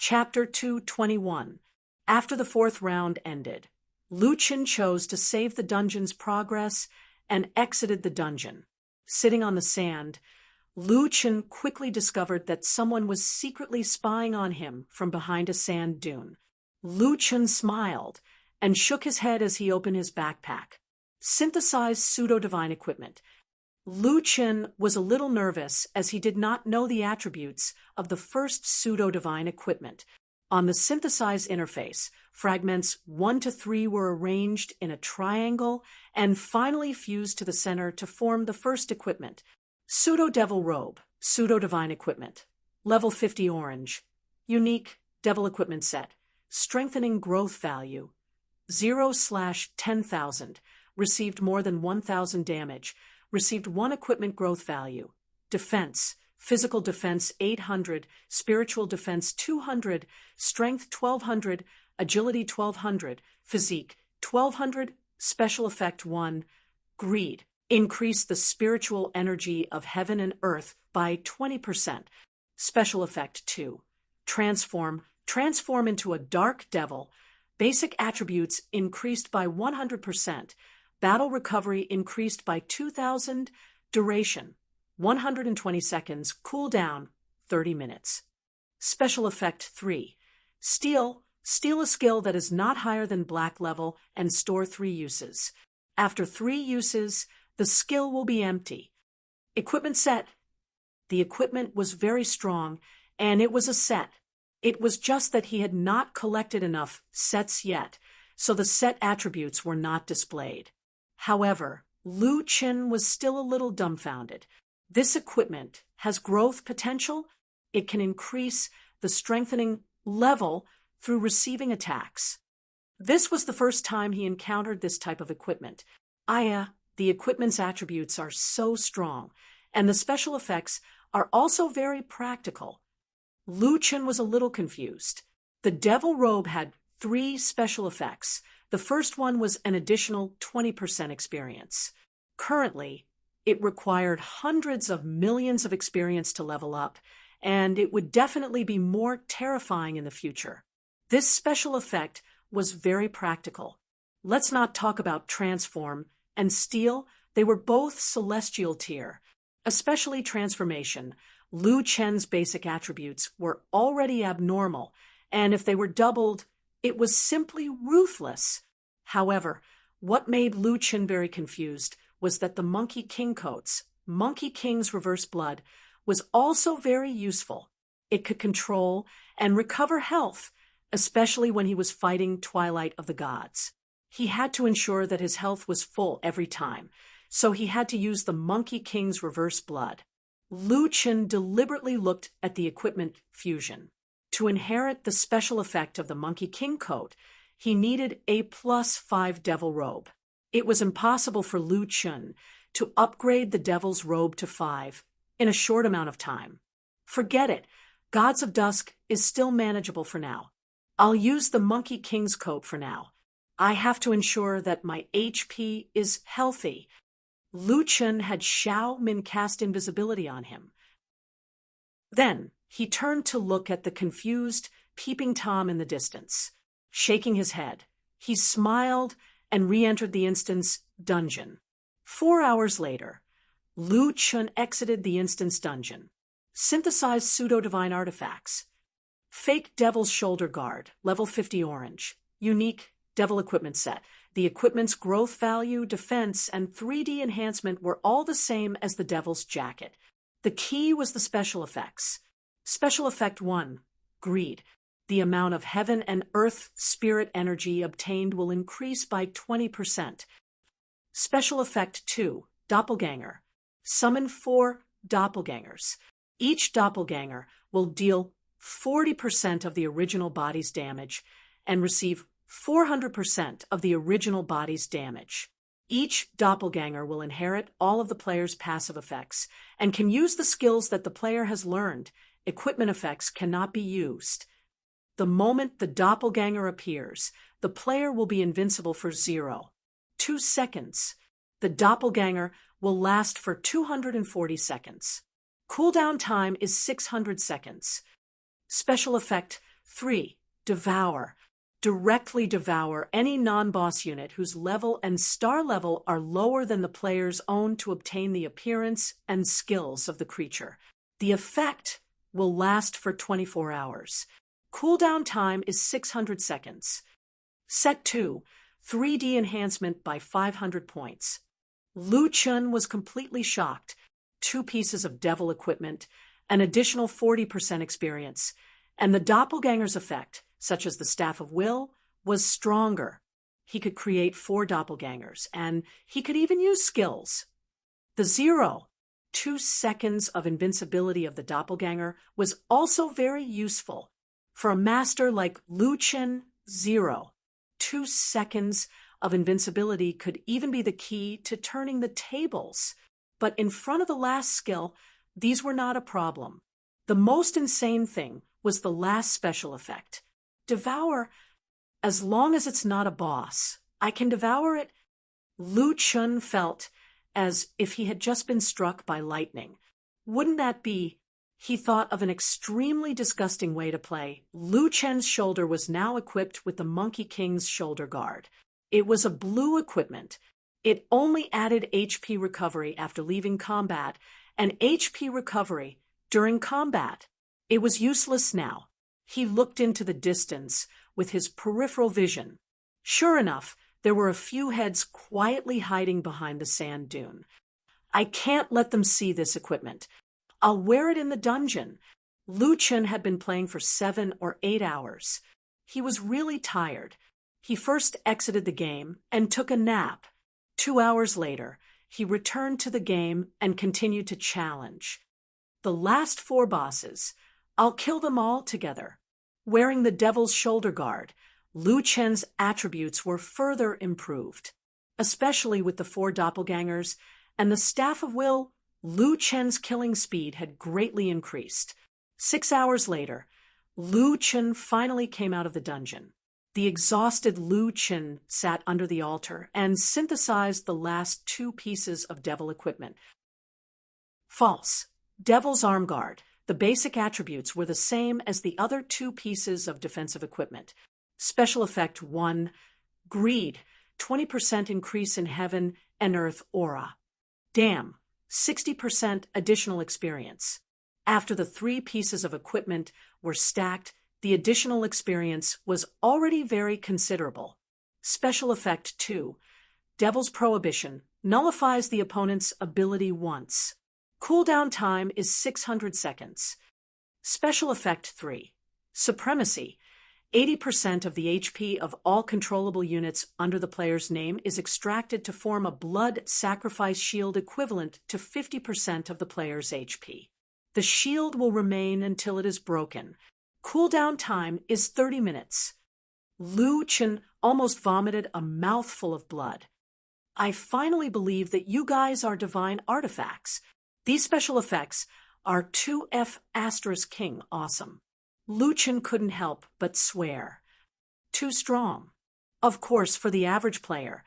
Chapter 221. After the fourth round ended, Lu Qin chose to save the dungeon's progress and exited the dungeon. Sitting on the sand, Lu Qin quickly discovered that someone was secretly spying on him from behind a sand dune. Lu Qin smiled and shook his head as he opened his backpack. Synthesized pseudo-divine equipment. Lu Qin was a little nervous as he did not know the attributes of the first pseudo-divine equipment. On the synthesized interface, fragments 1 to 3 were arranged in a triangle and finally fused to the center to form the first equipment. Pseudo-Devil Robe, Pseudo-Divine Equipment. Level 50 Orange. Unique Devil Equipment Set. Strengthening Growth Value. 0/10,000. Received more than 1,000 damage. Received 1 equipment growth value. Defense. Physical defense 800, spiritual defense 200, strength 1200, agility 1200, physique 1200, special effect 1, greed. Increase the spiritual energy of heaven and earth by 20%. Special effect 2, transform into a dark devil. Basic attributes increased by 100%. Battle recovery increased by 2,000. Duration 120 seconds, cooldown 30 minutes. Special effect 3. Steal a skill that is not higher than black level and store 3 uses. After 3 uses, the skill will be empty. Equipment set. The equipment was very strong, and it was a set. It was just that he had not collected enough sets yet, so the set attributes were not displayed. However, Lu Qin was still a little dumbfounded. This equipment has growth potential. It can increase the strengthening level through receiving attacks. This was the first time he encountered this type of equipment. The equipment's attributes are so strong, and the special effects are also very practical. Lu Qin was a little confused. The Devil Robe had 3 special effects. The first one was an additional 20% experience. Currently, it required hundreds of millions of experience to level up, and it would definitely be more terrifying in the future. This special effect was very practical. Let's not talk about transform and steal. They were both celestial tier. Especially transformation. Lu Qin's basic attributes were already abnormal, and if they were doubled, it was simply ruthless. However, what made Lu Qin very confused was that the Monkey King coats, Monkey King's reverse blood, was also very useful. It could control and recover health, especially when he was fighting Twilight of the Gods. He had to ensure that his health was full every time, so he had to use the Monkey King's reverse blood. Lu Qin deliberately looked at the equipment fusion. To inherit the special effect of the Monkey King coat, he needed a +5 Devil Robe. It was impossible for Lu Qin to upgrade the Devil's Robe to 5 in a short amount of time. Forget it. Gods of Dusk is still manageable for now. I'll use the Monkey King's coat for now. I have to ensure that my HP is healthy. Lu Qin had Xiao Min cast invisibility on him. Then he turned to look at the confused, peeping Tom in the distance. Shaking his head, he smiled and re-entered the instant's dungeon. 4 hours later, Lu Qin exited the instant's dungeon. Synthesized pseudo-divine artifacts. Fake Devil's Shoulder Guard, level 50 orange. Unique Devil Equipment Set. The equipment's growth value, defense, and 3D enhancement were all the same as the Devil's Jacket. The key was the special effects. Special Effect 1, Greed. The amount of heaven and earth spirit energy obtained will increase by 20%. Special Effect 2, Doppelganger. Summon 4 doppelgangers. Each doppelganger will deal 40% of the original body's damage and receive 400% of the original body's damage. Each doppelganger will inherit all of the player's passive effects and can use the skills that the player has learned. Equipment effects cannot be used. The moment the doppelganger appears, the player will be invincible for 0.2 seconds. The doppelganger will last for 240 seconds. Cooldown time is 600 seconds. Special effect 3. Devour. Directly devour any non-boss unit whose level and star level are lower than the player's own to obtain the appearance and skills of the creature. The effect will last for 24 hours. Cooldown time is 600 seconds. Set 2. 3D enhancement by 500 points. Lu Chun was completely shocked. 2 pieces of devil equipment, an additional 40% experience, and the doppelganger's effect, such as the Staff of Will, was stronger. He could create 4 doppelgangers, and he could even use skills. The 2 seconds of invincibility of the doppelganger was also very useful. For a master like Lu Chen, 2 seconds of invincibility could even be the key to turning the tables. But in front of the last skill, these were not a problem. The most insane thing was the last special effect. Devour. As long as it's not a boss, I can devour it. Lu Chun felt as if he had just been struck by lightning. Wouldn't that be? He thought of an extremely disgusting way to play. Lu Chen's shoulder was now equipped with the Monkey King's shoulder guard. It was a blue equipment. It only added HP recovery after leaving combat and HP recovery during combat. It was useless now. He looked into the distance with his peripheral vision. Sure enough, there were a few heads quietly hiding behind the sand dune. I can't let them see this equipment. I'll wear it in the dungeon. Lu Chen had been playing for 7 or 8 hours. He was really tired. He first exited the game and took a nap. 2 hours later, he returned to the game and continued to challenge. The last 4 bosses, I'll kill them all together. Wearing the Devil's Shoulder Guard, Lu Chen's attributes were further improved. Especially with the 4 doppelgangers and the Staff of Will, Lu Chen's killing speed had greatly increased. 6 hours later, Lu Chen finally came out of the dungeon. The exhausted Lu Chen sat under the altar and synthesized the last 2 pieces of devil equipment. False. Devil's Arm Guard. The basic attributes were the same as the other 2 pieces of defensive equipment. Special effect 1. Greed. 20% increase in heaven and earth aura. Damn. 60% additional experience. After the 3 pieces of equipment were stacked, the additional experience was already very considerable. Special effect 2. Devil's Prohibition nullifies the opponent's ability once. Cooldown time is 600 seconds. Special effect 3. Supremacy. 80% of the HP of all controllable units under the player's name is extracted to form a blood sacrifice shield equivalent to 50% of the player's HP. The shield will remain until it is broken. Cooldown time is 30 minutes. Lu Chen almost vomited a mouthful of blood. I finally believe that you guys are divine artifacts. These special effects are 2F * King awesome. Lu Chen couldn't help but swear. Too strong. Of course, for the average player,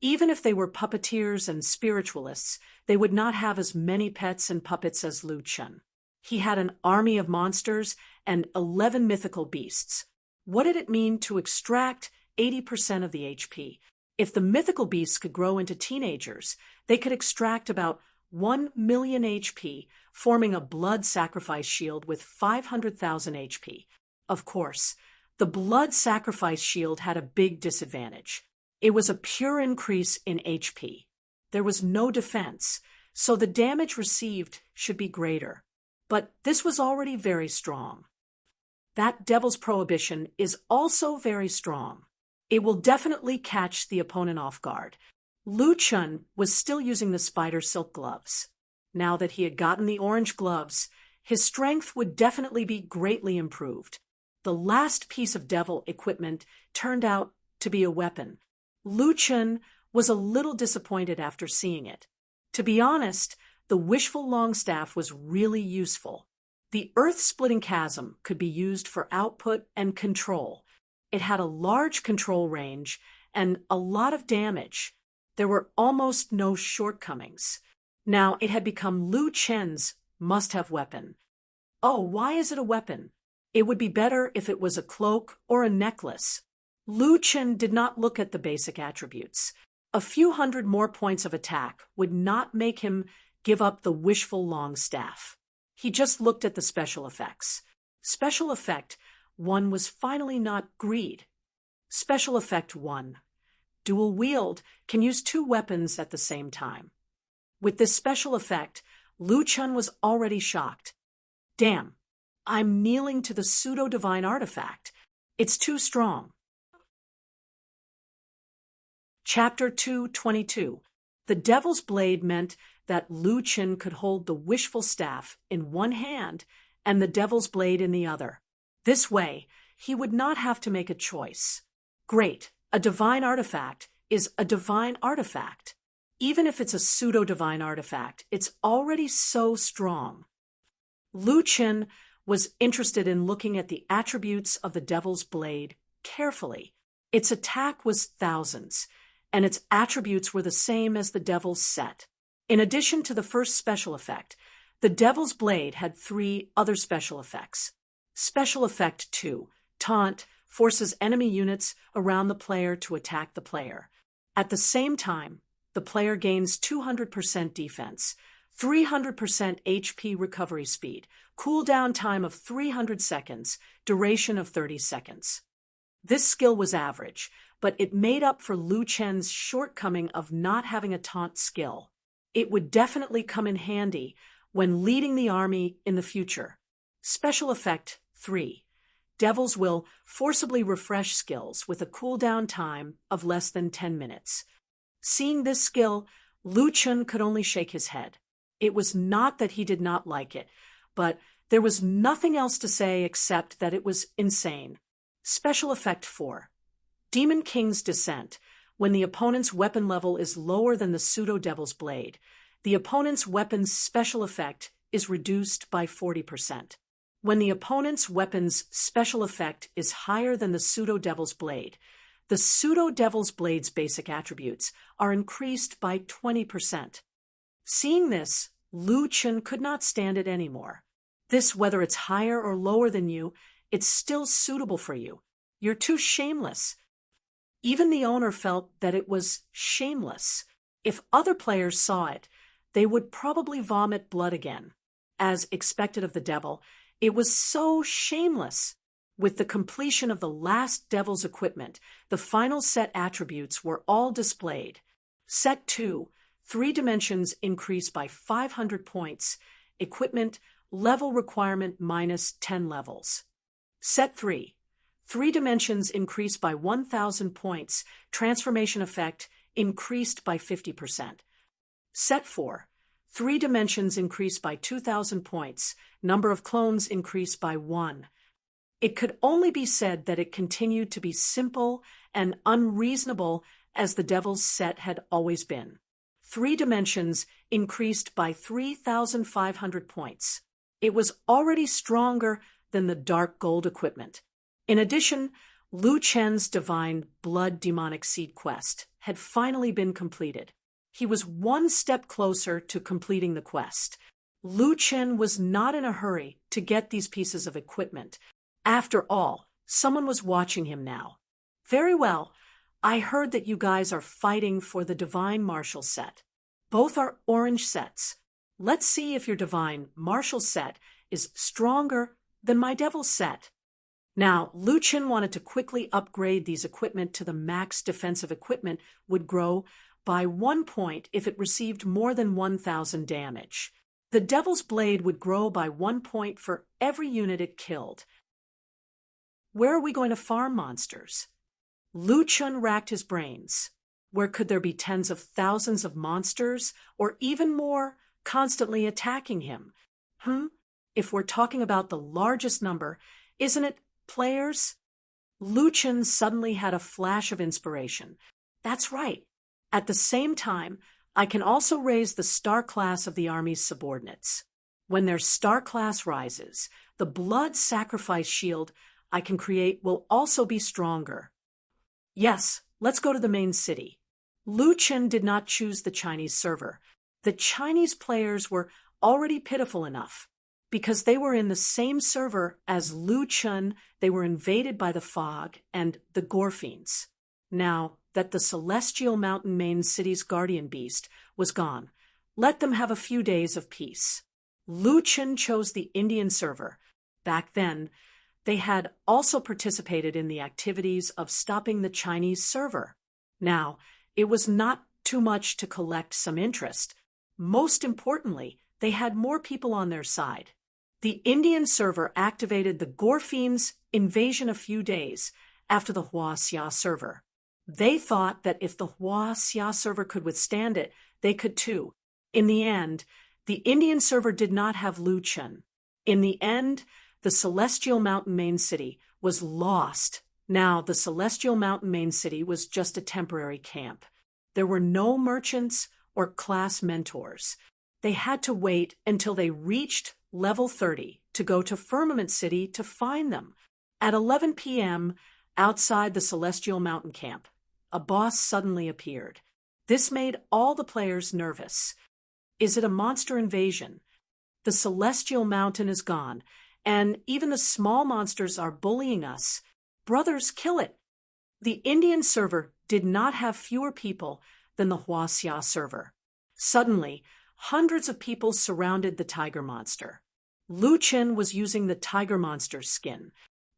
even if they were puppeteers and spiritualists, they would not have as many pets and puppets as Lu Chen. He had an army of monsters and 11 mythical beasts. What did it mean to extract 80% of the HP? If the mythical beasts could grow into teenagers, they could extract about 1 million HP, forming a blood sacrifice shield with 500,000 HP. Of course, the blood sacrifice shield had a big disadvantage. It was a pure increase in HP. There was no defense, so the damage received should be greater. But this was already very strong. That Devil's Prohibition is also very strong. It will definitely catch the opponent off guard. Lu Chen was still using the spider silk gloves. Now that he had gotten the orange gloves, his strength would definitely be greatly improved. The last piece of devil equipment turned out to be a weapon. Lu Chen was a little disappointed after seeing it. To be honest, the wishful longstaff was really useful. The earth-splitting chasm could be used for output and control. It had a large control range and a lot of damage. There were almost no shortcomings. Now it had become Lu Chen's must-have weapon. Oh, why is it a weapon? It would be better if it was a cloak or a necklace. Lu Chen did not look at the basic attributes. A few hundred more points of attack would not make him give up the wishful long staff. He just looked at the special effects. Special effect 1 was finally not greed. Special effect 1. Dual wield, can use 2 weapons at the same time. With this special effect, Lu Chen was already shocked. Damn, I'm kneeling to the pseudo-divine artifact. It's too strong. Chapter 222. The Devil's Blade meant that Lu Chen could hold the wishful staff in one hand and the Devil's Blade in the other. This way, he would not have to make a choice. Great, a divine artifact is a divine artifact. Even if it's a pseudo-divine artifact, it's already so strong. Lu Chen was interested in looking at the attributes of the Devil's Blade carefully. Its attack was thousands, and its attributes were the same as the Devil's set. In addition to the first special effect, the Devil's Blade had 3 other special effects. Special Effect 2, Taunt, forces enemy units around the player to attack the player. At the same time, the player gains 200% defense, 300% HP recovery speed, cooldown time of 300 seconds, duration of 30 seconds. This skill was average, but it made up for Lu Chen's shortcoming of not having a taunt skill. It would definitely come in handy when leading the army in the future. Special Effect 3. Devils will forcibly refresh skills with a cooldown time of less than 10 minutes. Seeing this skill, Lu Chen could only shake his head. It was not that he did not like it, but there was nothing else to say except that it was insane. Special Effect 4. Demon King's Descent. When the opponent's weapon level is lower than the pseudo-Devil's Blade, the opponent's weapon's special effect is reduced by 40%. When the opponent's weapon's special effect is higher than the pseudo-Devil's Blade, the pseudo-Devil's Blade's basic attributes are increased by 20%. Seeing this, Lu Chen could not stand it anymore. This, whether it's higher or lower than you, it's still suitable for you. You're too shameless. Even the owner felt that it was shameless. If other players saw it, they would probably vomit blood again. As expected of the devil, it was so shameless. With the completion of the last devil's equipment, the final set attributes were all displayed. Set 2, 3 dimensions increase by 500 points. Equipment, level requirement minus 10 levels. Set 3, 3 dimensions increased by 1,000 points. Transformation effect increased by 50%. Set 4, 3 dimensions increased by 2,000 points. Number of clones increased by 1. It could only be said that it continued to be simple and unreasonable as the Devil's set had always been. 3 dimensions increased by 3,500 points. It was already stronger than the dark gold equipment. In addition, Lu Chen's divine blood demonic seed quest had finally been completed. He was one step closer to completing the quest. Lu Chen was not in a hurry to get these pieces of equipment. After all, someone was watching him now. Very well, I heard that you guys are fighting for the divine martial set. Both are orange sets. Let's see if your divine martial set is stronger than my devil set. Now, Lu Chen wanted to quickly upgrade these equipment to the max defensive equipment would grow by 1 point if it received more than 1,000 damage. The Devil's Blade would grow by 1 point for every unit it killed. Where are we going to farm monsters? Lu Chen racked his brains. Where could there be tens of thousands of monsters, or even more, constantly attacking him? If we're talking about the largest number, isn't it players? Lu Chen suddenly had a flash of inspiration. That's right. At the same time, I can also raise the star class of the army's subordinates. When their star class rises, the blood sacrifice shield I can create will also be stronger. Yes, let's go to the main city. Lu Chen did not choose the Chinese server. The Chinese players were already pitiful enough. because they were in the same server as Lu Chun. They were invaded by the fog and the Gorfiends. Now that the celestial mountain main city's guardian beast was gone, let them have a few days of peace. Lu Chun chose the Indian server. Back then, they had also participated in the activities of stopping the Chinese server. Now, it was not too much to collect some interest. Most importantly, they had more people on their side. The Indian server activated the Gorfiends' invasion a few days after the Huaxia server. They thought that if the Huaxia server could withstand it, they could too. In the end, the Indian server did not have Lu Chun. In the end, the Celestial Mountain main city was lost. Now, the Celestial Mountain main city was just a temporary camp. There were no merchants or class mentors. They had to wait until they reached level 30 to go to Firmament City to find them. At 11 p.m., outside the Celestial Mountain camp, a boss suddenly appeared. This made all the players nervous. Is it a monster invasion? The Celestial Mountain is gone, and even the small monsters are bullying us. Brothers, kill it! The Indian server did not have fewer people than the Huaxia server. Suddenly, hundreds of people surrounded the tiger monster. Lu Chun was using the tiger monster's skin.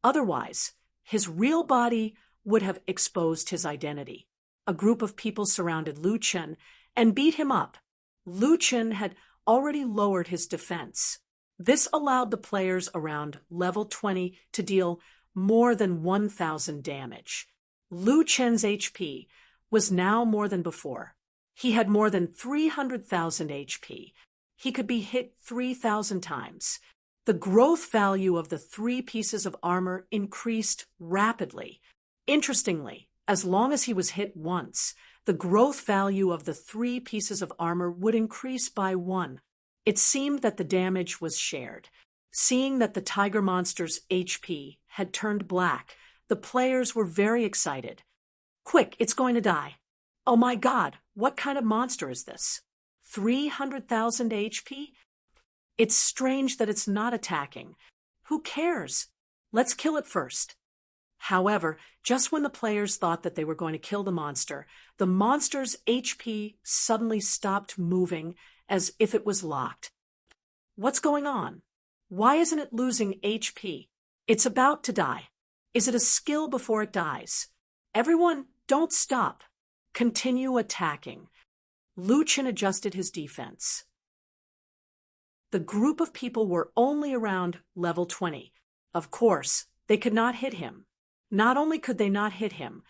Otherwise, his real body would have exposed his identity. A group of people surrounded Lu Chun and beat him up. Lu Chun had already lowered his defense. This allowed the players around level 20 to deal more than 1,000 damage. Lu Chun's HP was now more than before. He had more than 300,000 HP. He could be hit 3,000 times. The growth value of the 3 pieces of armor increased rapidly. Interestingly, as long as he was hit once, the growth value of the 3 pieces of armor would increase by 1. It seemed that the damage was shared. Seeing that the tiger monster's HP had turned black, the players were very excited. Quick, it's going to die. Oh my God, what kind of monster is this? 300,000 HP? It's strange that it's not attacking. Who cares? Let's kill it first. However, just when the players thought that they were going to kill the monster's HP suddenly stopped moving as if it was locked. What's going on? Why isn't it losing HP? It's about to die. Is it a skill before it dies? Everyone, don't stop. Continue attacking. Lu Chun adjusted his defense. The group of people were only around level 20. Of course, they could not hit him. Not only could they not hit him,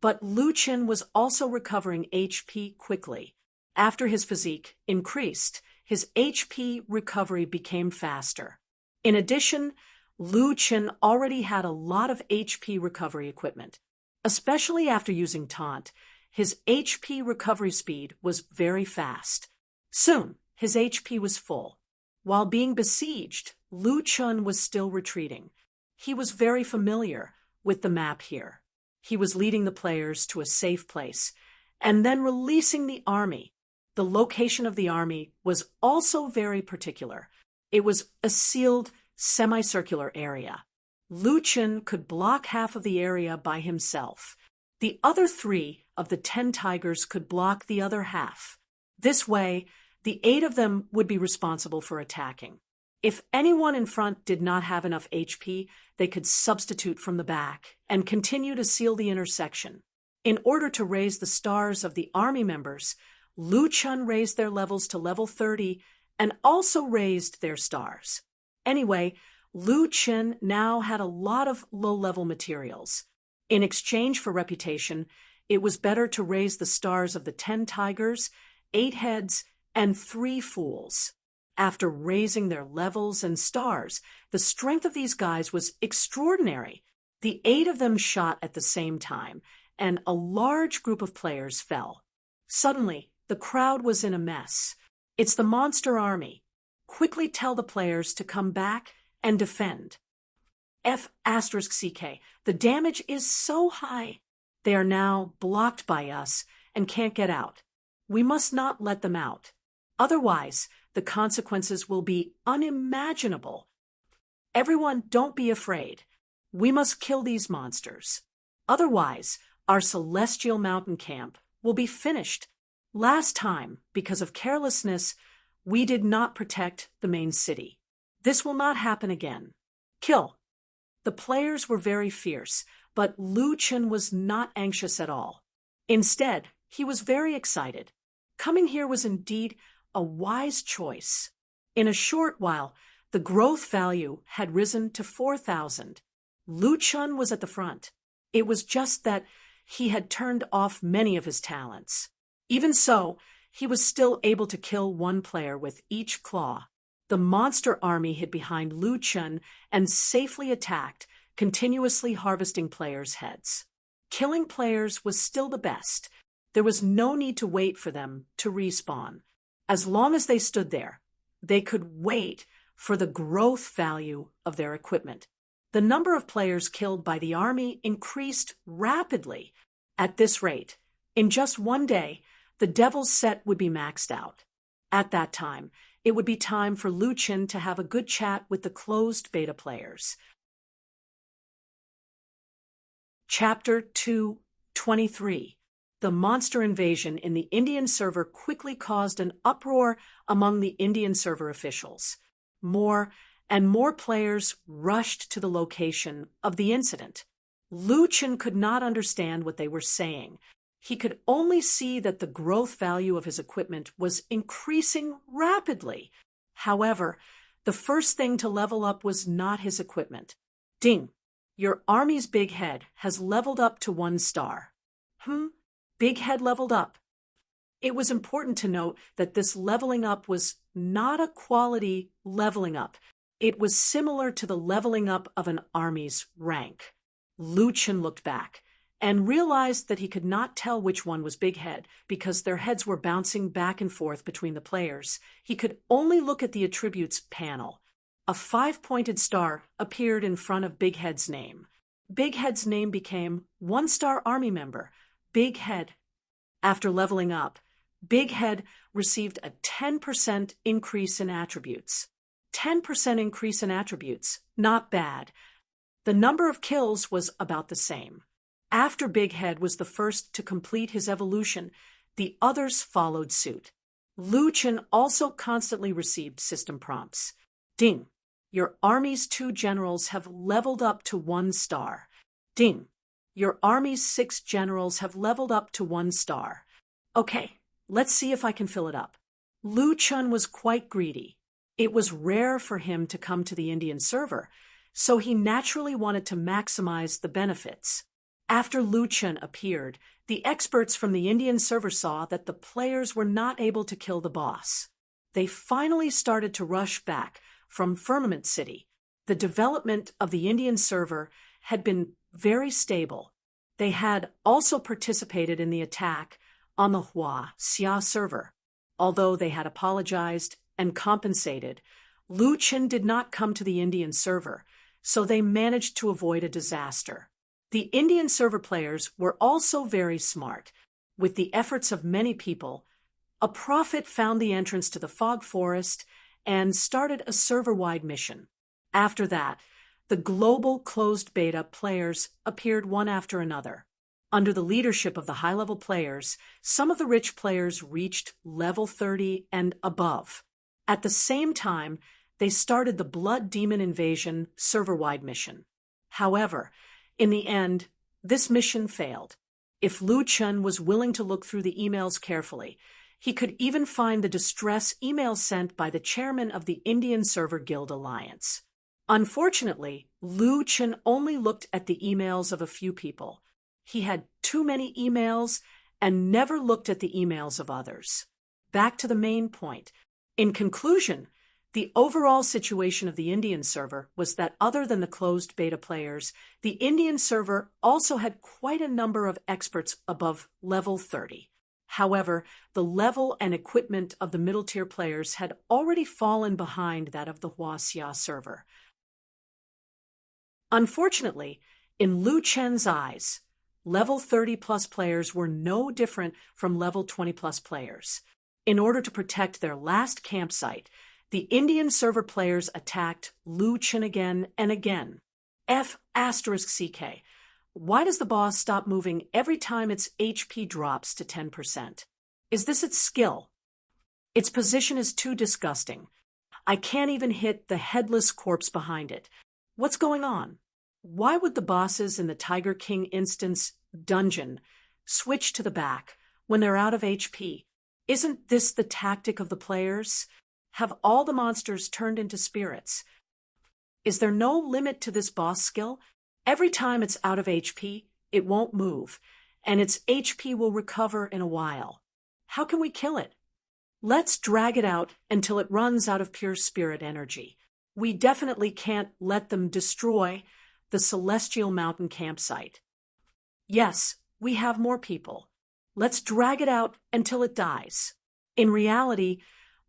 but Lu Chun was also recovering HP quickly. After his physique increased, his HP recovery became faster. In addition, Lu Chun already had a lot of HP recovery equipment. Especially after using taunt, his HP recovery speed was very fast. Soon, his HP was full. While being besieged, Lu Chun was still retreating. He was very familiar with the map here. He was leading the players to a safe place and then releasing the army. The location of the army was also very particular. It was a sealed, semicircular area. Lu Chun could block half of the area by himself. The other 3 of the 10 tigers could block the other half. This way, the 8 of them would be responsible for attacking. If anyone in front did not have enough HP, they could substitute from the back and continue to seal the intersection. In order to raise the stars of the army members, Lu Chun raised their levels to level 30 and also raised their stars. Anyway, Lu Chun now had a lot of low-level materials. In exchange for reputation, it was better to raise the stars of the 10 tigers, 8 heads, and 3 fools. After raising their levels and stars, the strength of these guys was extraordinary. The 8 of them shot at the same time, and a large group of players fell. Suddenly, the crowd was in a mess. It's the monster army. Quickly tell the players to come back and defend. F***CK, the damage is so high. They are now blocked by us and can't get out. We must not let them out. Otherwise, the consequences will be unimaginable. Everyone, don't be afraid. We must kill these monsters. Otherwise, our celestial mountain camp will be finished. Last time, because of carelessness, we did not protect the main city. This will not happen again. Kill. The players were very fierce, but Lu Chen was not anxious at all. Instead, he was very excited. Coming here was indeed a wise choice. In a short while, the growth value had risen to 4,000. Lu Chen was at the front. It was just that he had turned off many of his talents. Even so, he was still able to kill one player with each claw. The monster army hid behind Lu Chen and safely attacked, continuously harvesting players' heads. Killing players was still the best. There was no need to wait for them to respawn. As long as they stood there, they could wait for the growth value of their equipment. The number of players killed by the army increased rapidly. At this rate, in just one day, the Devil's set would be maxed out. At that time, it would be time for Lu Chen to have a good chat with the closed beta players. Chapter 2:23. The monster invasion in the Indian server quickly caused an uproar among the Indian server officials. More and more players rushed to the location of the incident. Lu Chen could not understand what they were saying. He could only see that the growth value of his equipment was increasing rapidly. However, the first thing to level up was not his equipment. Ding! Your army's big head has leveled up to 1 star. Big head leveled up. It was important to note that this leveling up was not a quality leveling up. It was similar to the leveling up of an army's rank. Lu Chen looked back and realized that he could not tell which one was Big Head because their heads were bouncing back and forth between the players. He could only look at the attributes panel. A 5-pointed star appeared in front of Big Head's name. Big Head's name became 1-star army member, Big Head. After leveling up, Big Head received a 10% increase in attributes. 10% increase in attributes, not bad. The number of kills was about the same. After Big Head was the first to complete his evolution, the others followed suit. Lu Chen also constantly received system prompts. Ding! Your army's 2 generals have leveled up to 1 star. Ding! Your army's 6 generals have leveled up to 1 star. Okay, let's see if I can fill it up. Lu Chen was quite greedy. It was rare for him to come to the Indian server, so he naturally wanted to maximize the benefits. After Lu Chen appeared, the experts from the Indian server saw that the players were not able to kill the boss. They finally started to rush back from Firmament City. The development of the Indian server had been very stable. They had also participated in the attack on the Xia server. Although they had apologized and compensated, Lu Chen did not come to the Indian server, so they managed to avoid a disaster. The Indian server players were also very smart. With the efforts of many people, a prophet found the entrance to the fog forest and started a server-wide mission. After that, the global closed beta players appeared one after another. Under the leadership of the high-level players, some of the rich players reached level 30 and above. At the same time, they started the Blood Demon Invasion server-wide mission. However, in the end, this mission failed. If Lu Chen was willing to look through the emails carefully, he could even find the distress email sent by the chairman of the Indian Server Guild Alliance. Unfortunately, Lu Chen only looked at the emails of a few people. He had too many emails and never looked at the emails of others. Back to the main point. In conclusion, the overall situation of the Indian server was that other than the closed beta players, the Indian server also had quite a number of experts above level 30. However, the level and equipment of the middle-tier players had already fallen behind that of the Xia server. Unfortunately, in Lu Chen's eyes, level 30-plus players were no different from level 20-plus players. In order to protect their last campsite, the Indian server players attacked Lu Chen again and again. F***CK. Why does the boss stop moving every time its HP drops to 10%? Is this its skill? Its position is too disgusting. I can't even hit the headless corpse behind it. What's going on? Why would the bosses in the Tiger King instance dungeon switch to the back when they're out of HP? Isn't this the tactic of the players? Have all the monsters turned into spirits? Is there no limit to this boss skill? Every time it's out of HP, it won't move, and its HP will recover in a while. How can we kill it? Let's drag it out until it runs out of pure spirit energy. We definitely can't let them destroy the Celestial Mountain campsite. Yes, we have more people. Let's drag it out until it dies. In reality,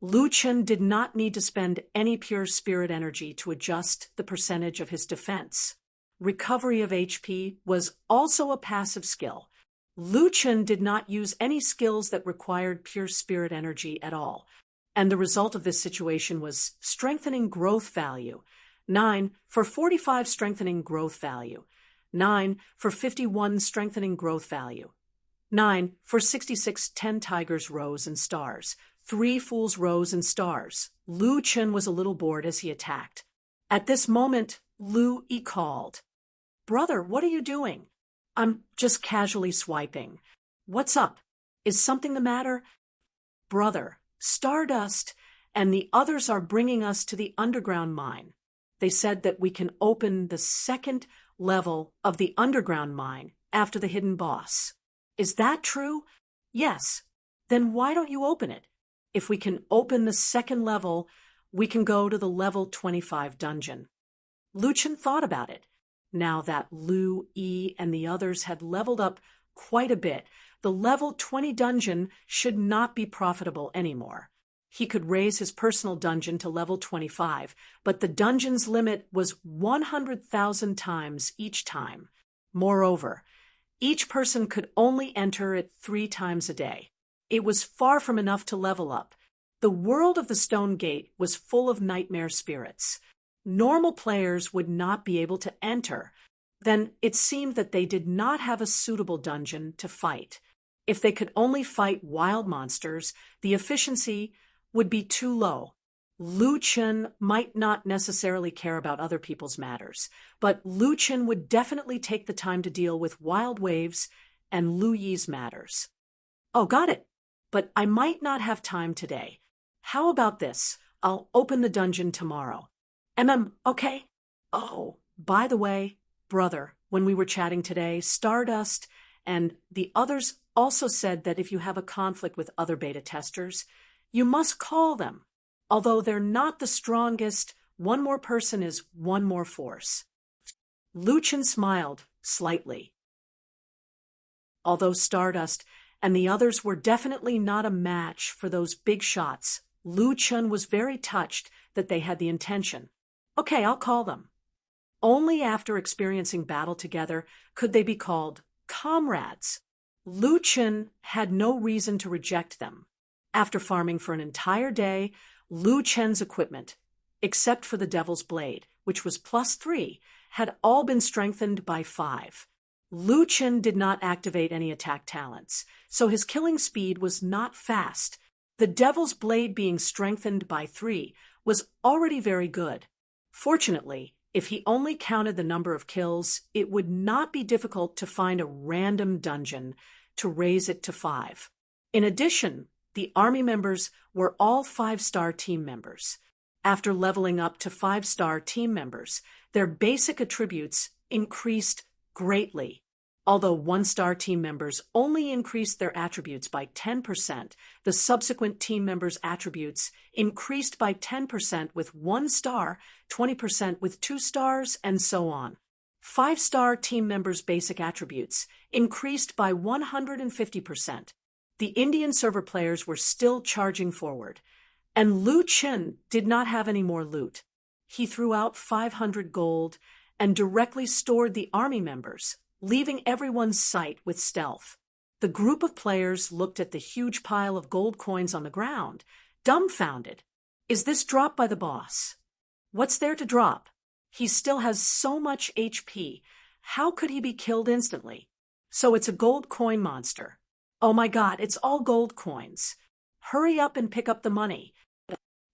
Lu Chen did not need to spend any pure spirit energy to adjust the percentage of his defense. Recovery of HP was also a passive skill. Lu Chen did not use any skills that required pure spirit energy at all, and the result of this situation was strengthening growth value. 9 for 45 strengthening growth value. 9 for 51 strengthening growth value. 9 for 66 10 tigers rose and stars. 3 fools rose and stars. Lu Chen was a little bored as he attacked. At this moment, Lu Yi called. "Brother, what are you doing?" "I'm just casually swiping." "What's up? Is something the matter?" "Brother, Stardust and the others are bringing us to the underground mine. They said that we can open the second level of the underground mine after the hidden boss." "Is that true?" "Yes." "Then why don't you open it? If we can open the second level, we can go to the level 25 dungeon." Lu Chen thought about it. Now that Lu Yi and the others had leveled up quite a bit, the level 20 dungeon should not be profitable anymore. He could raise his personal dungeon to level 25, but the dungeon's limit was 100,000 times each time. Moreover, each person could only enter it 3 times a day. It was far from enough to level up. The world of the Stone Gate was full of nightmare spirits. Normal players would not be able to enter. Then it seemed that they did not have a suitable dungeon to fight. If they could only fight wild monsters, the efficiency would be too low. Lu Chen might not necessarily care about other people's matters, but Lu Chen would definitely take the time to deal with Wild Waves and Lu Yi's matters. "Oh, got it. But I might not have time today. How about this? I'll open the dungeon tomorrow." Okay? "Oh, by the way, brother, when we were chatting today, Stardust and the others also said that if you have a conflict with other beta testers, you must call them. Although they're not the strongest, one more person is one more force." Lu Chen smiled slightly. Although Stardust and the others were definitely not a match for those big shots, Lu Chen was very touched that they had the intention. "Okay, I'll call them." Only after experiencing battle together could they be called comrades. Lu Chen had no reason to reject them. After farming for an entire day, Lu Chen's equipment, except for the Devil's Blade, which was +3, had all been strengthened by 5. Lu Chen did not activate any attack talents, so his killing speed was not fast. The Devil's Blade being strengthened by 3 was already very good. Fortunately, if he only counted the number of kills, it would not be difficult to find a random dungeon to raise it to 5. In addition, the army members were all 5-star team members. After leveling up to 5-star team members, their basic attributes increased greatly. Although 1-star team members only increased their attributes by 10%, the subsequent team members' attributes increased by 10% with 1 star, 20% with 2 stars, and so on. 5-star team members' basic attributes increased by 150%. The Indian server players were still charging forward, and Lu Chen did not have any more loot. He threw out 500 gold and directly stored the army members, leaving everyone's sight with stealth. The group of players looked at the huge pile of gold coins on the ground, dumbfounded. Is this dropped by the boss? What's there to drop? He still has so much HP. How could he be killed instantly? So it's a gold coin monster. Oh my God, it's all gold coins. Hurry up and pick up the money.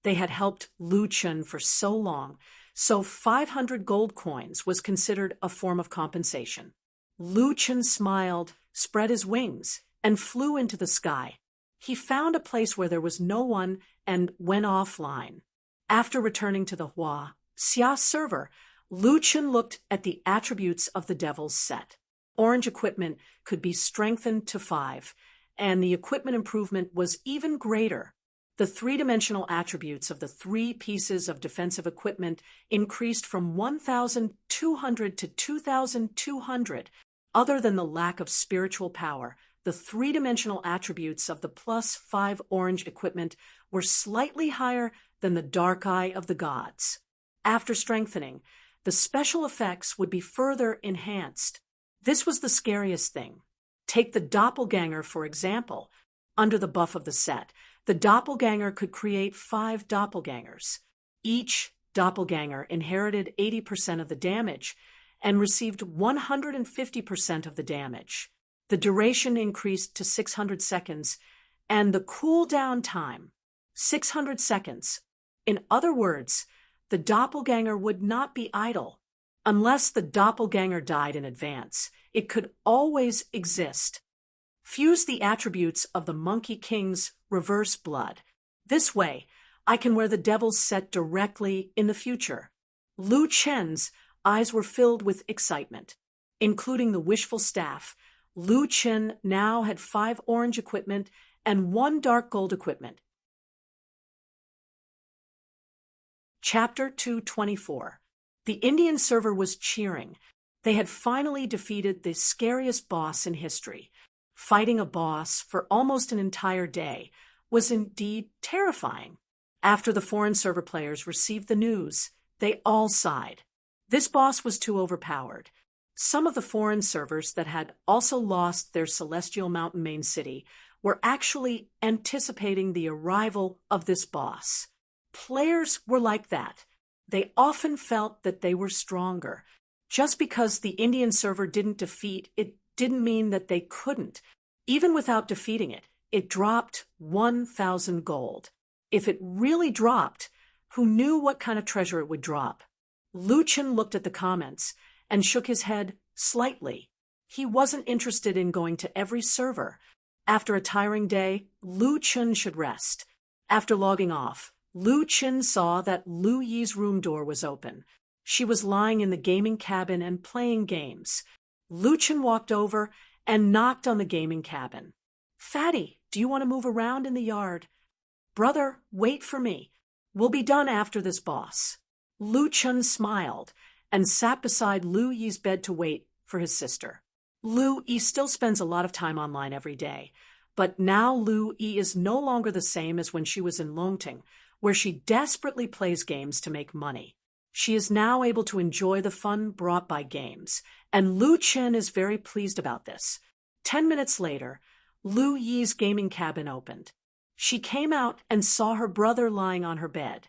They had helped Lu Chun for so long, so 500 gold coins was considered a form of compensation. Lu Chun smiled, spread his wings, and flew into the sky. He found a place where there was no one and went offline. After returning to the Hua Xia server, Lu Chun looked at the attributes of the devil's set. Orange equipment could be strengthened to 5, and the equipment improvement was even greater. The three-dimensional attributes of the 3 pieces of defensive equipment increased from 1,200 to 2,200. Other than the lack of spiritual power, the three-dimensional attributes of the +5 orange equipment were slightly higher than the dark eye of the gods. After strengthening, the special effects would be further enhanced. This was the scariest thing. Take the doppelganger, for example. Under the buff of the set, the doppelganger could create 5 doppelgangers. Each doppelganger inherited 80% of the damage and received 150% of the damage. The duration increased to 600 seconds, and the cooldown time, 600 seconds. In other words, the doppelganger would not be idle. Unless the doppelganger died in advance, it could always exist. Fuse the attributes of the Monkey King's reverse blood. This way, I can wear the devil's set directly in the future. Lu Chen's eyes were filled with excitement. Including the wishful staff, Lu Chen now had 5 orange equipment and 1 dark gold equipment. Chapter 224. The Indian server was cheering. They had finally defeated the scariest boss in history. Fighting a boss for almost an entire day was indeed terrifying. After the foreign server players received the news, they all sighed. This boss was too overpowered. Some of the foreign servers that had also lost their Celestial Mountain main city were actually anticipating the arrival of this boss. Players were like that. They often felt that they were stronger. Just because the Indian server didn't defeat it didn't mean that they couldn't. Even without defeating it, it dropped 1,000 gold. If it really dropped, who knew what kind of treasure it would drop? Lu Chen looked at the comments and shook his head slightly. He wasn't interested in going to every server. After a tiring day, Lu Chen should rest. After logging off, Lu Chen saw that Lu Yi's room door was open. She was lying in the gaming cabin and playing games. Lu Chen walked over and knocked on the gaming cabin. "Fatty, do you want to move around in the yard?" "Brother, wait for me. We'll be done after this boss." Lu Chen smiled and sat beside Lu Yi's bed to wait for his sister. Lu Yi still spends a lot of time online every day, but now Lu Yi is no longer the same as when she was in Longting, where she desperately plays games to make money. She is now able to enjoy the fun brought by games, and Lu Chen is very pleased about this. 10 minutes later, Lu Yi's gaming cabin opened. She came out and saw her brother lying on her bed.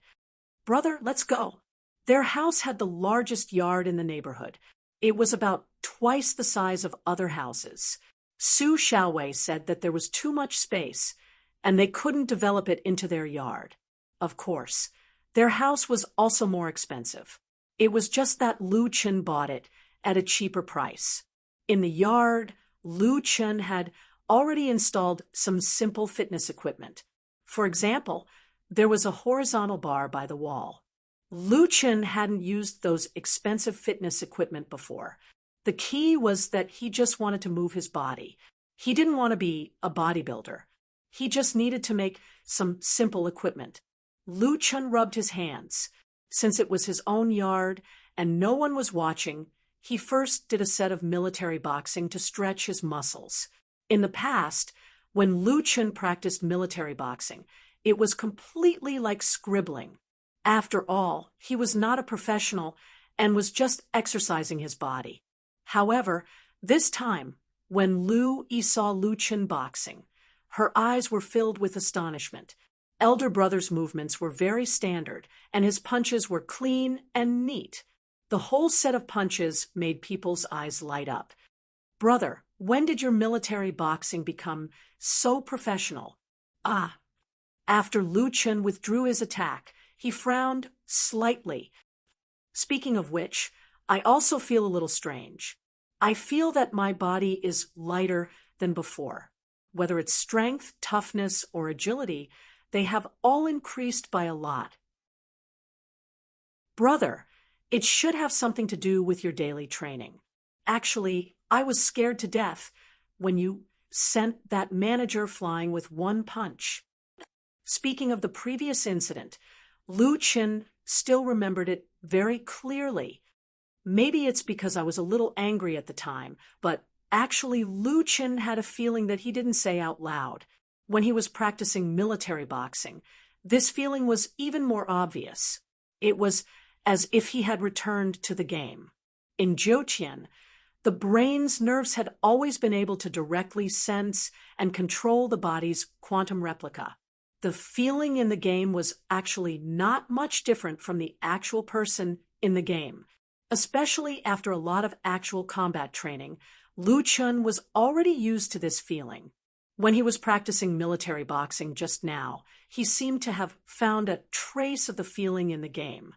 "Brother, let's go." Their house had the largest yard in the neighborhood. It was about twice the size of other houses. Su Xiaowei said that there was too much space, and they couldn't develop it into their yard. Of course, their house was also more expensive. It was just that Lu Chen bought it at a cheaper price. In the yard, Lu Chen had already installed some simple fitness equipment. For example, there was a horizontal bar by the wall. Lu Chen hadn't used those expensive fitness equipment before. The key was that he just wanted to move his body. He didn't want to be a bodybuilder. He just needed to make some simple equipment. Lu Chen rubbed his hands. Since it was his own yard and no one was watching, he first did a set of military boxing to stretch his muscles. In the past, when Lu Chen practiced military boxing, it was completely like scribbling. After all, he was not a professional and was just exercising his body. However, this time, When Lu Yi saw Lu Chen boxing, her eyes were filled with astonishment. Elder brother's movements were very standard, and his punches were clean and neat. The whole set of punches made people's eyes light up. Brother, when did your military boxing become so professional? Ah. After Lu Chen withdrew his attack, he frowned slightly. Speaking of which, I also feel a little strange. I feel that my body is lighter than before. Whether it's strength, toughness, or agility, they have all increased by a lot. Brother, it should have something to do with your daily training. Actually, I was scared to death when you sent that manager flying with one punch. Speaking of the previous incident, Lu Chen still remembered it very clearly. Maybe it's because I was a little angry at the time, but actually Lu Chen had a feeling that he didn't say out loud. When he was practicing military boxing, this feeling was even more obvious. It was as if he had returned to the game. In Jiutian, the brain's nerves had always been able to directly sense and control the body's quantum replica. The feeling in the game was actually not much different from the actual person in the game. Especially after a lot of actual combat training, Lu Chen was already used to this feeling. When he was practicing military boxing just now, he seemed to have found a trace of the feeling in the game.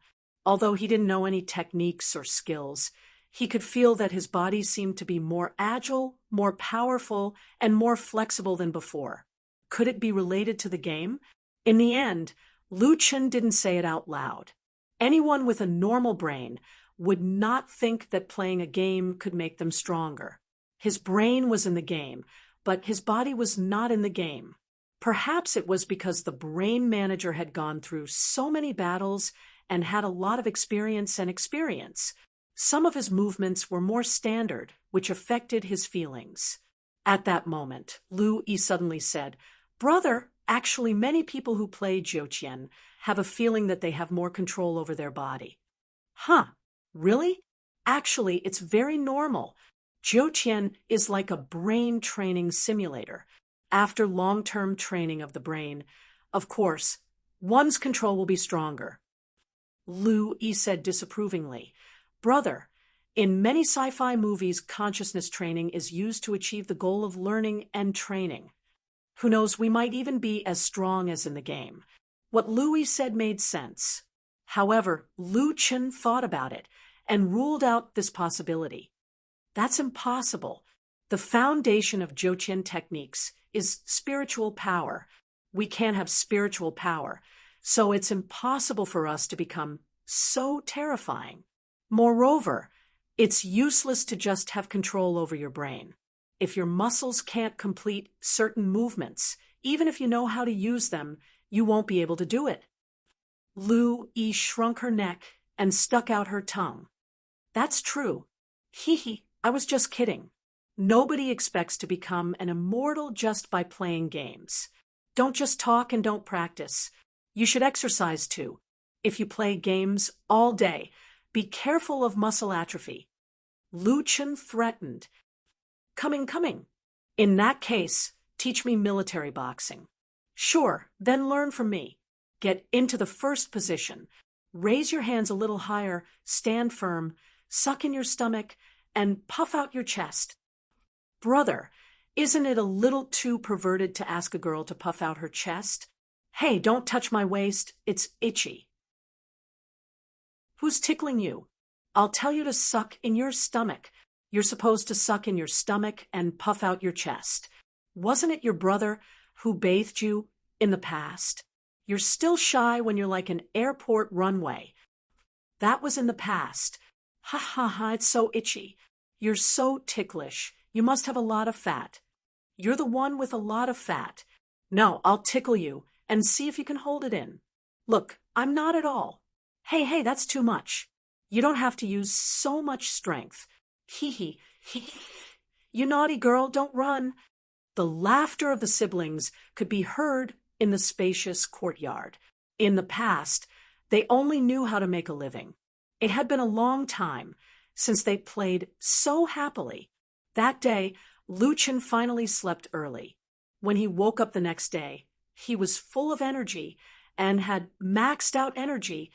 Although he didn't know any techniques or skills, he could feel that his body seemed to be more agile, more powerful, and more flexible than before. Could it be related to the game? In the end, Lu Chen didn't say it out loud. Anyone with a normal brain would not think that playing a game could make them stronger. His brain was in the game, but his body was not in the game. Perhaps it was because the brain manager had gone through so many battles and had a lot of experience. Some of his movements were more standard, which affected his feelings. At that moment, Lu Yi suddenly said, Brother, actually many people who play Jiutian have a feeling that they have more control over their body. Huh, really? Actually, it's very normal. Jiutian is like a brain training simulator. After long-term training of the brain, of course, one's control will be stronger. Lu Yi said disapprovingly, Brother, in many sci-fi movies, consciousness training is used to achieve the goal of learning and training. Who knows, we might even be as strong as in the game. What Lu Yi said made sense. However, Lu Chen thought about it and ruled out this possibility. That's impossible. The foundation of Jiutian techniques is spiritual power. We can't have spiritual power, so it's impossible for us to become so terrifying. Moreover, it's useless to just have control over your brain. If your muscles can't complete certain movements, even if you know how to use them, you won't be able to do it. Lu Yi shrunk her neck and stuck out her tongue. That's true. Hee, I was just kidding. Nobody expects to become an immortal just by playing games. Don't just talk and don't practice. You should exercise too. If you play games all day, be careful of muscle atrophy. Lu Chen threatened. Coming. In that case, teach me military boxing. Sure, then learn from me. Get into the first position. Raise your hands a little higher, stand firm, suck in your stomach, and puff out your chest. Brother, isn't it a little too perverted to ask a girl to puff out her chest? Hey, don't touch my waist, it's itchy. Who's tickling you? I'll tell you to suck in your stomach. You're supposed to suck in your stomach and puff out your chest. Wasn't it your brother who bathed you in the past? You're still shy when you're like an airport runway. That was in the past. Ha, it's so itchy. You're so ticklish. You must have a lot of fat. You're the one with a lot of fat. No, I'll tickle you and see if you can hold it in. Look, I'm not at all. Hey, that's too much. You don't have to use so much strength. Hee. You naughty girl, don't run. The laughter of the siblings could be heard in the spacious courtyard. In the past, they only knew how to make a living. It had been a long time since they played so happily. That day, Lu Chen finally slept early. When he woke up the next day, he was full of energy and had maxed out energy.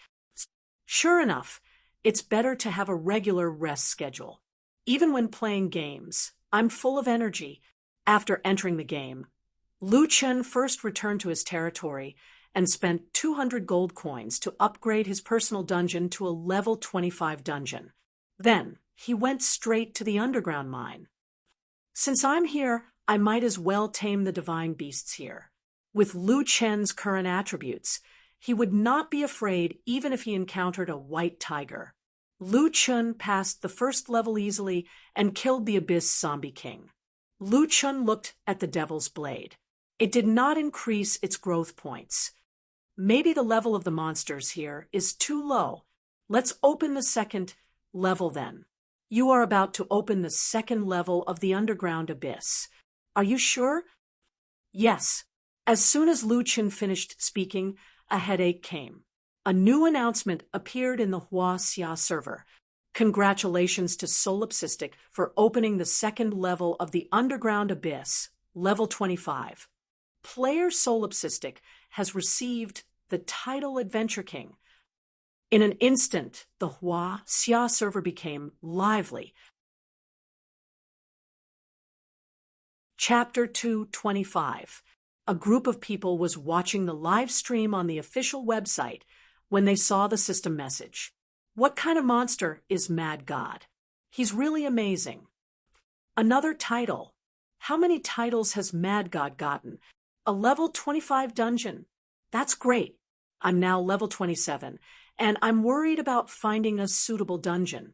Sure enough, it's better to have a regular rest schedule. Even when playing games, I'm full of energy. After entering the game, Lu Chen first returned to his territory and spent 200 gold coins to upgrade his personal dungeon to a level 25 dungeon. Then, he went straight to the underground mine. Since I'm here, I might as well tame the divine beasts here. With Lu Chen's current attributes, he would not be afraid even if he encountered a white tiger. Lu Chen passed the first level easily and killed the Abyss Zombie King. Lu Chen looked at the Devil's Blade. It did not increase its growth points. Maybe the level of the monsters here is too low. Let's open the second level then. You are about to open the second level of the underground abyss. Are you sure? Yes. As soon as Lu Chen finished speaking, a headache came. A new announcement appeared in the Huaxia server. Congratulations to Solipsistic for opening the second level of the underground abyss, level 25. Player Solipsistic has received the title Adventure King. In an instant, the Huaxia server became lively. Chapter 225. A group of people was watching the live stream on the official website when they saw the system message. What kind of monster is Mad God? He's really amazing. Another title. How many titles has Mad God gotten? A level 25 dungeon. That's great. I'm now level 27, and I'm worried about finding a suitable dungeon.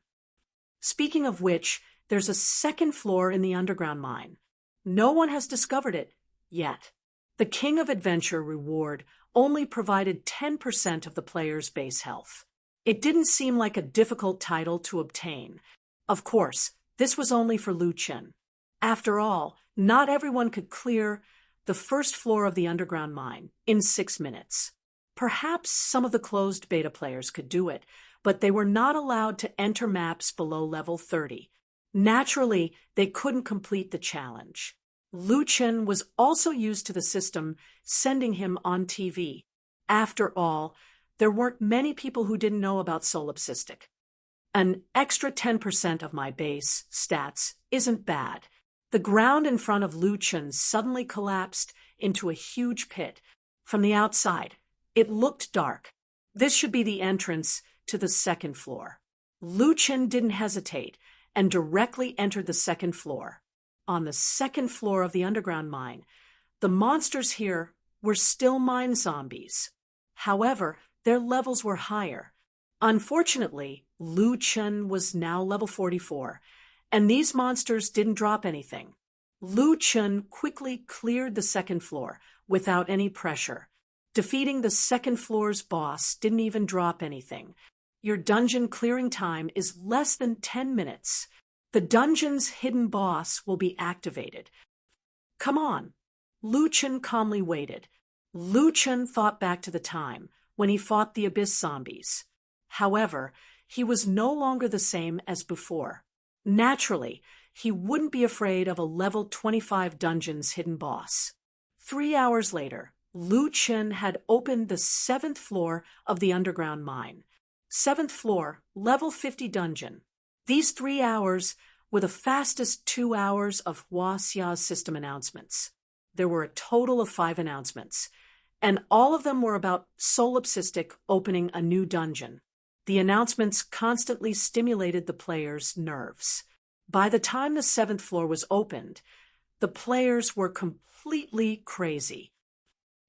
Speaking of which, there's a second floor in the underground mine. No one has discovered it yet. The King of Adventure reward only provided 10% of the player's base health. It didn't seem like a difficult title to obtain. Of course, this was only for Lu Chen. After all, not everyone could clear the first floor of the underground mine in 6 minutes. Perhaps some of the closed beta players could do it, but they were not allowed to enter maps below level 30. Naturally, they couldn't complete the challenge. Lu Chen was also used to the system sending him on TV. After all, there weren't many people who didn't know about Solipsistic. An extra 10% of my base stats isn't bad. The ground in front of Lu Chen suddenly collapsed into a huge pit. From the outside, it looked dark. This should be the entrance to the second floor. Lu Chen didn't hesitate and directly entered the second floor. On the second floor of the underground mine, the monsters here were still mine zombies. However, their levels were higher. Unfortunately, Lu Chen was now level 44, and these monsters didn't drop anything. Lu Chen quickly cleared the second floor without any pressure. Defeating the second floor's boss didn't even drop anything. Your dungeon clearing time is less than 10 minutes. The dungeon's hidden boss will be activated. Come on. Lu Chen calmly waited. Lu Chen thought back to the time when he fought the Abyss zombies. However, he was no longer the same as before. Naturally, he wouldn't be afraid of a level 25 dungeon's hidden boss. 3 hours later, Lu Chen had opened the 7th floor of the underground mine. 7th floor, level 50 dungeon. These 3 hours were the fastest 2 hours of Huaxia's system announcements. There were a total of 5 announcements, and all of them were about Solipsistic opening a new dungeon. The announcements constantly stimulated the players' nerves. By the time the 7th floor was opened, the players were completely crazy.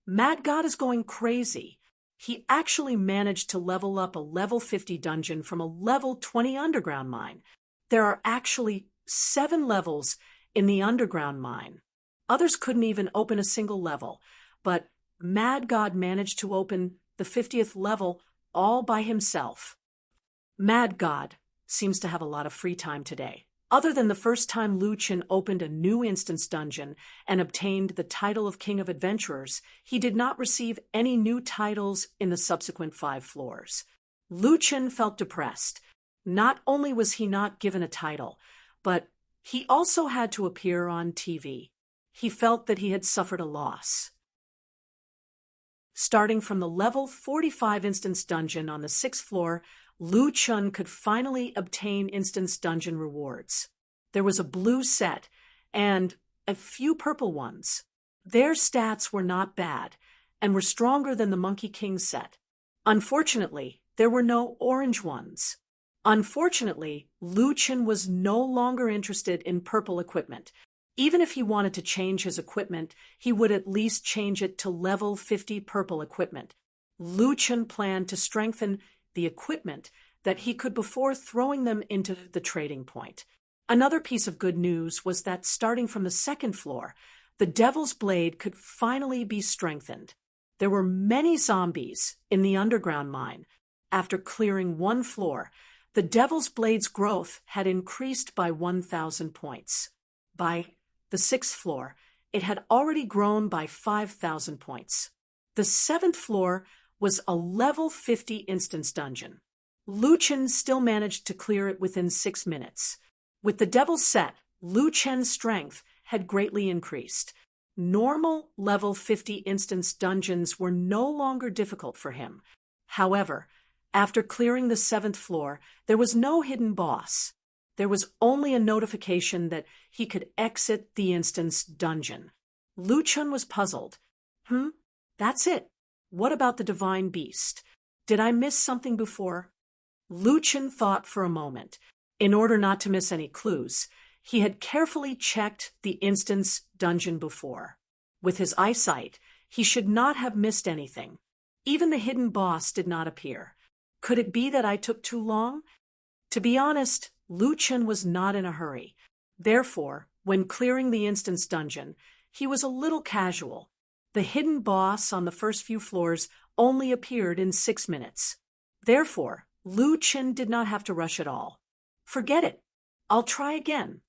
Mad God is going crazy. He actually managed to level up a level 50 dungeon from a level 20 underground mine. There are actually 7 levels in the underground mine. Others couldn't even open a single level, but Mad God managed to open the 50th level all by himself. Mad God seems to have a lot of free time today. Other than the first time Lu Chen opened a new instance dungeon and obtained the title of King of Adventurers, he did not receive any new titles in the subsequent 5 floors. Lu Chen felt depressed. Not only was he not given a title, but He also had to appear on TV. He felt that he had suffered a loss. Starting from the level 45 instance dungeon on the 6th floor, Lu Chun could finally obtain instance dungeon rewards. There was a blue set and a few purple ones. Their stats were not bad and were stronger than the Monkey King set. Unfortunately, there were no orange ones. Unfortunately, Lu Chun was no longer interested in purple equipment. Even if he wanted to change his equipment, he would at least change it to level 50 purple equipment. Lu Chun planned to strengthen the equipment that he could before throwing them into the trading point. Another piece of good news was that starting from the 2nd floor, the Devil's Blade could finally be strengthened. There were many zombies in the underground mine. After clearing one floor, the Devil's Blade's growth had increased by 1,000 points. By the 6th floor, it had already grown by 5,000 points. The 7th floor was a level 50 instance dungeon. Lu Chun still managed to clear it within 6 minutes. With the Devil's set, Lu Chun's strength had greatly increased. Normal level 50 instance dungeons were no longer difficult for him. However, after clearing the 7th floor, there was no hidden boss. There was only a notification that he could exit the instance dungeon. Lu Chun was puzzled. That's it. What about the divine beast? Did I miss something before? Lu Chun thought for a moment. In order not to miss any clues, he had carefully checked the instance dungeon before. With his eyesight, he should not have missed anything. Even the hidden boss did not appear. Could it be that I took too long? To be honest, Lu Chun was not in a hurry. Therefore, when clearing the instance dungeon, he was a little casual. The hidden boss on the first few floors only appeared in 6 minutes. Therefore, Lu Chun did not have to rush at all. Forget it. I'll try again.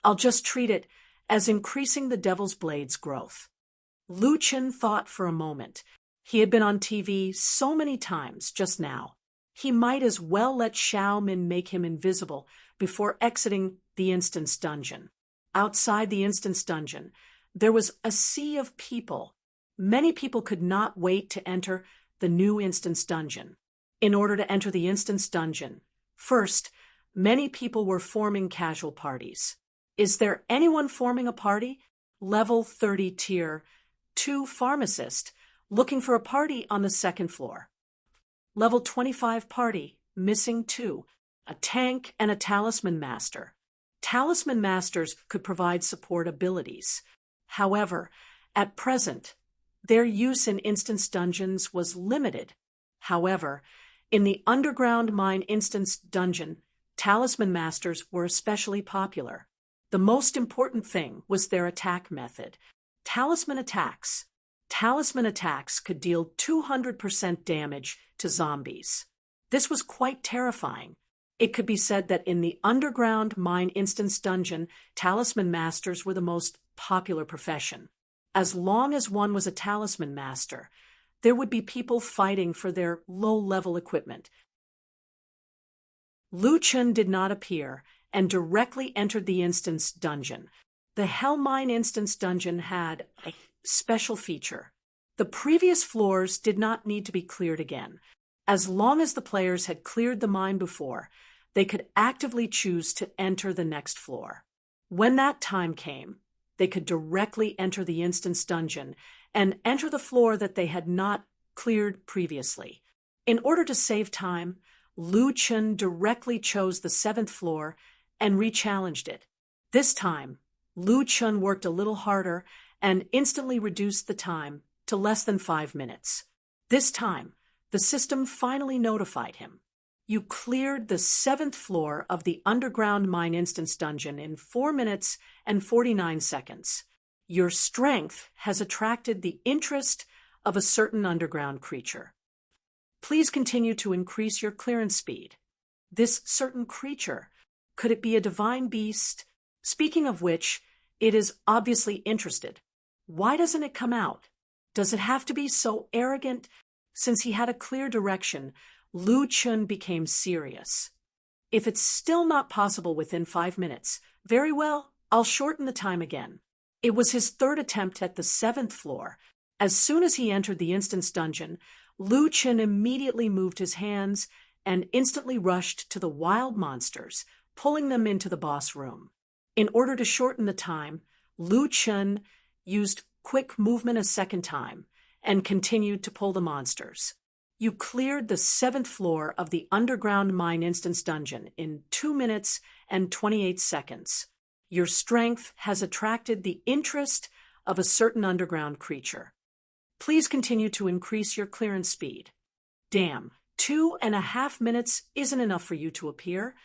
I'll just treat it as increasing the Devil's Blade's growth. Lu Chun thought for a moment. He had been on TV so many times just now. He might as well let Xiao Min make him invisible before exiting the instance dungeon. Outside the instance dungeon, there was a sea of people. Many people could not wait to enter the new instance dungeon. In order to enter the instance dungeon, first, many people were forming casual parties. Is there anyone forming a party? Level 30 tier 2 pharmacist, looking for a party on the 2nd floor. Level 25 party, missing 2, a tank and a talisman master. Talisman masters could provide support abilities. However, at present, their use in instance dungeons was limited. However, in the underground mine instance dungeon, talisman masters were especially popular. The most important thing was their attack method. Talisman attacks. Talisman attacks could deal 200% damage to zombies. This was quite terrifying. It could be said that in the underground mine instance dungeon, talisman masters were the most popular profession. As long as one was a talisman master, there would be people fighting for their low-level equipment. Lu Chun did not appear and directly entered the instance dungeon. The Hell Mine instance dungeon had a special feature. The previous floors did not need to be cleared again. As long as the players had cleared the mine before, they could actively choose to enter the next floor. When that time came, they could directly enter the instance dungeon and enter the floor that they had not cleared previously. In order to save time, Lu Chun directly chose the 7th floor and re-challenged it. This time, Lu Chun worked a little harder and instantly reduced the time to less than 5 minutes. This time, the system finally notified him. You cleared the 7th floor of the underground mine instance dungeon in 4 minutes and 49 seconds. Your strength has attracted the interest of a certain underground creature. Please continue to increase your clearance speed. This certain creature, could it be a divine beast? Speaking of which, it is obviously interested. Why doesn't it come out? Does it have to be so arrogant? Since he had a clear direction, Lu Chun became serious. If it's still not possible within 5 minutes, very well, I'll shorten the time again. It was his third attempt at the 7th floor. As soon as he entered the instance dungeon, Lu Chen immediately moved his hands and instantly rushed to the wild monsters, pulling them into the boss room. In order to shorten the time, Lu Chen used quick movement a second time and continued to pull the monsters. You cleared the 7th floor of the underground mine instance dungeon in 2 minutes and 28 seconds. Your strength has attracted the interest of a certain underground creature. Please continue to increase your clearance speed. Damn, 2.5 minutes isn't enough for you to appear.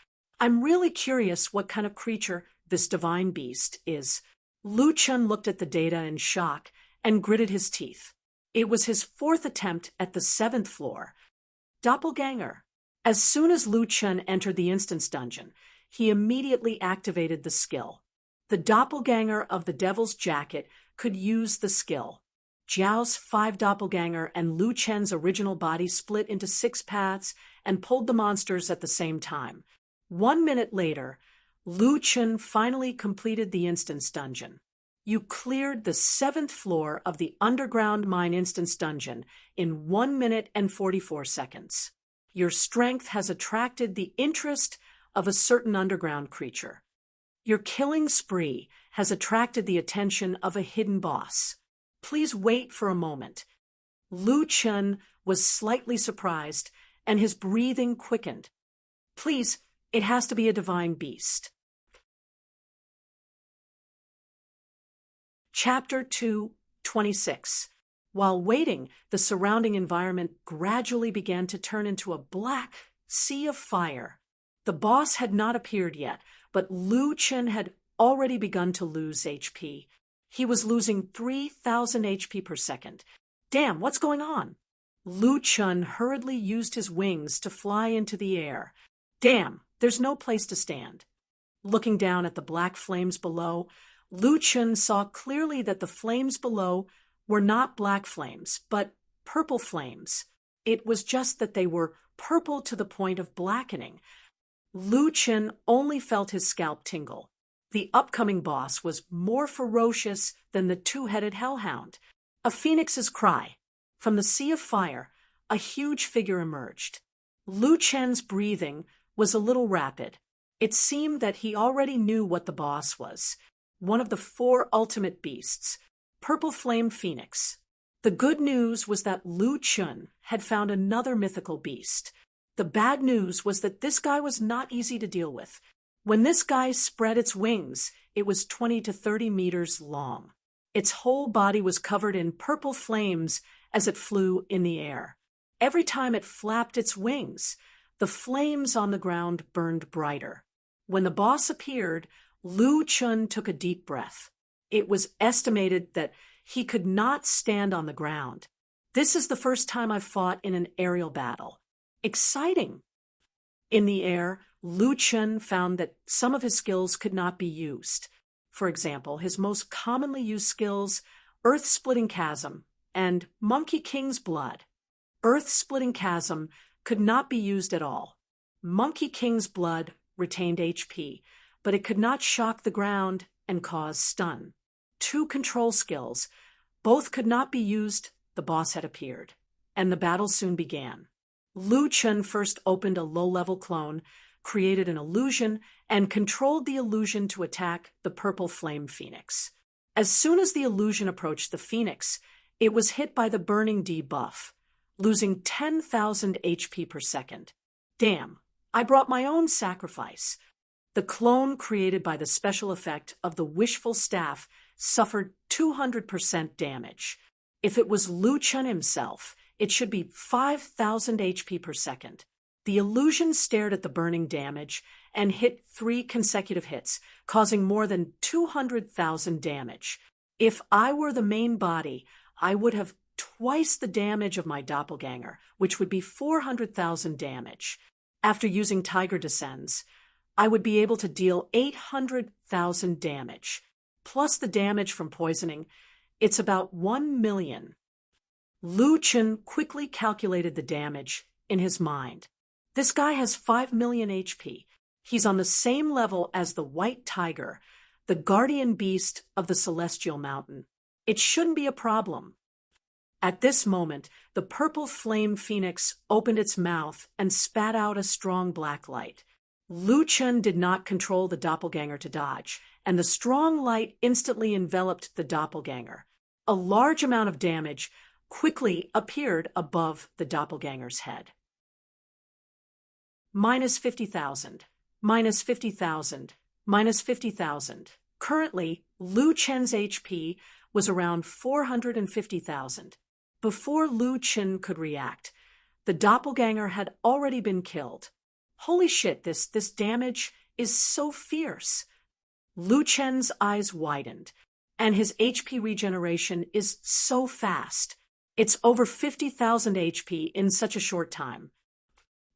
I'm really curious what kind of creature this divine beast is. Lu Chen looked at the data in shock and gritted his teeth. It was his 4th attempt at the 7th floor. Doppelganger. As soon as Lu Chen entered the instance dungeon, he immediately activated the skill. The doppelganger of the Devil's Jacket could use the skill. Jiao's 5 doppelganger and Lu Chen's original body split into 6 paths and pulled the monsters at the same time. 1 minute later, Lu Chen finally completed the instance dungeon. You cleared the 7th floor of the underground mine instance dungeon in 1 minute and 44 seconds. Your strength has attracted the interest of a certain underground creature. Your killing spree has attracted the attention of a hidden boss. Please wait for a moment. Lu Chen was slightly surprised, and his breathing quickened. Please, it has to be a divine beast. Chapter 2:26. While waiting, the surrounding environment gradually began to turn into a black sea of fire. The boss had not appeared yet, but Lu Chen had already begun to lose HP. He was losing 3,000 HP per second. Damn, what's going on? Lu Chen hurriedly used his wings to fly into the air. Damn, there's no place to stand. Looking down at the black flames below, Lu Chen saw clearly that the flames below were not black flames, but purple flames. It was just that they were purple to the point of blackening. Lu Chen only felt his scalp tingle. The upcoming boss was more ferocious than the 2-headed hellhound. A phoenix's cry. From the sea of fire, a huge figure emerged. Lu Chen's breathing was a little rapid. It seemed that he already knew what the boss was. One of the 4 ultimate beasts, Purple Flame Phoenix. The good news was that Lu Chen had found another mythical beast. The bad news was that this guy was not easy to deal with. When this guy spread its wings, it was 20 to 30 meters long. Its whole body was covered in purple flames as it flew in the air. Every time it flapped its wings, the flames on the ground burned brighter. When the boss appeared, Lu Chen took a deep breath. It was estimated that he could not stand on the ground. This is the first time I've fought in an aerial battle. Exciting! In the air, Lu Chen found that some of his skills could not be used. For example, his most commonly used skills, Earth-Splitting Chasm and Monkey King's Blood. Earth-Splitting Chasm could not be used at all. Monkey King's Blood retained HP, but it could not shock the ground and cause stun. 2 control skills, both could not be used. The boss had appeared, and the battle soon began. Lu Chen first opened a low-level clone, created an illusion, and controlled the illusion to attack the Purple Flame Phoenix. As soon as the illusion approached the Phoenix, it was hit by the Burning debuff, losing 10,000 HP per second. Damn, I brought my own sacrifice. The clone created by the special effect of the Wishful Staff suffered 200% damage. If it was Lu Chen himself, it should be 5,000 HP per second. The illusion stared at the burning damage and hit 3 consecutive hits, causing more than 200,000 damage. If I were the main body, I would have twice the damage of my doppelganger, which would be 400,000 damage. After using Tiger Descends, I would be able to deal 800,000 damage. Plus the damage from poisoning, it's about 1 million. Lu Chen quickly calculated the damage in his mind. This guy has 5 million HP. He's on the same level as the white tiger, the guardian beast of the celestial mountain. It shouldn't be a problem. At this moment, the purple flame phoenix opened its mouth and spat out a strong black light. Lu Chen did not control the doppelganger to dodge, and the strong light instantly enveloped the doppelganger. A large amount of damage quickly appeared above the doppelganger's head. Minus 50,000. Minus 50,000. Minus 50,000. Currently, Lu Chen's HP was around 450,000. Before Lu Chen could react, the doppelganger had already been killed. Holy shit, this damage is so fierce. Lu Chen's eyes widened, and his HP regeneration is so fast. It's over 50,000 HP in such a short time.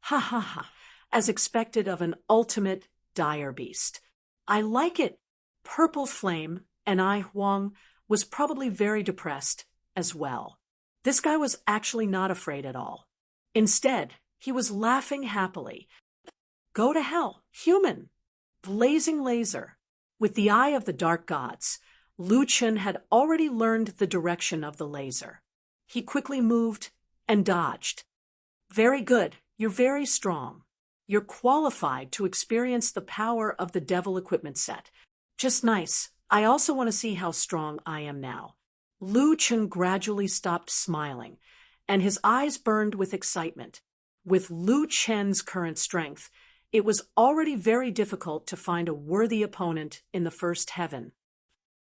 Ha ha ha, as expected of an ultimate dire beast. I like it. Purple Flame, and I Huang, was probably very depressed as well. This guy was actually not afraid at all. Instead, he was laughing happily. Go to hell, human! Blazing laser. With the eye of the dark gods, Lu Chen had already learned the direction of the laser. He quickly moved and dodged. Very good, you're very strong. You're qualified to experience the power of the Devil equipment set. Just nice. I also want to see how strong I am now. Lu Chen gradually stopped smiling, and his eyes burned with excitement. With Lu Chen's current strength, it was already very difficult to find a worthy opponent in the first heaven.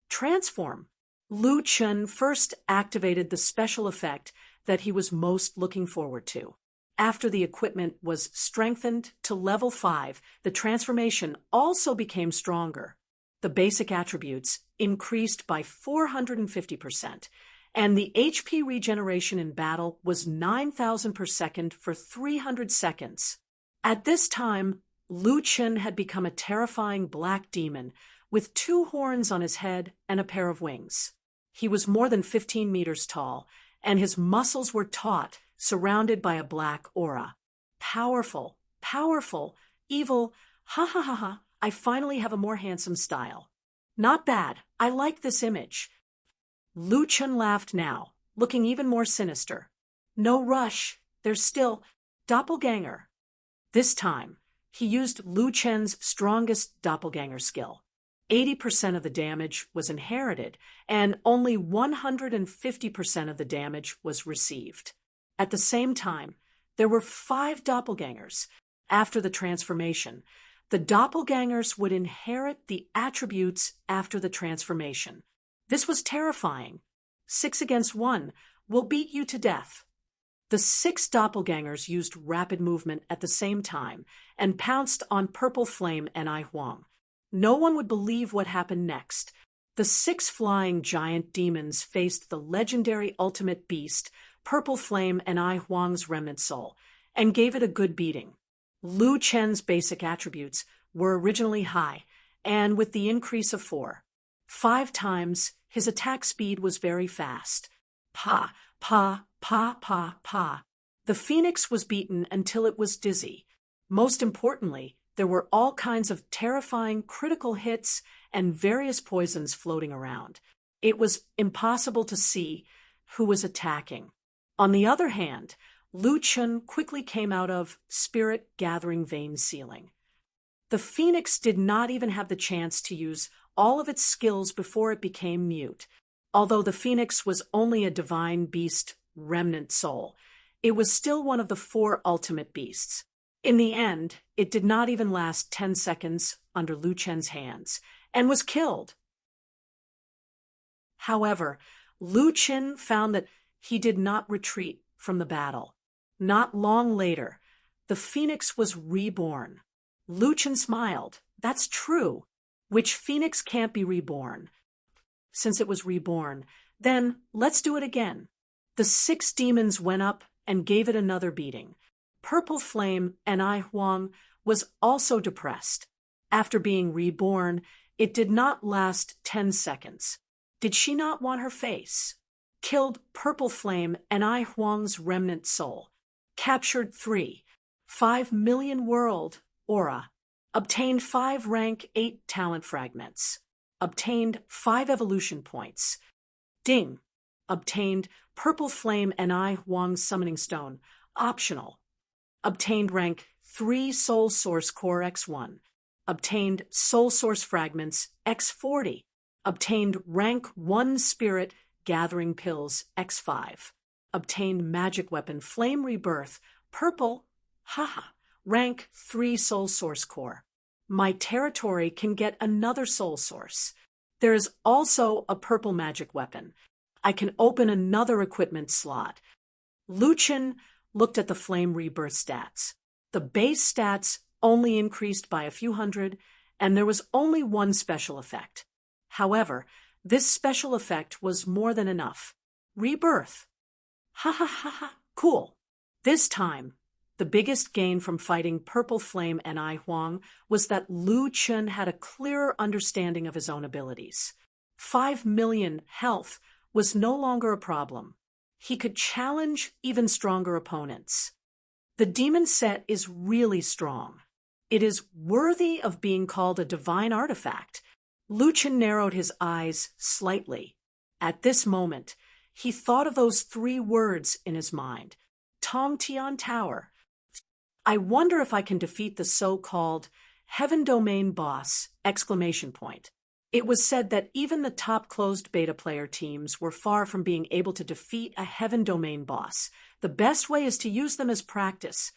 Transform. Lu Chen first activated the special effect that he was most looking forward to. After the equipment was strengthened to level 5, the transformation also became stronger. The basic attributes increased by 450%, and the HP regeneration in battle was 9,000 per second for 300 seconds. At this time, Lu Chen had become a terrifying black demon with 2 horns on his head and a pair of wings. He was more than 15 meters tall, and his muscles were taut, surrounded by a black aura. Powerful, powerful, evil, ha ha ha ha, I finally have a more handsome style. Not bad, I like this image. Lu Chen laughed now, looking even more sinister. No rush, there's still doppelganger. This time, he used Lu Chen's strongest doppelganger skill. 80% of the damage was inherited, and only 150% of the damage was received. At the same time, there were 5 doppelgangers. After the transformation, the doppelgangers would inherit the attributes after the transformation. This was terrifying. 6 against 1 will beat you to death. The 6 doppelgangers used rapid movement at the same time and pounced on Purple Flame and I Huang. No one would believe what happened next. The 6 flying giant demons faced the legendary ultimate beast, Purple Flame and I Huang's remnant soul, and gave it a good beating. Lu Chen's basic attributes were originally high, and with the increase of 5 times, his attack speed was very fast. Pa, pa, pa, pa, pa. The phoenix was beaten until it was dizzy. Most importantly, there were all kinds of terrifying critical hits and various poisons floating around. It was impossible to see who was attacking. On the other hand, Lu Chen quickly came out of Spirit Gathering Vein Sealing. The phoenix did not even have the chance to use all of its skills before it became mute. Although the phoenix was only a divine beast remnant soul, it was still one of the 4 ultimate beasts. In the end, it did not even last 10 seconds under Lu Chen's hands, and was killed. However, Lu Chen found that he did not retreat from the battle. Not long later, the phoenix was reborn. Lu Chen smiled. That's true. Which phoenix can't be reborn? Since it was reborn, then let's do it again. The 6 demons went up and gave it another beating. Purple Flame and I Huang was also depressed. After being reborn, it did not last 10 seconds. Did she not want her face? Killed Purple Flame and I Huang's remnant soul. Captured 5 million world aura. Obtained 5 rank 8 talent fragments. Obtained 5 evolution points. Ding. Obtained Purple Flame Ni Huang Summoning Stone. Optional. Obtained rank 3 Soul Source Core X1. Obtained Soul Source Fragments X40. Obtained rank 1 Spirit Gathering Pills X5. Obtained Magic Weapon Flame Rebirth Purple. Haha. Rank 3 Soul Source Core. My territory can get another Soul Source. There is also a purple magic weapon. I can open another equipment slot. Luchin looked at the Flame Rebirth stats. The base stats only increased by a few hundred, and there was only one special effect. However, this special effect was more than enough. Rebirth. Ha ha ha ha. Cool. This time, the biggest gain from fighting Purple Flame Ni Huang was that Lu Chun had a clearer understanding of his own abilities. 5 million health was no longer a problem. He could challenge even stronger opponents. The demon set is really strong. It is worthy of being called a divine artifact. Lu Chun narrowed his eyes slightly. At this moment, he thought of those 3 words in his mind. Tong Tian Tower. I wonder if I can defeat the so-called Heaven Domain boss! It was said that even the top closed beta player teams were far from being able to defeat a Heaven Domain boss. The best way is to use them as practice.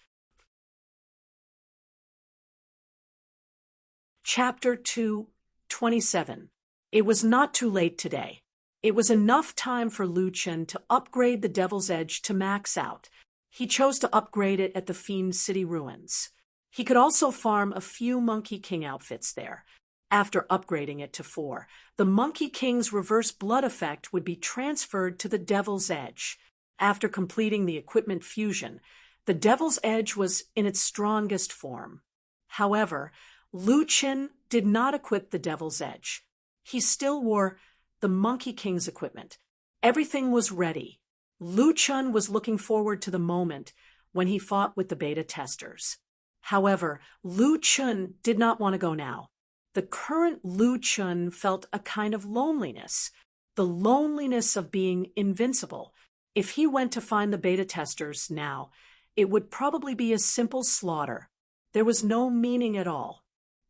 Chapter 2:27. It was not too late today. It was enough time for Lu Chun to upgrade the Devil's Edge to max out. He chose to upgrade it at the Fiend City ruins. He could also farm a few Monkey King outfits there. After upgrading it to 4, the Monkey King's reverse blood effect would be transferred to the Devil's Edge. After completing the equipment fusion, the Devil's Edge was in its strongest form. However, Lu Chun did not equip the Devil's Edge. He still wore the Monkey King's equipment. Everything was ready. Lu Chun was looking forward to the moment when he fought with the beta testers. However, Lu Chun did not want to go now. The current Lu Chun felt a kind of loneliness, the loneliness of being invincible. If he went to find the beta testers now, it would probably be a simple slaughter. There was no meaning at all.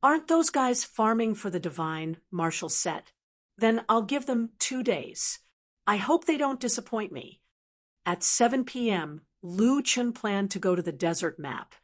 Aren't those guys farming for the divine? Marshall said. Then I'll give them 2 days. I hope they don't disappoint me. At 7 p.m., Lu Chun planned to go to the desert map.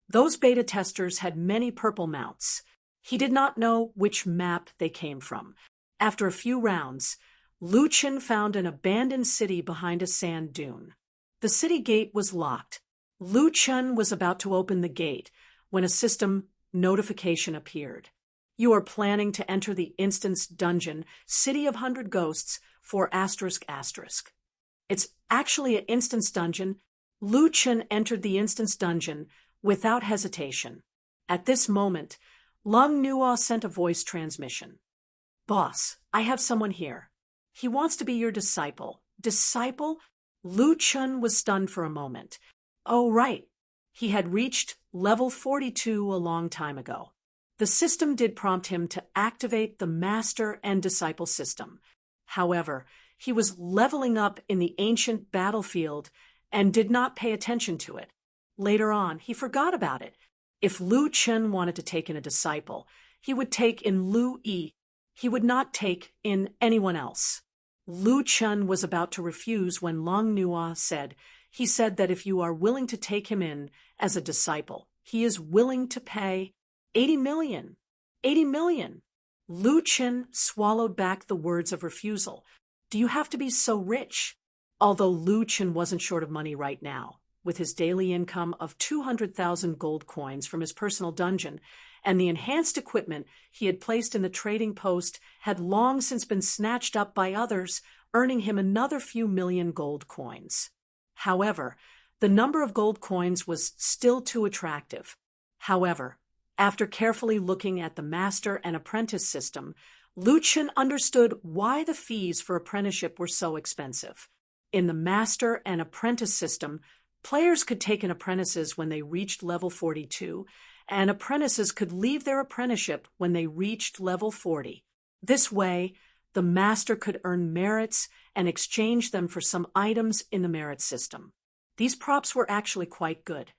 Those beta testers had many purple mounts. He did not know which map they came from. After a few rounds, Lu Chun found an abandoned city behind a sand dune. The city gate was locked. Lu Chun was about to open the gate when a system notification appeared. You are planning to enter the instance dungeon, City of 100 Ghosts, for ***. It's actually an instance dungeon. Lu Chun entered the instance dungeon without hesitation. At this moment, Lung Nuo sent a voice transmission. Boss, I have someone here. He wants to be your disciple. Disciple? Lu Chun was stunned for a moment. Oh, right. He had reached level 42 a long time ago. The system did prompt him to activate the Master and Disciple system. However, he was leveling up in the ancient battlefield and did not pay attention to it. Later on, he forgot about it. If Lu Chun wanted to take in a disciple, he would take in Lu Yi. He would not take in anyone else. Lu Chun was about to refuse when Long Nuo said, he said that if you are willing to take him in as a disciple, he is willing to pay 80 million. 80 million. Lu Chun swallowed back the words of refusal. Do you have to be so rich? Although Lu Chun wasn't short of money right now, with his daily income of 200,000 gold coins from his personal dungeon, and the enhanced equipment he had placed in the trading post had long since been snatched up by others, earning him another few million gold coins. However, the number of gold coins was still too attractive. However, after carefully looking at the master and apprentice system, Lu Chun understood why the fees for apprenticeship were so expensive. In the master and apprentice system, players could take in apprentices when they reached level 42, and apprentices could leave their apprenticeship when they reached level 40. This way, the master could earn merits and exchange them for some items in the merit system. These props were actually quite good.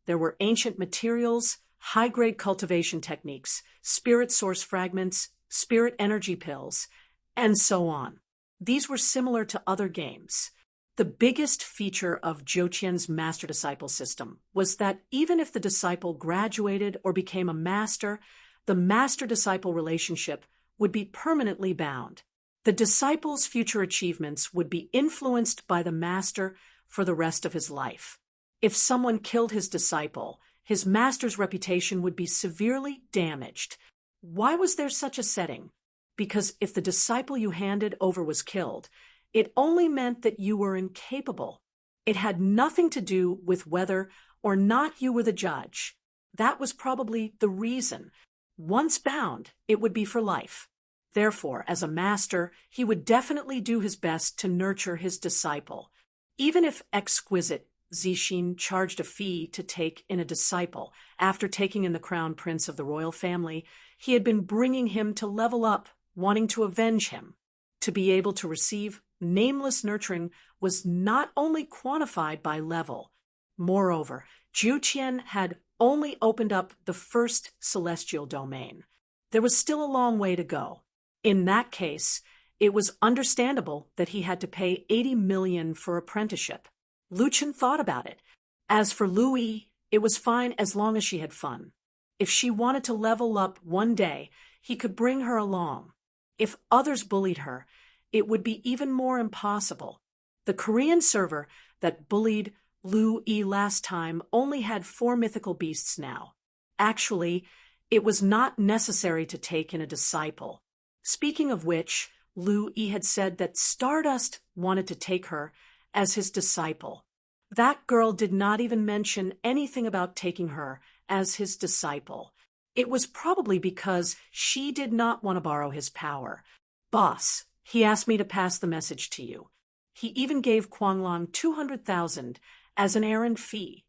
There were ancient materials, high-grade cultivation techniques, spirit source fragments, spirit energy pills, and so on. These were similar to other games. The biggest feature of Zhou Qian's master-disciple system was that even if the disciple graduated or became a master, the master-disciple relationship would be permanently bound. The disciple's future achievements would be influenced by the master for the rest of his life. If someone killed his disciple, his master's reputation would be severely damaged. Why was there such a setting? Because if the disciple you handed over was killed, it only meant that you were incapable. It had nothing to do with whether or not you were the judge. That was probably the reason. Once bound, it would be for life. Therefore, as a master, he would definitely do his best to nurture his disciple. Even if exquisite Zixin charged a fee to take in a disciple after taking in the crown prince of the royal family, he had been bringing him to level up, wanting to avenge him. To be able to receive nameless nurturing was not only quantified by level. Moreover, Zhou Qian had only opened up the first celestial domain. There was still a long way to go. In that case, it was understandable that he had to pay 80 million for apprenticeship. Lu Chen thought about it. As for Lu Yi, it was fine as long as she had fun. If she wanted to level up one day, he could bring her along. If others bullied her, it would be even more impossible. The Korean server that bullied Lu Yi last time only had 4 mythical beasts now. Actually, it was not necessary to take in a disciple. Speaking of which, Lu Yi had said that Stardust wanted to take her as his disciple. That girl did not even mention anything about taking her as his disciple. It was probably because she did not want to borrow his power. Boss, he asked me to pass the message to you. He even gave Guanglong 200,000 as an errand fee.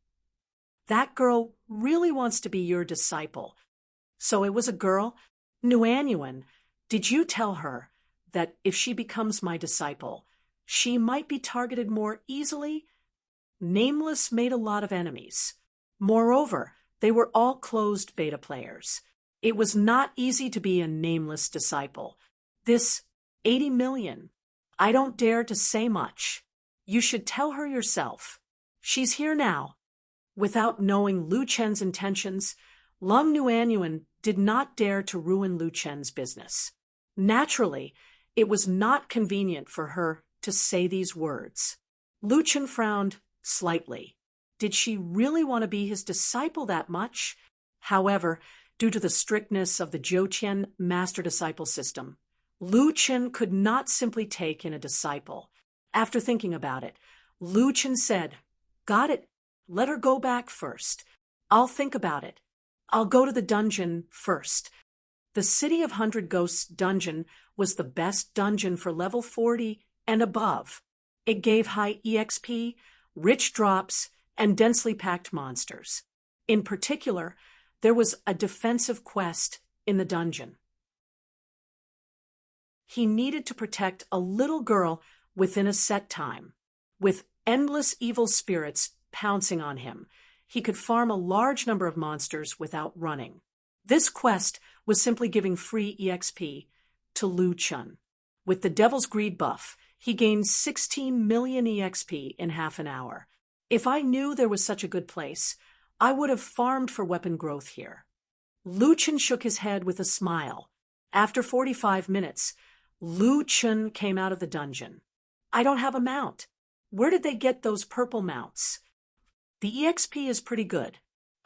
That girl really wants to be your disciple. So it was a girl? Nuanyuan, did you tell her that if she becomes my disciple, she might be targeted more easily? Nameless made a lot of enemies. Moreover, they were all closed beta players. It was not easy to be a nameless disciple. This 80 million, I don't dare to say much. You should tell her yourself. She's here now. Without knowing Lu Chen's intentions, Lung Nuanyuan did not dare to ruin Lu Chen's business. Naturally, it was not convenient for her to say these words. Lu Chen frowned slightly. Did she really want to be his disciple that much? However, due to the strictness of the Zhou Qian master-disciple system, Lu Chen could not simply take in a disciple. After thinking about it, Lu Chen said, "Got it. Let her go back first. I'll think about it. I'll go to the dungeon first." The City of 100 Ghosts dungeon was the best dungeon for level 40 and above. It gave high EXP, rich drops, and densely packed monsters. In particular, there was a defensive quest in the dungeon. He needed to protect a little girl within a set time. With endless evil spirits pouncing on him, he could farm a large number of monsters without running. This quest was simply giving free EXP to Lu Chen. With the Devil's Greed buff, he gained 16 million EXP in half an hour. If I knew there was such a good place, I would have farmed for weapon growth here. Lu Chen shook his head with a smile. After 45 minutes, Lu Chen came out of the dungeon. "I don't have a mount. Where did they get those purple mounts?" "The EXP is pretty good.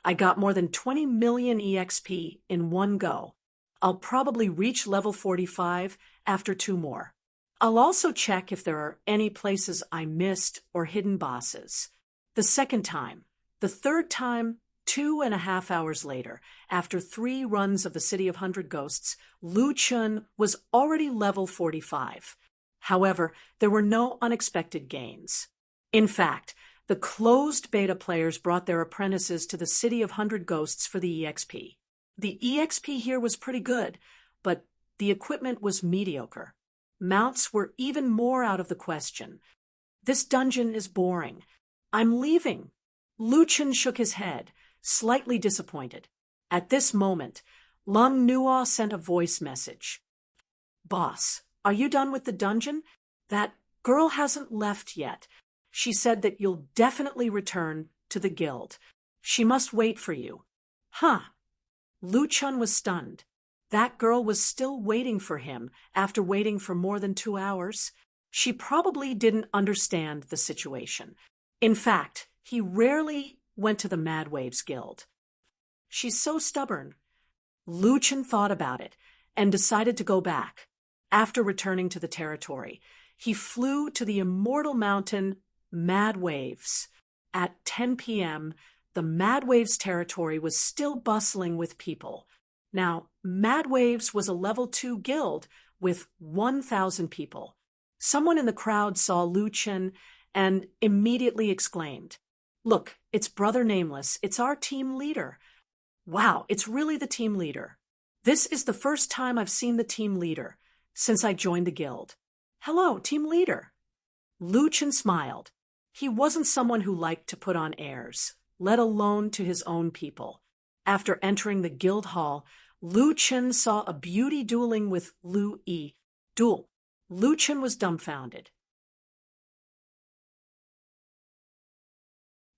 I got more than 20 million EXP in one go. I'll probably reach level 45 after 2 more. I'll also check if there are any places I missed or hidden bosses." The second time. The third time, 2.5 hours later, after 3 runs of the City of 100 Ghosts, Lu Chen was already level 45. However, there were no unexpected gains. In fact, The closed beta players brought their apprentices to the City of 100 Ghosts for the EXP. The EXP here was pretty good, but the equipment was mediocre. Mounts were even more out of the question. This dungeon is boring. I'm leaving. Luchan shook his head, slightly disappointed. At this moment, Lung Nuo sent a voice message. Boss, are you done with the dungeon? That girl hasn't left yet. She said that you'll definitely return to the guild. She must wait for you. Huh. Luchan was stunned. That girl was still waiting for him after waiting for more than 2 hours. She probably didn't understand the situation. In fact, he rarely went to the Mad Waves Guild. She's so stubborn. Luchan thought about it and decided to go back. After returning to the territory, he flew to the immortal mountain Mad Waves. At 10 p.m., the Mad Waves territory was still bustling with people. Now, Mad Waves was a level 2 guild with 1,000 people. Someone in the crowd saw Luchan and immediately exclaimed, "Look, it's Brother Nameless. It's our team leader." Wow, it's really the team leader. This is the first time I've seen the team leader since I joined the guild. Hello, team leader. Luchan smiled. He wasn't someone who liked to put on airs, let alone to his own people. After entering the guild hall, Luchan saw a beauty dueling with Lu Yi. Duel. Luchan was dumbfounded.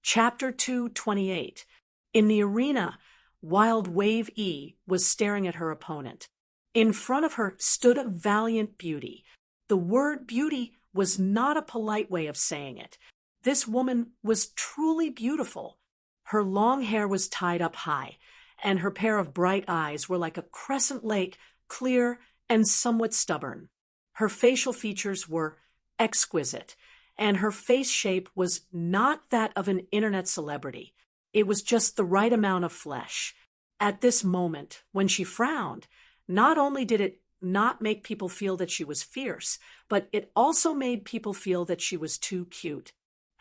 Chapter 228. In the arena, Wild Wave E was staring at her opponent. In front of her stood a valiant beauty. The word beauty was not a polite way of saying it. This woman was truly beautiful. Her long hair was tied up high, and her pair of bright eyes were like a crescent lake, clear and somewhat stubborn. Her facial features were exquisite, and her face shape was not that of an internet celebrity. It was just the right amount of flesh. At this moment, when she frowned, not only did it not make people feel that she was fierce, but it also made people feel that she was too cute.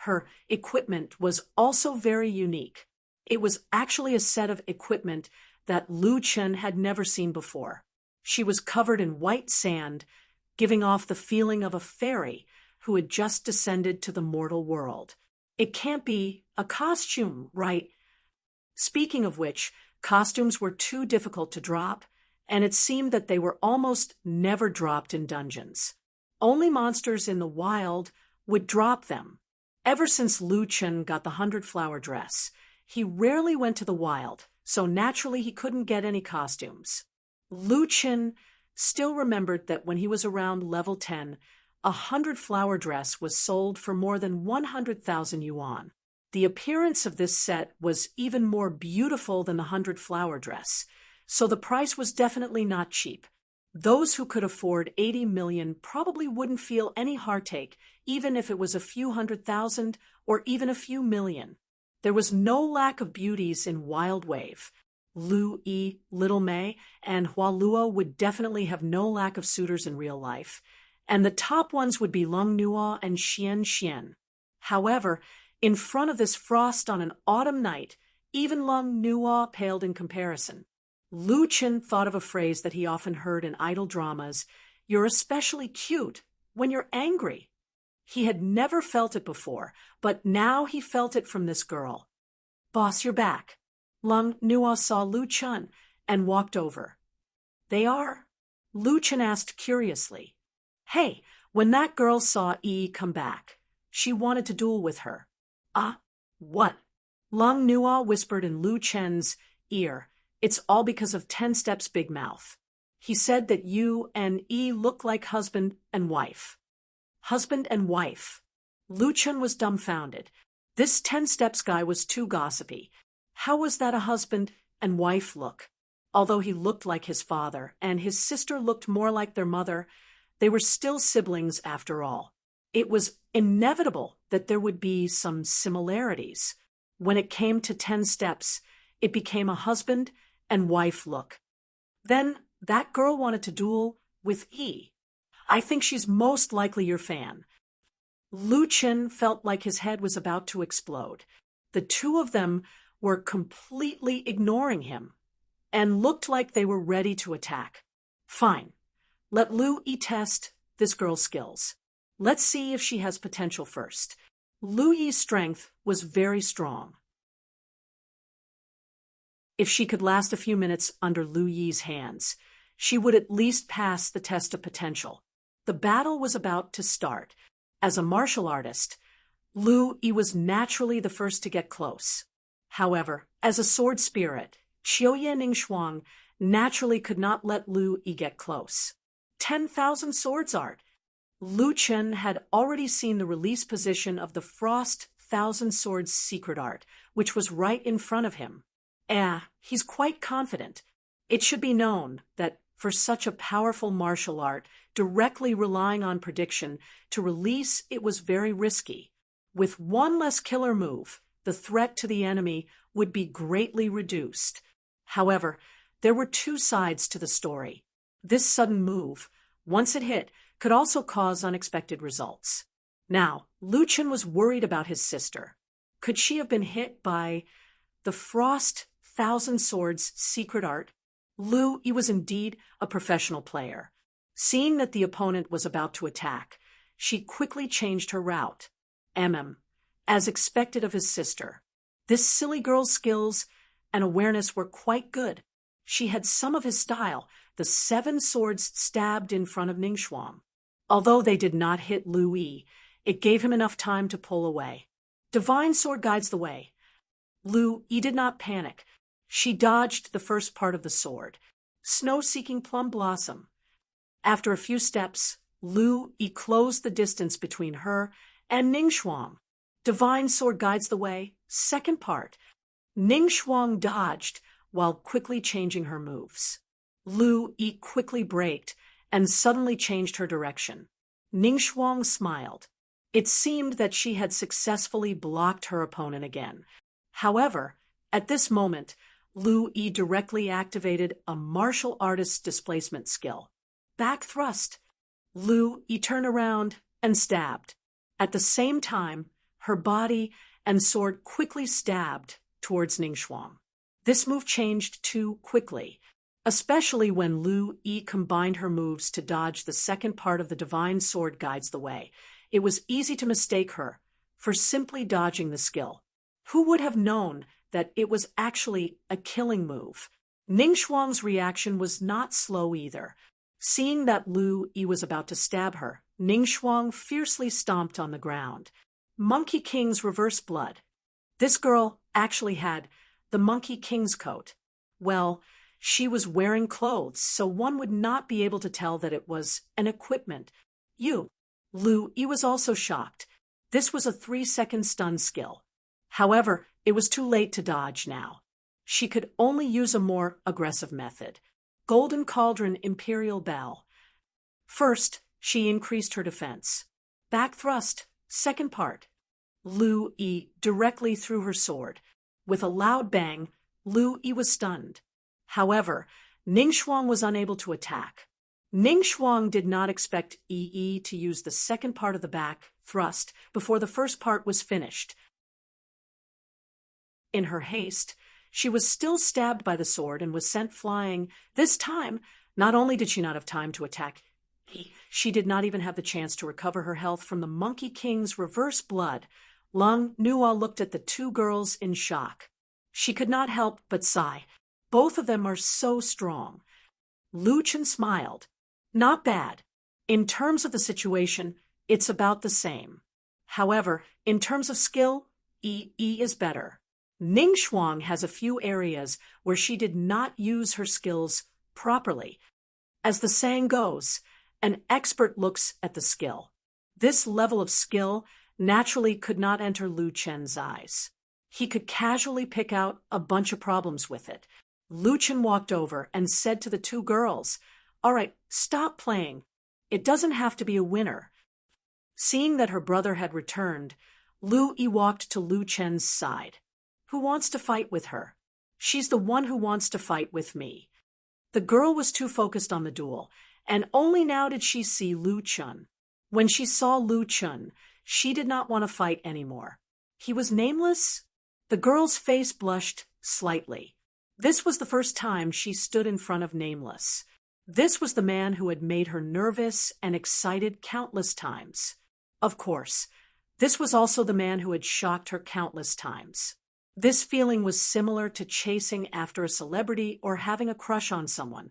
Her equipment was also very unique. It was actually a set of equipment that Luchan had never seen before. She was covered in white sand, giving off the feeling of a fairy who had just descended to the mortal world. It can't be a costume, right? Speaking of which, costumes were too difficult to drop, and it seemed that they were almost never dropped in dungeons. Only monsters in the wild would drop them. Ever since Luchan got the 100-flower dress, he rarely went to the wild, so naturally he couldn't get any costumes. Luchan still remembered that when he was around level 10, a 100-flower dress was sold for more than 100,000 yuan. The appearance of this set was even more beautiful than the 100-flower dress, so the price was definitely not cheap. Those who could afford 80 million probably wouldn't feel any heartache, even if it was a few 100,000 or even a few million. There was no lack of beauties in Wild Wave. Lu Yi, Little Mei, and Hua Luo would definitely have no lack of suitors in real life, and the top ones would be Lung Nuo and Xian Xian. However, in front of this frost on an autumn night, even Lung Nuo paled in comparison. Luchan thought of a phrase that he often heard in idol dramas, "You're especially cute when you're angry." He had never felt it before, but now he felt it from this girl. "Boss, you're back." Lung Nuo saw Luchan and walked over. "They are?" Luchan asked curiously. "Hey, when that girl saw Yi come back, she wanted to duel with her." "Ah, what?" Lung Nuo whispered in Luchan's ear. "It's all because of 10 Steps Big Mouth. He said that you and Yi look like husband and wife." Husband and wife. Luchan was dumbfounded. This 10 Steps guy was too gossipy. How was that a husband and wife look? Although he looked like his father and his sister looked more like their mother, they were still siblings after all. It was inevitable that there would be some similarities. When it came to 10 Steps, it became a husband and wife look. Then that girl wanted to duel with Yi. "I think she's most likely your fan." Lu Chen felt like his head was about to explode. The two of them were completely ignoring him and looked like they were ready to attack. Fine. Let Lu Yi test this girl's skills. Let's see if she has potential first. Lu Yi's strength was very strong. If she could last a few minutes under Lu Yi's hands, she would at least pass the test of potential. The battle was about to start. As a martial artist, Lu Yi was naturally the first to get close. However, as a sword spirit, Qiuye Ningxuang naturally could not let Lu Yi get close. 10,000 swords art. Lu Chen had already seen the release position of the Frost Thousand Swords secret art, which was right in front of him. He's quite confident. It should be known that for such a powerful martial art, directly relying on prediction to release it was very risky. With one less killer move, the threat to the enemy would be greatly reduced. However, there were two sides to the story. This sudden move, once it hit, could also cause unexpected results. Now, Lu Chen was worried about his sister. Could she have been hit by the Frost Thousand Swords secret art? Lu Yi was indeed a professional player. Seeing that the opponent was about to attack, she quickly changed her route. As expected of his sister. This silly girl's skills and awareness were quite good. She had some of his style. The 7 swords stabbed in front of Ningxuang. Although they did not hit Lu Yi, it gave him enough time to pull away. Divine Sword guides the way. Lu Yi did not panic. She dodged the first part of the sword. Snow-seeking plum blossom. After a few steps, Lu Yi closed the distance between her and Ningxuang. Divine Sword guides the way. Second part. Ningxuang dodged while quickly changing her moves. Lu Yi quickly braked and suddenly changed her direction. Ningxuang smiled. It seemed that she had successfully blocked her opponent again. However, at this moment, Lu Yi directly activated a martial artist's displacement skill. Back thrust. Lu Yi turned around and stabbed. At the same time, her body and sword quickly stabbed towards Ningxuang. This move changed too quickly, especially when Lu Yi combined her moves to dodge the second part of the Divine Sword guides the way. It was easy to mistake her for simply dodging the skill. Who would have known that it was actually a killing move? Ningxuang's reaction was not slow either. Seeing that Lu Yi was about to stab her, Ningxuang fiercely stomped on the ground. Monkey King's reverse blood. This girl actually had the Monkey King's coat. Well, she was wearing clothes, so one would not be able to tell that it was an equipment. Lu Yi was also shocked. This was a 3-second stun skill. However, it was too late to dodge now. She could only use a more aggressive method. Golden Cauldron Imperial Bell. First, she increased her defense. Back thrust, second part. Lu Yi directly threw her sword. With a loud bang, Lu Yi was stunned. However, Ningxuang was unable to attack. Ningxuang did not expect Yi to use the second part of the back thrust before the first part was finished. In her haste, she was still stabbed by the sword and was sent flying. This time, not only did she not have time to attack, she did not even have the chance to recover her health from the Monkey King's reverse blood. Lung Nuo looked at the two girls in shock. She could not help but sigh. Both of them are so strong. Lu Chen smiled. Not bad. In terms of the situation, it's about the same. However, in terms of skill, Yi is better. Ningxuang has a few areas where she did not use her skills properly. As the saying goes, an expert looks at the skill. This level of skill naturally could not enter Lu Chen's eyes. He could casually pick out a bunch of problems with it. Lu Chen walked over and said to the two girls, "All right, stop playing. It doesn't have to be a winner." Seeing that her brother had returned, Lu Yi walked to Lu Chen's side. "Who wants to fight with her?" "She's the one who wants to fight with me." The girl was too focused on the duel, and only now did she see Lu Chen. When she saw Lu Chen, She did not want to fight anymore. He was nameless? The girl's face blushed slightly. This was the first time she stood in front of Nameless. This was the man who had made her nervous and excited countless times. Of course, this was also the man who had shocked her countless times. This feeling was similar to chasing after a celebrity or having a crush on someone.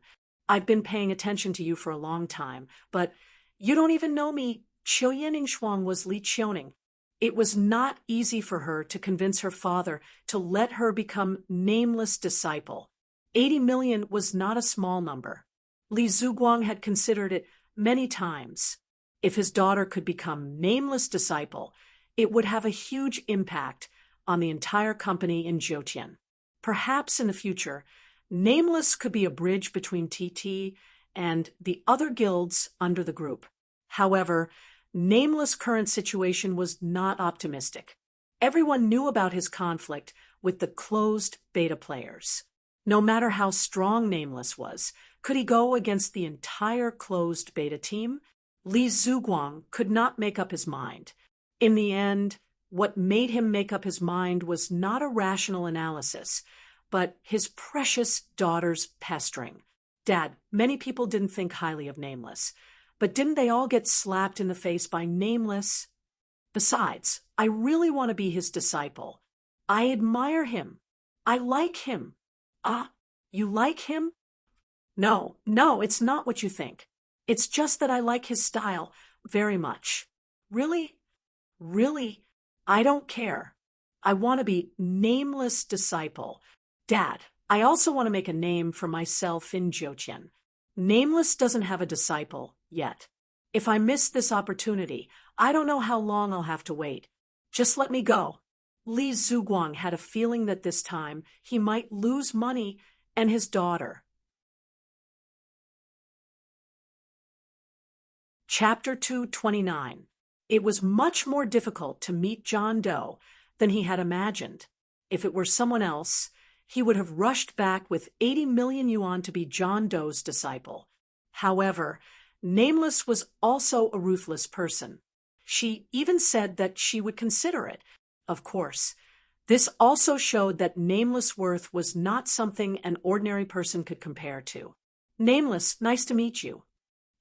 I've been paying attention to you for a long time, but you don't even know me. Qiuyan Shuang was Li Qiuning. It was not easy for her to convince her father to let her become Nameless disciple. 80 million was not a small number. Li Zhuguang had considered it many times. If his daughter could become Nameless disciple, it would have a huge impact on the entire company in Zhoutian. Perhaps in the future, Nameless could be a bridge between TT and the other guilds under the group. However, Nameless' current situation was not optimistic. Everyone knew about his conflict with the closed beta players. No matter how strong Nameless was, could he go against the entire closed beta team? Li Zhuguang could not make up his mind. In the end, what made him make up his mind was not a rational analysis, but his precious daughter's pestering. Dad, many people didn't think highly of Nameless. But didn't they all get slapped in the face by Nameless? Besides, I really want to be his disciple. I admire him. I like him. Ah, you like him? No, it's not what you think. It's just that I like his style very much. Really? Really? I don't care. I want to be Nameless disciple. Dad, I also want to make a name for myself in Zhoutian. Nameless doesn't have a disciple yet. If I miss this opportunity, I don't know how long I'll have to wait. Just let me go. Li Zhuguang had a feeling that this time he might lose money and his daughter. Chapter 229. It was much more difficult to meet John Doe than he had imagined. If it were someone else, he would have rushed back with 80 million yuan to be John Doe's disciple. However, Nameless was also a ruthless person. She even said that she would consider it. Of course, this also showed that Nameless' worth was not something an ordinary person could compare to. Nameless, nice to meet you.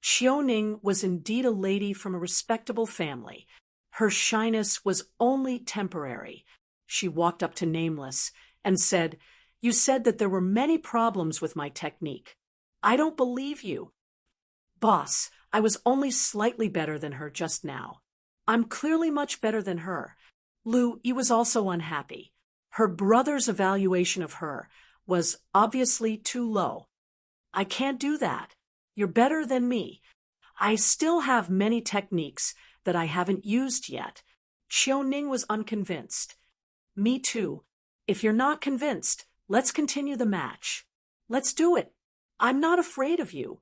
Qiuning was indeed a lady from a respectable family. Her shyness was only temporary. She walked up to Nameless and said, "You said that there were many problems with my technique. I don't believe you." "Boss, I was only slightly better than her just now. I'm clearly much better than her." Lu Yi was also unhappy. Her brother's evaluation of her was obviously too low. "I can't do that. You're better than me. I still have many techniques that I haven't used yet." Qiuning was unconvinced. "Me too. If you're not convinced, let's continue the match." "Let's do it. I'm not afraid of you."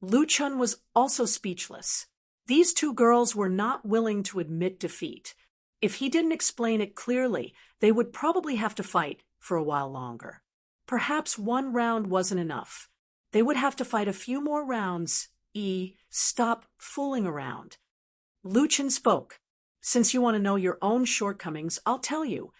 Lu Chun was also speechless. These two girls were not willing to admit defeat. If he didn't explain it clearly, they would probably have to fight for a while longer. Perhaps one round wasn't enough. They would have to fight a few more rounds. Stop fooling around. Lu Chun spoke. "Since you want to know your own shortcomings, I'll tell you."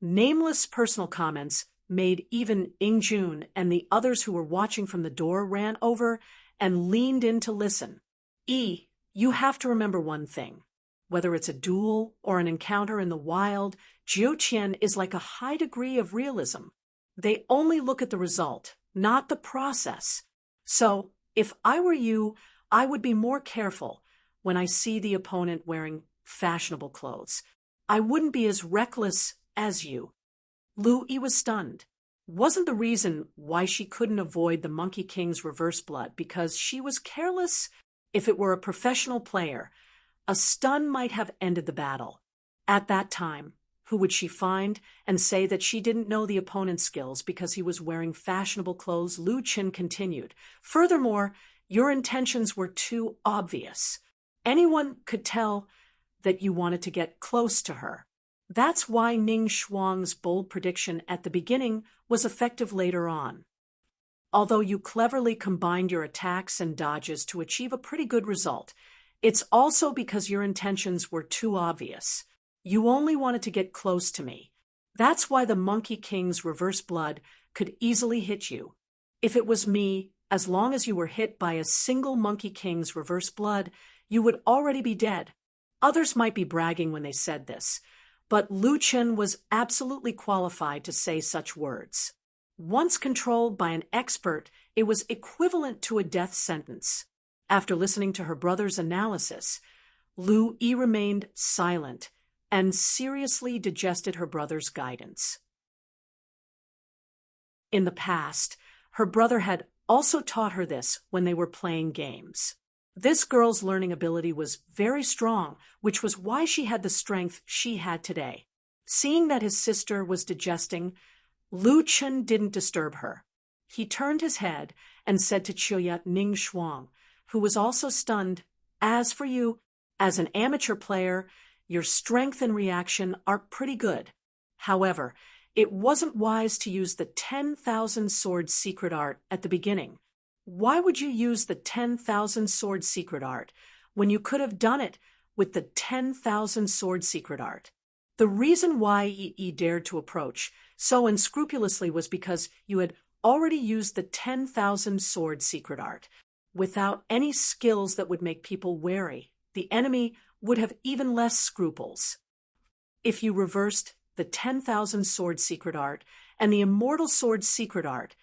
Nameless personal comments made even Ingjun and the others who were watching from the door ran over and leaned in to listen. You have to remember one thing. Whether it's a duel or an encounter in the wild, Zhoutian is like a high degree of realism. They only look at the result, not the process. So, if I were you, I would be more careful when I see the opponent wearing fashionable clothes. I wouldn't be as reckless as you. Lu Yi was stunned. Wasn't the reason why she couldn't avoid the Monkey King's reverse blood because she was careless? If it were a professional player, a stun might have ended the battle. At that time, who would she find and say that she didn't know the opponent's skills because he was wearing fashionable clothes? Lu Chun continued. "Furthermore, your intentions were too obvious. Anyone could tell that you wanted to get close to her. That's why Ning Shuang's bold prediction at the beginning was effective later on. Although you cleverly combined your attacks and dodges to achieve a pretty good result, It's also because your intentions were too obvious. You only wanted to get close to me. That's why the Monkey King's reverse blood could easily hit you. If it was me, as long as you were hit by a single Monkey King's reverse blood, you would already be dead. Others might be bragging when they said this, but Lu Chen was absolutely qualified to say such words. Once controlled by an expert, it was equivalent to a death sentence. After listening to her brother's analysis, Lu Yi remained silent and seriously digested her brother's guidance. In the past, her brother had also taught her this when they were playing games. This girl's learning ability was very strong, which was why she had the strength she had today. Seeing that his sister was digesting, Lu Chen didn't disturb her. He turned his head and said to Qiuyat Ning Shuang, who was also stunned, "As for you, as an amateur player, your strength and reaction are pretty good. However, it wasn't wise to use the 10,000 sword secret art at the beginning. Why would you use the 10,000 sword secret art when you could have done it with the 10,000 sword secret art? The reason why Yi dared to approach so unscrupulously was because you had already used the 10,000 sword secret art. Without any skills that would make people wary, the enemy would have even less scruples. If you reversed the 10,000 sword secret art and the immortal sword secret art,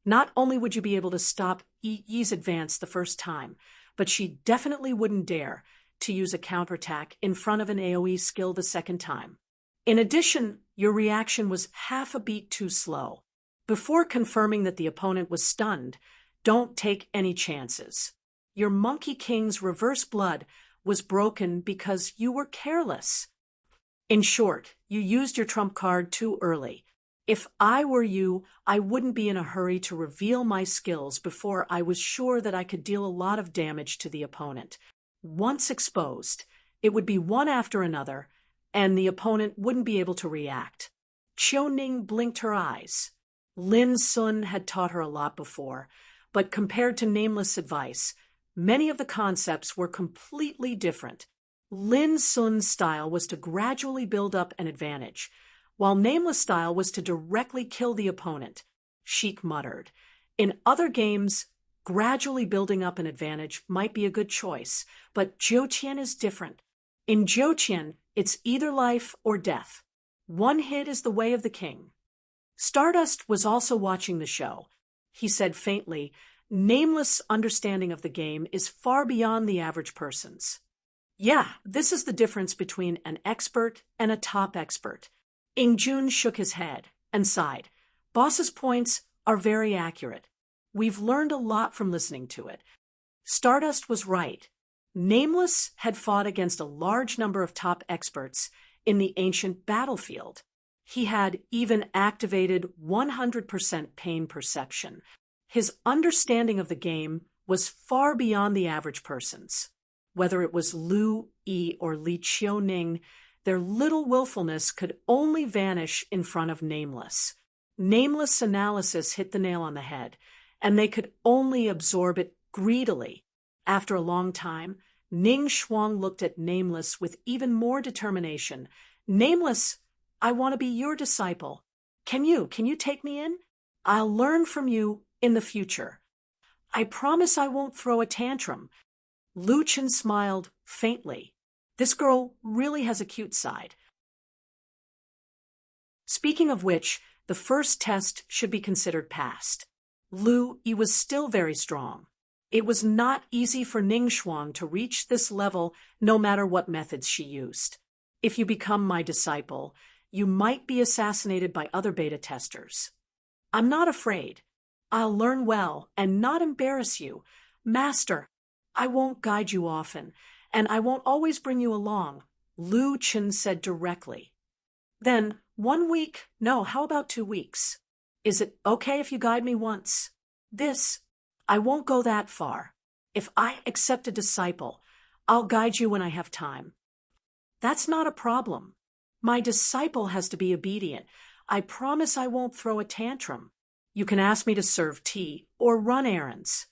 not only would you be able to stop Yi's advance the first time, but she definitely wouldn't dare to use a counterattack in front of an AoE skill the second time. In addition, your reaction was half a beat too slow. Before confirming that the opponent was stunned, don't take any chances. Your Monkey King's reverse blood was broken because you were careless. In short, you used your trump card too early. If I were you, I wouldn't be in a hurry to reveal my skills before I was sure that I could deal a lot of damage to the opponent. Once exposed, it would be one after another, and the opponent wouldn't be able to react. Qiuning blinked her eyes. Lin Sun had taught her a lot before, but compared to Nameless' advice, many of the concepts were completely different. Lin Sun's style was to gradually build up an advantage, while Nameless' style was to directly kill the opponent. Sheik muttered. In other games, gradually building up an advantage might be a good choice, but Zhouqian is different. In Zhouqian, it's either life or death. One hit is the way of the king. Stardust was also watching the show. He said faintly, Nameless' understanding of the game is far beyond the average person's. Yeah, this is the difference between an expert and a top expert. Ingjun shook his head and sighed. Boss's points are very accurate. We've learned a lot from listening to it. Stardust was right. Nameless had fought against a large number of top experts in the ancient battlefield. He had even activated 100% pain perception. His understanding of the game was far beyond the average person's. Whether it was Lu Yi or Li Qiuning, their little willfulness could only vanish in front of Nameless. Nameless' analysis hit the nail on the head, and they could only absorb it greedily. After a long time, Ning Shuang looked at Nameless with even more determination. Nameless, I want to be your disciple. Can you take me in? I'll learn from you in the future. I promise I won't throw a tantrum. Lu Chen smiled faintly. This girl really has a cute side. Speaking of which, the first test should be considered passed. Lu Yi was still very strong. It was not easy for Ning Shuang to reach this level no matter what methods she used. If you become my disciple, you might be assassinated by other beta testers. I'm not afraid. I'll learn well and not embarrass you. Master, I won't guide you often, and I won't always bring you along, Lu Chen said directly. Then, 1 week? No, how about 2 weeks? Is it okay if you guide me once? I won't go that far. If I accept a disciple, I'll guide you when I have time. That's not a problem. My disciple has to be obedient. I promise I won't throw a tantrum. You can ask me to serve tea or run errands.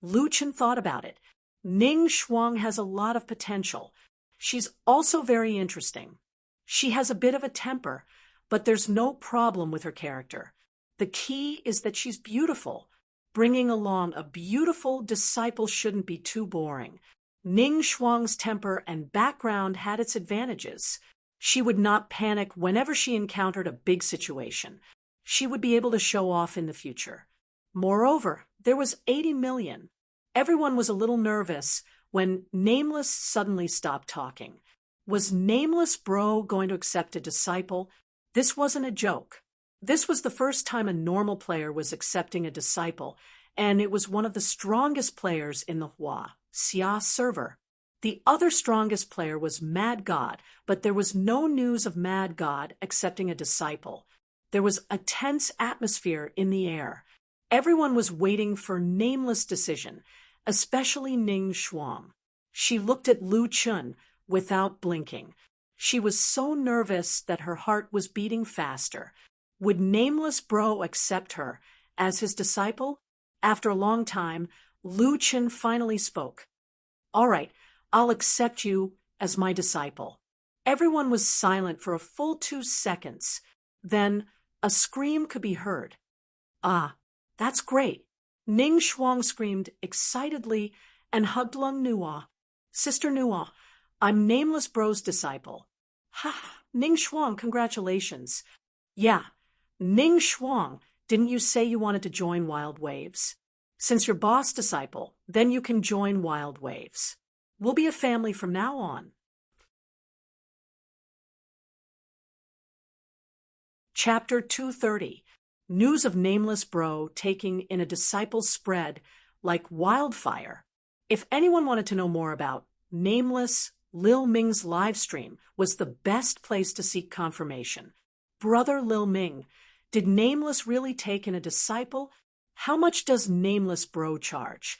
Lu Chen thought about it. Ning Shuang has a lot of potential. She's also very interesting. She has a bit of a temper, but there's no problem with her character. The key is that she's beautiful. Bringing along a beautiful disciple shouldn't be too boring. Ning Shuang's temper and background had its advantages. She would not panic whenever she encountered a big situation. She would be able to show off in the future. Moreover, there was 80 million. Everyone was a little nervous when Nameless suddenly stopped talking. Was Nameless Bro going to accept a disciple? This wasn't a joke. This was the first time a normal player was accepting a disciple, and it was one of the strongest players in the Xia server. The other strongest player was Mad God, but there was no news of Mad God accepting a disciple. There was a tense atmosphere in the air. Everyone was waiting for Nameless' decision, especially Ning Shuang. She looked at Lu Chun without blinking. She was so nervous that her heart was beating faster. Would Nameless Bro accept her as his disciple? After a long time, Lu Chun finally spoke. All right, I'll accept you as my disciple. Everyone was silent for a full 2 seconds. Then a scream could be heard. Ah, that's great. Ning Shuang screamed excitedly and hugged Lung Nuo. Sister Nuo, I'm Nameless Bro's disciple. Ha, Ning Shuang, congratulations. Yeah, Ning Shuang, didn't you say you wanted to join Wild Waves? Since you're boss disciple, then you can join Wild Waves. We'll be a family from now on. Chapter 230. News of Nameless Bro taking in a disciple spread like wildfire. If anyone wanted to know more about Nameless, Lil Ming's live stream was the best place to seek confirmation. Brother Lil Ming, did Nameless really take in a disciple? How much does Nameless Bro charge?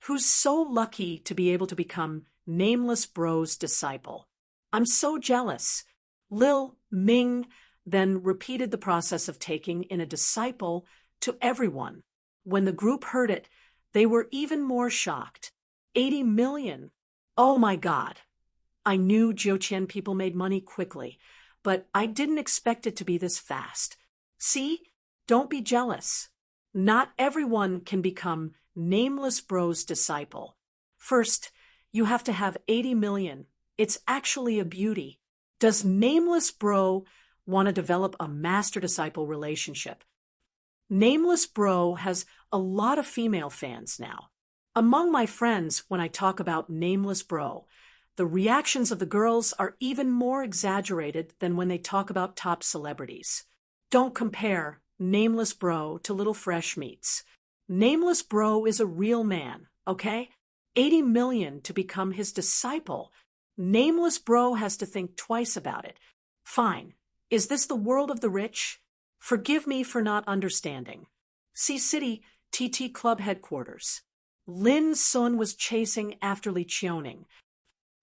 Who's so lucky to be able to become Nameless Bro's disciple? I'm so jealous. Lil Ming then repeated the process of taking in a disciple to everyone. When the group heard it, they were even more shocked. 80 million. Oh my God. I knew Jiuqian people made money quickly, but I didn't expect it to be this fast. See? Don't be jealous. Not everyone can become Nameless Bro's disciple. First, you have to have 80 million. It's actually a beauty. Does Nameless Bro want to develop a master-disciple relationship? Nameless Bro has a lot of female fans now. Among my friends, when I talk about Nameless Bro, the reactions of the girls are even more exaggerated than when they talk about top celebrities. Don't compare Nameless Bro to Little Fresh Meats. Nameless Bro is a real man, okay? 80 million to become his disciple. Nameless Bro has to think twice about it. Fine. Is this the world of the rich? Forgive me for not understanding. Sea City TT Club headquarters. Lin Sun was chasing after Li Qiuning.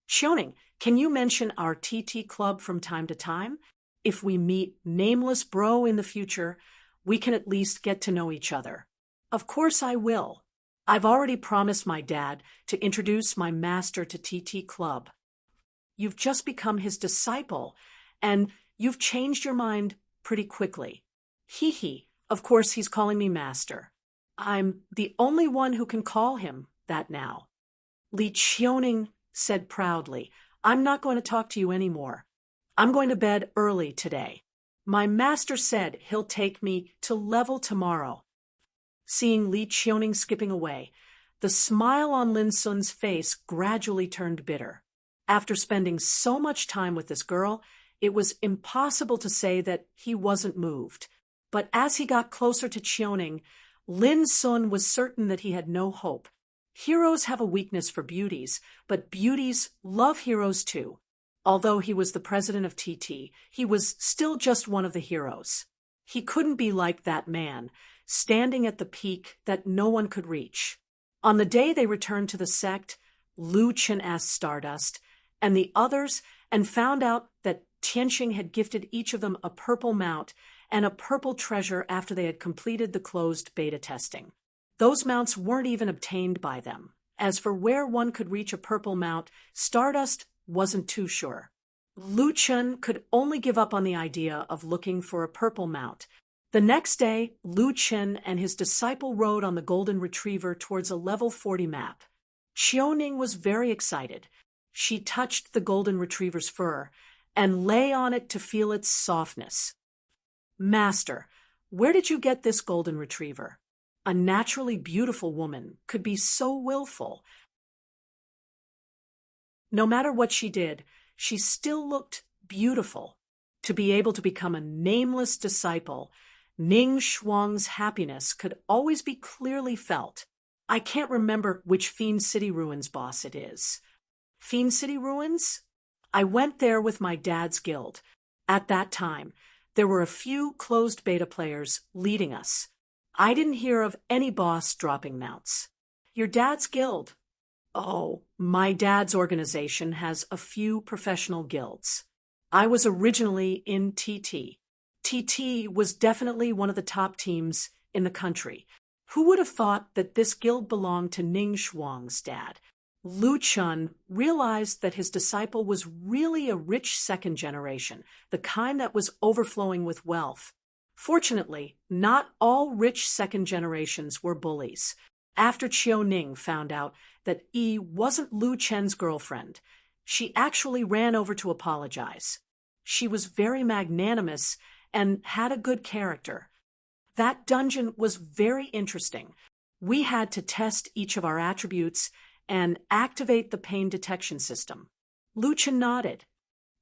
Qiuning, can you mention our TT Club from time to time? If we meet Nameless Bro in the future, we can at least get to know each other. Of course I will. I've already promised my dad to introduce my master to TT Club. You've just become his disciple, and you've changed your mind pretty quickly. Hee hee, of course he's calling me master. I'm the only one who can call him that now. Li Qiuning said proudly, I'm not going to talk to you anymore. I'm going to bed early today. My master said he'll take me to level tomorrow. Seeing Li Qiuning skipping away, the smile on Lin Sun's face gradually turned bitter. After spending so much time with this girl, it was impossible to say that he wasn't moved. But as he got closer to Qiuning, Lin Sun was certain that he had no hope. Heroes have a weakness for beauties, but beauties love heroes too. Although he was the president of TT, he was still just one of the heroes. He couldn't be like that man, standing at the peak that no one could reach. On the day they returned to the sect, Lu Chen asked Stardust and the others and found out that Tianxing had gifted each of them a purple mount and a purple treasure after they had completed the closed beta testing. Those mounts weren't even obtained by them. As for where one could reach a purple mount, Stardust wasn't too sure. Lu Chen could only give up on the idea of looking for a purple mount. The next day, Lu Chen and his disciple rode on the Golden Retriever towards a level 40 map. Xiaoning was very excited. She touched the Golden Retriever's fur and lay on it to feel its softness. Master, where did you get this Golden Retriever? A naturally beautiful woman could be so willful. No matter what she did, she still looked beautiful. To be able to become a nameless disciple, Ning Shuang's happiness could always be clearly felt. I can't remember which Fiend City Ruins boss it is. Fiend City Ruins? I went there with my dad's guild. At that time, there were a few closed beta players leading us. I didn't hear of any boss dropping mounts. Your dad's guild? Oh, my dad's organization has a few professional guilds. I was originally in TT. TT was definitely one of the top teams in the country. Who would have thought that this guild belonged to Ning Shuang's dad? Lu Chun realized that his disciple was really a rich second generation, the kind that was overflowing with wealth. Fortunately, not all rich second generations were bullies. After Qiu Ning found out that Yi wasn't Lu Chen's girlfriend, she actually ran over to apologize. She was very magnanimous and had a good character. That dungeon was very interesting. We had to test each of our attributes and activate the pain detection system. Lu Chen nodded.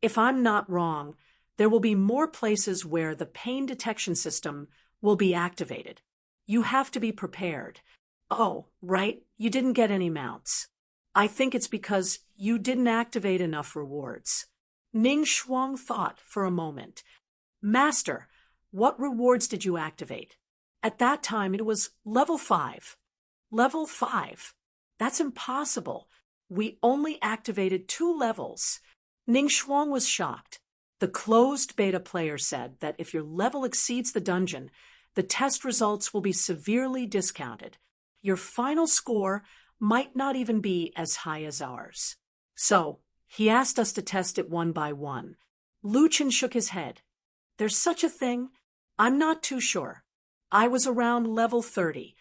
If I'm not wrong, there will be more places where the pain detection system will be activated. You have to be prepared. Oh, right, you didn't get any mounts. I think it's because you didn't activate enough rewards. Ning Shuang thought for a moment. Master, what rewards did you activate? At that time, it was level 5. Level 5? That's impossible. We only activated 2 levels. Ning Shuang was shocked. The closed beta player said that if your level exceeds the dungeon, the test results will be severely discounted. Your final score might not even be as high as ours. So, he asked us to test it one by one. Lu Chen shook his head. There's such a thing? I'm not too sure. I was around level 30.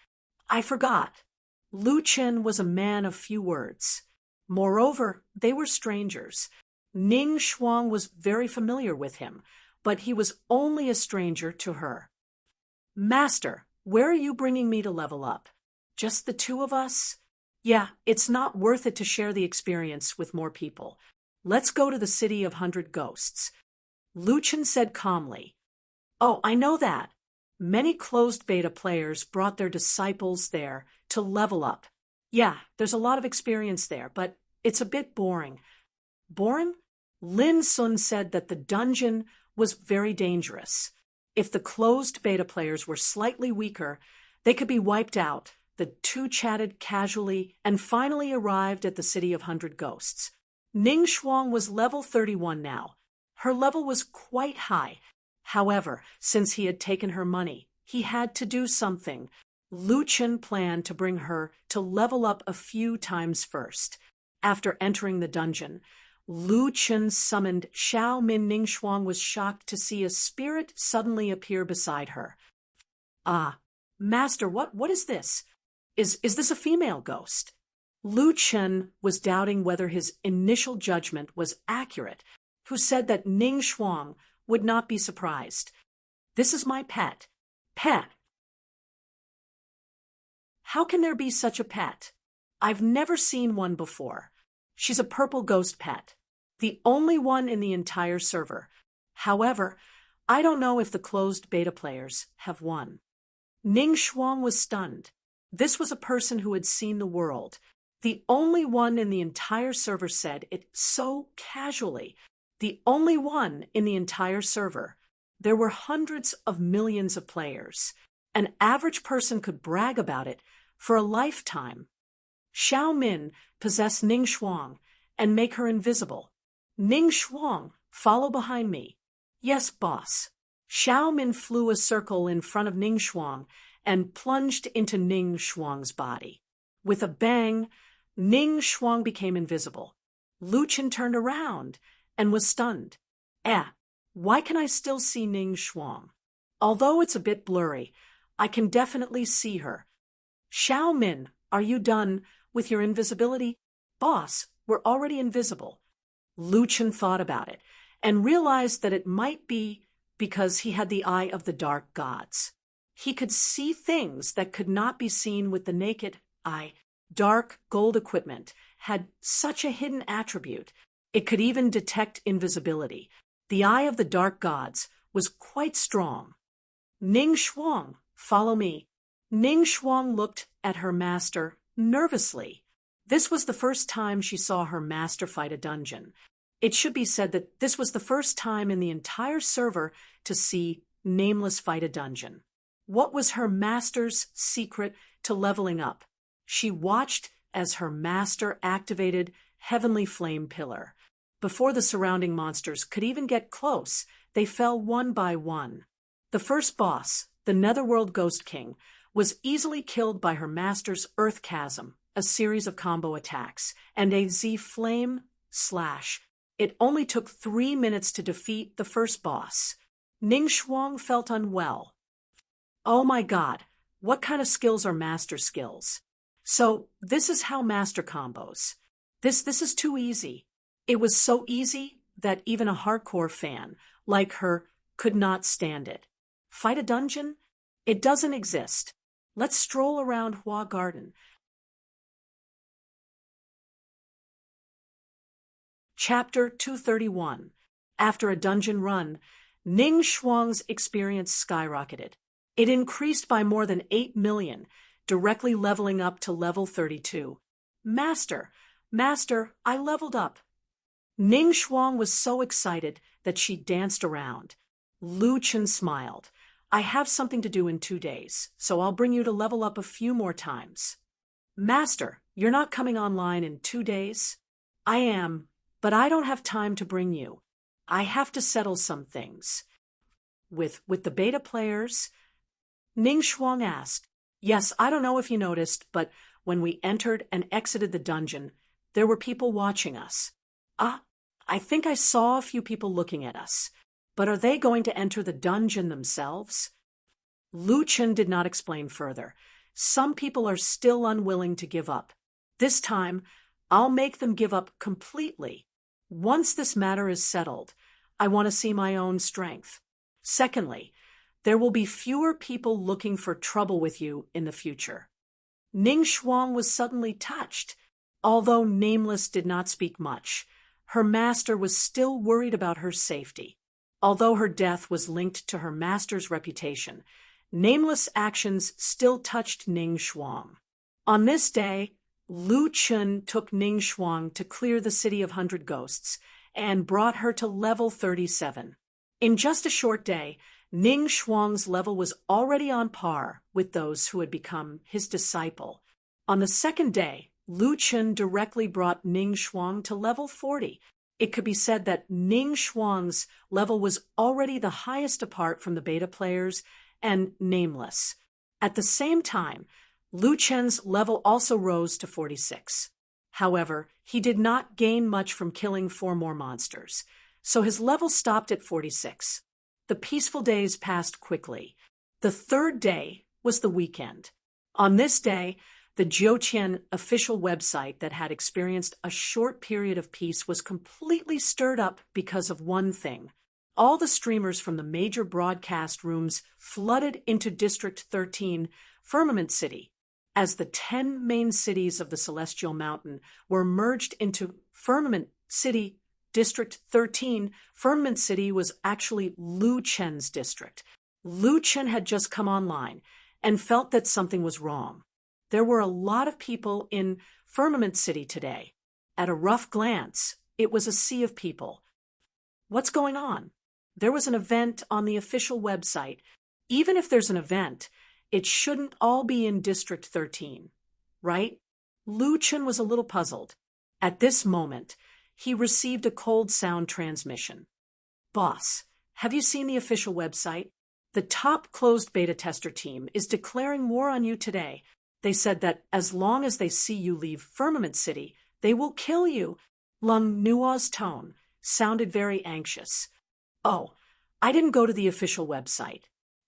I forgot. Lu Chen was a man of few words. Moreover, they were strangers. Ning Shuang was very familiar with him, but he was only a stranger to her. Master, where are you bringing me to level up? Just the 2 of us? Yeah, it's not worth it to share the experience with more people. Let's go to the City of 100 Ghosts. Lu Chen said calmly. Oh, I know that. Many closed beta players brought their disciples there to level up. Yeah, there's a lot of experience there, but it's a bit boring. Boring? Lin Sun said that the dungeon was very dangerous. If the closed beta players were slightly weaker, they could be wiped out. The 2 chatted casually and finally arrived at the City of 100 Ghosts. Ning Shuang was level 31 now. Her level was quite high. However, since he had taken her money, he had to do something. Lu Chen planned to bring her to level up a few times first. After entering the dungeon, Lu Chen summoned Xiao Min. Ning Shuang was shocked to see a spirit suddenly appear beside her. Ah, Master, what is this? Is this a female ghost? Lu Chen was doubting whether his initial judgment was accurate, who said that Ning Shuang would not be surprised. This is my pet. Pet? How can there be such a pet? I've never seen one before. She's a purple ghost pet. The only one in the entire server. However, I don't know if the closed beta players have one. Ning Shuang was stunned. This was a person who had seen the world. The only one in the entire server said it so casually. The only one in the entire server. There were hundreds of millions of players. An average person could brag about it for a lifetime. Xiao Min possessed Ning Shuang and make her invisible. Ning Shuang, follow behind me. Yes, boss. Xiao Min flew a circle in front of Ning Shuang and plunged into Ning Shuang's body. With a bang, Ning Shuang became invisible. Lu Chen turned around and was stunned. Why can I still see Ning Shuang? Although it's a bit blurry, I can definitely see her. Xiao Min, are you done with your invisibility? Boss, we're already invisible. Lu Chen thought about it and realized that it might be because he had the eye of the dark gods. He could see things that could not be seen with the naked eye. Dark gold equipment had such a hidden attribute. It could even detect invisibility. The eye of the dark gods was quite strong. Ning Shuang, follow me. Ning Shuang looked at her master nervously. This was the first time she saw her master fight a dungeon. It should be said that this was the first time in the entire server to see Nameless fight a dungeon. What was her master's secret to leveling up? She watched as her master activated Heavenly Flame Pillar. Before the surrounding monsters could even get close, they fell one by one. The first boss, the Netherworld Ghost King, was easily killed by her master's Earth Chasm, a series of combo attacks, and a Z Flame Slash. It only took 3 minutes to defeat the first boss. Ning Shuang felt unwell. Oh my god, what kind of skills are master skills? So, this is how master combos. This is too easy. It was so easy that even a hardcore fan, like her, could not stand it. Fight a dungeon? It doesn't exist. Let's stroll around Hua Garden. Chapter 231. After a dungeon run, Ning Shuang's experience skyrocketed. It increased by more than 8 million, directly leveling up to level 32. Master, I leveled up. Ning Shuang was so excited that she danced around. Lu Chen smiled. I have something to do in 2 days, so I'll bring you to level up a few more times. Master, you're not coming online in 2 days? I am, but I don't have time to bring you. I have to settle some things. With the beta players? Ning Shuang asked. Yes, I don't know if you noticed, but when we entered and exited the dungeon, there were people watching us. I think I saw a few people looking at us. But are they going to enter the dungeon themselves? Lu Chen did not explain further. Some people are still unwilling to give up. This time, I'll make them give up completely. Once this matter is settled, I want to see my own strength. Secondly, there will be fewer people looking for trouble with you in the future. Ning Shuang was suddenly touched. Although Nameless did not speak much, her master was still worried about her safety. Although her death was linked to her master's reputation, Nameless' actions still touched Ning Shuang. On this day, Lu Chen took Ning Shuang to clear the city of 100 ghosts and brought her to level 37. In just a short day, Ning Shuang's level was already on par with those who had become his disciple. On the second day, Lu Chen directly brought Ning Shuang to level 40. It could be said that Ning Shuang's level was already the highest apart from the beta players and Nameless. At the same time, Lu Chen's level also rose to 46. However, he did not gain much from killing 4 more monsters, so his level stopped at 46. The peaceful days passed quickly. The third day was the weekend. On this day, the Jiutian official website that had experienced a short period of peace was completely stirred up because of one thing. All the streamers from the major broadcast rooms flooded into District 13, Firmament City. As the 10 main cities of the Celestial Mountain were merged into Firmament City, District 13, Firmament City was actually Lu Chen's district. Lu Chen had just come online and felt that something was wrong. There were a lot of people in Firmament City today. At a rough glance, it was a sea of people. What's going on? There was an event on the official website. Even if there's an event, it shouldn't all be in District 13, right? Lu Chen was a little puzzled. At this moment, he received a cold sound transmission. Boss, have you seen the official website? The top closed beta tester team is declaring war on you today. They said that as long as they see you leave Firmament City, they will kill you. Lung Nua's tone sounded very anxious. Oh, I didn't go to the official website.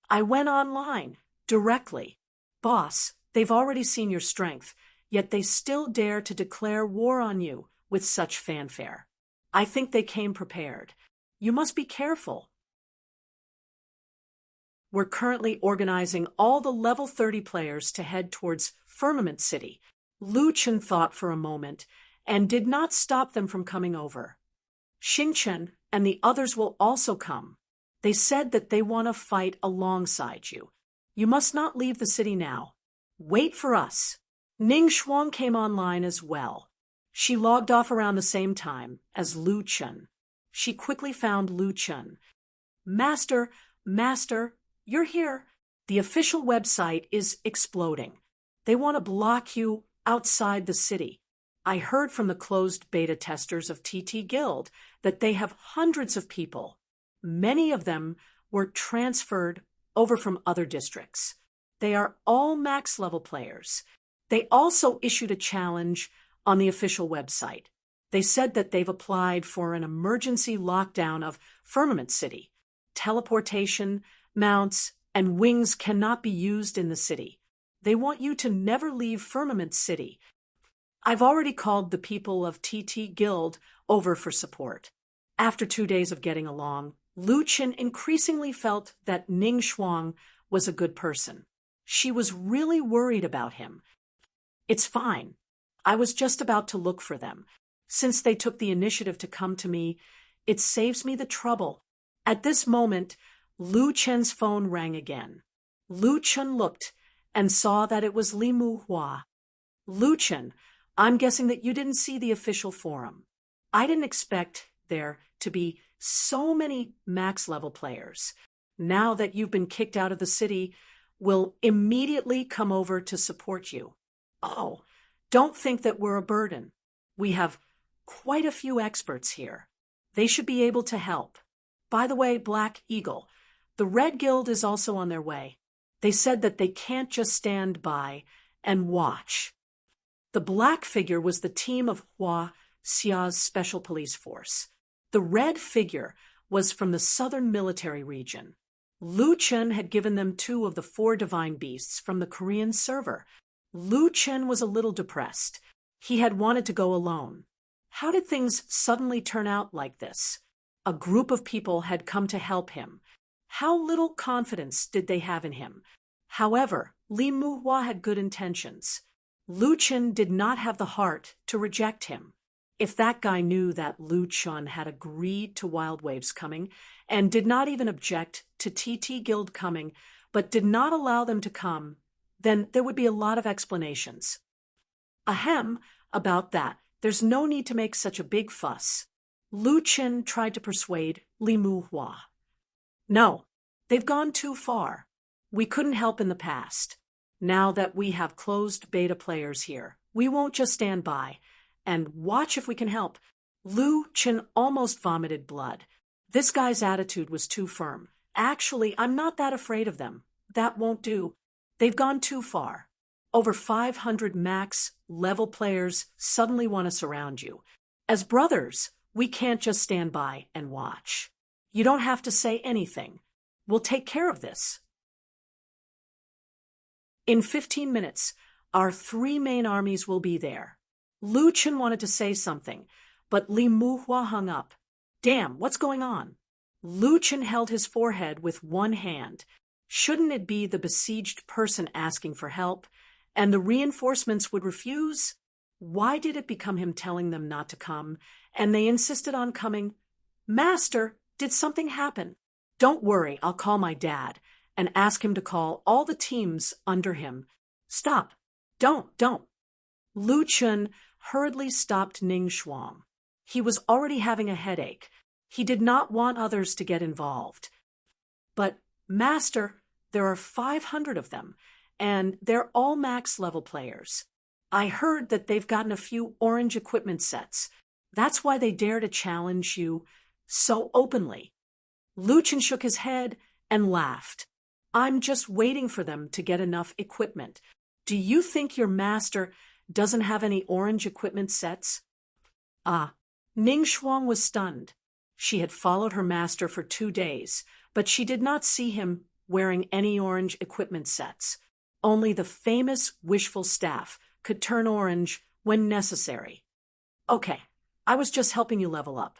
I went online, directly. Boss, they've already seen your strength, yet they still dare to declare war on you with such fanfare. I think they came prepared. You must be careful. We're currently organizing all the level 30 players to head towards Firmament City. Lu Chen thought for a moment and did not stop them from coming over. Xingchen and the others will also come. They said that they want to fight alongside you. You must not leave the city now. Wait for us. Ning Shuang came online as well. She logged off around the same time as Lu Chen. She quickly found Lu Chen. Master, you're here. The official website is exploding. They want to block you outside the city. I heard from the closed beta testers of TT Guild that they have hundreds of people. Many of them were transferred over from other districts. They are all max level players. They also issued a challenge on the official website. They said that they've applied for an emergency lockdown of Firmament City. Teleportation, mounts, and wings cannot be used in the city. They want you to never leave Firmament City. I've already called the people of TT Guild over for support. After 2 days of getting along, Lu Chen increasingly felt that Ning Shuang was a good person. She was really worried about him. It's fine. I was just about to look for them. Since they took the initiative to come to me, it saves me the trouble. At this moment, Lu Chen's phone rang again. Lu Chen looked and saw that it was Li Muhua. Lu Chen, I'm guessing that you didn't see the official forum. I didn't expect there to be so many max-level players. Now that you've been kicked out of the city, we'll immediately come over to support you. Oh, don't think that we're a burden. We have quite a few experts here. They should be able to help. By the way, Black Eagle, the Red Guild is also on their way. They said that they can't just stand by and watch. The black figure was the team of Hua Xia's special police force. The red figure was from the southern military region. Lu Chen had given them 2 of the 4 divine beasts from the Korean server. Lu Chen was a little depressed. He had wanted to go alone. How did things suddenly turn out like this? A group of people had come to help him. How little confidence did they have in him? However, Li Muhua had good intentions. Lu Chen did not have the heart to reject him. If that guy knew that Lu Chen had agreed to Wild Waves coming and did not even object to TT Guild coming, but did not allow them to come, then there would be a lot of explanations. Ahem, about that. There's no need to make such a big fuss. Lu Chen tried to persuade Li Muhua. No, they've gone too far. We couldn't help in the past. Now that we have closed beta players here, we won't just stand by and watch if we can help. Lu Chen almost vomited blood. This guy's attitude was too firm. Actually, I'm not that afraid of them. That won't do. They've gone too far. Over 500 max level players suddenly want to surround you. As brothers, we can't just stand by and watch. You don't have to say anything. We'll take care of this. In 15 minutes, our 3 main armies will be there. Lu Chen wanted to say something, but Li Muhua hung up. Damn, what's going on? Lu Chen held his forehead with one hand. Shouldn't it be the besieged person asking for help, and the reinforcements would refuse? Why did it become him telling them not to come, and they insisted on coming? Master, did something happen? Don't worry, I'll call my dad and ask him to call all the teams under him. Stop. Don't. Lu Chen hurriedly stopped Ning Shuang. He was already having a headache. He did not want others to get involved. But, Master, there are 500 of them, and they're all max-level players. I heard that they've gotten a few orange equipment sets. That's why they dare to challenge you so openly. Lu Chen shook his head and laughed. I'm just waiting for them to get enough equipment. Do you think your master doesn't have any orange equipment sets? Ah, Ning Shuang was stunned. She had followed her master for 2 days, but she did not see him wearing any orange equipment sets. Only the famous wishful staff could turn orange when necessary. Okay, I was just helping you level up.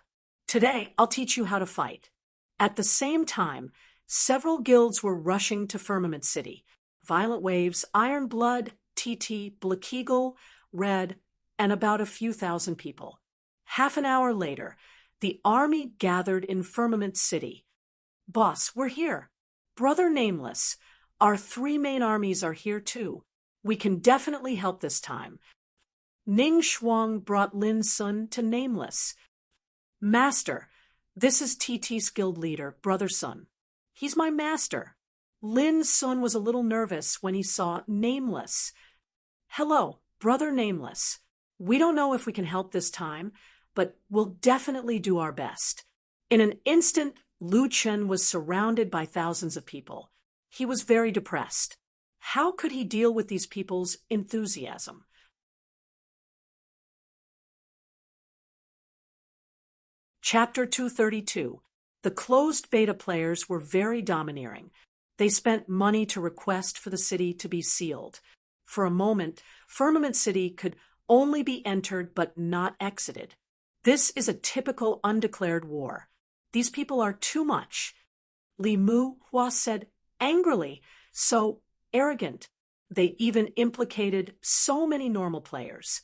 Today, I'll teach you how to fight. At the same time, several guilds were rushing to Firmament City. Violent Waves, Iron Blood, TT, Black Eagle, Red, and about a few thousand people. Half an hour later, the army gathered in Firmament City. Boss, we're here. Brother Nameless, our 3 main armies are here too. We can definitely help this time. Ning Shuang brought Lin Sun to Nameless. Master, this is TT's guild leader, Brother Sun. He's my master. Lin Sun was a little nervous when he saw Nameless. Hello, Brother Nameless. We don't know if we can help this time, but we'll definitely do our best. In an instant, Lu Chen was surrounded by thousands of people. He was very depressed. How could he deal with these people's enthusiasm? Chapter 232. The closed beta players were very domineering. They spent money to request for the city to be sealed. For a moment, Firmament City could only be entered but not exited. This is a typical undeclared war. These people are too much. Li Mu Hua said angrily, so arrogant. They even implicated so many normal players.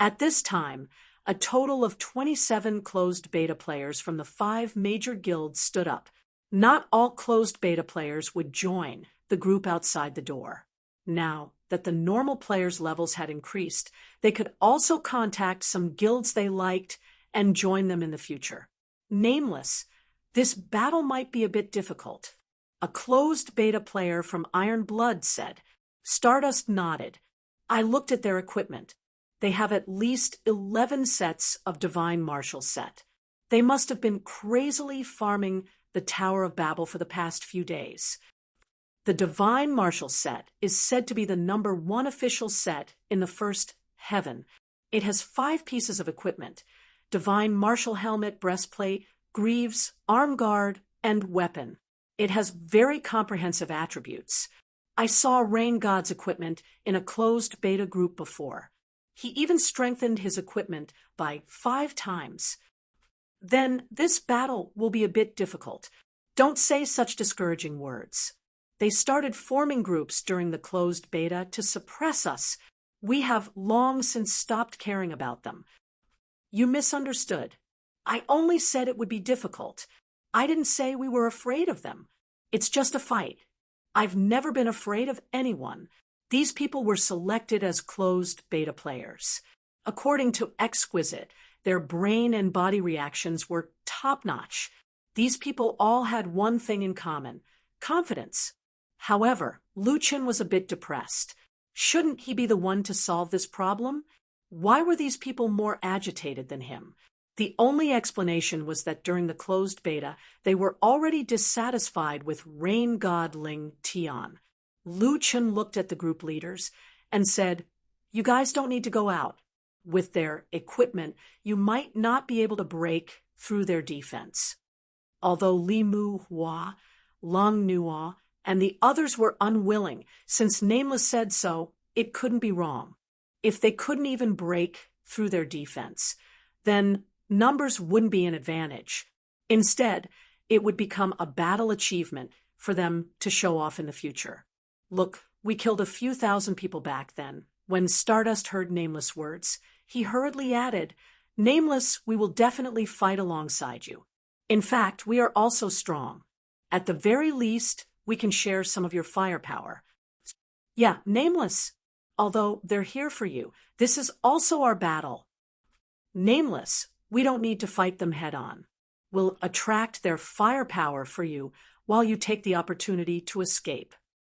At this time, a total of 27 closed beta players from the 5 major guilds stood up. Not all closed beta players would join the group outside the door. Now that the normal players' levels had increased, they could also contact some guilds they liked and join them in the future. Nameless, this battle might be a bit difficult. A closed beta player from Iron Blood said. Stardust nodded. I looked at their equipment. They have at least 11 sets of Divine Martial set. They must have been crazily farming the Tower of Babel for the past few days. The Divine Martial set is said to be the #1 official set in the first heaven. It has 5 pieces of equipment: Divine Martial helmet, breastplate, greaves, arm guard, and weapon. It has very comprehensive attributes. I saw Rain God's equipment in a closed beta group before. He even strengthened his equipment by 5 times. Then this battle will be a bit difficult. Don't say such discouraging words. They started forming groups during the closed beta to suppress us. We have long since stopped caring about them. You misunderstood. I only said it would be difficult. I didn't say we were afraid of them. It's just a fight. I've never been afraid of anyone. These people were selected as closed beta players. According to Exquisite, their brain and body reactions were top-notch. These people all had one thing in common: confidence. However, Lu Chen was a bit depressed. Shouldn't he be the one to solve this problem? Why were these people more agitated than him? The only explanation was that during the closed beta, they were already dissatisfied with Rain God Ling Tian. Lu Chen looked at the group leaders and said, "You guys don't need to go out. With their equipment, you might not be able to break through their defense." Although Li Mu Hua, Long Nua, and the others were unwilling, since Nameless said so, it couldn't be wrong. If they couldn't even break through their defense, then numbers wouldn't be an advantage. Instead, it would become a battle achievement for them to show off in the future. Look, we killed a few thousand people back then. When Stardust heard Nameless words, he hurriedly added, "Nameless, we will definitely fight alongside you. In fact, we are also strong. At the very least, we can share some of your firepower." Yeah, Nameless. Although they're here for you, this is also our battle. Nameless, we don't need to fight them head-on. We'll attract their firepower for you while you take the opportunity to escape.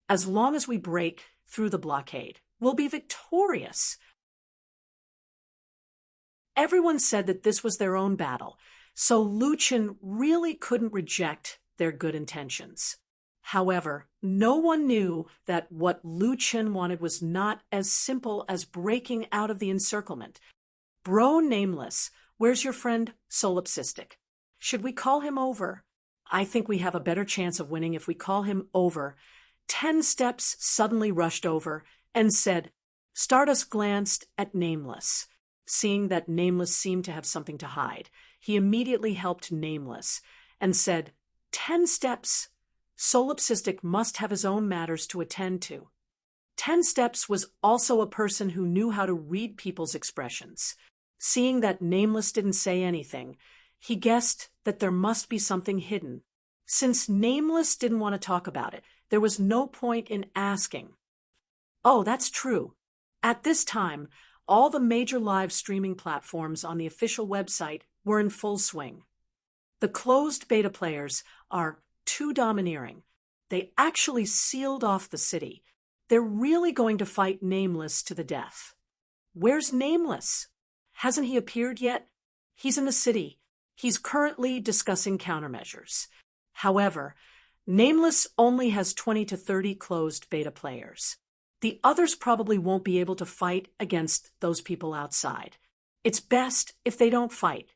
As long as we break through the blockade, we'll be victorious. Everyone said that this was their own battle, so Lu Chen really couldn't reject their good intentions. However, no one knew that what Lu Chen wanted was not as simple as breaking out of the encirclement. Bro Nameless, where's your friend Solipsistic? Should we call him over? I think we have a better chance of winning if we call him over. 10 steps suddenly rushed over and said, Stardust glanced at Nameless. Seeing that Nameless seemed to have something to hide, he immediately helped Nameless and said, 10 steps. Solipsistic must have his own matters to attend to. 10 Steps was also a person who knew how to read people's expressions. Seeing that Nameless didn't say anything, he guessed that there must be something hidden. Since Nameless didn't want to talk about it, there was no point in asking. Oh, that's true. At this time, all the major live streaming platforms on the official website were in full swing. The closed beta players are too domineering. They actually sealed off the city. They're really going to fight Nameless to the death. Where's Nameless? Hasn't he appeared yet? He's in the city. He's currently discussing countermeasures. However, Nameless only has 20 to 30 closed beta players. The others probably won't be able to fight against those people outside. It's best if they don't fight.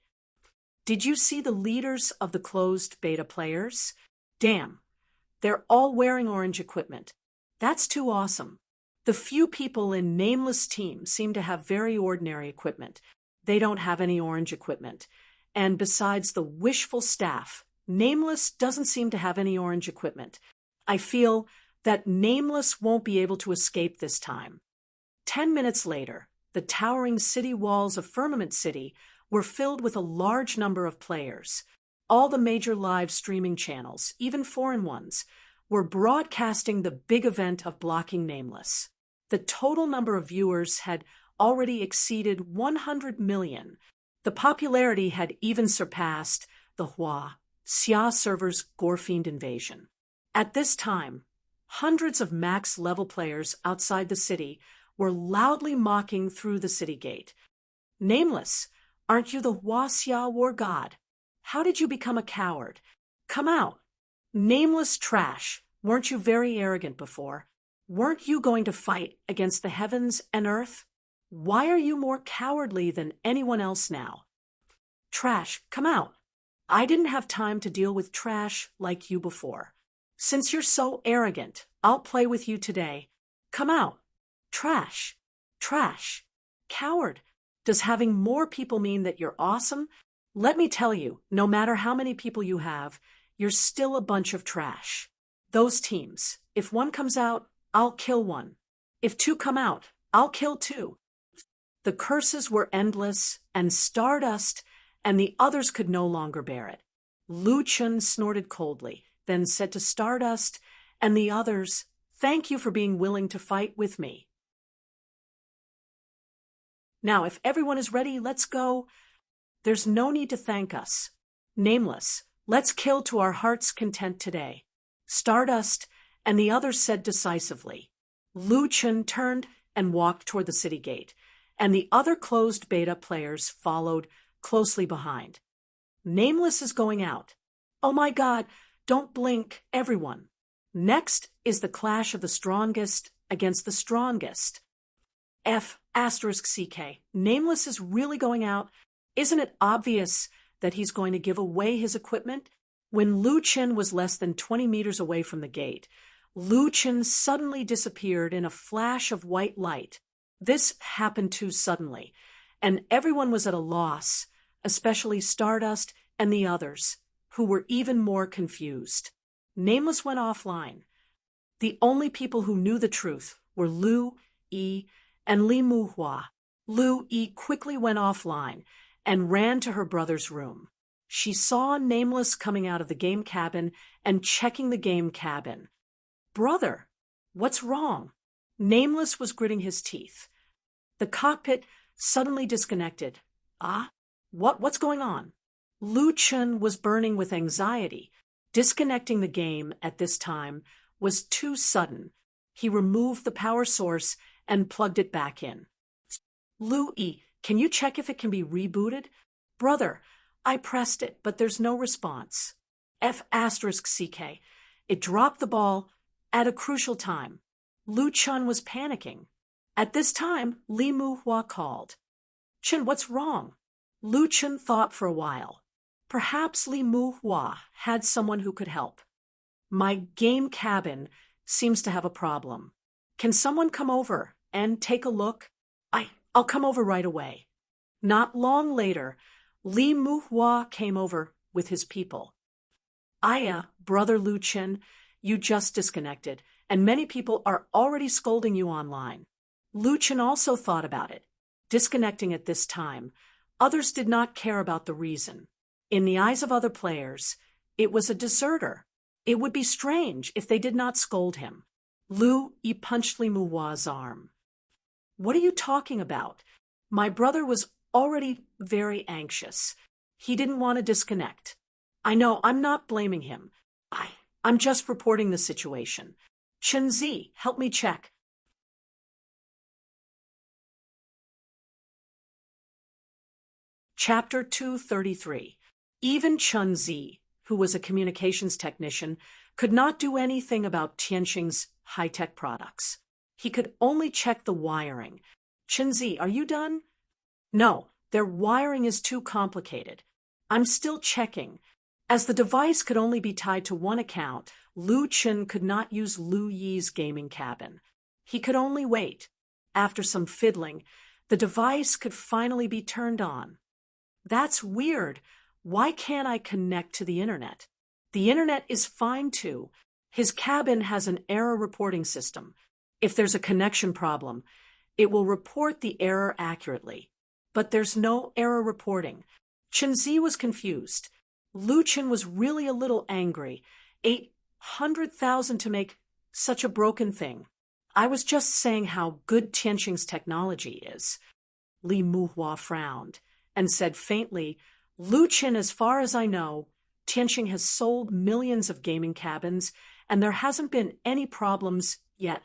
Did you see the leaders of the closed beta players? Damn, they're all wearing orange equipment. That's too awesome. The few people in Nameless team seem to have very ordinary equipment. They don't have any orange equipment. And besides the wishful staff, Nameless doesn't seem to have any orange equipment. I feel that Nameless won't be able to escape this time. 10 minutes later, the towering city walls of Firmament City were filled with a large number of players. All the major live streaming channels, even foreign ones, were broadcasting the big event of blocking Nameless. The total number of viewers had already exceeded 100 million. The popularity had even surpassed the Xia server's Gorefiend invasion. At this time, hundreds of max-level players outside the city were loudly mocking through the city gate. Nameless, aren't you the Xia war god? How did you become a coward? Come out. Nameless trash, weren't you very arrogant before? Weren't you going to fight against the heavens and earth? Why are you more cowardly than anyone else now? Trash, come out. I didn't have time to deal with trash like you before. Since you're so arrogant, I'll play with you today. Come out. Trash. Trash. Coward. Does having more people mean that you're awesome? Let me tell you, no matter how many people you have, you're still a bunch of trash. Those teams, if one comes out, I'll kill one. If two come out, I'll kill two. The curses were endless, and Stardust and the others could no longer bear it. Lu Chen snorted coldly, then said to Stardust and the others, "Thank you for being willing to fight with me. Now, if everyone is ready, let's go." "There's no need to thank us. Nameless, let's kill to our heart's content today." Stardust and the others said decisively. Lu Chen turned and walked toward the city gate, and the other closed beta players followed closely behind. Nameless is going out. Oh my God, don't blink, everyone. Next is the clash of the strongest against the strongest. F***CK. Nameless is really going out. Isn't it obvious that he's going to give away his equipment? When Lu Chen was less than 20 meters away from the gate, Lu Chen suddenly disappeared in a flash of white light. This happened too suddenly, and everyone was at a loss, especially Stardust and the others, who were even more confused. Nameless went offline. The only people who knew the truth were Lu Yi and Li Muhua. Lu Yi quickly went offline and ran to her brother's room. She saw Nameless coming out of the game cabin and checking the game cabin. "Brother, what's wrong?" Nameless was gritting his teeth. The cockpit suddenly disconnected. What's going on? Lu Chen was burning with anxiety. Disconnecting the game at this time was too sudden. He removed the power source and plugged it back in. "Lu Yi, can you check if it can be rebooted?" "Brother, I pressed it, but there's no response." F***CK. It dropped the ball at a crucial time. Lu Chun was panicking. At this time, Li Muhua called. "Chun, what's wrong?" Lu Chun thought for a while. Perhaps Li Muhua had someone who could help. "My game cabin seems to have a problem. Can someone come over and take a look?" I'll come over right away." Not long later, Li Muhua came over with his people. "Aya, brother Lu Chen, you just disconnected, and many people are already scolding you online." Lu Chen also thought about it. Disconnecting at this time, others did not care about the reason. In the eyes of other players, it was a deserter. It would be strange if they did not scold him. Lu Yi punched Li Muhua's arm. "What are you talking about? My brother was already very anxious. He didn't want to disconnect. I know, I'm not blaming him. I'm just reporting the situation. Chen Zi, help me check." Chapter 233. Even Chen Zi, who was a communications technician, could not do anything about Tianqing's high-tech products. He could only check the wiring. "Chen Zi, are you done?" "No, their wiring is too complicated. I'm still checking." As the device could only be tied to one account, Lu Chen could not use Lu Yi's gaming cabin. He could only wait. After some fiddling, the device could finally be turned on. "That's weird. Why can't I connect to the internet?" "The internet is fine too. His cabin has an error reporting system. If there's a connection problem, it will report the error accurately. But there's no error reporting." Chen Zi was confused. Lu Chen was really a little angry. 800,000 to make such a broken thing. "I was just saying how good Tianqing's technology is." Li Muhua frowned and said faintly, "Lu Chen, as far as I know, Tianqing has sold millions of gaming cabins, and there hasn't been any problems yet.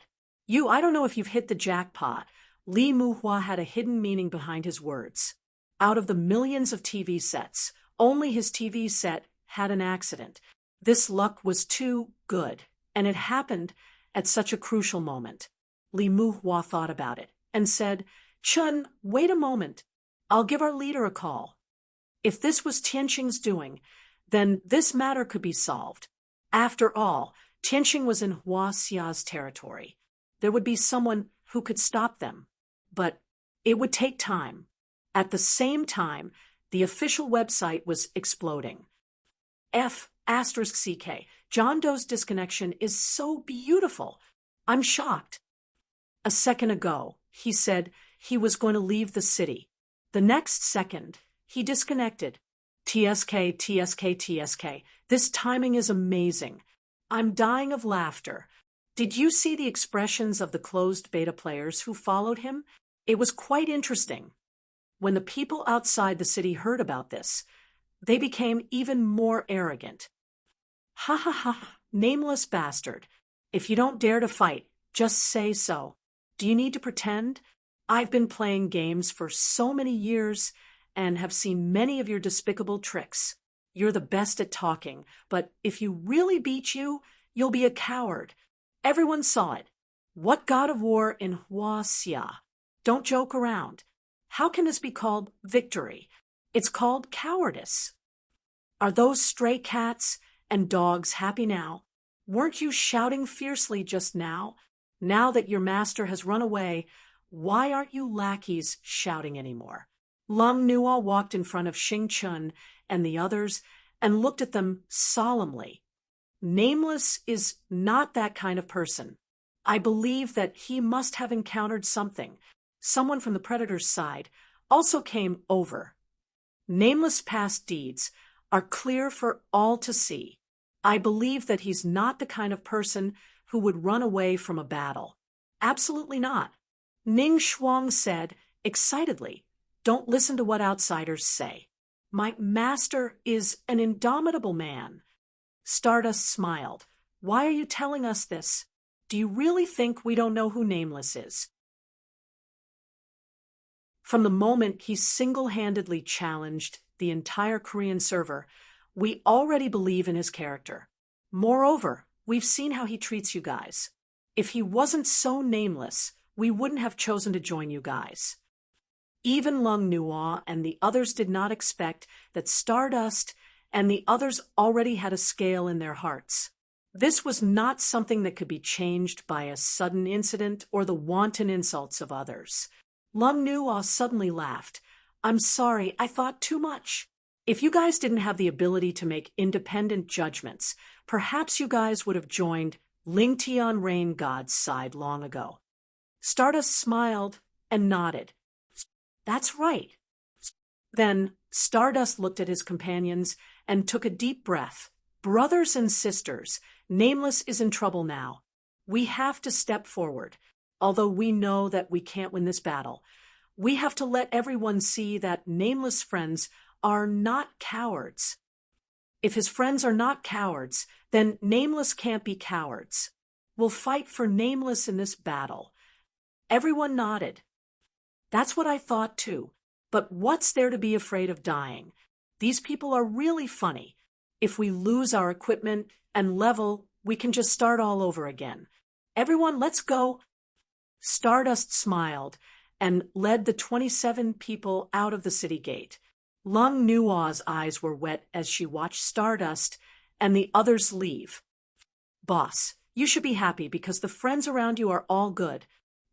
I don't know if you've hit the jackpot." Li Muhua had a hidden meaning behind his words. Out of the millions of TV sets, only his TV set had an accident. This luck was too good, and it happened at such a crucial moment. Li Muhua thought about it and said, "Chun, wait a moment. I'll give our leader a call." If this was Tianqing's doing, then this matter could be solved. After all, Tianqing was in Huaxia's territory. There would be someone who could stop them. But it would take time. At the same time, the official website was exploding. F***CK. John Doe's disconnection is so beautiful. I'm shocked. A second ago, he said he was going to leave the city. The next second, he disconnected. TSK, TSK, TSK. This timing is amazing. I'm dying of laughter. Did you see the expressions of the closed beta players who followed him? It was quite interesting. When the people outside the city heard about this, they became even more arrogant. "Ha ha ha, nameless bastard. If you don't dare to fight, just say so. Do you need to pretend? I've been playing games for so many years and have seen many of your despicable tricks. You're the best at talking, but if you really beat you, you'll be a coward. Everyone saw it. What god of war in Huaxia? Don't joke around. How can this be called victory? It's called cowardice. Are those stray cats and dogs happy now? Weren't you shouting fiercely just now? Now that your master has run away, why aren't you lackeys shouting anymore?" Lung Nuo walked in front of Xing Chun and the others and looked at them solemnly. "Nameless is not that kind of person. I believe that he must have encountered something. Someone from the predator's side also came over. Nameless past deeds are clear for all to see. I believe that he's not the kind of person who would run away from a battle. Absolutely not." Ning Shuang said excitedly, "Don't listen to what outsiders say. My master is an indomitable man." Stardust smiled. "Why are you telling us this? Do you really think we don't know who Nameless is?" From the moment he single-handedly challenged the entire Korean server, we already believe in his character. Moreover, We've seen how he treats you guys. If he wasn't so nameless, we wouldn't have chosen to join you guys. Even Lung Nuo and the others did not expect that Stardust and the others already had a scale in their hearts. This was not something that could be changed by a sudden incident or the wanton insults of others. Lung Nuo suddenly laughed. I'm sorry, I thought too much. If you guys didn't have the ability to make independent judgments, perhaps you guys would have joined Ling Tian Rain God's side long ago. Stardust smiled and nodded. That's right. Then Stardust looked at his companions and took a deep breath. Brothers and sisters, Nameless is in trouble now. We have to step forward. Although we know that we can't win this battle, we have to let everyone see that Nameless friends are not cowards. If his friends are not cowards, then Nameless can't be cowards. We'll fight for Nameless in this battle. Everyone nodded. That's what I thought too. But what's there to be afraid of dying? These people are really funny. If we lose our equipment and level, we can just start all over again. Everyone, let's go. Stardust smiled and led the 27 people out of the city gate. Lung Nuo's eyes were wet as she watched Stardust and the others leave. Boss, you should be happy because the friends around you are all good.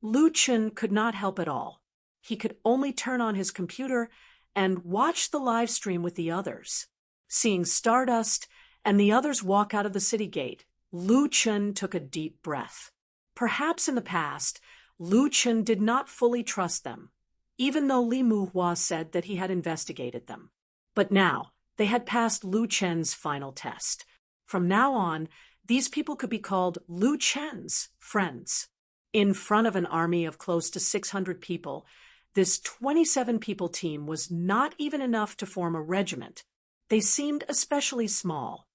Lu Chen could not help at all. He could only turn on his computer and watch the live stream with the others. Seeing Stardust and the others walk out of the city gate, Lu Chen took a deep breath. Perhaps in the past, Lu Chen did not fully trust them, even though Li Muhua said that he had investigated them. But now, they had passed Lu Chen's final test. From now on, these people could be called Lu Chen's friends. In front of an army of close to 600 people, this 27-people team was not even enough to form a regiment. They seemed especially small.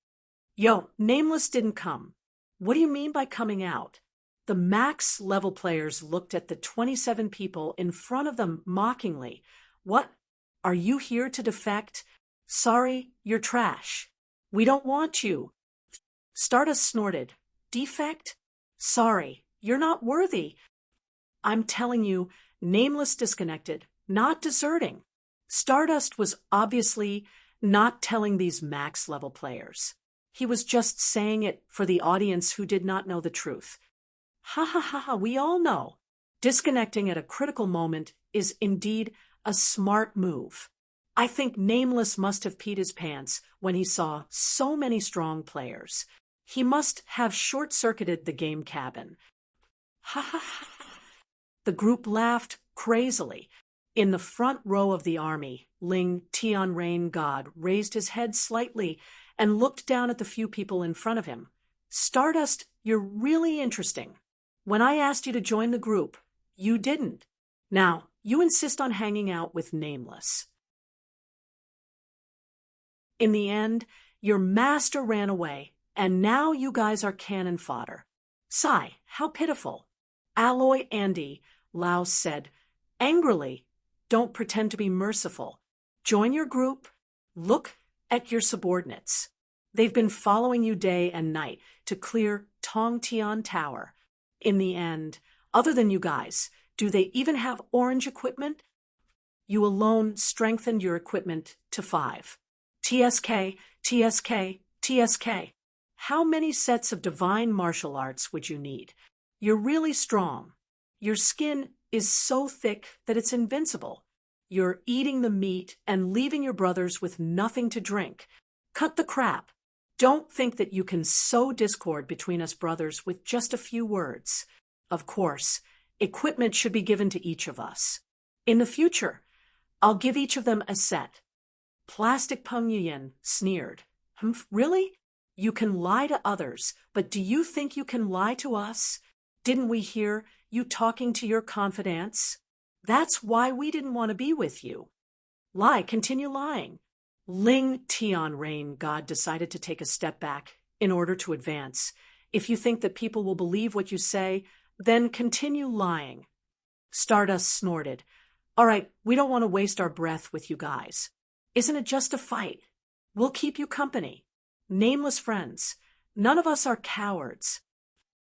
Yo, Nameless didn't come. What do you mean by coming out? The max level players looked at the 27 people in front of them mockingly. What? Are you here to defect? Sorry, you're trash. We don't want you. Stardust snorted. Defect? Sorry, you're not worthy. I'm telling you, Nameless disconnected, not deserting. Stardust was obviously not telling these max level players. He was just saying it for the audience who did not know the truth. Ha ha ha ha, we all know. Disconnecting at a critical moment is indeed a smart move. I think Nameless must have peed his pants when he saw so many strong players. He must have short-circuited the game cabin. Ha ha ha. The group laughed crazily. In the front row of the army, Ling Tianrain God raised his head slightly and looked down at the few people in front of him. Stardust, you're really interesting. When I asked you to join the group, you didn't. Now, you insist on hanging out with Nameless. In the end, your master ran away, and now you guys are cannon fodder. Sigh, how pitiful. Alloy Andy, Lao said, angrily, don't pretend to be merciful. Join your group. Look at your subordinates. They've been following you day and night to clear Tongtian Tower. In the end, other than you guys, do they even have orange equipment? You alone strengthened your equipment to 5. TSK, TSK, TSK. How many sets of divine martial arts would you need? You're really strong. Your skin is so thick that it's invincible. You're eating the meat and leaving your brothers with nothing to drink. Cut the crap. Don't think that you can sow discord between us brothers with just a few words. Of course, equipment should be given to each of us. In the future, I'll give each of them a set. Plastic Peng Yuyan sneered. Really? You can lie to others, but do you think you can lie to us? Didn't we hear you talking to your confidants? That's why we didn't want to be with you. Lie, continue lying. Ling Tianrain God decided to take a step back in order to advance. If you think that people will believe what you say, then continue lying. Stardust snorted. All right, we don't want to waste our breath with you guys. Isn't it just a fight? We'll keep you company. Nameless friends, None of us are cowards.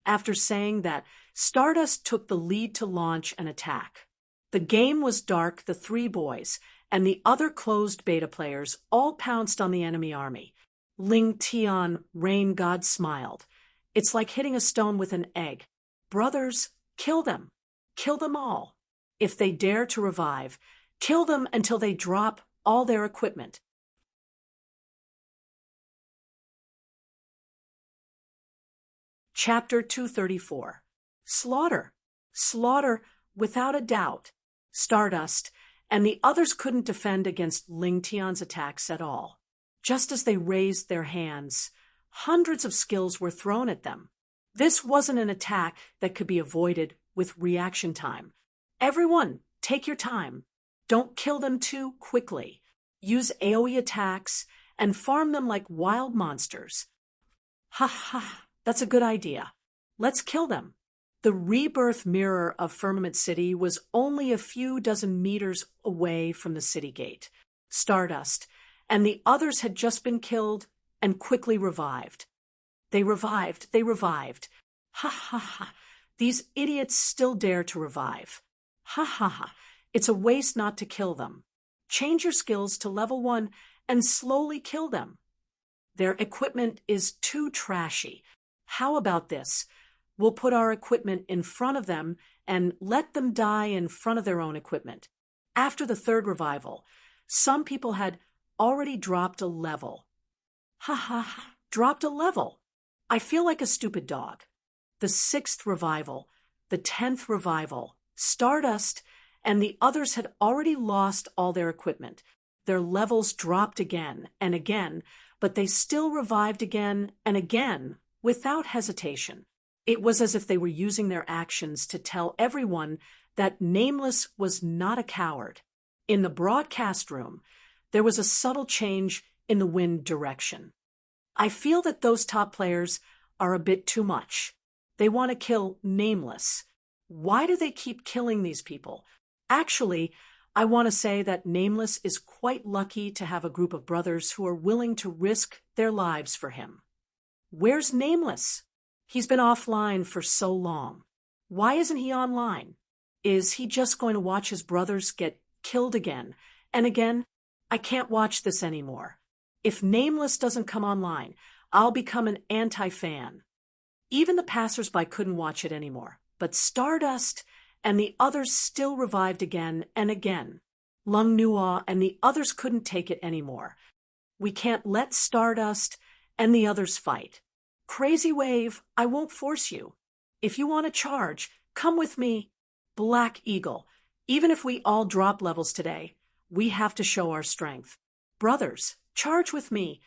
After saying that, Stardust took the lead to launch an attack. The game was dark. The three boys and the other closed beta players all pounced on the enemy army. Ling Tian, Rain God, smiled. It's like hitting a stone with an egg. Brothers, kill them. Kill them all. If they dare to revive, kill them until they drop all their equipment. Chapter 234. Slaughter. Slaughter, without a doubt. Stardust and the others couldn't defend against Ling Tian's attacks at all. Just as they raised their hands, hundreds of skills were thrown at them. This wasn't an attack that could be avoided with reaction time. Everyone, take your time. Don't kill them too quickly. Use AoE attacks and farm them like wild monsters. Ha ha, that's a good idea. Let's kill them. The rebirth mirror of Firmament City was only a few dozen meters away from the city gate. Stardust and the others had just been killed and quickly revived. They revived. Ha ha ha. These idiots still dare to revive. Ha ha ha. It's a waste not to kill them. Change your skills to level 1 and slowly kill them. Their equipment is too trashy. How about this? We'll put our equipment in front of them and let them die in front of their own equipment. After the third revival, some people had already dropped a level. Ha ha ha, dropped a level. I feel like a stupid dog. The 6th revival, the 10th revival, Stardust and the others had already lost all their equipment. Their levels dropped again and again, but they still revived again and again without hesitation. It was as if they were using their actions to tell everyone that Nameless was not a coward. In the broadcast room, there was a subtle change in the wind direction. I feel that those top players are a bit too much. They want to kill Nameless. Why do they keep killing these people? Actually, I want to say that Nameless is quite lucky to have a group of brothers who are willing to risk their lives for him. Where's Nameless? He's been offline for so long. Why isn't he online? Is he just going to watch his brothers get killed again and again? I can't watch this anymore. If Nameless doesn't come online, I'll become an anti-fan. Even the passers-by couldn't watch it anymore, but Stardust and the others still revived again and again. Lung Nua and the others couldn't take it anymore. We can't let Stardust and the others fight. Crazy Wave, I won't force you. If you want to charge, come with me. Black Eagle, even if we all drop levels today, we have to show our strength. Brothers, charge with me.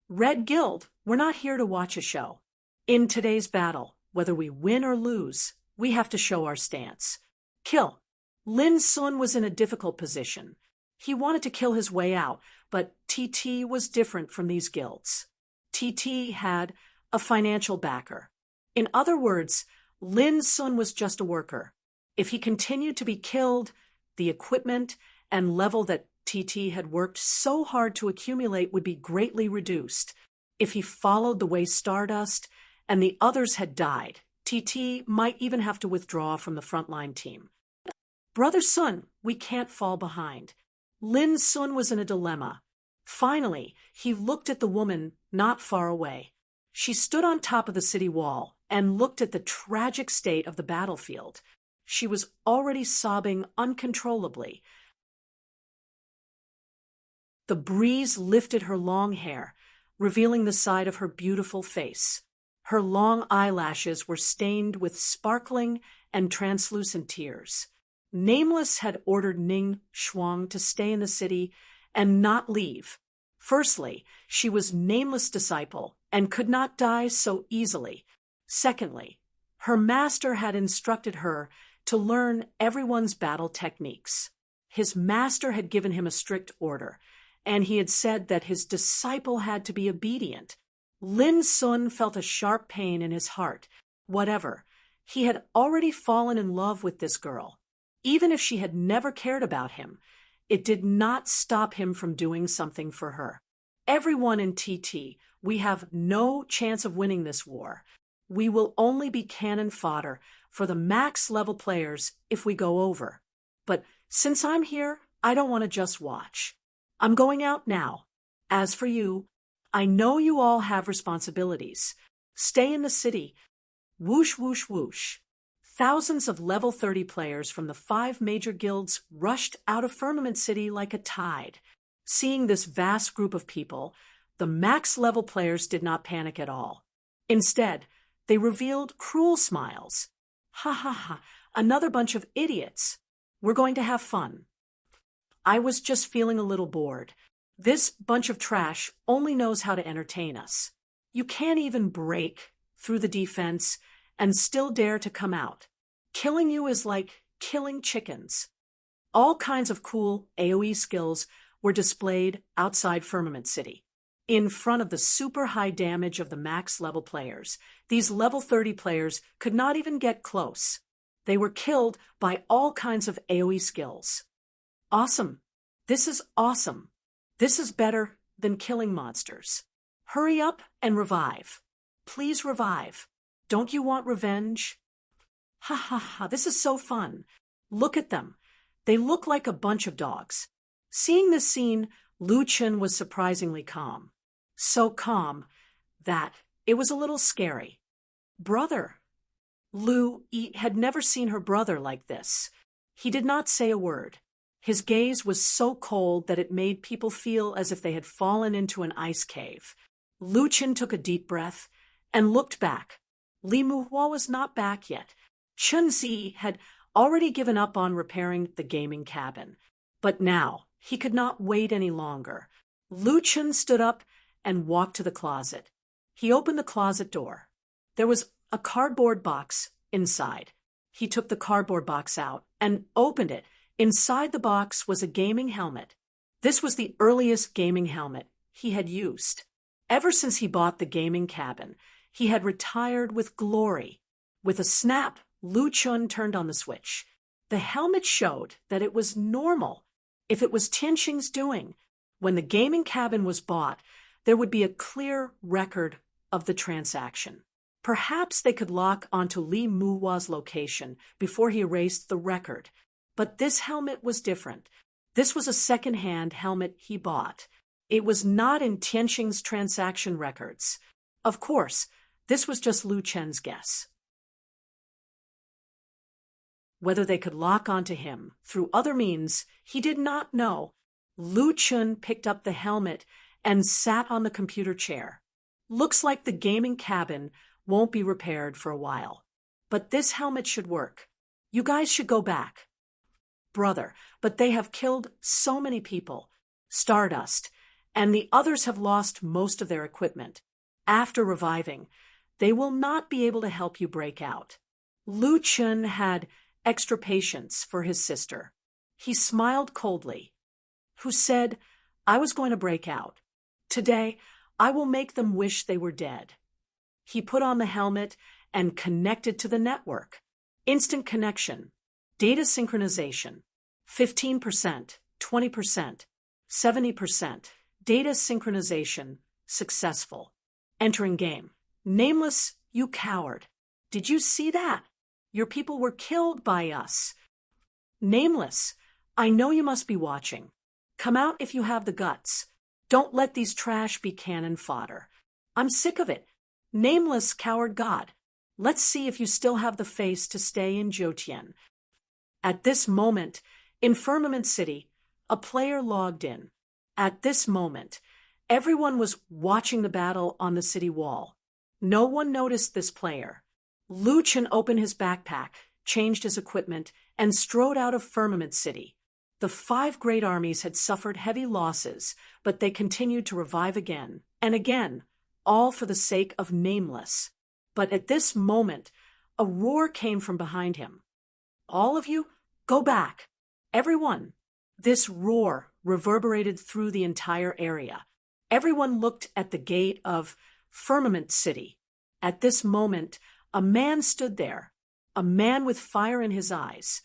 Red Guild, we're not here to watch a show. In today's battle, whether we win or lose, we have to show our stance. Kill. Lin Sun was in a difficult position. He wanted to kill his way out, but TT was different from these guilds. TT had a financial backer. In other words, Lin Sun was just a worker. If he continued to be killed, the equipment and level that TT had worked so hard to accumulate would be greatly reduced. If he followed the way Stardust and the others had died, TT might even have to withdraw from the frontline team. Brother Sun, we can't fall behind. Lin Sun was in a dilemma. Finally, he looked at the woman not far away. She stood on top of the city wall and looked at the tragic state of the battlefield. She was already sobbing uncontrollably. The breeze lifted her long hair, revealing the side of her beautiful face. Her long eyelashes were stained with sparkling and translucent tears. Nameless had ordered Ning Shuang to stay in the city and not leave. Firstly, she was Nameless' disciple and could not die so easily. Secondly, her master had instructed her to learn everyone's battle techniques. His master had given him a strict order, and he had said that his disciple had to be obedient. Lin Sun felt a sharp pain in his heart. Whatever, he had already fallen in love with this girl. Even if she had never cared about him, it did not stop him from doing something for her. Everyone in TT, we have no chance of winning this war. We will only be cannon fodder for the max level players if we go over. But since I'm here, I don't want to just watch. I'm going out now. As for you, I know you all have responsibilities. Stay in the city. Whoosh, whoosh, whoosh. Thousands of level 30 players from the 5 major guilds rushed out of Firmament City like a tide. Seeing this vast group of people, the max level players did not panic at all. Instead, they revealed cruel smiles. Ha ha ha, another bunch of idiots. We're going to have fun. I was just feeling a little bored. This bunch of trash only knows how to entertain us. You can't even break through the defense and still dare to come out. Killing you is like killing chickens. All kinds of cool AoE skills were displayed outside Firmament City. In front of the super high damage of the max level players, these level 30 players could not even get close. They were killed by all kinds of AoE skills. Awesome. This is awesome. This is better than killing monsters. Hurry up and revive. Please revive. Don't you want revenge? Ha ha ha, this is so fun. Look at them. They look like a bunch of dogs. Seeing this scene, Lu Chen was surprisingly calm. So calm that it was a little scary. Brother. Lu had never seen her brother like this. He did not say a word. His gaze was so cold that it made people feel as if they had fallen into an ice cave. Lu Chen took a deep breath and looked back. Li Muhua was not back yet. Chen Zi had already given up on repairing the gaming cabin. But now, he could not wait any longer. Lu Chen stood up and walked to the closet. He opened the closet door. There was a cardboard box inside. He took the cardboard box out and opened it. Inside the box was a gaming helmet. This was the earliest gaming helmet he had used. Ever since he bought the gaming cabin, he had retired with glory. With a snap, Lu Chen turned on the switch. The helmet showed that it was normal. If it was Tianqing's doing, when the gaming cabin was bought, there would be a clear record of the transaction. Perhaps they could lock onto Li Muhua's location before he erased the record. But this helmet was different. This was a second-hand helmet he bought. It was not in Tianqing's transaction records. Of course, this was just Lu Chen's guess. Whether they could lock onto him through other means, he did not know. Lu Chen picked up the helmet and sat on the computer chair. Looks like the gaming cabin won't be repaired for a while. But this helmet should work. You guys should go back. Brother, but they have killed so many people. Stardust, and the others have lost most of their equipment. After reviving, they will not be able to help you break out. Lu Chen had extra patience for his sister. He smiled coldly. Who said, I was going to break out. Today, I will make them wish they were dead. He put on the helmet and connected to the network. Instant connection. Data synchronization. 15%, 20%, 70%. Data synchronization successful. Entering game. Nameless, you coward. Did you see that? Your people were killed by us. Nameless, I know you must be watching. Come out if you have the guts. Don't let these trash be cannon fodder. I'm sick of it. Nameless, coward god. Let's see if you still have the face to stay in Jotian. At this moment, in Firmament City, a player logged in. At this moment, everyone was watching the battle on the city wall. No one noticed this player. Lu Chen opened his backpack, changed his equipment, and strode out of Firmament City. The 5 great armies had suffered heavy losses, but they continued to revive again and again, all for the sake of Nameless. But at this moment, a roar came from behind him. All of you, go back. Everyone. This roar reverberated through the entire area. Everyone looked at the gate of Firmament City. At this moment, a man stood there, a man with fire in his eyes.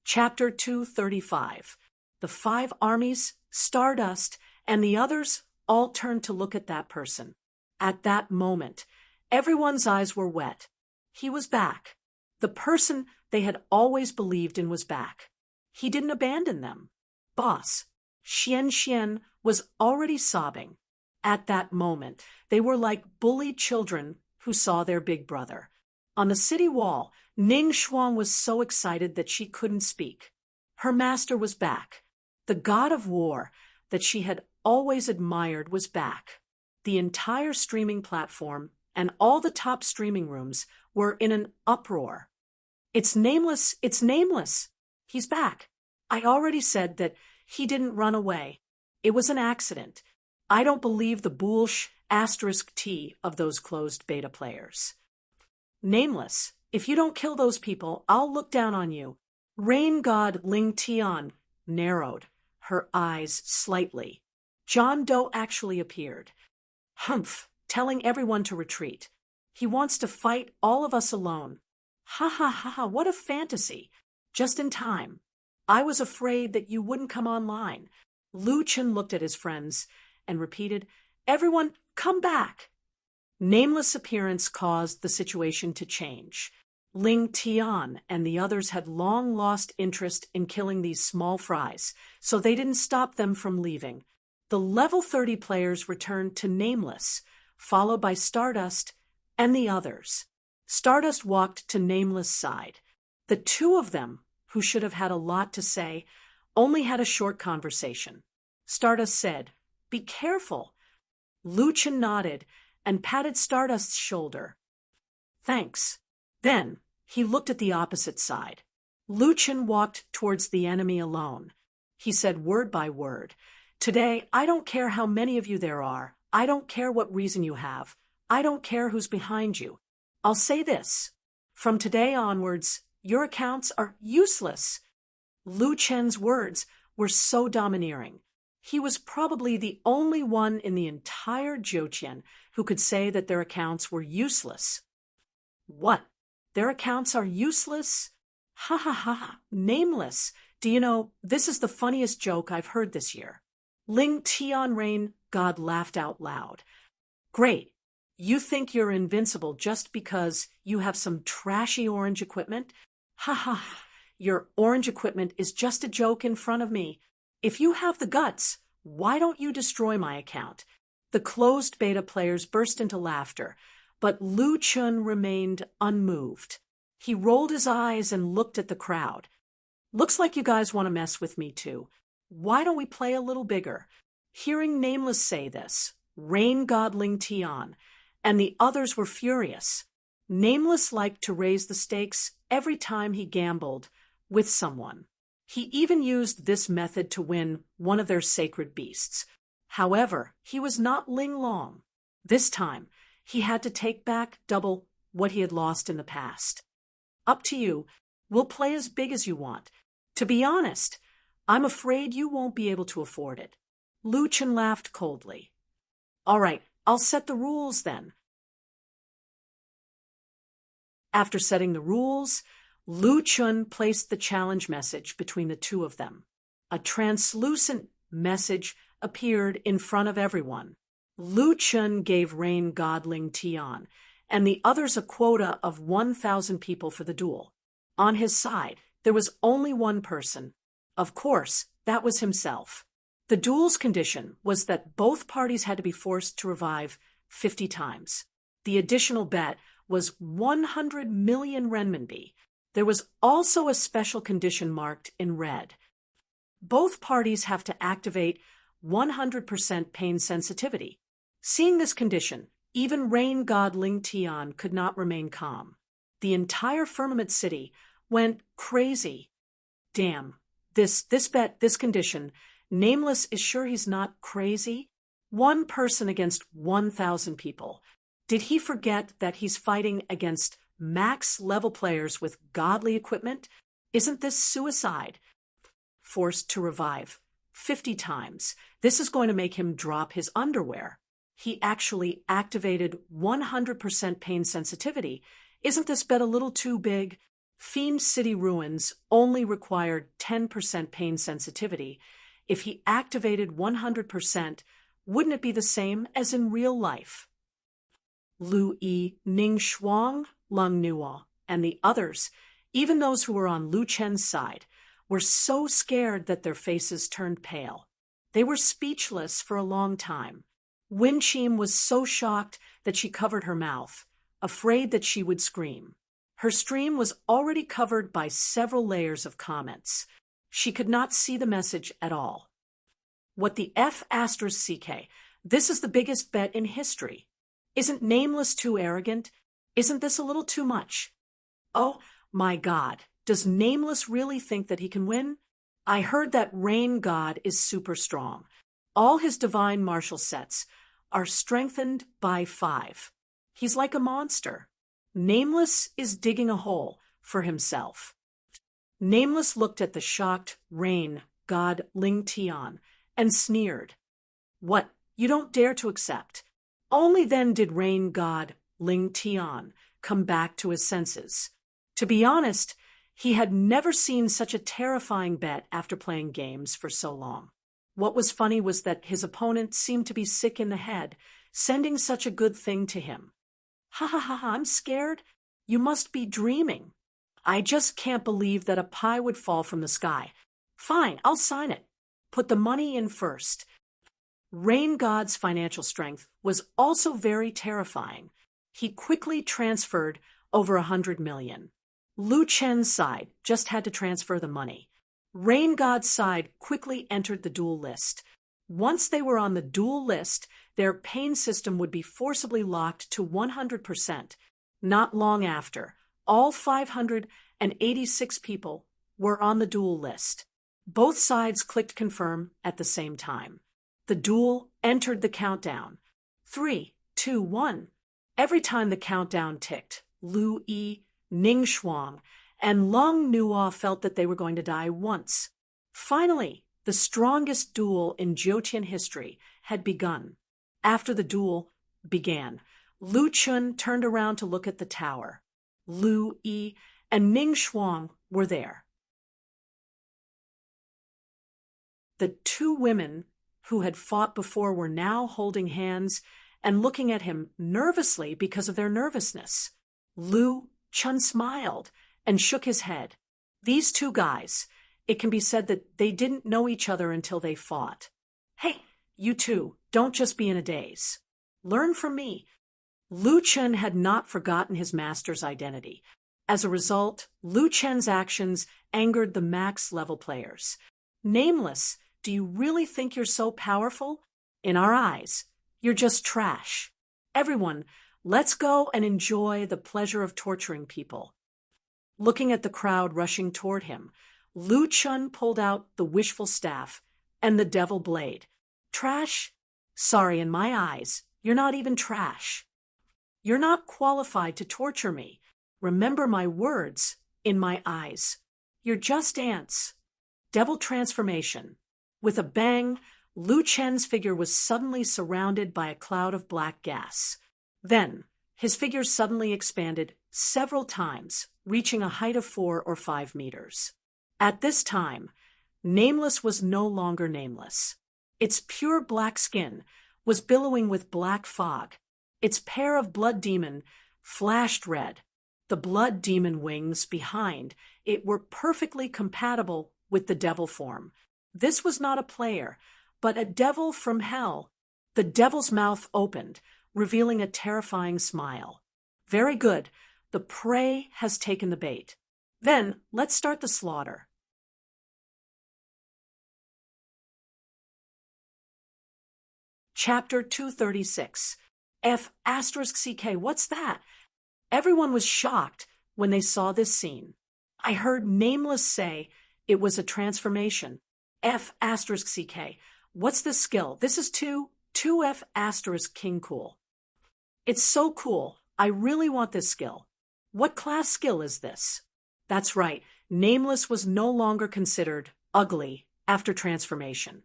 Chapter 235. The five armies, Stardust, and the others all turned to look at that person. At that moment, everyone's eyes were wet. He was back. The person they had always believed in was back. He didn't abandon them. Boss, Xian was already sobbing. At that moment, they were like bullied children who saw their big brother. On the city wall, Ning Xuan was so excited that she couldn't speak. Her master was back. The god of war that she had always admired was back. The entire streaming platform and all the top streaming rooms were in an uproar. It's nameless, it's nameless. He's back. I already said that he didn't run away. It was an accident. I don't believe the **T of those closed beta players. Nameless, if you don't kill those people, I'll look down on you. Rain god Ling Tian narrowed her eyes slightly. John Doe actually appeared. Humph, telling everyone to retreat. He wants to fight all of us alone. Ha ha ha ha, what a fantasy. Just in time. I was afraid that you wouldn't come online. Lu Chen looked at his friends and repeated, Everyone, come back. Nameless appearance caused the situation to change. Ling Tian and the others had long lost interest in killing these small fries, so they didn't stop them from leaving. The level 30 players returned to Nameless, followed by Stardust and the others. Stardust walked to Nameless' side. The two of them, who should have had a lot to say, only had a short conversation. Stardust said, Be careful. Lu Chen nodded and patted Stardust's shoulder. Thanks. Then he looked at the opposite side. Lu Chen walked towards the enemy alone. He said word by word, Today, I don't care how many of you there are. I don't care what reason you have. I don't care who's behind you. I'll say this. From today onwards, your accounts are useless. Lu Chen's words were so domineering. He was probably the only one in the entire Zhouqian who could say that their accounts were useless. What? Their accounts are useless? Ha ha ha, nameless. Do you know, this is the funniest joke I've heard this year. Ling Tianrain God laughed out loud. Great. You think you're invincible just because you have some trashy orange equipment? Ha ha, your orange equipment is just a joke in front of me. If you have the guts, why don't you destroy my account? The closed beta players burst into laughter, but Lu Chen remained unmoved. He rolled his eyes and looked at the crowd. Looks like you guys want to mess with me too. Why don't we play a little bigger? Hearing Nameless say this, Rain God Ling Tian and the others were furious. Nameless liked to raise the stakes every time he gambled with someone. He even used this method to win one of their sacred beasts. However, he was not Ling Long. This time, he had to take back double what he had lost in the past. Up to you. We'll play as big as you want. To be honest, I'm afraid you won't be able to afford it. Lu Chen laughed coldly. All right, I'll set the rules then. After setting the rules, Lu Chen placed the challenge message between the two of them. A translucent message appeared in front of everyone. Lu Chen gave Rain God Ling Tian and the others a quota of 1,000 people for the duel. On his side, there was only one person. Of course, that was himself. The duel's condition was that both parties had to be forced to revive 50 times. The additional bet was 100 million renminbi. There was also a special condition marked in red. Both parties have to activate 100% pain sensitivity. Seeing this condition, even Rain God Ling Tian could not remain calm. The entire Firmament City went crazy. Damn, this bet, this condition, Nameless is sure he's not crazy? One person against 1,000 people. Did he forget that he's fighting against max-level players with godly equipment? Isn't this suicide? Forced to revive 50 times. This is going to make him drop his underwear. He actually activated 100% pain sensitivity. Isn't this bet a little too big? Fiend City Ruins only required 10% pain sensitivity. If he activated 100%, wouldn't it be the same as in real life? Lu Yi, Ning Shuang, Lung Nuo, and the others, even those who were on Lu Chen's side, were so scared that their faces turned pale. They were speechless for a long time. Wen Qim was so shocked that she covered her mouth, afraid that she would scream. Her stream was already covered by several layers of comments. She could not see the message at all. What the F***CK? This is the biggest bet in history. Isn't Nameless too arrogant? Isn't this a little too much? Oh, my God, does Nameless really think that he can win? I heard that Rain God is super strong. All his divine martial sets are strengthened by 5. He's like a monster. Nameless is digging a hole for himself. Nameless looked at the shocked Rain God Ling Tian and sneered. What, you don't dare to accept? Only then did Rain God Ling Tian come back to his senses. To be honest, he had never seen such a terrifying bet after playing games for so long. What was funny was that his opponent seemed to be sick in the head, sending such a good thing to him. Ha ha ha, I'm scared. You must be dreaming. I just can't believe that a pie would fall from the sky. Fine, I'll sign it. Put the money in first. Rain God's financial strength was also very terrifying. He quickly transferred over 100 million. Lu Chen's side just had to transfer the money. Rain God's side quickly entered the duel list. Once they were on the duel list, their pain system would be forcibly locked to 100%. Not long after, all 586 people were on the duel list. Both sides clicked confirm at the same time. The duel entered the countdown. 3, 2, 1. Every time the countdown ticked, Lu Yi, Ning Shuang, and Lung Nuo felt that they were going to die once. Finally, the strongest duel in Jiutian history had begun. After the duel began, Lu Chun turned around to look at the tower. Lu Yi and Ning Shuang were there. The 2 women who had fought before were now holding hands and looking at him nervously because of their nervousness. Lu Chun smiled and shook his head. These 2 guys, it can be said that they didn't know each other until they fought. Hey, you 2, don't just be in a daze. Learn from me. Lu Chun had not forgotten his master's identity. As a result, Lu Chen's actions angered the max-level players. Nameless, do you really think you're so powerful? In our eyes, you're just trash. Everyone, let's go and enjoy the pleasure of torturing people. Looking at the crowd rushing toward him, Lu Chun pulled out the wishful staff and the devil blade. Trash? Sorry, in my eyes, you're not even trash. You're not qualified to torture me. Remember my words, in my eyes. You're just ants. Devil transformation. With a bang, Lu Chen's figure was suddenly surrounded by a cloud of black gas. Then, his figure suddenly expanded several times, reaching a height of 4 or 5 meters. At this time, Nameless was no longer nameless. Its pure black skin was billowing with black fog. Its pair of blood demon flashed red. The blood demon wings behind it were perfectly compatible with the devil form. This was not a player, but a devil from hell. The devil's mouth opened, revealing a terrifying smile. Very good. The prey has taken the bait. Then, let's start the slaughter. Chapter 236. F***CK, what's that? Everyone was shocked when they saw this scene. I heard Nameless say it was a transformation. F***CK, what's this skill? This is 2F** King cool. It's so cool. I really want this skill. What class skill is this? That's right. Nameless was no longer considered ugly after transformation,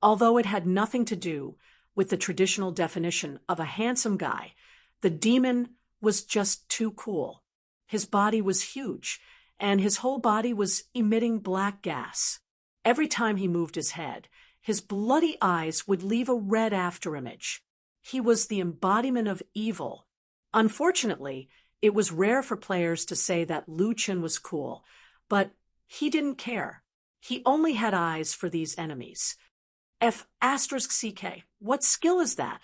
although it had nothing to do with the traditional definition of a handsome guy. The demon was just too cool. His body was huge, and his whole body was emitting black gas. Every time he moved his head, his bloody eyes would leave a red afterimage. He was the embodiment of evil. Unfortunately, it was rare for players to say that Lu Chen was cool, but he didn't care. He only had eyes for these enemies. F***CK, what skill is that?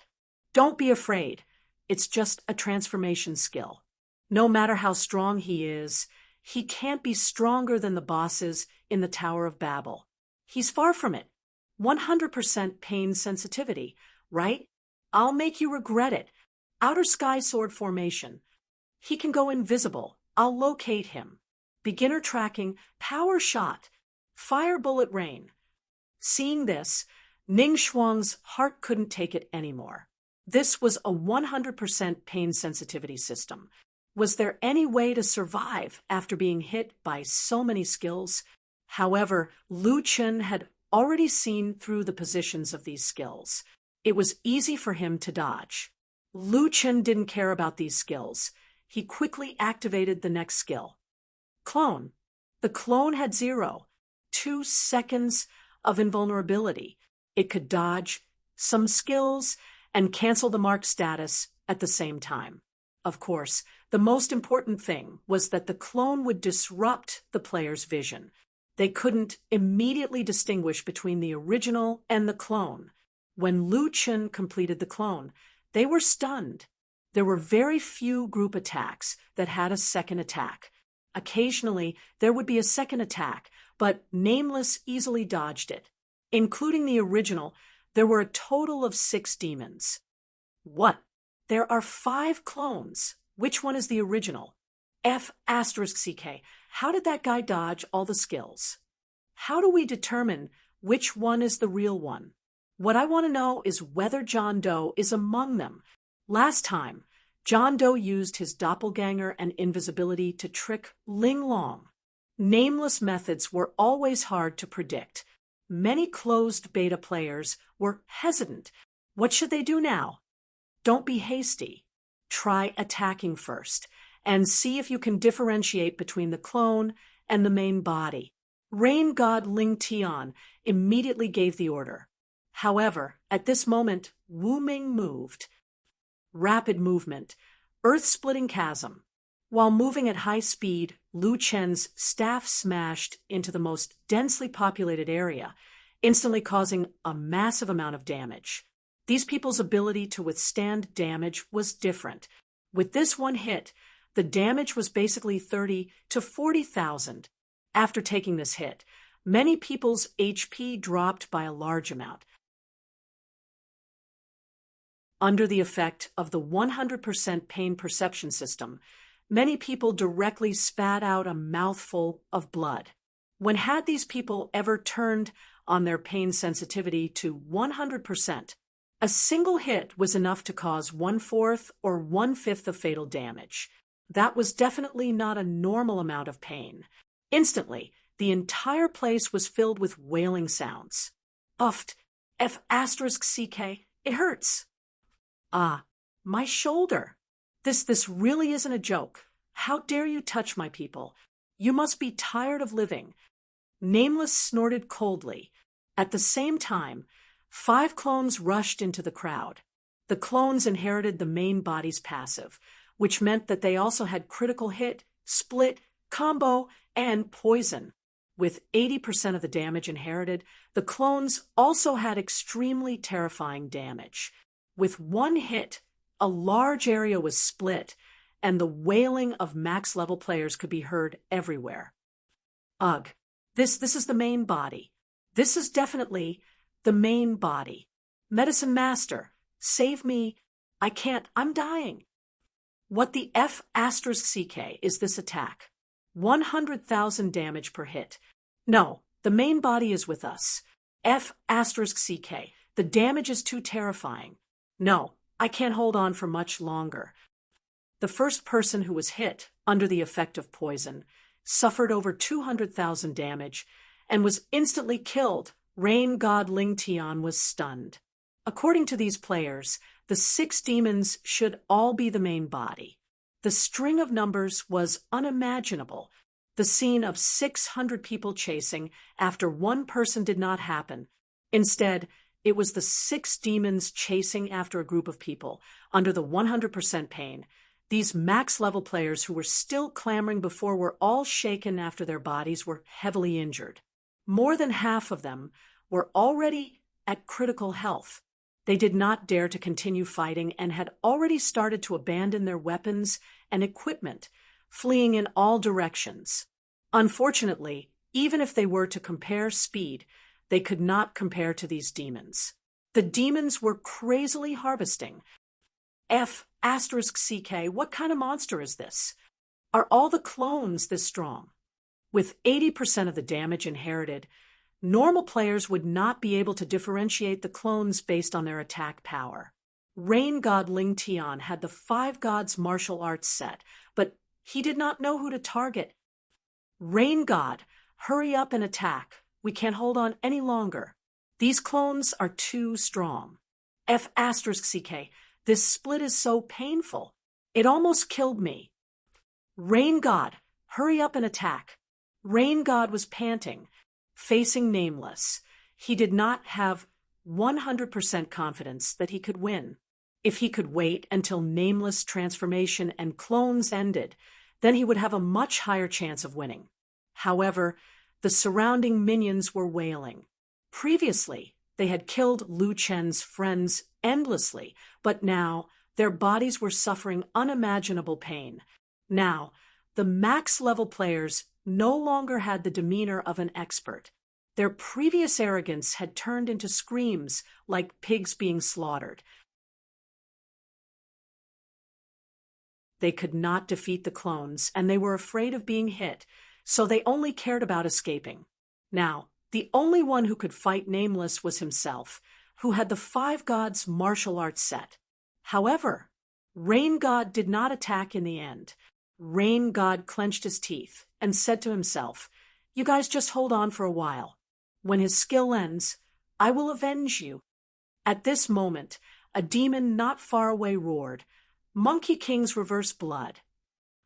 Don't be afraid. It's just a transformation skill. No matter how strong he is, he can't be stronger than the bosses in the Tower of Babel. He's far from it. 100% pain sensitivity, right? I'll make you regret it. Outer Sky Sword formation. He can go invisible. I'll locate him. Beginner tracking, power shot, fire bullet rain. Seeing this, Ning Shuang's heart couldn't take it anymore. This was a 100% pain sensitivity system. Was there any way to survive after being hit by so many skills? However, Lu Chen had already seen through the positions of these skills. It was easy for him to dodge. Lu Chen didn't care about these skills. He quickly activated the next skill. Clone. The clone had 2 seconds of invulnerability. It could dodge some skills and cancel the marked status at the same time. Of course, the most important thing was that the clone would disrupt the player's vision. They couldn't immediately distinguish between the original and the clone. When Lu Chen completed the clone, they were stunned. There were very few group attacks that had a second attack. Occasionally, there would be a second attack, but Nameless easily dodged it. Including the original, there were a total of 6 demons. What? There are 5 clones. Which one is the original? F***CK. How did that guy dodge all the skills? How do we determine which one is the real one? What I want to know is whether John Doe is among them. Last time, John Doe used his doppelganger and invisibility to trick Ling Long. Nameless methods were always hard to predict. Many closed beta players were hesitant. What should they do now? Don't be hasty. Try attacking first, and see if you can differentiate between the clone and the main body. Rain God Ling Tian immediately gave the order. However, at this moment, Wu Ming moved. Rapid movement, earth-splitting chasm. While moving at high speed, Lu Chen's staff smashed into the most densely populated area, instantly causing a massive amount of damage. These people's ability to withstand damage was different. With this one hit, the damage was basically 30 to 40,000. After taking this hit, many people's HP dropped by a large amount. Under the effect of the 100% pain perception system, many people directly spat out a mouthful of blood. When had these people ever turned on their pain sensitivity to 100%? A single hit was enough to cause 1/4 or 1/5 of fatal damage. That was definitely not a normal amount of pain. Instantly, the entire place was filled with wailing sounds. Uffed. F***CK. It hurts. Ah, my shoulder. This really isn't a joke. How dare you touch my people? You must be tired of living. Nameless snorted coldly. At the same time, 5 clones rushed into the crowd. The clones inherited the main body's passive, which meant that they also had critical hit, split, combo, and poison. With 80% of the damage inherited, the clones also had extremely terrifying damage. With one hit, a large area was split, and the wailing of max-level players could be heard everywhere. Ugh, this is the main body. This is definitely the main body. Medicine Master, save me. I can't, I'm dying. What the F***CK is this attack? 100,000 damage per hit. No, the main body is with us. F***CK, the damage is too terrifying. No, I can't hold on for much longer. The first person who was hit under the effect of poison suffered over 200,000 damage and was instantly killed. Rain God Ling Tian was stunned. According to these players, the 6 demons should all be the main body. The string of numbers was unimaginable. The scene of 600 people chasing after one person did not happen. Instead, it was the 6 demons chasing after a group of people under the 100% pain. These max-level players who were still clamoring before were all shaken after their bodies were heavily injured. More than half of them were already at critical health. They did not dare to continue fighting and had already started to abandon their weapons and equipment, fleeing in all directions. Unfortunately, even if they were to compare speed, they could not compare to these demons. The demons were crazily harvesting. F***CK, what kind of monster is this? Are all the clones this strong? With 80% of the damage inherited, normal players would not be able to differentiate the clones based on their attack power. Rain God Ling Tian had the 5 Gods martial arts set, but he did not know who to target. Rain God, hurry up and attack. We can't hold on any longer. These clones are too strong. F***CK, this split is so painful. It almost killed me. Rain God, hurry up and attack. Rain God was panting, facing Nameless. He did not have 100% confidence that he could win. If he could wait until Nameless transformation and clones ended, then he would have a much higher chance of winning. However, the surrounding minions were wailing. Previously, they had killed Lu Chen's friends endlessly, but now their bodies were suffering unimaginable pain. Now, the max-level players no longer had the demeanor of an expert. Their previous arrogance had turned into screams like pigs being slaughtered. They could not defeat the clones, and they were afraid of being hit, so they only cared about escaping. Now, the only one who could fight Nameless was himself, who had the 5 Gods martial arts set. However, Rain God did not attack in the end. Rain God clenched his teeth and said to himself, "You guys just hold on for a while. When his skill ends, I will avenge you." At this moment, a demon not far away roared, "Monkey King's reverse blood."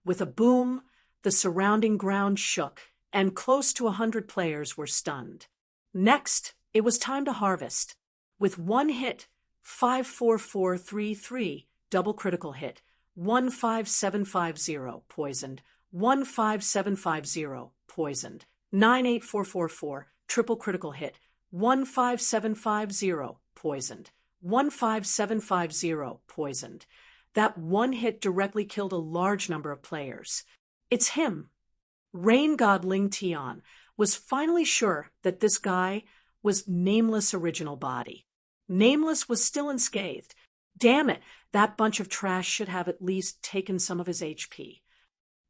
With a boom, the surrounding ground shook, and close to 100 players were stunned. Next, it was time to harvest. With one hit, 54433, double critical hit, 15750, poisoned, 15750, poisoned, 98444, triple critical hit, 15750, poisoned, 15750, poisoned. That one hit directly killed a large number of players. It's him. Rain God Ling Tian was finally sure that this guy was Nameless' original body. Nameless was still unscathed. Damn it, that bunch of trash should have at least taken some of his HP.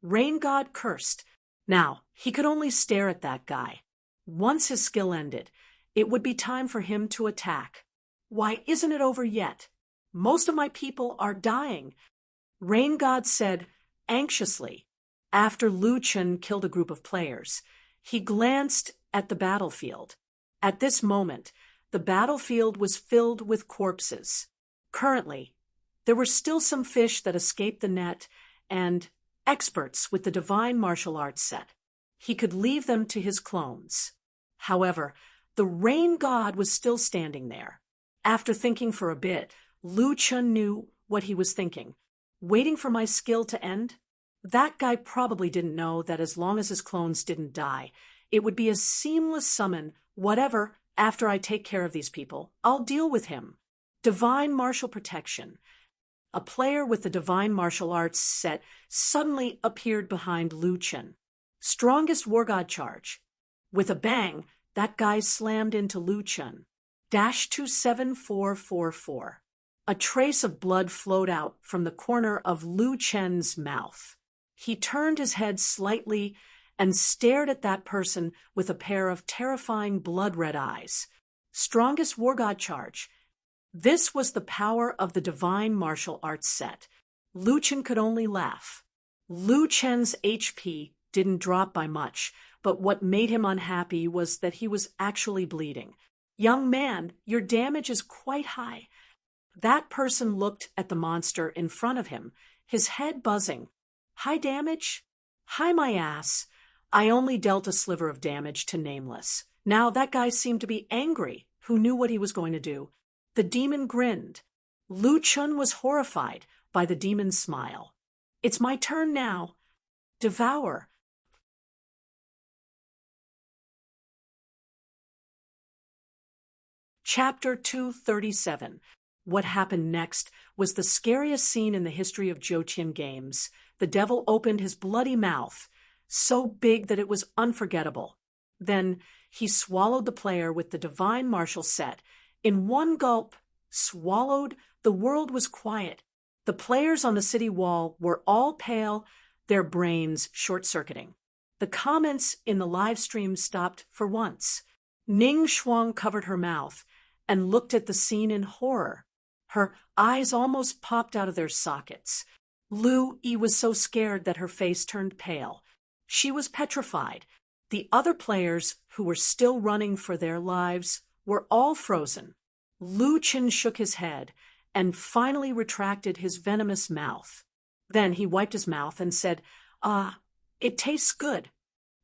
Rain God cursed. Now, he could only stare at that guy. Once his skill ended, it would be time for him to attack. Why isn't it over yet? Most of my people are dying. Rain God said anxiously. After Lu Chen killed a group of players, he glanced at the battlefield. At this moment, the battlefield was filled with corpses. Currently, there were still some fish that escaped the net and experts with the divine martial arts set. He could leave them to his clones. However, the Rain God was still standing there. After thinking for a bit, Lu Chen knew what he was thinking. Waiting for my skill to end? That guy probably didn't know that as long as his clones didn't die, it would be a seamless summon. Whatever, after I take care of these people, I'll deal with him. Divine martial protection. A player with the divine martial arts set suddenly appeared behind Lu Chen. Strongest war god charge. With a bang, that guy slammed into Lu Chen. -27444. A trace of blood flowed out from the corner of Lu Chen's mouth. He turned his head slightly and stared at that person with a pair of terrifying blood-red eyes. Strongest war god charge. This was the power of the divine martial arts set. Lu Chen could only laugh. Lu Chen's HP didn't drop by much, but what made him unhappy was that he was actually bleeding. "Young man, your damage is quite high." That person looked at the monster in front of him, his head buzzing. "High damage? High my ass. I only dealt a sliver of damage to Nameless. Now that guy seemed to be angry, who knew what he was going to do. The demon grinned. Lu Chun was horrified by the demon's smile. It's my turn now. Devour. Chapter 237. What happened next was the scariest scene in the history of Jochian games. The devil opened his bloody mouth, so big that it was unforgettable. Then he swallowed the player with the divine martial set. In one gulp, swallowed, the world was quiet. The players on the city wall were all pale, their brains short-circuiting. The comments in the live stream stopped for once. Ning Shuang covered her mouth and looked at the scene in horror. Her eyes almost popped out of their sockets. Lu Yi was so scared that her face turned pale. She was petrified. The other players, who were still running for their lives, were all frozen. Lu Qin shook his head and finally retracted his venomous mouth. Then he wiped his mouth and said, it tastes good.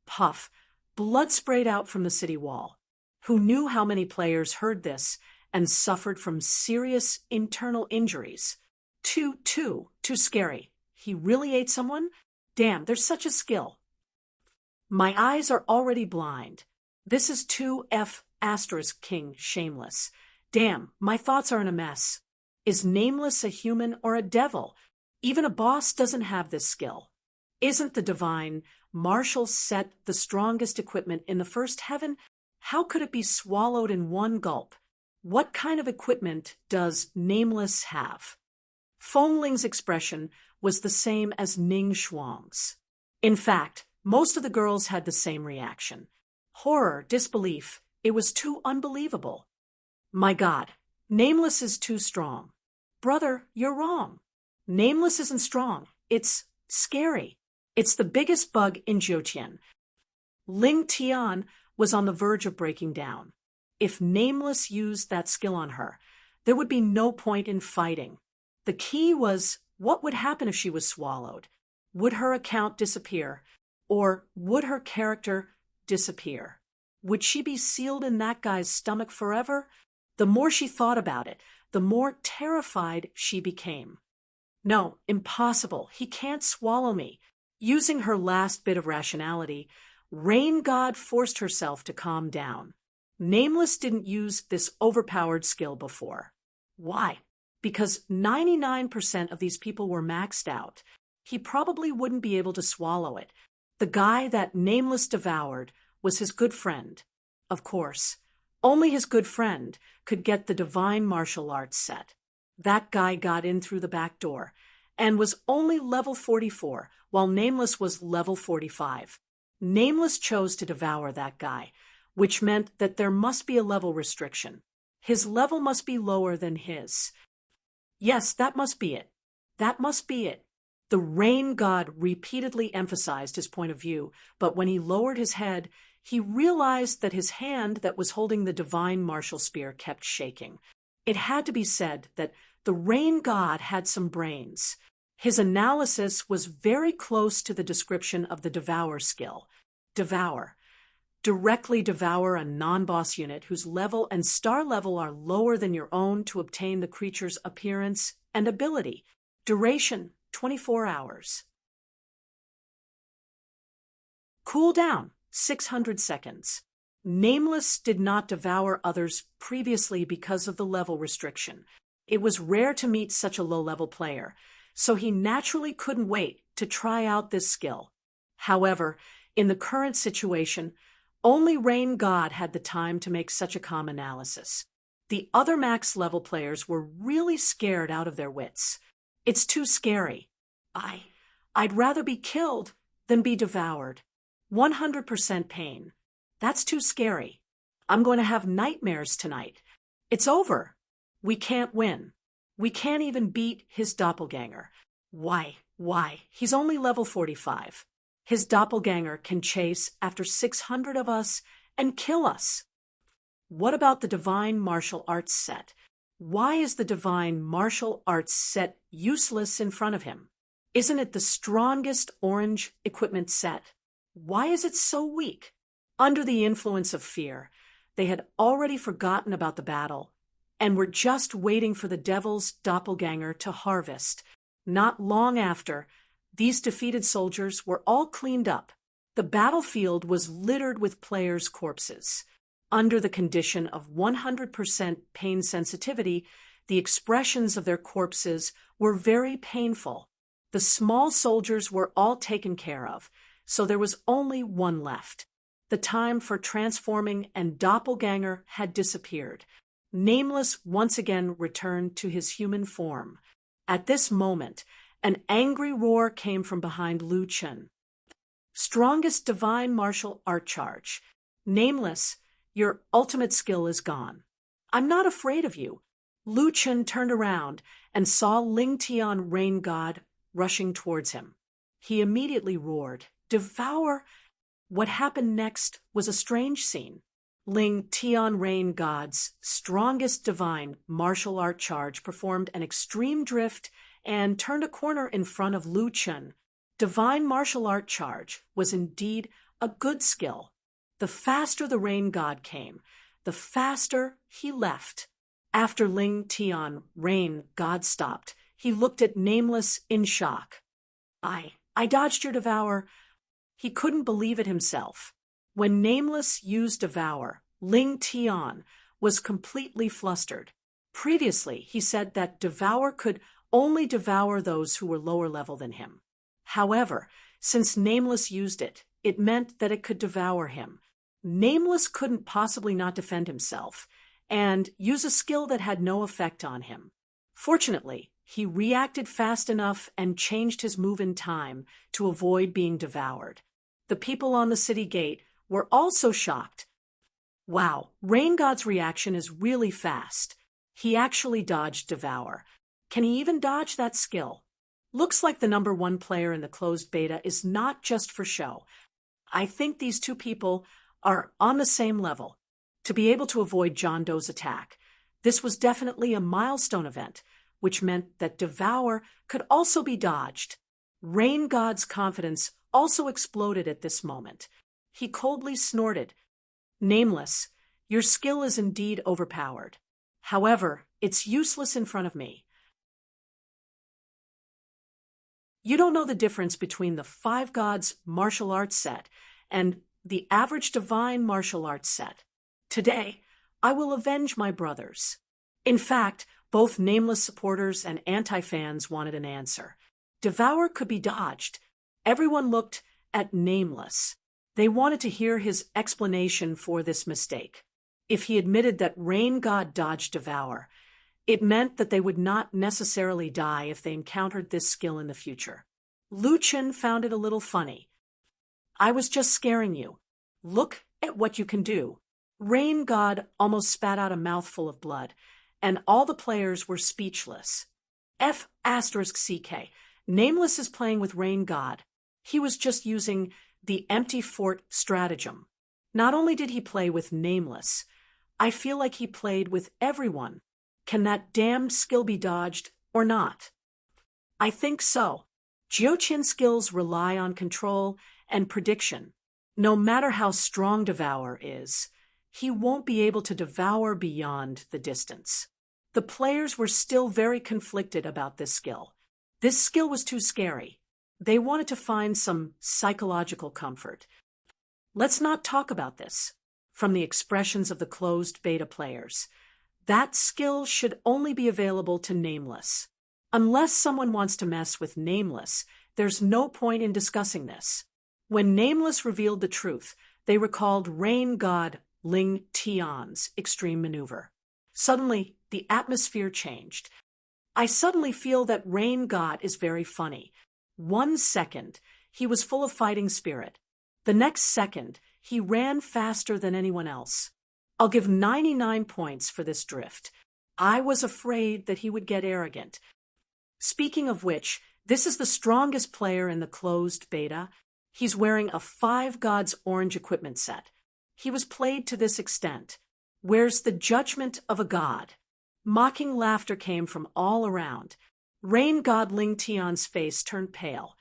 Puff. Blood sprayed out from the city wall. Who knew how many players heard this and suffered from serious internal injuries? Too scary. He really ate someone? Damn, there's such a skill. My eyes are already blind. This is 2F asterisk King Shameless. Damn, my thoughts are in a mess. Is Nameless a human or a devil? Even a boss doesn't have this skill. Isn't the divine martial set the strongest equipment in the first heaven? How could it be swallowed in one gulp? What kind of equipment does Nameless have? Feng Ling's expression was the same as Ning Shuang's. In fact, most of the girls had the same reaction. Horror, disbelief. It was too unbelievable. My God, Nameless is too strong. Brother, you're wrong. Nameless isn't strong. It's scary. It's the biggest bug in Jochian. Ling Tian was on the verge of breaking down. If Nameless used that skill on her, there would be no point in fighting. The key was, what would happen if she was swallowed? Would her account disappear? Or would her character disappear? Would she be sealed in that guy's stomach forever? The more she thought about it, the more terrified she became. No, impossible. He can't swallow me. Using her last bit of rationality, Rain God forced herself to calm down. Nameless didn't use this overpowered skill before. Why? Because 99% of these people were maxed out. He probably wouldn't be able to swallow it. The guy that Nameless devoured was his good friend. Of course, only his good friend could get the divine martial arts set. That guy got in through the back door and was only level 44, while Nameless was level 45. Nameless chose to devour that guy, which meant that there must be a level restriction. His level must be lower than his. Yes, that must be it. That must be it. The Rain God repeatedly emphasized his point of view, but when he lowered his head, he realized that his hand that was holding the divine martial spear kept shaking. It had to be said that the Rain God had some brains. His analysis was very close to the description of the Devour skill. Devour. Directly devour a non-boss unit whose level and star level are lower than your own to obtain the creature's appearance and ability. Duration, 24 hours. Cooldown, 600 seconds. Nameless did not devour others previously because of the level restriction. It was rare to meet such a low-level player, so he naturally couldn't wait to try out this skill. However, in the current situation, only Rain God had the time to make such a calm analysis. The other max-level players were really scared out of their wits. It's too scary. I'd rather be killed than be devoured. 100% pain. That's too scary. I'm going to have nightmares tonight. It's over. We can't win. We can't even beat his doppelganger. Why? He's only level 45. His doppelganger can chase after 600 of us and kill us. What about the divine martial arts set? Why is the divine martial arts set useless in front of him? Isn't it the strongest orange equipment set? Why is it so weak? Under the influence of fear, they had already forgotten about the battle and were just waiting for the devil's doppelganger to harvest. Not long after, these defeated soldiers were all cleaned up. The battlefield was littered with players' corpses. Under the condition of 100% pain sensitivity, the expressions of their corpses were very painful. The small soldiers were all taken care of, so there was only one left. The time for transforming and doppelganger had disappeared. Nameless once again returned to his human form. At this moment, an angry roar came from behind Lu Chen. Strongest divine martial art charge. Nameless, your ultimate skill is gone. I'm not afraid of you. Lu Chen turned around and saw Ling Tian, Rain God, rushing towards him. He immediately roared, "Devour!" What happened next was a strange scene. Ling Tian, Rain God's strongest divine martial art charge performed an extreme drift and turned a corner in front of Lu Chen. Divine martial art charge was indeed a good skill. The faster the Rain God came, the faster he left. After Ling Tian, Rain God stopped, he looked at Nameless in shock. I dodged your Devour." He couldn't believe it himself. When Nameless used Devour, Ling Tian was completely flustered. Previously, he said that Devour could only devour those who were lower level than him. However, since Nameless used it, it meant that it could devour him. Nameless couldn't possibly not defend himself and use a skill that had no effect on him. Fortunately, he reacted fast enough and changed his move in time to avoid being devoured. The people on the city gate were also shocked. Wow, Rain God's reaction is really fast. He actually dodged Devour. Can he even dodge that skill? Looks like the number one player in the closed beta is not just for show. I think these two people are on the same level. To be able to avoid John Doe's attack, this was definitely a milestone event, which meant that Devour could also be dodged. Rain God's confidence also exploded at this moment. He coldly snorted, "Nameless, your skill is indeed overpowered. However, it's useless in front of me. You don't know the difference between the Five Gods martial arts set and the average divine martial arts set. Today, I will avenge my brothers." In fact, both Nameless supporters and anti-fans wanted an answer. Devour could be dodged. Everyone looked at Nameless. They wanted to hear his explanation for this mistake. If he admitted that Rain God dodged Devour, it meant that they would not necessarily die if they encountered this skill in the future. Lu Chen found it a little funny. "I was just scaring you. Look at what you can do." Rain God almost spat out a mouthful of blood, and all the players were speechless. F***CK. Nameless is playing with Rain God. He was just using the empty fort stratagem. Not only did he play with Nameless, I feel like he played with everyone. Can that damned skill be dodged or not? I think so. Jiuqian skills rely on control and prediction. No matter how strong Devour is, he won't be able to devour beyond the distance. The players were still very conflicted about this skill. This skill was too scary. They wanted to find some psychological comfort. Let's not talk about this. From the expressions of the closed beta players, that skill should only be available to Nameless. Unless someone wants to mess with Nameless, there's no point in discussing this. When Nameless revealed the truth, they recalled Rain God Ling Tian's extreme maneuver. Suddenly, the atmosphere changed. I suddenly feel that Rain God is very funny. 1 second, he was full of fighting spirit. The next second, he ran faster than anyone else. I'll give 99 points for this drift. I was afraid that he would get arrogant. Speaking of which, this is the strongest player in the closed beta. He's wearing a Five Gods orange equipment set. He was played to this extent. Where's the judgment of a god? Mocking laughter came from all around. Rain God Ling Tian's face turned pale.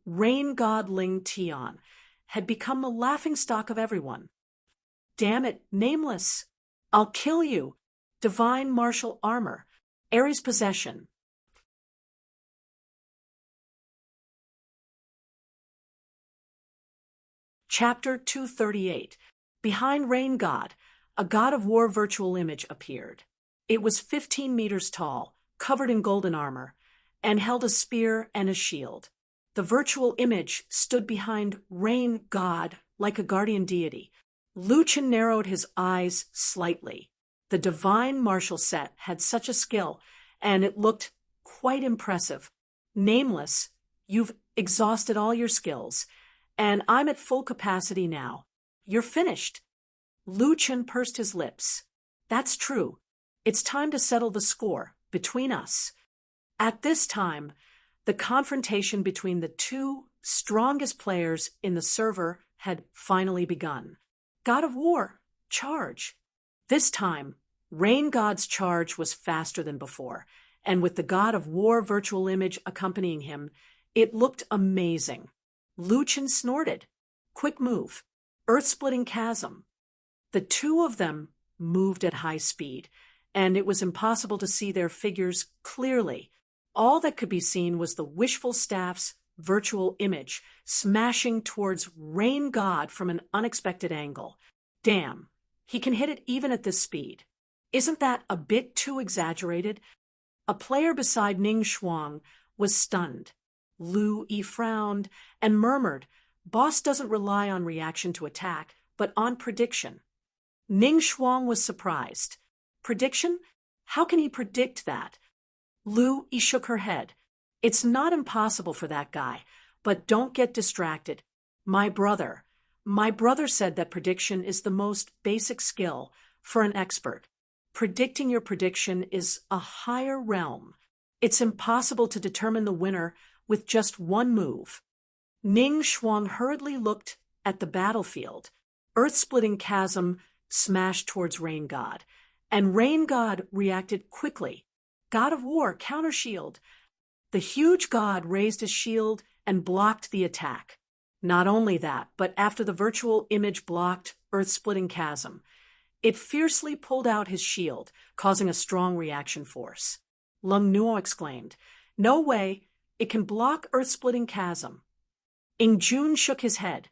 Rain God Ling Tian. had become the laughingstock of everyone. Damn it, Nameless! I'll kill you! Divine martial armor. Ares' possession. Chapter 238. Behind Rain God, a god of war virtual image appeared. It was 15 meters tall, covered in golden armor, and held a spear and a shield. The virtual image stood behind Rain God like a guardian deity. Lucian narrowed his eyes slightly. The divine martial set had such a skill, and it looked quite impressive. Nameless, you've exhausted all your skills, and I'm at full capacity now. You're finished. Lucian pursed his lips. That's true. It's time to settle the score between us. At this time, the confrontation between the two strongest players in the server had finally begun. God of War, charge. This time, Rain God's charge was faster than before, and with the God of War virtual image accompanying him, it looked amazing. Lucian snorted. Quick move. Earth-splitting chasm. The two of them moved at high speed, and it was impossible to see their figures clearly. All that could be seen was the Wishful Staff's virtual image smashing towards Rain God from an unexpected angle. Damn, he can hit it even at this speed. Isn't that a bit too exaggerated? A player beside Ning Shuang was stunned. Lu Yi frowned and murmured, Boss doesn't rely on reaction to attack, but on prediction. Ning Shuang was surprised. Prediction? How can he predict that? Lu Yi shook her head. It's not impossible for that guy, but don't get distracted. My brother said that prediction is the most basic skill for an expert. Predicting your prediction is a higher realm. It's impossible to determine the winner with just one move. Ning Shuang hurriedly looked at the battlefield. Earth-splitting chasm smashed towards Rain God, and Rain God reacted quickly. God of War, counter shield. The huge god raised his shield and blocked the attack. Not only that, but after the virtual image blocked Earth-splitting chasm, it fiercely pulled out his shield, causing a strong reaction force. Lung Nuo exclaimed, No way, it can block Earth-splitting chasm. Ingjun shook his head.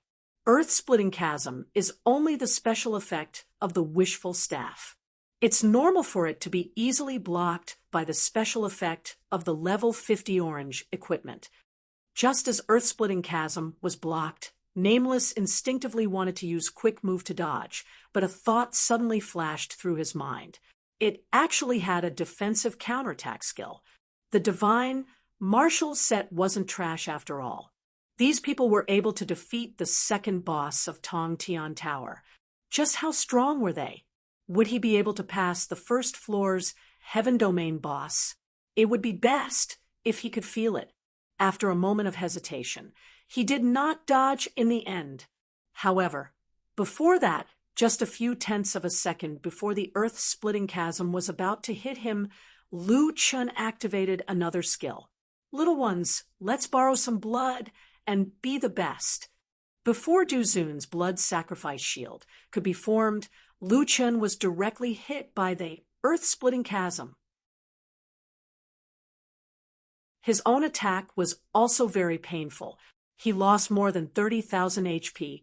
Earth-splitting chasm is only the special effect of the Wishful Staff. It's normal for it to be easily blocked by the special effect of the level 50 orange equipment. Just as Earth-splitting chasm was blocked, Nameless instinctively wanted to use quick move to dodge, but a thought suddenly flashed through his mind. It actually had a defensive counterattack skill. The divine martial set wasn't trash after all. These people were able to defeat the second boss of Tong Tian Tower. Just how strong were they? Would he be able to pass the first floor's Heaven Domain boss? It would be best if he could feel it. After a moment of hesitation, he did not dodge in the end. However, before that, just a few tenths of a second before the earth-splitting chasm was about to hit him, Lu Chun activated another skill. Little ones, let's borrow some blood and be the best. Before Du Zun's blood sacrifice shield could be formed, Lu Chun was directly hit by the earth-splitting chasm. His own attack was also very painful. He lost more than 30,000 HP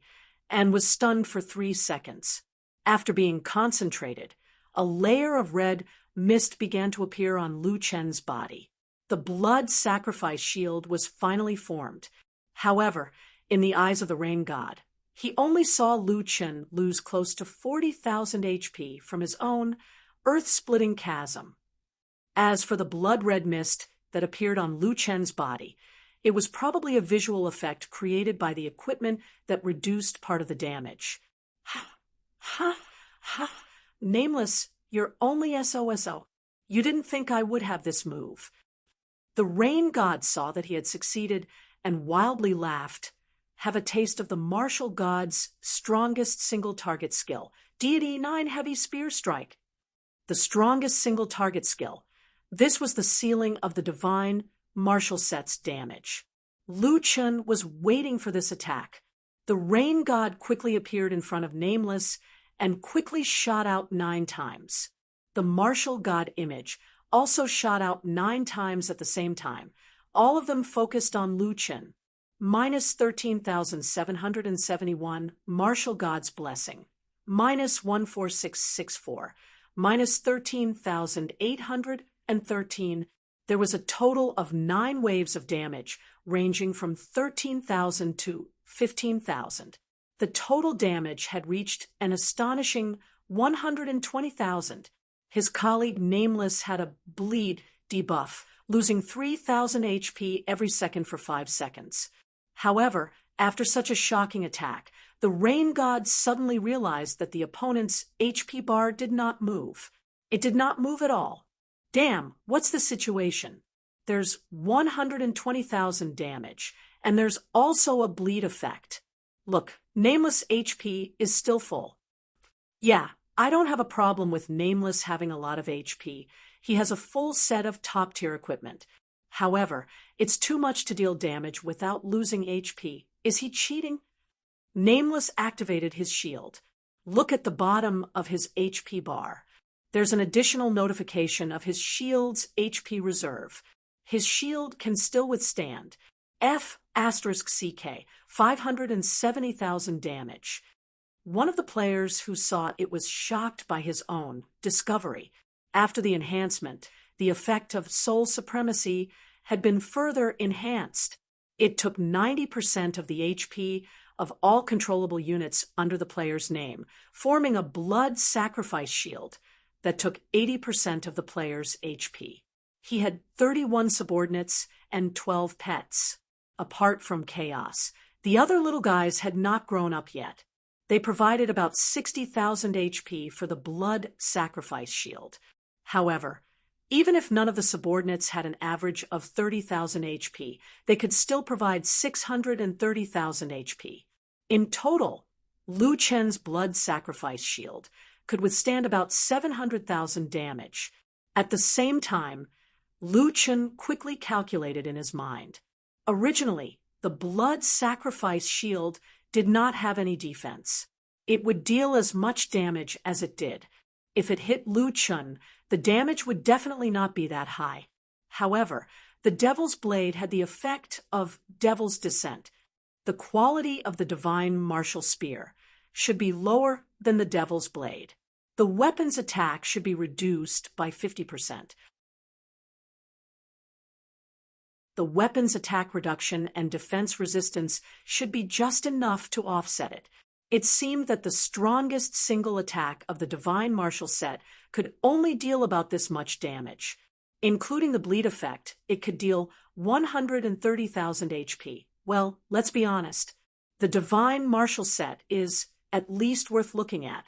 and was stunned for 3 seconds. After being concentrated, a layer of red mist began to appear on Lu Chen's body. The blood sacrifice shield was finally formed. However, in the eyes of the Rain God, he only saw Lu Chen lose close to 40,000 HP from his own earth-splitting chasm. As for the blood-red mist that appeared on Lu Chen's body, it was probably a visual effect created by the equipment that reduced part of the damage. Nameless, you're only SOSO. You didn't think I would have this move. The Rain God saw that he had succeeded and wildly laughed. Have a taste of the martial god's strongest single-target skill, Deity 9 Heavy Spear Strike. The strongest single-target skill. This was the ceiling of the divine martial set's damage. Lu Chun was waiting for this attack. The rain god quickly appeared in front of Nameless and quickly shot out 9 times. The martial god image also shot out 9 times at the same time, all of them focused on Lu Chen. Minus 13,771, martial god's blessing. Minus 14664, minus 13,813. There was a total of 9 waves of damage, ranging from 13,000 to 15,000. The total damage had reached an astonishing 120,000. His colleague Nameless had a bleed debuff, losing 3,000 HP every second for 5 seconds. However, after such a shocking attack, the rain god suddenly realized that the opponent's HP bar did not move. It did not move at all. Damn, what's the situation? There's 120,000 damage, and there's also a bleed effect. Look, Nameless HP is still full. Yeah, I don't have a problem with Nameless having a lot of HP. He has a full set of top-tier equipment. However, it's too much to deal damage without losing HP. Is he cheating? Nameless activated his shield. Look at the bottom of his HP bar. There's an additional notification of his shield's HP reserve. His shield can still withstand F*CK, 570,000 damage. One of the players who saw it was shocked by his own discovery. After the enhancement, the effect of soul supremacy had been further enhanced. It took 90% of the HP of all controllable units under the player's name, forming a blood sacrifice shield that took 80% of the player's HP. He had 31 subordinates and 12 pets. Apart from Chaos, the other little guys had not grown up yet. They provided about 60,000 HP for the blood sacrifice shield. However, even if none of the subordinates had an average of 30,000 HP, they could still provide 630,000 HP. In total, Lu Chen's blood sacrifice shield could withstand about 700,000 damage. At the same time, Lu Chen quickly calculated in his mind. Originally, the blood sacrifice shield did not have any defense. It would deal as much damage as it did. If it hit Lu Chen, the damage would definitely not be that high. However, the Devil's Blade had the effect of Devil's Descent. The quality of the Divine Martial Spear should be lower than the Devil's Blade. The weapon's attack should be reduced by 50%. The weapon's attack reduction and defense resistance should be just enough to offset it. It seemed that the strongest single attack of the Divine Martial set could only deal about this much damage. Including the bleed effect, it could deal 130,000 HP. Well, let's be honest. The Divine Martial set is at least worth looking at.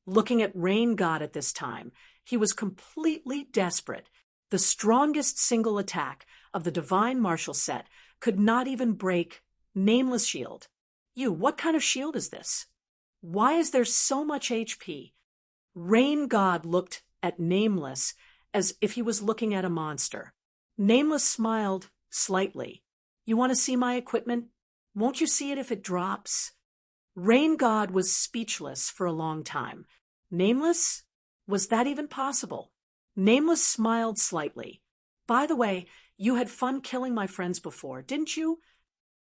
Looking at Rain God at this time, he was completely desperate. The strongest single attack of the Divine Martial set could not even break Nameless shield. What kind of shield is this? Why is there so much HP? Rain God looked at Nameless as if he was looking at a monster. Nameless smiled slightly. You want to see my equipment? Won't you see it if it drops? Rain God was speechless for a long time. Nameless? Was that even possible? Nameless smiled slightly. By the way, you had fun killing my friends before, didn't you?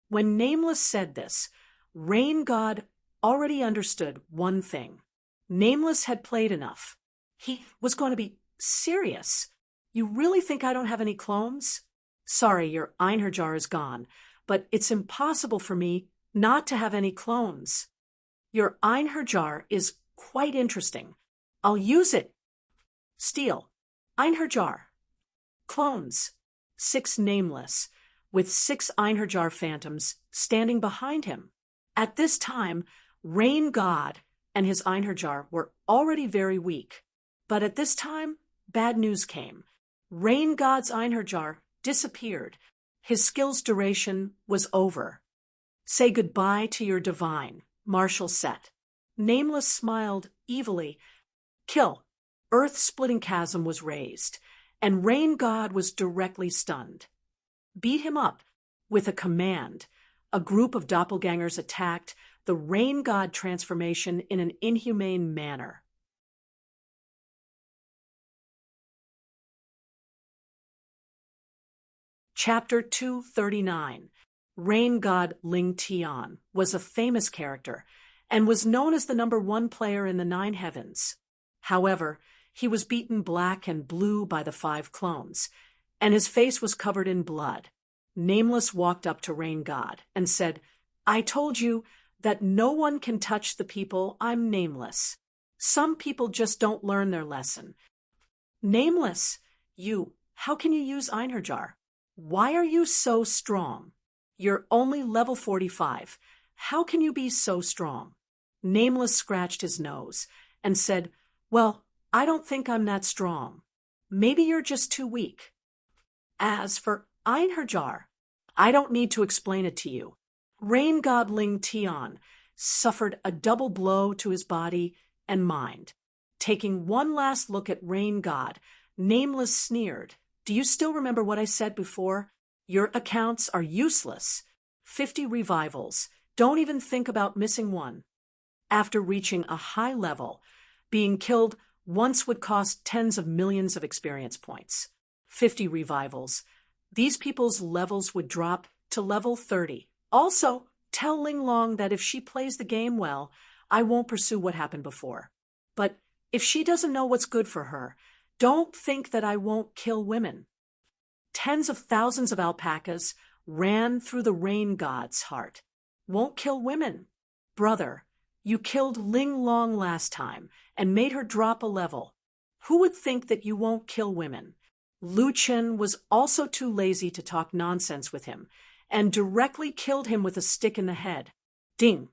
When Nameless said this, Rain God already understood one thing. Nameless had played enough. He was going to be serious. You really think I don't have any clones? Sorry, your Einherjar is gone, but it's impossible for me not to have any clones. Your Einherjar is quite interesting. I'll use it. Steal. Einherjar. Clones. 6 Nameless, with 6 Einherjar phantoms standing behind him. At this time, Rain God and his Einherjar were already very weak. But at this time, bad news came. Rain God's Einherjar disappeared. His skill's duration was over. Say goodbye to your divine martial set. Nameless smiled evilly. Kill. Earth-splitting chasm was raised, and Rain God was directly stunned. Beat him up with a command. A group of doppelgangers attacked the rain god transformation in an inhumane manner. Chapter 239. Rain god Ling Tian was a famous character and was known as the #1 player in the 9 heavens. However, he was beaten black and blue by the 5 clones, and his face was covered in blood. Nameless walked up to Rain God and said, "I told you that no one can touch the people. I'm Nameless. Some people just don't learn their lesson." "Nameless, how can you use Einherjar? Why are you so strong? You're only level 45. How can you be so strong?" Nameless scratched his nose and said, "Well, I don't think I'm that strong. Maybe you're just too weak. As for Einherjar, I don't need to explain it to you." Rain God Ling Tian suffered a double blow to his body and mind. Taking one last look at Rain God, Nameless sneered, "Do you still remember what I said before? Your accounts are useless. 50 revivals. Don't even think about missing one." After reaching a high level, being killed once would cost tens of millions of experience points. 50 revivals. These people's levels would drop to level 30. Also, tell Ling Long that if she plays the game well, I won't pursue what happened before. But if she doesn't know what's good for her, don't think that I won't kill women. Tens of thousands of alpacas ran through the rain god's heart. "Won't kill women? Brother, you killed Ling Long last time and made her drop a level. Who would think that you won't kill women?" Lu Chen was also too lazy to talk nonsense with him and directly killed him with a stick in the head. Ding!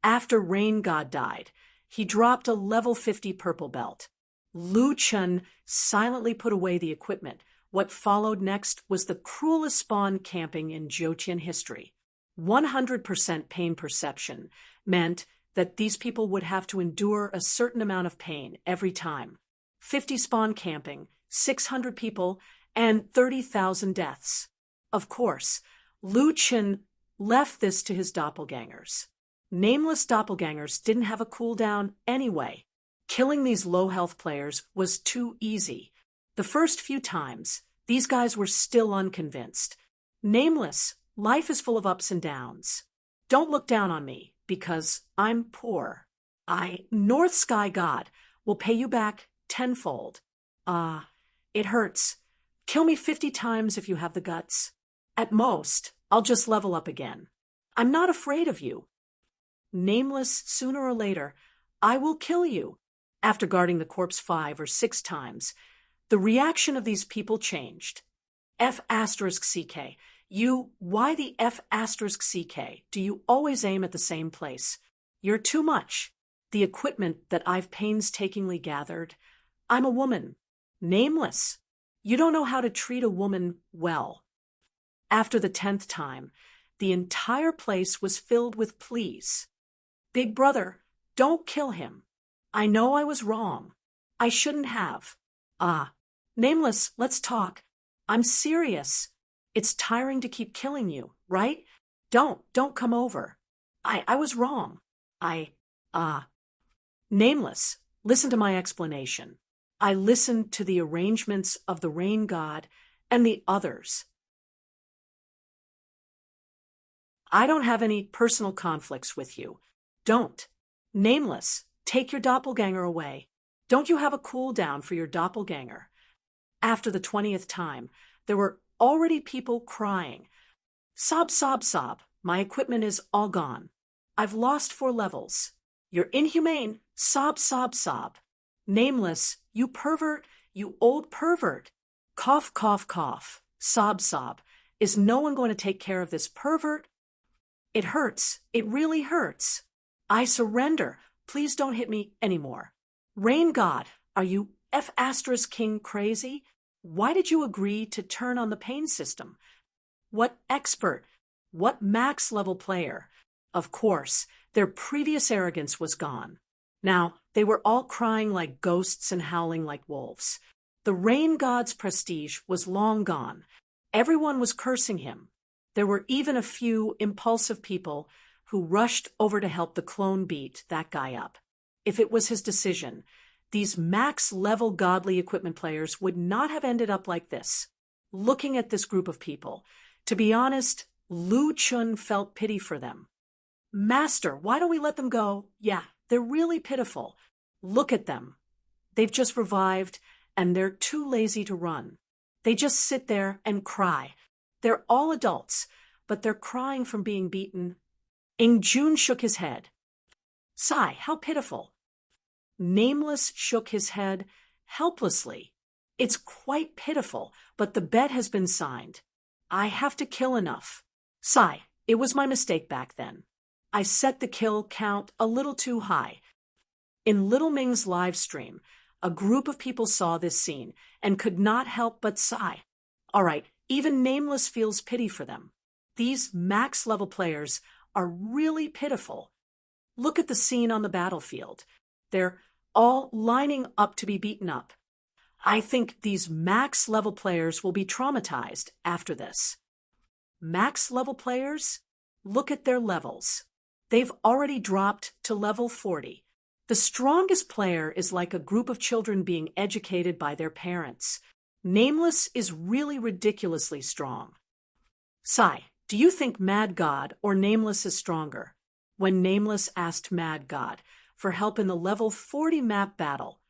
After Rain God died, he dropped a level 50 purple belt. Lu Chen silently put away the equipment. What followed next was the cruelest spawn camping in Jotian history. 100% pain perception meant that these people would have to endure a certain amount of pain every time. 50 spawn camping, 600 people, and 30,000 deaths. Of course, Lu Chen left this to his doppelgangers. Nameless doppelgangers didn't have a cooldown anyway. Killing these low-health players was too easy. The first few times, these guys were still unconvinced. "Nameless, life is full of ups and downs. Don't look down on me, because I'm poor. North Sky God, will pay you back tenfold. It hurts. Kill me 50 times if you have the guts. At most, I'll just level up again. I'm not afraid of you. Nameless, sooner or later, I will kill you." After guarding the corpse 5 or 6 times, the reaction of these people changed. F*CK. Why the F*CK? Do you always aim at the same place? You're too much. The equipment that I've painstakingly gathered. I'm a woman. Nameless. You don't know how to treat a woman well. After the 10th time, the entire place was filled with pleas. "Big brother, don't kill him. I know I was wrong. I shouldn't have. Nameless, let's talk. I'm serious. It's tiring to keep killing you, right? Don't come over. I was wrong. Nameless, listen to my explanation. I listened to the arrangements of the rain god and the others. I don't have any personal conflicts with you. Don't. Nameless, take your doppelganger away. Don't you have a cooldown for your doppelganger?" After the 20th time, there were already people crying. "Sob, sob, sob. My equipment is all gone. I've lost 4 levels. You're inhumane. Sob, sob, sob. Nameless, you pervert, you old pervert. Cough, cough, cough. Sob, sob. Is no one going to take care of this pervert? It hurts. It really hurts. I surrender. Please don't hit me anymore. Rain God, are you F*King crazy? Why did you agree to turn on the pain system? What expert? What max level player?" Of course, their previous arrogance was gone. Now, they were all crying like ghosts and howling like wolves. The rain god's prestige was long gone. Everyone was cursing him. There were even a few impulsive people who rushed over to help the clone beat that guy up. If it was his decision, these max-level godly equipment players would not have ended up like this. Looking at this group of people, to be honest, Lu Chun felt pity for them. Master, why don't we let them go? Yeah, they're really pitiful. Look at them. They've just revived, and they're too lazy to run. They just sit there and cry. They're all adults, but they're crying from being beaten. Ingjun shook his head. Sigh, how pitiful. Nameless shook his head helplessly. It's quite pitiful, but the bet has been signed. I have to kill enough. Sigh, it was my mistake back then. I set the kill count a little too high. In Little Ming's live stream, a group of people saw this scene and could not help but sigh. All right, even Nameless feels pity for them. These max-level players are really pitiful. Look at the scene on the battlefield. They're all lining up to be beaten up. I think these max-level players will be traumatized after this. Max-level players? Look at their levels. They've already dropped to level 40. The strongest player is like a group of children being educated by their parents. Nameless is really ridiculously strong. Sai, do you think Mad God or Nameless is stronger? When Nameless asked Mad God for help in the level 40 map battle,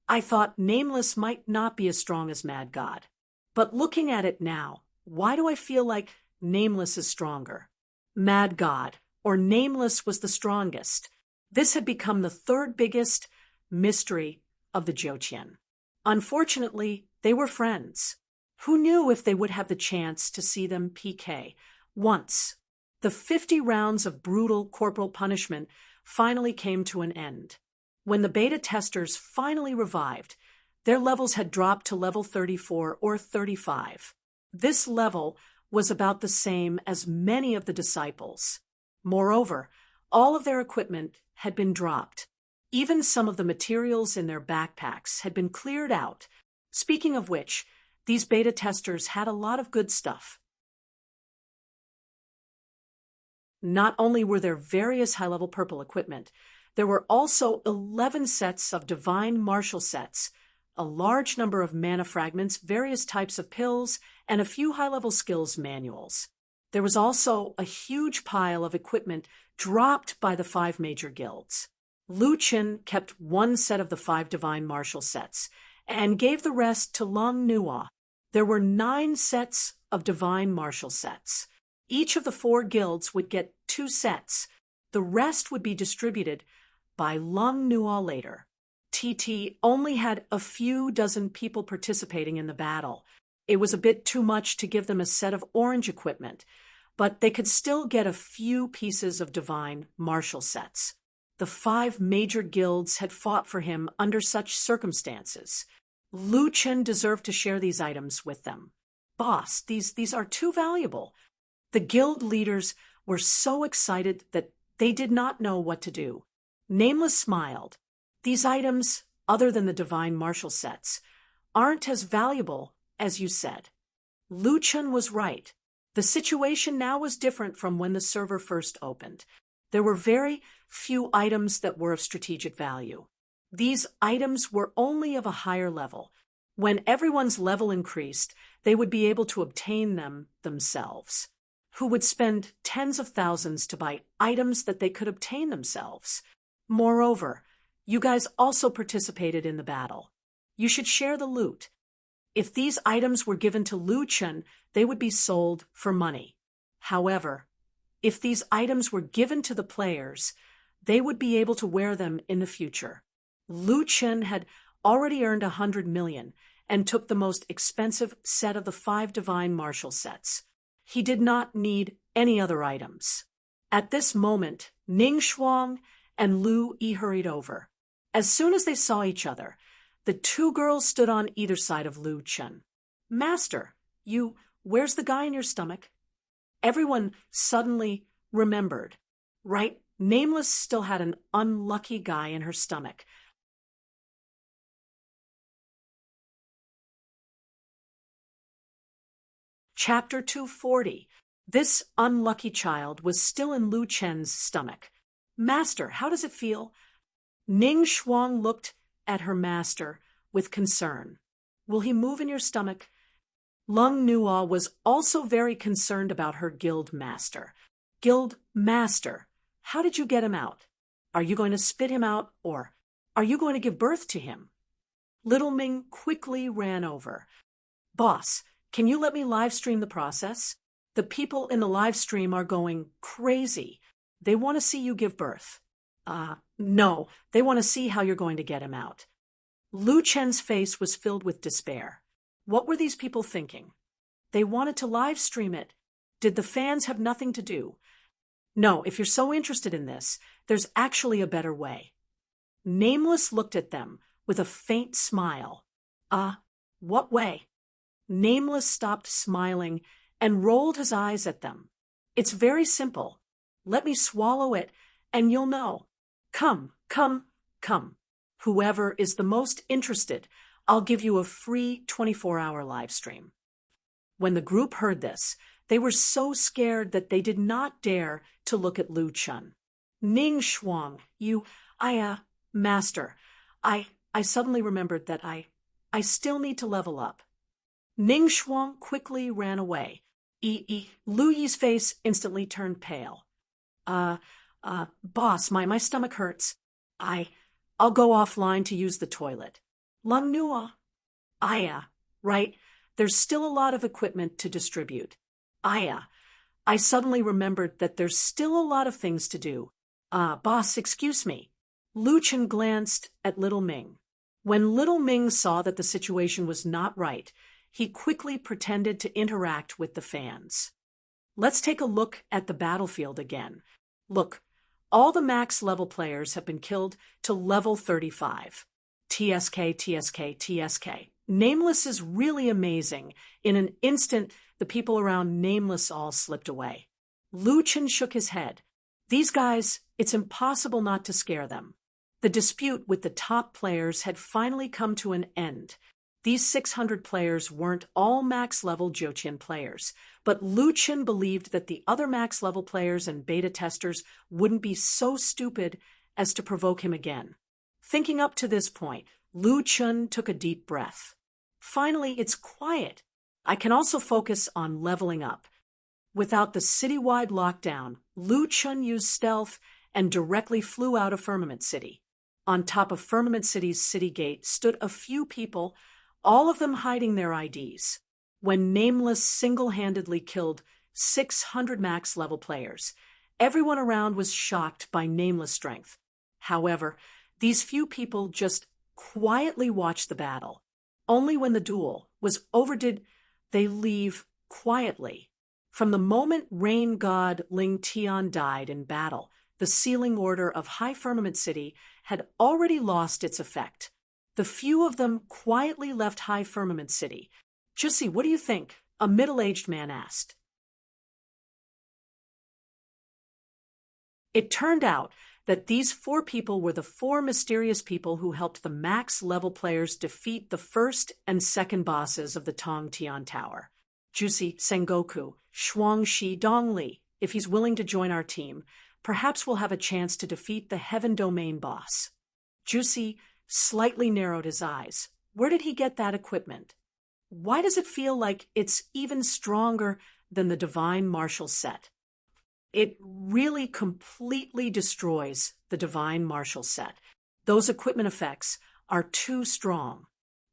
I thought Nameless might not be as strong as Mad God. But looking at it now, why do I feel like Nameless is stronger? Mad God or Nameless was the strongest. This had become the third biggest mystery of the Joutian. Unfortunately, they were friends. Who knew if they would have the chance to see them PK once? The 50 rounds of brutal corporal punishment finally came to an end. When the beta testers finally revived, their levels had dropped to level 34 or 35. This level was about the same as many of the disciples. Moreover, all of their equipment had been dropped. Even some of the materials in their backpacks had been cleared out. Speaking of which, these beta testers had a lot of good stuff. Not only were there various high-level purple equipment, there were also 11 sets of divine martial sets, a large number of mana fragments, various types of pills, and a few high-level skills manuals. There was also a huge pile of equipment dropped by the 5 major guilds. Lu Qin kept one set of the 5 divine martial sets and gave the rest to Long Nua. There were 9 sets of divine martial sets. Each of the 4 guilds would get 2 sets. The rest would be distributed by Long Nua later. TT only had a few dozen people participating in the battle. It was a bit too much to give them a set of orange equipment, but they could still get a few pieces of divine martial sets. The 5 major guilds had fought for him under such circumstances. Lu Qin deserved to share these items with them. Boss, these are too valuable. The guild leaders were so excited that they did not know what to do. Nameless smiled. These items, other than the divine martial sets, aren't as valuable as you said. Lu Chun was right. The situation now was different from when the server first opened. There were very few items that were of strategic value. These items were only of a higher level. When everyone's level increased, they would be able to obtain them themselves. Who would spend tens of thousands to buy items that they could obtain themselves? Moreover, you guys also participated in the battle. You should share the loot. If these items were given to Lu Chun, they would be sold for money. However, if these items were given to the players, they would be able to wear them in the future. Lu Chun had already earned 100 million and took the most expensive set of the 5 divine martial sets. He did not need any other items. At this moment, Ning Shuang and Lu Yi hurried over. As soon as they saw each other, the 2 girls stood on either side of Lu Chun. Master, where's the guy in your stomach? Everyone suddenly remembered. Right, Nameless still had an unlucky guy in her stomach. Chapter 240. This unlucky child was still in Lu Chen's stomach. Master, how does it feel? Ning Shuang looked at her master with concern. Will he move in your stomach? Lung Nuo was also very concerned about her guild master. Guild master, how did you get him out? Are you going to spit him out, or are you going to give birth to him? Little Ming quickly ran over. Boss, can you let me live stream the process? The people in the live stream are going crazy. They want to see you give birth. No, they want to see how you're going to get him out. Lu Chen's face was filled with despair. What were these people thinking? They wanted to live stream it. Did the fans have nothing to do? No, if you're so interested in this, there's actually a better way. Nameless looked at them with a faint smile. What way? Nameless stopped smiling and rolled his eyes at them. It's very simple. Let me swallow it, and you'll know. Come. Whoever is the most interested, I'll give you a free 24-hour live stream. When the group heard this, they were so scared that they did not dare to look at Lu Chen. Ning Shuang, Master, I suddenly remembered that I still need to level up. Ning Shuang quickly ran away. Lu Yi's face instantly turned pale. Boss, my stomach hurts. I'll go offline to use the toilet. Lung Nuo. Right. There's still a lot of equipment to distribute. I suddenly remembered that there's still a lot of things to do. Boss, excuse me. Lu Chen glanced at Little Ming. When Little Ming saw that the situation was not right, he quickly pretended to interact with the fans. Let's take a look at the battlefield again. Look, all the max level players have been killed to level 35. TSK. Nameless is really amazing. In an instant, the people around Nameless all slipped away. Lu Chen shook his head. These guys, it's impossible not to scare them. The dispute with the top players had finally come to an end. These 600 players weren't all max-level Joqian players, but Lu Chen believed that the other max-level players and beta testers wouldn't be so stupid as to provoke him again. Thinking up to this point, Lu Chen took a deep breath. Finally, it's quiet. I can also focus on leveling up. Without the citywide lockdown, Lu Chen used stealth and directly flew out of Firmament City. On top of Firmament City's city gate stood a few people, all of them hiding their IDs. When Nameless single-handedly killed 600 max-level players, everyone around was shocked by Nameless' strength. However, these few people just quietly watched the battle. Only when the duel was over did they leave quietly. From the moment Rain God Ling Tian died in battle, the sealing order of High Firmament City had already lost its effect. The few of them quietly left High Firmament City. Jussi, what do you think? A middle-aged man asked. It turned out that these 4 people were the 4 mysterious people who helped the max-level players defeat the first and second bosses of the Tongtian Tower. Jussi, Sengoku, Shuangshi Dongli, if he's willing to join our team, perhaps we'll have a chance to defeat the Heaven Domain boss. Jussi slightly narrowed his eyes. Where did he get that equipment? Why does it feel like it's even stronger than the Divine Martial set? It really completely destroys the Divine Martial set. Those equipment effects are too strong.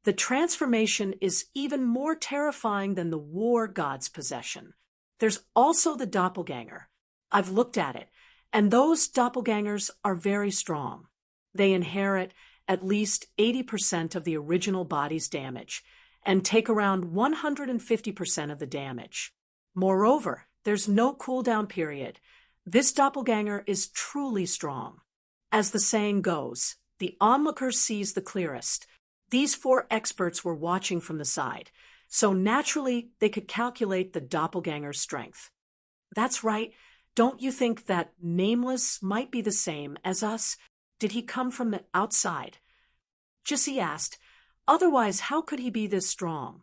The transformation is even more terrifying than the War God's possession. There's also the doppelganger. I've looked at it, and those doppelgangers are very strong. They inherit at least 80% of the original body's damage and take around 150% of the damage. Moreover, there's no cooldown period. This doppelganger is truly strong. As the saying goes, the onlooker sees the clearest. These 4 experts were watching from the side, so naturally they could calculate the doppelganger's strength. That's right. Don't you think that Nameless might be the same as us? Did he come from the outside? Jussi asked, otherwise how could he be this strong?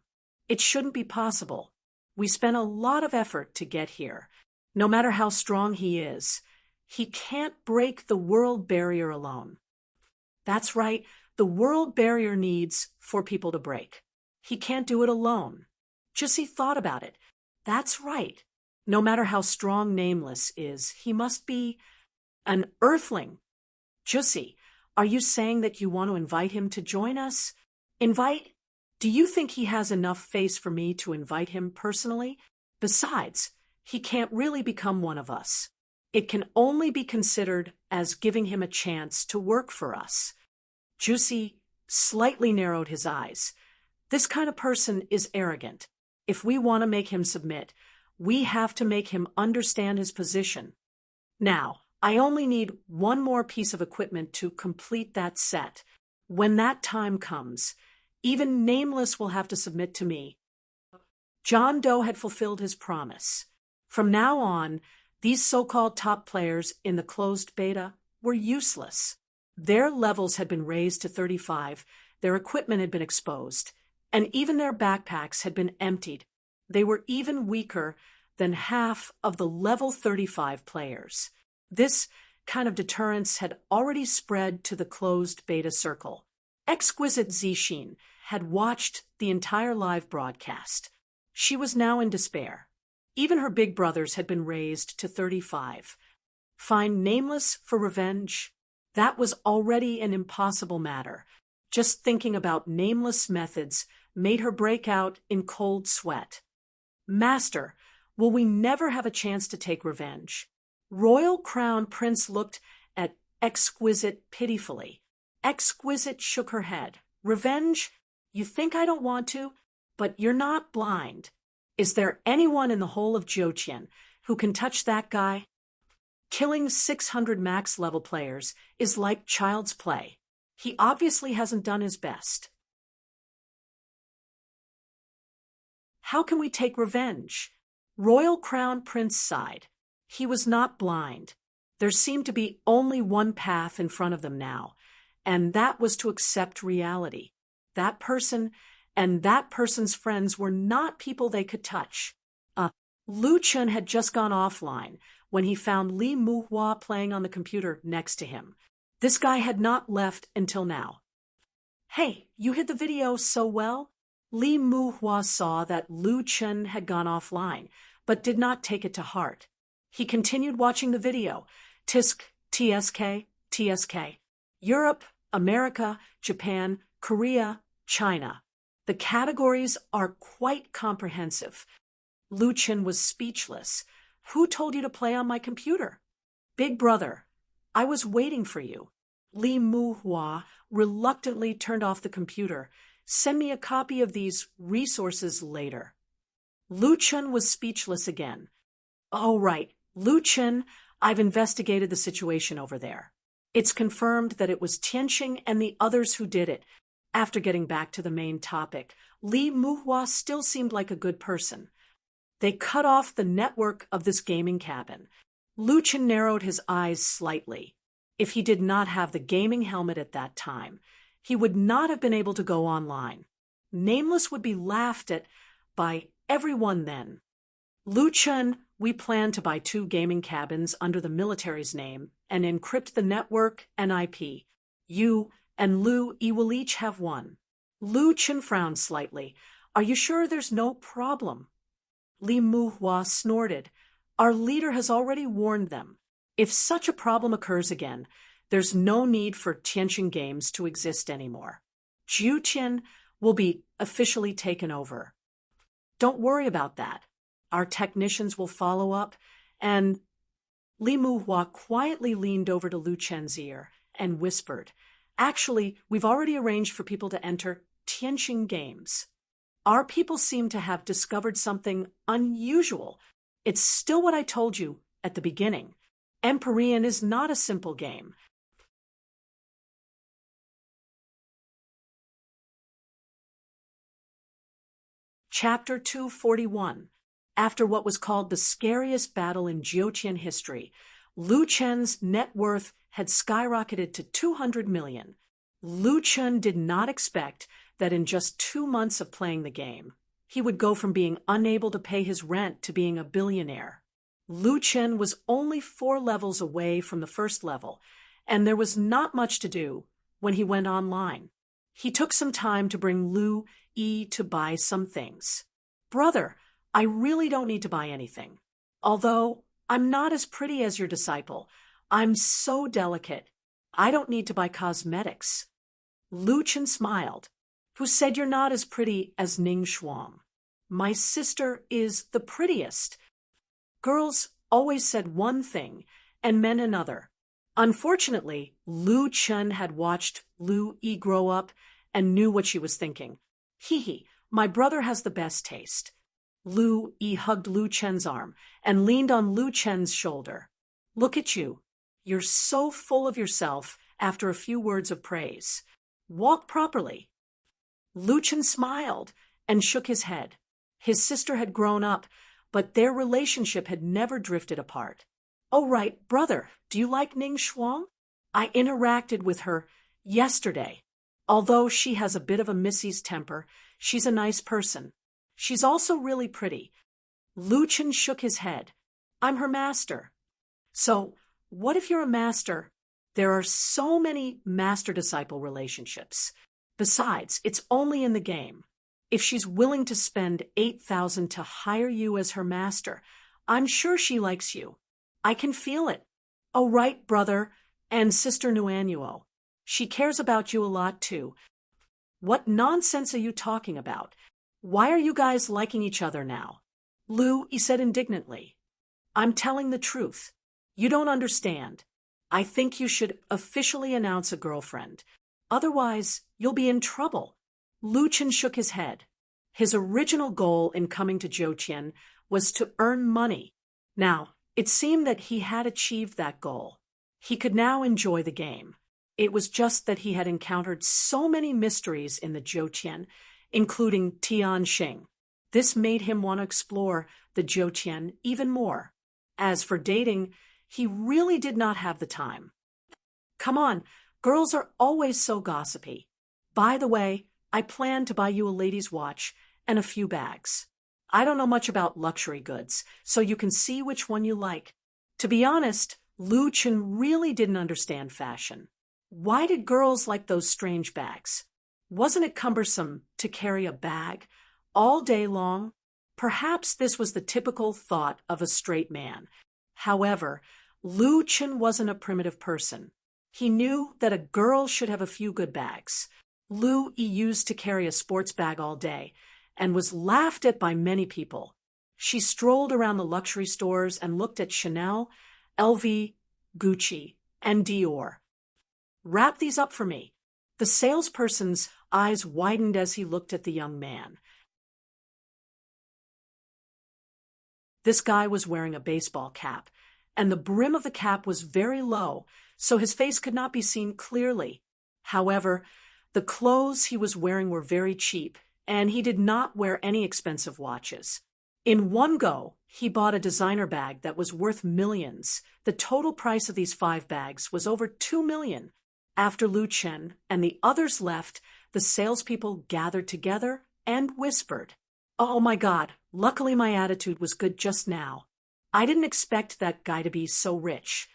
It shouldn't be possible. We spent a lot of effort to get here. No matter how strong he is, he can't break the world barrier alone. That's right, the world barrier needs for people to break. He can't do it alone. Jussi thought about it. That's right. No matter how strong Nameless is, he must be an earthling. Jussi, are you saying that you want to invite him to join us? Invite? Do you think he has enough face for me to invite him personally? Besides, he can't really become one of us. It can only be considered as giving him a chance to work for us. Jussi slightly narrowed his eyes. This kind of person is arrogant. If we want to make him submit, we have to make him understand his position. Now, I only need one more piece of equipment to complete that set. When that time comes, even Nameless will have to submit to me. John Doe had fulfilled his promise. From now on, these so-called top players in the closed beta were useless. Their levels had been raised to 35, their equipment had been exposed, and even their backpacks had been emptied. They were even weaker than half of the level 35 players. This kind of deterrence had already spread to the closed beta circle. Exquisite Zishin had watched the entire live broadcast. She was now in despair. Even her big brothers had been raised to 35. Find Nameless for revenge? That was already an impossible matter. Just thinking about Nameless methods made her break out in cold sweat. Master, will we never have a chance to take revenge? Royal Crown Prince looked at Exquisite pitifully. Exquisite shook her head. Revenge? You think I don't want to? But you're not blind. Is there anyone in the whole of Jochian who can touch that guy? Killing 600 max level players is like child's play. He obviously hasn't done his best. How can we take revenge? Royal Crown Prince sighed. He was not blind. There seemed to be only one path in front of them now, and that was to accept reality. That person and that person's friends were not people they could touch. Lu Chun had just gone offline when he found Li Muhua playing on the computer next to him. This guy had not left until now. Hey, you hid the video so well? Li Muhua saw that Lu Chun had gone offline, but did not take it to heart. He continued watching the video. Tisk, TSK, TSK. Europe, America, Japan, Korea, China. The categories are quite comprehensive. Lu Chun was speechless. Who told you to play on my computer? Big brother, I was waiting for you. Li Muhua reluctantly turned off the computer. Send me a copy of these resources later. Lu Chun was speechless again. Oh, right. Lu Chun, I've investigated the situation over there. It's confirmed that it was Tianqing and the others who did it. After getting back to the main topic, Li Muhua still seemed like a good person. They cut off the network of this gaming cabin. Lu Chun narrowed his eyes slightly. If he did not have the gaming helmet at that time, he would not have been able to go online. Nameless would be laughed at by everyone then. Lu Chun, we plan to buy 2 gaming cabins under the military's name and encrypt the network and IP. You and Lu Yi will each have 1. Lu Chun frowned slightly. Are you sure there's no problem? Li Muhua snorted. Our leader has already warned them. If such a problem occurs again, there's no need for Tianqing Games to exist anymore. Jiuqian will be officially taken over. Don't worry about that. Our technicians will follow up, and Li Muhua quietly leaned over to Lu Chen's ear and whispered, Actually, we've already arranged for people to enter Tianqing Games. Our people seem to have discovered something unusual. It's still what I told you at the beginning. Empyrean is not a simple game. Chapter 241. After what was called the scariest battle in Jiuqian history, Lu Chen's net worth had skyrocketed to 200 million. Lu Chen did not expect that in just 2 months of playing the game, He would go from being unable to pay his rent to being a billionaire. Lu Chen was only 4 levels away from the first level, and there was not much to do when he went online. He took some time to bring Lu Yi to buy some things. Brother, I really don't need to buy anything. Although I'm not as pretty as your disciple, I'm so delicate. I don't need to buy cosmetics. Lu Chen smiled. Who said you're not as pretty as Ning Shuang? My sister is the prettiest. Girls always said one thing and men another. Unfortunately, Lu Chen had watched Lu Yi grow up and knew what she was thinking. Hee, my brother has the best taste. Lu Yi hugged Lu Chen's arm and leaned on Lu Chen's shoulder. Look at you. You're so full of yourself after a few words of praise. Walk properly. Lu Chen smiled and shook his head. His sister had grown up, but their relationship had never drifted apart. Oh, right, brother, do you like Ning Shuang? I interacted with her yesterday. Although she has a bit of a Missy's temper, she's a nice person. She's also really pretty. Lu Chen shook his head. I'm her master. So, what if you're a master? There are so many master-disciple relationships. Besides, it's only in the game. If she's willing to spend 8,000 to hire you as her master, I'm sure she likes you. I can feel it. Oh, right, brother, and Sister Nuanuo. She cares about you a lot, too. What nonsense are you talking about? Why are you guys liking each other now? Lu, he said indignantly. I'm telling the truth. You don't understand. I think you should officially announce a girlfriend. Otherwise, you'll be in trouble. Lu Chen shook his head. His original goal in coming to Zhouqian was to earn money. Now, it seemed that he had achieved that goal. He could now enjoy the game. It was just that he had encountered so many mysteries in the Zhouqian, including Tianxing. This made him want to explore the Zhouqian even more. As for dating, he really did not have the time. Come on, girls are always so gossipy. By the way, I plan to buy you a lady's watch and a few bags. I don't know much about luxury goods, so you can see which one you like. To be honest, Lu Chen really didn't understand fashion. Why did girls like those strange bags? Wasn't it cumbersome to carry a bag all day long? Perhaps this was the typical thought of a straight man. However, Lu Chen wasn't a primitive person. He knew that a girl should have a few good bags. Lu Yi used to carry a sports bag all day and was laughed at by many people. She strolled around the luxury stores and looked at Chanel, LV, Gucci, and Dior. Wrap these up for me. The salesperson's eyes widened as he looked at the young man. This guy was wearing a baseball cap, and the brim of the cap was very low, so his face could not be seen clearly. However, the clothes he was wearing were very cheap, and he did not wear any expensive watches. In one go, he bought a designer bag that was worth millions. The total price of these 5 bags was over 2 million. After Lu Chen and the others left, the salespeople gathered together and whispered, "Oh my God, luckily my attitude was good just now. I didn't expect that guy to be so rich.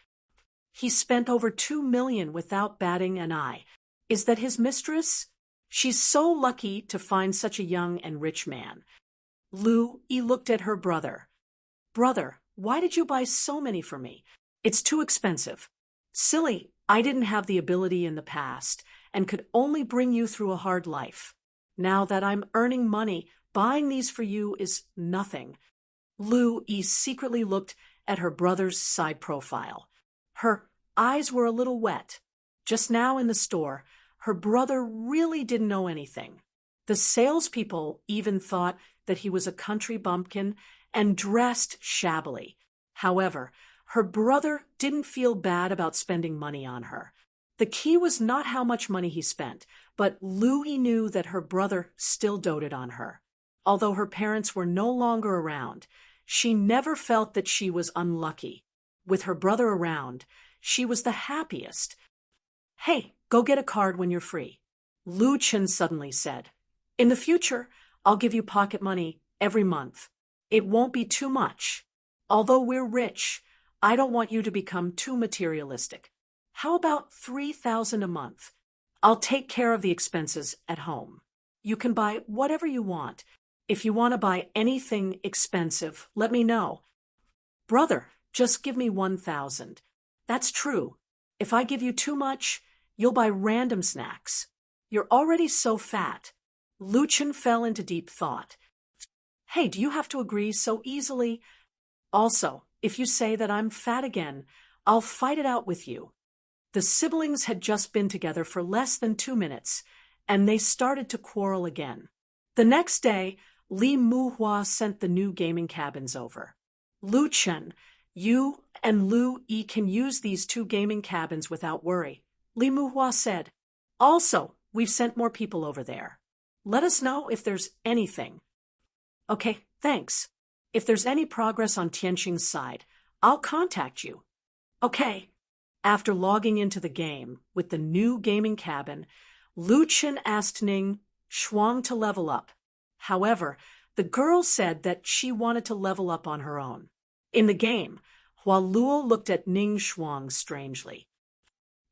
He spent over 2 million without batting an eye. Is that his mistress? She's so lucky to find such a young and rich man." Lu Yi looked at her brother. "Brother, why did you buy so many for me? It's too expensive." "Silly, I didn't have the ability in the past and could only bring you through a hard life. Now that I'm earning money, buying these for you is nothing." Lu Yi secretly looked at her brother's side profile. Her eyes were a little wet. Just now in the store, her brother really didn't know anything. The salespeople even thought that he was a country bumpkin and dressed shabbily. However, her brother didn't feel bad about spending money on her. The key was not how much money he spent, but Lu Yi knew that her brother still doted on her. Although her parents were no longer around, she never felt that she was unlucky. With her brother around, she was the happiest. "Hey, go get a card when you're free," Lu Chen suddenly said. "In the future, I'll give you pocket money every month. It won't be too much. Although we're rich, I don't want you to become too materialistic. How about 3,000 a month? I'll take care of the expenses at home. You can buy whatever you want. If you want to buy anything expensive, let me know. Brother, just give me 1,000. That's true. If I give you too much, you'll buy random snacks. You're already so fat. Lucien fell into deep thought. Hey, do you have to agree so easily? Also, if you say that I'm fat again, I'll fight it out with you. The siblings had just been together for less than 2 minutes, and they started to quarrel again. The next day, Li Muhua sent the new gaming cabins over. Lucien, you and Lu Yi can use these 2 gaming cabins without worry, Li Muhua said. Also, we've sent more people over there. Let us know if there's anything. Okay, thanks. If there's any progress on Tianqing's side, I'll contact you. Okay. After logging into the game with the new gaming cabin, Lucien asked Ning Shuang to level up. However, the girl said that she wanted to level up on her own. In the game, Hua Luo looked at Ning Shuang strangely.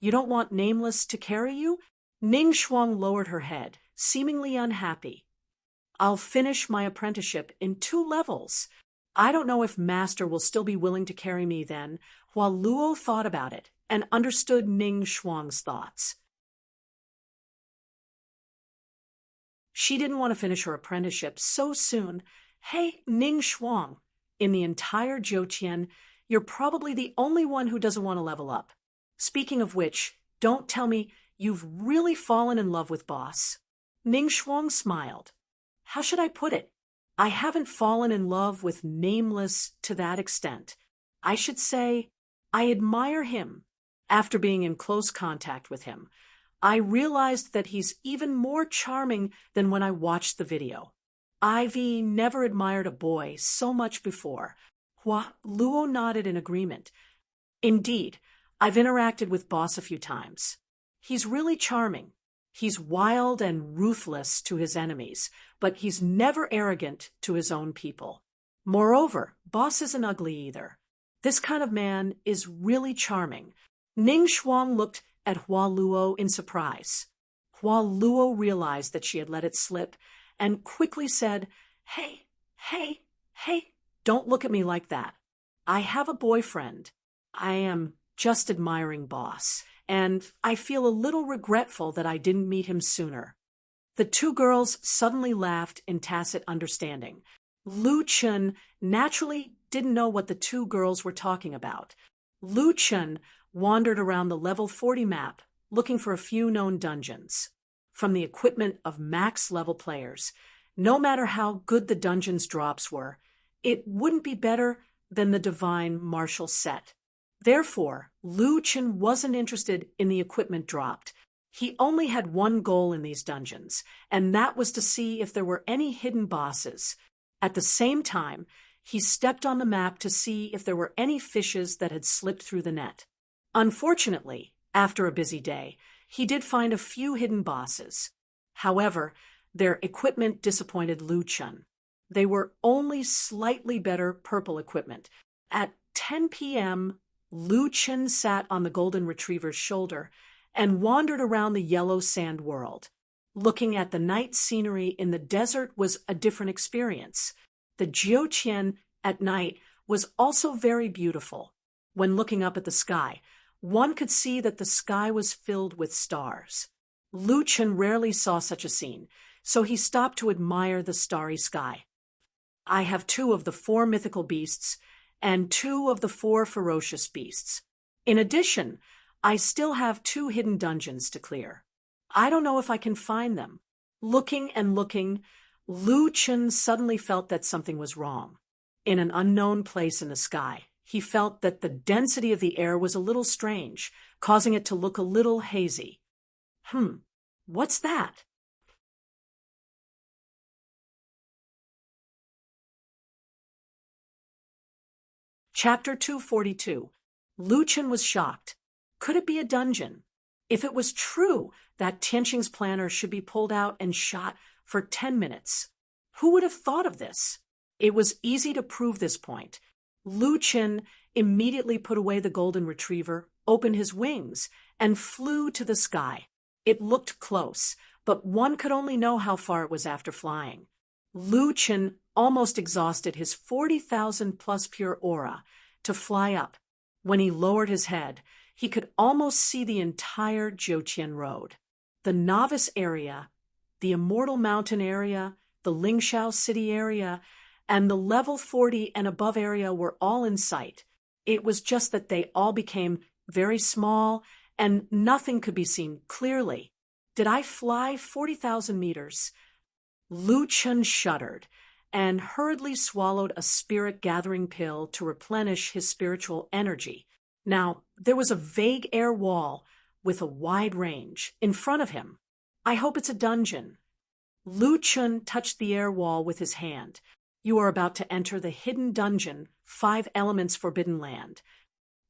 You don't want Nameless to carry you? Ning Shuang lowered her head, seemingly unhappy. I'll finish my apprenticeship in 2 levels. I don't know if Master will still be willing to carry me then. Hua Luo thought about it and understood Ning Shuang's thoughts. She didn't want to finish her apprenticeship so soon. Hey, Ning Shuang, in the entire Zhouqian, you're probably the only one who doesn't want to level up. Speaking of which, don't tell me you've really fallen in love with Boss. Ning Shuang smiled. How should I put it? I haven't fallen in love with Nameless to that extent. I should say, I admire him. After being in close contact with him, I realized that he's even more charming than when I watched the video. I've never admired a boy so much before. Hua Luo nodded in agreement. Indeed, I've interacted with Boss a few times. He's really charming. He's wild and ruthless to his enemies, but he's never arrogant to his own people. Moreover, Boss isn't ugly either. This kind of man is really charming. Ning Shuang looked at Hua Luo in surprise. Hua Luo realized that she had let it slip and quickly said, Hey, don't look at me like that. I have a boyfriend. I am just admiring Boss, and I feel a little regretful that I didn't meet him sooner. The 2 girls suddenly laughed in tacit understanding. Lucien naturally didn't know what the 2 girls were talking about. Lucien wandered around the level 40 map, looking for a few known dungeons. From the equipment of max-level players, no matter how good the dungeon's drops were, it wouldn't be better than the divine martial set. Therefore, Lucien wasn't interested in the equipment dropped. He only had one goal in these dungeons, and that was to see if there were any hidden bosses. At the same time, he stepped on the map to see if there were any fishes that had slipped through the net. Unfortunately, after a busy day, he did find a few hidden bosses. However, their equipment disappointed Lucien. They were only slightly better purple equipment. At 10 p.m., Lucien sat on the golden retriever's shoulder and wandered around the yellow sand world. Looking at the night scenery in the desert was a different experience. The Zhouqian at night was also very beautiful. When looking up at the sky, one could see that the sky was filled with stars. Lucien rarely saw such a scene, so he stopped to admire the starry sky. I have 2 of the 4 mythical beasts and 2 of the 4 ferocious beasts. In addition, I still have 2 hidden dungeons to clear. I don't know if I can find them. Looking and looking, Lucien suddenly felt that something was wrong. In an unknown place in the sky, he felt that the density of the air was a little strange, causing it to look a little hazy. What's that? Chapter 242. Lucien was shocked. Could it be a dungeon? If it was true that Tianqing's planner should be pulled out and shot for 10 minutes, Who would have thought of this? It was easy to prove this point. Lu Chen immediately put away the golden retriever, opened his wings, and flew to the sky. It looked close, but one could only know how far it was after flying. Lu Chen almost exhausted his 40,000 plus pure aura to fly up. When he lowered his head, he could almost see the entire Jiutian Road. The novice area, the Immortal Mountain area, the Lingxiao City area, and the level 40 and above area were all in sight. It was just that they all became very small and nothing could be seen clearly. Did I fly 40,000 meters? Lu Chen shuddered and hurriedly swallowed a spirit-gathering pill to replenish his spiritual energy. Now, there was a vague air wall with a wide range in front of him. I hope it's a dungeon. Lu Chen touched the air wall with his hand. You are about to enter the hidden dungeon, 5 Elements Forbidden Land.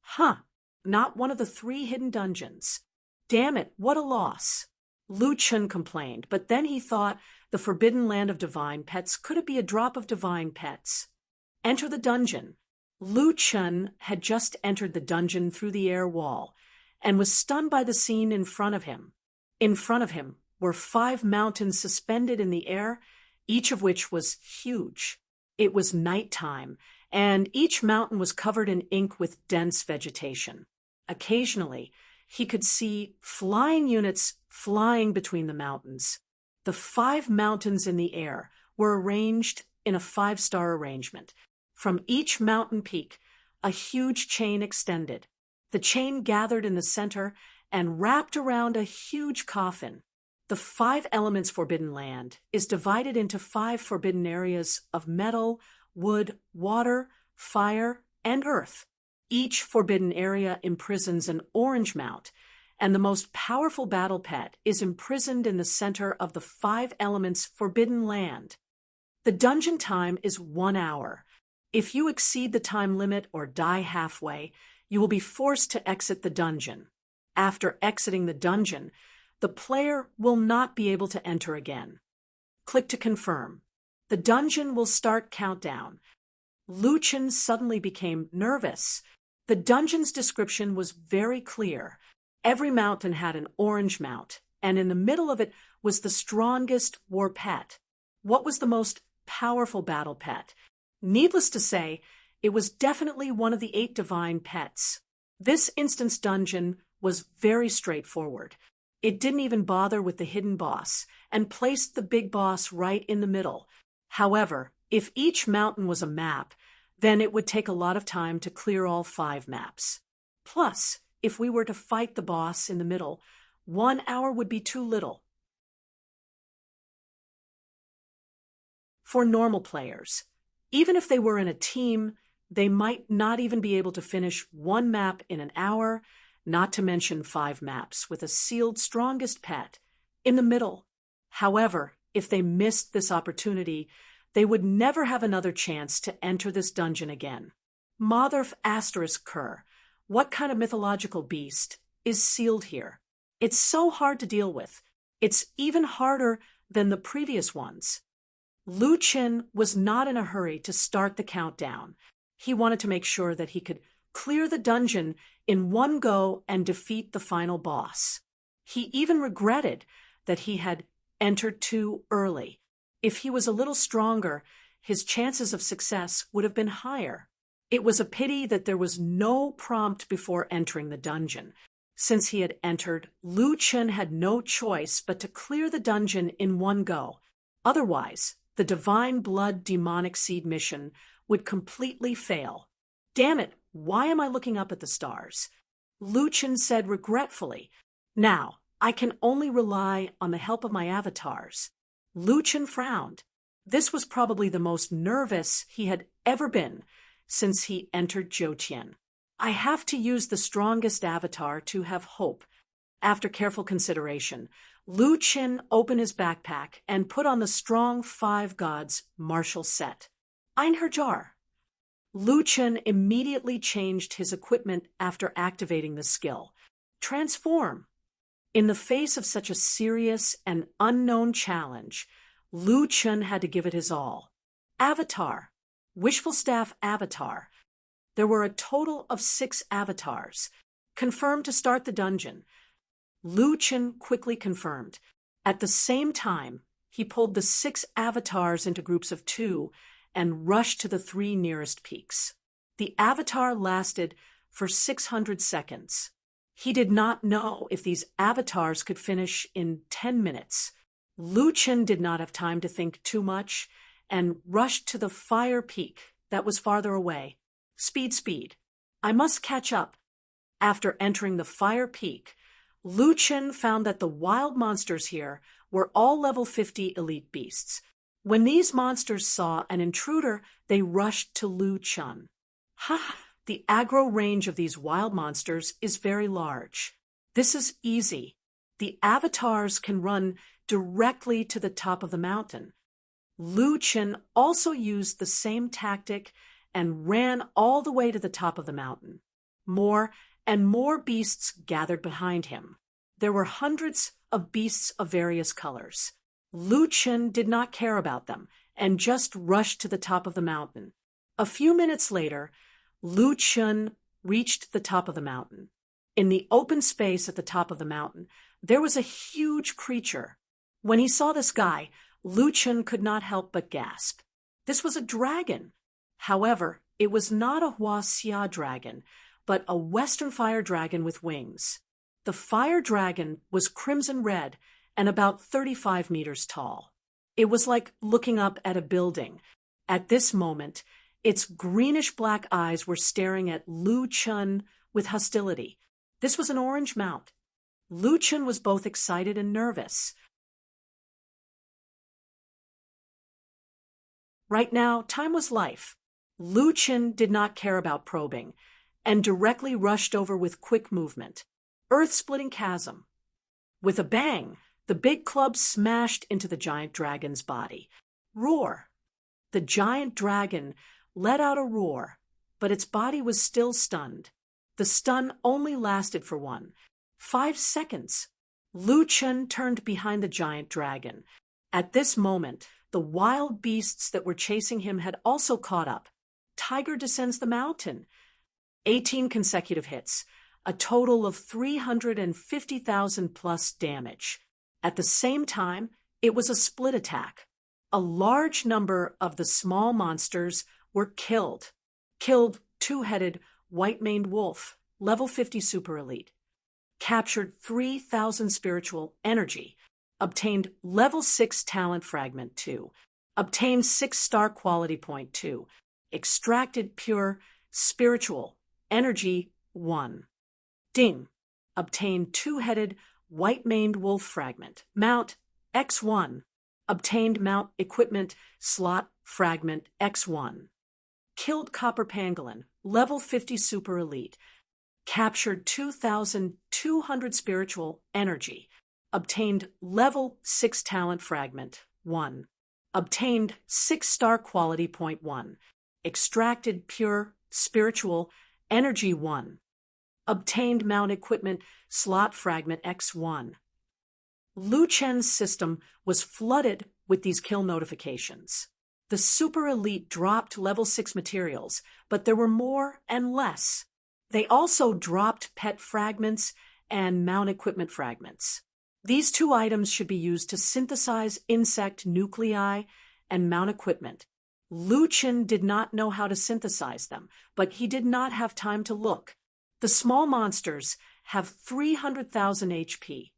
Huh, not one of the 3 hidden dungeons. Damn it, what a loss. Lu Chen complained, but then he thought the Forbidden Land of Divine Pets could it be a drop of divine pets? Enter the dungeon. Lu Chen had just entered the dungeon through the air wall and was stunned by the scene in front of him. In front of him were 5 mountains suspended in the air, each of which was huge. It was nighttime, and each mountain was covered in ink with dense vegetation. Occasionally, he could see flying units flying between the mountains. The 5 mountains in the air were arranged in a 5-star arrangement. From each mountain peak, a huge chain extended. The chain gathered in the center and wrapped around a huge coffin. The 5 Elements Forbidden Land is divided into 5 forbidden areas of metal, wood, water, fire, and earth. Each forbidden area imprisons an orange mount, and the most powerful battle pet is imprisoned in the center of the 5 Elements Forbidden Land. The dungeon time is 1 hour. If you exceed the time limit or die halfway, you will be forced to exit the dungeon. After exiting the dungeon, the player will not be able to enter again. Click to confirm. The dungeon will start countdown. Lu Chen suddenly became nervous. The dungeon's description was very clear. Every mountain had an orange mount, and in the middle of it was the strongest war pet. What was the most powerful battle pet? Needless to say, it was definitely one of the 8 divine pets. This instance dungeon was very straightforward. It didn't even bother with the hidden boss and placed the big boss right in the middle. However, if each mountain was a map, then it would take a lot of time to clear all 5 maps. Plus, if we were to fight the boss in the middle, 1 hour would be too little. For normal players, even if they were in a team, they might not even be able to finish 1 map in an hour, not to mention 5 maps with a sealed strongest pet in the middle. However, if they missed this opportunity, they would never have another chance to enter this dungeon again. Motherf ** Kerr, what kind of mythological beast is sealed here? It's so hard to deal with. It's even harder than the previous ones. Lu Chen was not in a hurry to start the countdown. He wanted to make sure that he could clear the dungeon in one go and defeat the final boss. He even regretted that he had entered too early. If he was a little stronger, his chances of success would have been higher. It was a pity that there was no prompt before entering the dungeon. Since he had entered, Lu Chen had no choice but to clear the dungeon in one go. Otherwise, the Divine Blood Demonic Seed mission would completely fail. Damn it, why am I looking up at the stars? Lu Chen said regretfully. Now, I can only rely on the help of my avatars. Lu Chen frowned. This was probably the most nervous he had ever been since he entered Jiutian. I have to use the strongest avatar to have hope. After careful consideration, Lu Chen opened his backpack and put on the strong 5 gods martial set. Einherjar. Lu Chen immediately changed his equipment after activating the skill. Transform. In the face of such a serious and unknown challenge, Lu Chun had to give it his all. Avatar. Wishful Staff Avatar. There were a total of 6 avatars. Confirmed to start the dungeon. Lu Chun quickly confirmed. At the same time, he pulled the 6 avatars into groups of 2 and rushed to the 3 nearest peaks. The avatar lasted for 600 seconds. He did not know if these avatars could finish in 10 minutes. Lu Chun did not have time to think too much and rushed to the fire peak that was farther away. Speed, speed. I must catch up. After entering the fire peak, Lu Chun found that the wild monsters here were all level 50 elite beasts. When these monsters saw an intruder, they rushed to Lu Chun. Ha! The aggro range of these wild monsters is very large. This is easy. The avatars can run directly to the top of the mountain. Lu Chun also used the same tactic and ran all the way to the top of the mountain. More and more beasts gathered behind him. There were hundreds of beasts of various colors. Lu Chun did not care about them and just rushed to the top of the mountain. A few minutes later, Lu Chun reached the top of the mountain. In the open space at the top of the mountain, there was a huge creature. When he saw this guy, Lu Chun could not help but gasp. This was a dragon. However, it was not a Huaxia dragon, but a Western fire dragon with wings. The fire dragon was crimson red and about 35 meters tall. It was like looking up at a building. At this moment, its greenish-black eyes were staring at Lu Chun with hostility. This was an orange mount. Lu Chun was both excited and nervous. Right now, time was life. Lu Chun did not care about probing and directly rushed over with quick movement. Earth-splitting chasm. With a bang, the big club smashed into the giant dragon's body. Roar. The giant dragon let out a roar, but its body was still stunned. The stun only lasted for 5 seconds. Lu Chun turned behind the giant dragon. At this moment, the wild beasts that were chasing him had also caught up. Tiger descends the mountain. 18 consecutive hits, a total of 350,000 plus damage. At the same time, it was a split attack. A large number of the small monsters were killed. Killed two-headed white-maned wolf, level 50 super elite. Captured 3,000 spiritual energy. Obtained level 6 talent fragment 2. Obtained 6-star quality point 2. Extracted pure spiritual energy 1. Ding. Obtained two-headed white-maned wolf fragment. Mount X1. Obtained mount equipment slot fragment X1. Killed copper pangolin, level 50 super elite. Captured 2,200 spiritual energy. Obtained level 6 talent fragment 1. Obtained 6-star quality point 1. Extracted pure spiritual energy 1. Obtained mount equipment slot fragment X1. Lu Chun's system was flooded with these kill notifications. The super elite dropped level 6 materials, but there were more and less. They also dropped pet fragments and mount equipment fragments. These 2 items should be used to synthesize insect nuclei and mount equipment. Lu Chun did not know how to synthesize them, but he did not have time to look. The small monsters have 300,000 HP.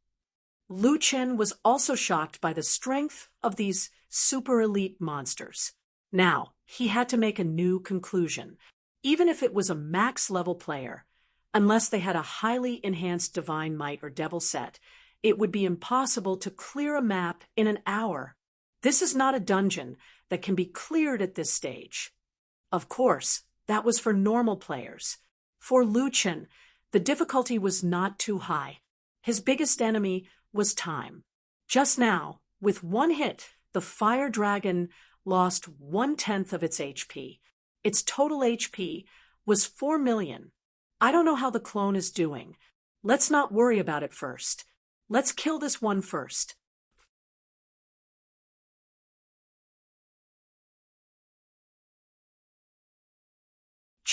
Lu Chun was also shocked by the strength of these super elite monsters. Now, he had to make a new conclusion. Even if it was a max-level player, unless they had a highly enhanced divine might or devil set, it would be impossible to clear a map in an hour. This is not a dungeon that can be cleared at this stage. Of course, that was for normal players. For Lu Chun, the difficulty was not too high. His biggest enemy was time. Just now, with 1 hit, the fire dragon lost 1/10 of its HP. Its total HP was 4 million. I don't know how the clone is doing. Let's not worry about it first. Let's kill this one first.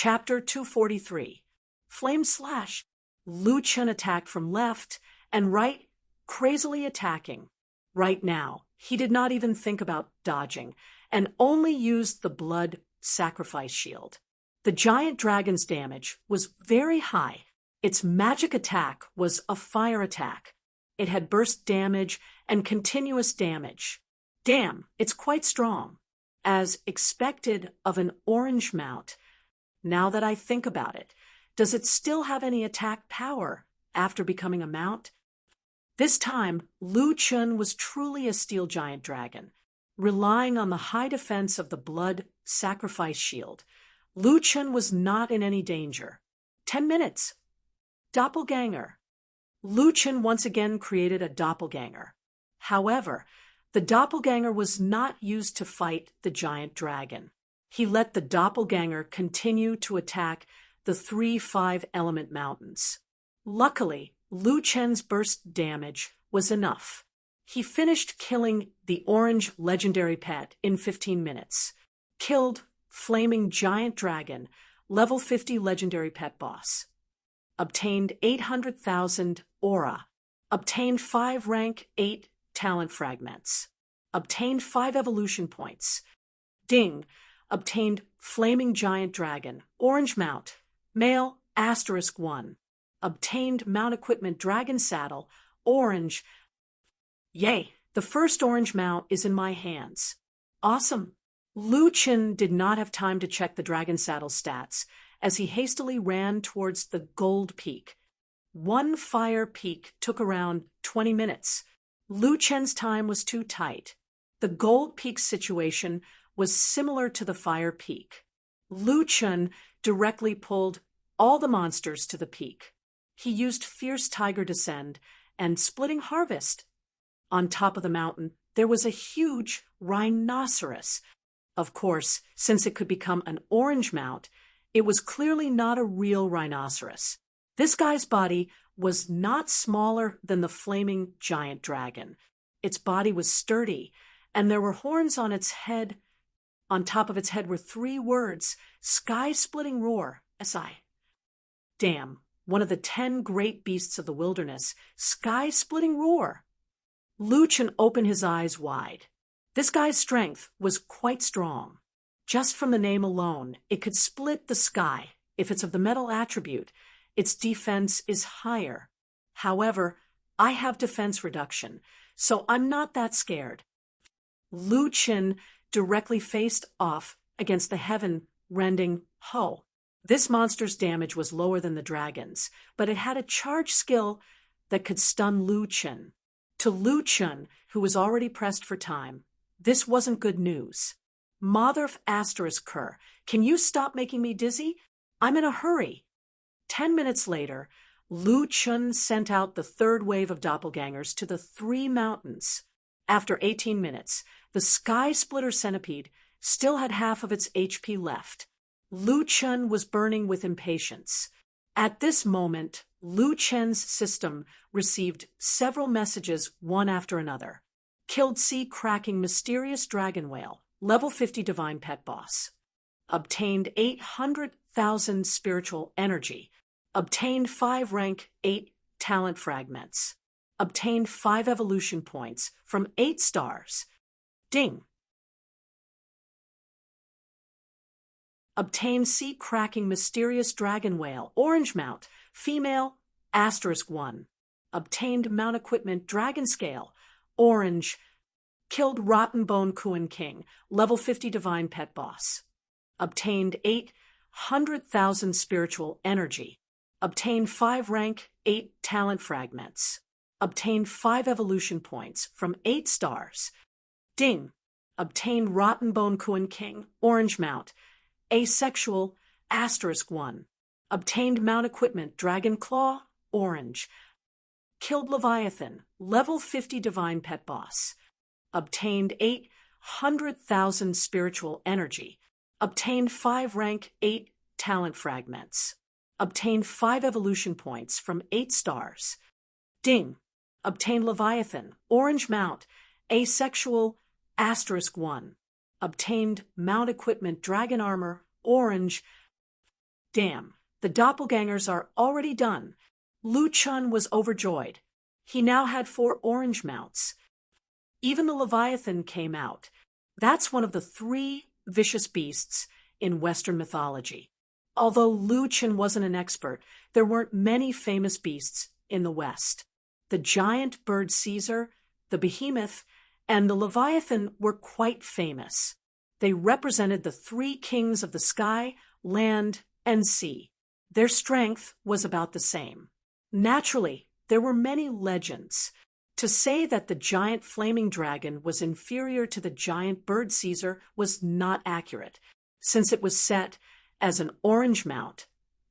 Chapter 243. Flame Slash. Lu Chen attacked from left and right, crazily attacking. Right now, he did not even think about dodging, and only used the blood sacrifice shield. The giant dragon's damage was very high. Its magic attack was a fire attack. It had burst damage and continuous damage. Damn, it's quite strong. As expected of an orange mount. Now that I think about it, does it still have any attack power after becoming a mount? This time, Lu Chen was truly a steel giant dragon. Relying on the high defense of the blood sacrifice shield, Lu Chen was not in any danger. 10 minutes. Doppelganger. Lu Chen once again created a doppelganger. However, the doppelganger was not used to fight the giant dragon. He let the doppelganger continue to attack the 3-5 element mountains. Luckily, Lu Chen's burst damage was enough. He finished killing the orange legendary pet in 15 minutes. Killed flaming giant dragon, level 50 legendary pet boss. Obtained 800,000 aura. Obtained 5 rank 8 talent fragments. Obtained 5 evolution points. Ding. Obtained flaming giant dragon, orange mount, male, *1. Obtained mount equipment dragon saddle, orange. Yay, the first orange mount is in my hands. Awesome. Lu Chen did not have time to check the dragon saddle stats as he hastily ran towards the gold peak. One fire peak took around 20 minutes. Lu Chen's time was too tight. The gold peak situation was similar to the fire peak. Lu Chen directly pulled all the monsters to the peak. He used Fierce Tiger Descend and Splitting Harvest. On top of the mountain, there was a huge rhinoceros. Of course, since it could become an orange mount, it was clearly not a real rhinoceros. This guy's body was not smaller than the flaming giant dragon. Its body was sturdy, and there were horns on its head. On top of its head were 3 words, Sky-Splitting Roar, SI. Damn, one of the 10 great beasts of the wilderness, Sky-Splitting Roar. Lu Chen opened his eyes wide. This guy's strength was quite strong. Just from the name alone, it could split the sky. If it's of the metal attribute, its defense is higher. However, I have defense reduction, so I'm not that scared. Lu Chen directly faced off against the heaven-rending Ho. This monster's damage was lower than the dragon's, but it had a charge skill that could stun Lu Chen. To Lu Chen, who was already pressed for time, this wasn't good news. Motherf *Cur, can you stop making me dizzy? I'm in a hurry. 10 minutes later, Lu Chen sent out the 3rd wave of doppelgangers to the 3 mountains. After 18 minutes, the Sky Splitter Centipede still had half of its HP left. Lu Chen was burning with impatience. At this moment, Lu Chen's system received several messages one after another. Killed sea-cracking mysterious dragon whale, level 50 divine pet boss. Obtained 800,000 spiritual energy. Obtained 5 rank 8 talent fragments. Obtained 5 evolution points from 8 stars. Ding. Obtained sea-cracking mysterious dragon whale, orange mount, female, *1. Obtained mount equipment dragon scale, orange. Killed rotten bone Kuan King, level 50 divine pet boss. Obtained 800,000 spiritual energy. Obtained 5 rank 8 talent fragments. Obtained 5 evolution points from 8 stars. Ding. Obtained rotten bone Kuan King, orange mount, asexual, *1. Obtained mount equipment dragon claw, orange. Killed Leviathan, level 50 divine pet boss. Obtained 800,000 spiritual energy. Obtained 5 rank 8 talent fragments. Obtained 5 evolution points from 8 stars. Ding. Obtained Leviathan, orange mount, asexual, *1. Obtained mount equipment dragon armor, orange. Damn, the doppelgangers are already done. Lu Chun was overjoyed. He now had 4 orange mounts. Even the Leviathan came out. That's one of the 3 vicious beasts in Western mythology. Although Lu Chun wasn't an expert, there weren't many famous beasts in the West. The giant bird Caesar, the behemoth, and the Leviathan were quite famous. They represented the 3 kings of the sky, land, and sea. Their strength was about the same. Naturally, there were many legends. To say that the giant flaming dragon was inferior to the giant bird Caesar was not accurate. Since it was set as an orange mount,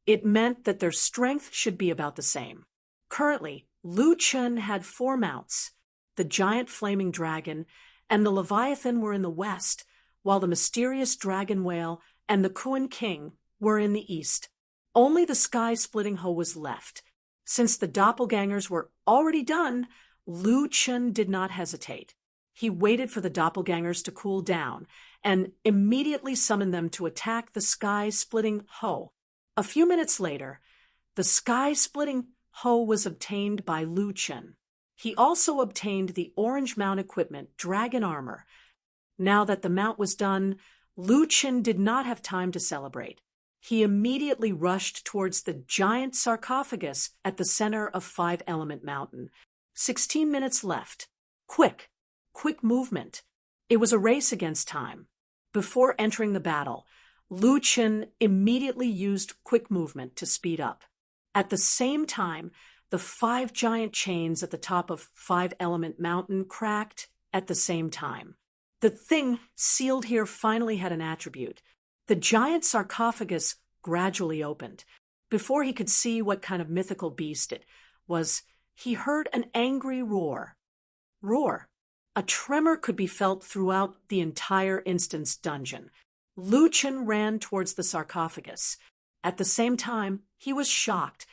it meant that their strength should be about the same. Currently, Lu Chun had 4 mounts. The giant flaming dragon and the Leviathan were in the west, while the mysterious dragon whale and the Kuan King were in the east. Only the sky-splitting Ho was left. Since the doppelgangers were already done, Lu Chun did not hesitate. He waited for the doppelgangers to cool down and immediately summoned them to attack the sky-splitting Ho. A few minutes later, the sky-splitting Ho was obtained by Lu Chun. He also obtained the orange mount equipment, dragon armor. Now that the mount was done, Lu Chun did not have time to celebrate. He immediately rushed towards the giant sarcophagus at the center of 5-Element Mountain. 16 minutes left. Quick movement. It was a race against time. Before entering the battle, Lu Chun immediately used quick movement to speed up. At the same time, the 5 giant chains at the top of 5-Element Mountain cracked at the same time. The thing sealed here finally had an attribute. The giant sarcophagus gradually opened. Before he could see what kind of mythical beast it was, he heard an angry roar. A tremor could be felt throughout the entire instanced dungeon. Lu Chun ran towards the sarcophagus. At the same time, he was shocked.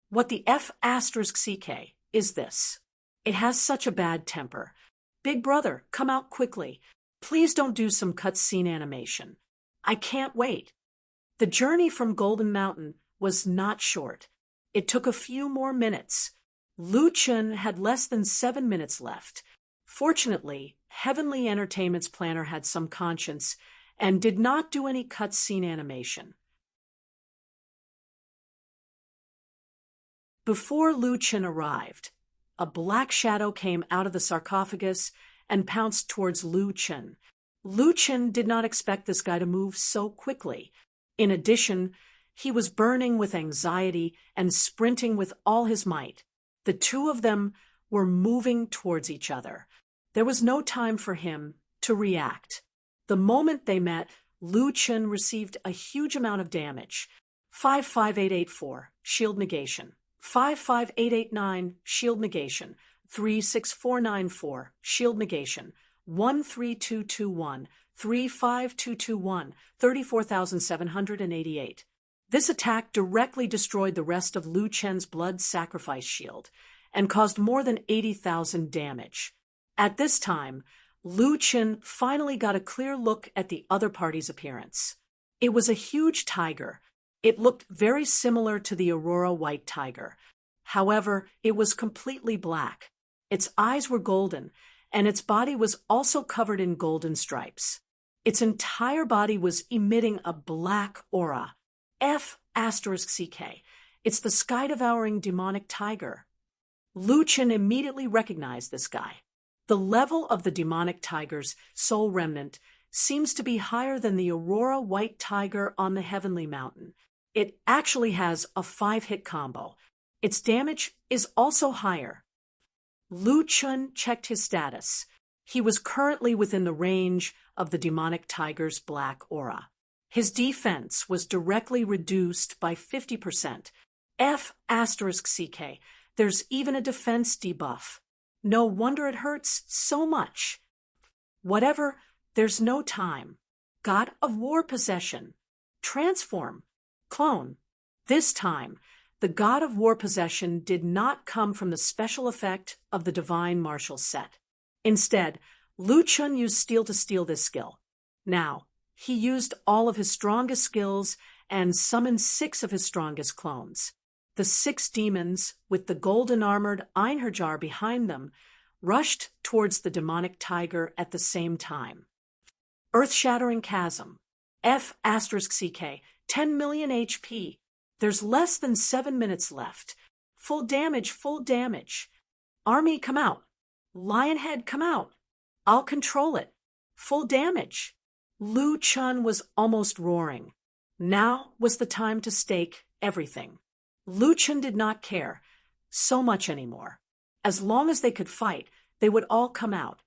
What the F***CK is this? It has such a bad temper. Big brother, come out quickly. Please don't do some cutscene animation. I can't wait. The journey from Golden Mountain was not short. It took a few more minutes. Lu Chun had less than 7 minutes left. Fortunately, Heavenly Entertainment's planner had some conscience and did not do any cutscene animation. Before Lu Chun arrived, a black shadow came out of the sarcophagus and pounced towards Lu Chun. Lu Chun did not expect this guy to move so quickly. In addition, he was burning with anxiety and sprinting with all his might. The 2 of them were moving towards each other. There was no time for him to react. The moment they met, Lu Chun received a huge amount of damage. 55884, shield negation. 55889, shield negation. 36494, shield negation. 13221, 35221, 34,788. This attack directly destroyed the rest of Lu Chun's blood sacrifice shield and caused more than 80,000 damage. At this time, Lu Chun finally got a clear look at the other party's appearance. It was a huge tiger. It looked very similar to the Aurora white tiger. However, it was completely black. Its eyes were golden, and its body was also covered in golden stripes. Its entire body was emitting a black aura. F***CK. It's the sky-devouring demonic tiger. Lu Chun immediately recognized this guy. The level of the demonic tiger's soul remnant seems to be higher than the Aurora white tiger on the Heavenly Mountain. It actually has a 5-hit combo. Its damage is also higher. Lu Chun checked his status. He was currently within the range of the demonic tiger's black aura. His defense was directly reduced by 50%. F***CK. There's even a defense debuff. No wonder it hurts so much. Whatever, there's no time. God of War possession. Transform. Clone. This time, the God of War possession did not come from the special effect of the Divine Martial set. Instead, Lu Chun used Steel to steal this skill. Now, he used all of his strongest skills and summoned 6 of his strongest clones. The 6 demons, with the golden-armored Einherjar behind them, rushed towards the demonic tiger at the same time. Earth-shattering chasm. F*CK, 10 million HP. There's less than 7 minutes left. Full damage, full damage. Army, come out. Lionhead, come out. I'll control it. Full damage. Lu Chun was almost roaring. Now was the time to stake everything. Lu Chun did not care so much anymore. As long as they could fight, they would all come out.